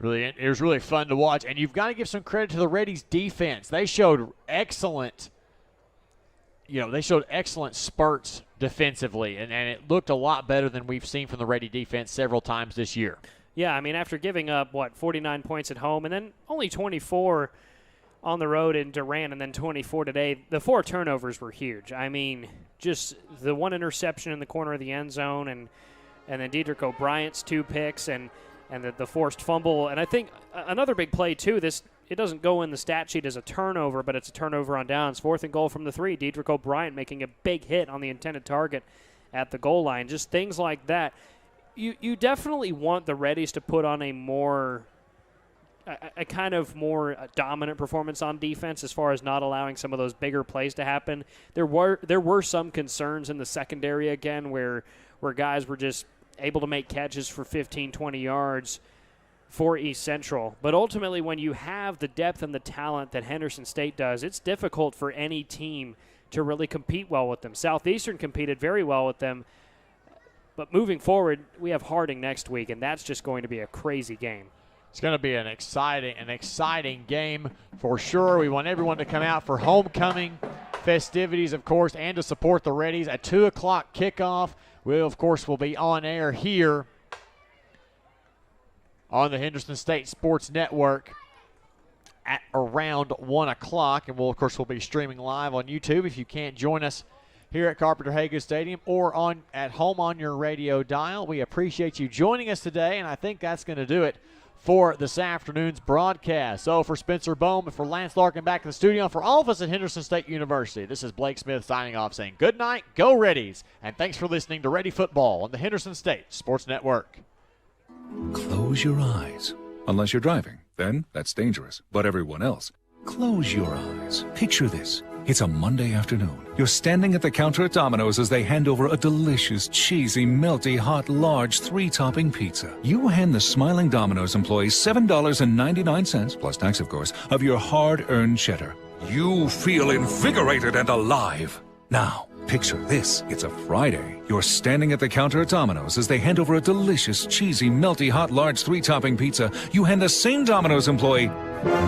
It was really fun to watch, and you've got to give some credit to the Reddies' defense. They showed excellent spurts defensively, and it looked a lot better than we've seen from the Reddy defense several times this year. Yeah, I mean, after giving up, 49 points at home, and then only 24 on the road in Durant, and then 24 today, the 4 turnovers were huge. I mean, just the 1 interception in the corner of the end zone, and then Dedrick O'Brien's 2 picks, and the forced fumble. And I think another big play, too, it doesn't go in the stat sheet as a turnover, but it's a turnover on downs. 4th and goal from the 3. Dedrick O'Brien making a big hit on the intended target at the goal line. Just things like that. You definitely want the Reddies to put on a kind of more dominant performance on defense as far as not allowing some of those bigger plays to happen. There were some concerns in the secondary again where guys were just able to make catches for 15, 20 yards for East Central. But ultimately, when you have the depth and the talent that Henderson State does, it's difficult for any team to really compete well with them. Southeastern competed very well with them. But moving forward, we have Harding next week, and that's just going to be a crazy game. It's going to be an exciting game for sure. We want everyone to come out for homecoming festivities, of course, and to support the Reddies. At 2 o'clock kickoff, we, of course, will be on air here on the Henderson State Sports Network at around 1 o'clock. And we'll be streaming live on YouTube if you can't join us here at Carpenter-Haygood Stadium or at home on your radio dial. We appreciate you joining us today, and I think that's going to do it for this afternoon's broadcast. So for Spencer Bohm and for Lance Larkin back in the studio, for all of us at Henderson State University, this is Blake Smith signing off saying good night, go Reddies, and thanks for listening to Ready Football on the Henderson State Sports Network. Close your eyes. Unless you're driving, then that's dangerous. But everyone else, close your eyes. Picture this. It's a Monday afternoon. You're standing at the counter at Domino's as they hand over a delicious, cheesy, melty, hot, large, 3-topping pizza. You hand the smiling Domino's employee $7.99, plus tax of course, of your hard-earned cheddar. You feel invigorated and alive. Now, picture this. It's a Friday. You're standing at the counter at Domino's as they hand over a delicious, cheesy, melty, hot, large, 3-topping pizza. You hand the same Domino's employee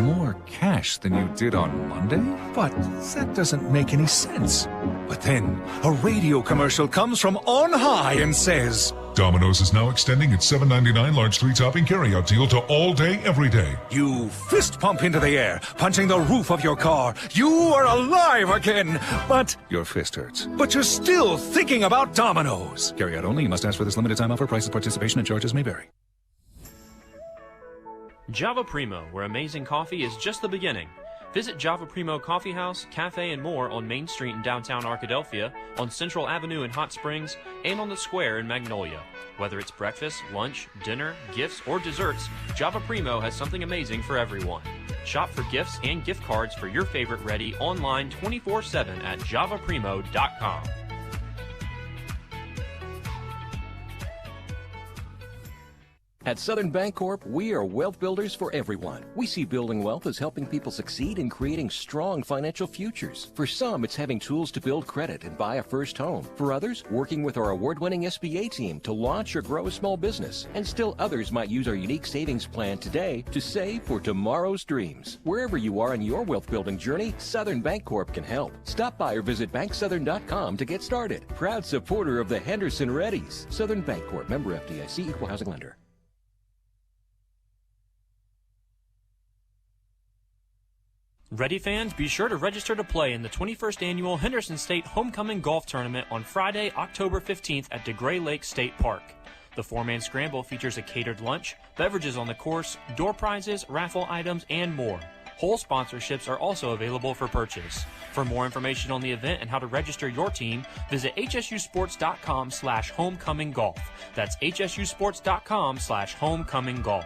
more cash than you did on Monday? But that doesn't make any sense. But then, a radio commercial comes from on high and says, Domino's is now extending its $7.99 large 3-topping carryout deal to all day, every day. You fist pump into the air, punching the roof of your car. You are alive again, but your fist hurts. But you're still thinking about Domino's. Carryout only. You must ask for this limited time offer. Prices, participation, and charges may vary. Java Primo, where amazing coffee is just the beginning. Visit Java Primo Coffee House, Cafe, and more on Main Street in downtown Arkadelphia, on Central Avenue in Hot Springs, and on the Square in Magnolia. Whether it's breakfast, lunch, dinner, gifts, or desserts, Java Primo has something amazing for everyone. Shop for gifts and gift cards for your favorite Reddy online 24/7 at javaprimo.com. At Southern Bancorp, we are wealth builders for everyone. We see building wealth as helping people succeed in creating strong financial futures. For some, it's having tools to build credit and buy a first home. For others, working with our award-winning SBA team to launch or grow a small business. And still others might use our unique savings plan today to save for tomorrow's dreams. Wherever you are in your wealth building journey, Southern Bancorp can help. Stop by or visit banksouthern.com to get started. Proud supporter of the Henderson Reddies. Southern Bancorp, member FDIC, equal housing lender. Reddy fans, be sure to register to play in the 21st Annual Henderson State Homecoming Golf Tournament on Friday, October 15th at DeGray Lake State Park. The 4-man scramble features a catered lunch, beverages on the course, door prizes, raffle items, and more. Hole sponsorships are also available for purchase. For more information on the event and how to register your team, visit hsusports.com/homecominggolf. That's hsusports.com/homecominggolf.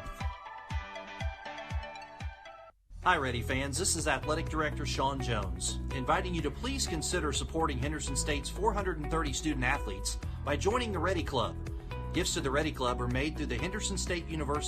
Hi, Reddy fans. This is Athletic Director Sean Jones, inviting you to please consider supporting Henderson State's 430 student athletes by joining the Reddy Club. Gifts to the Reddy Club are made through the Henderson State University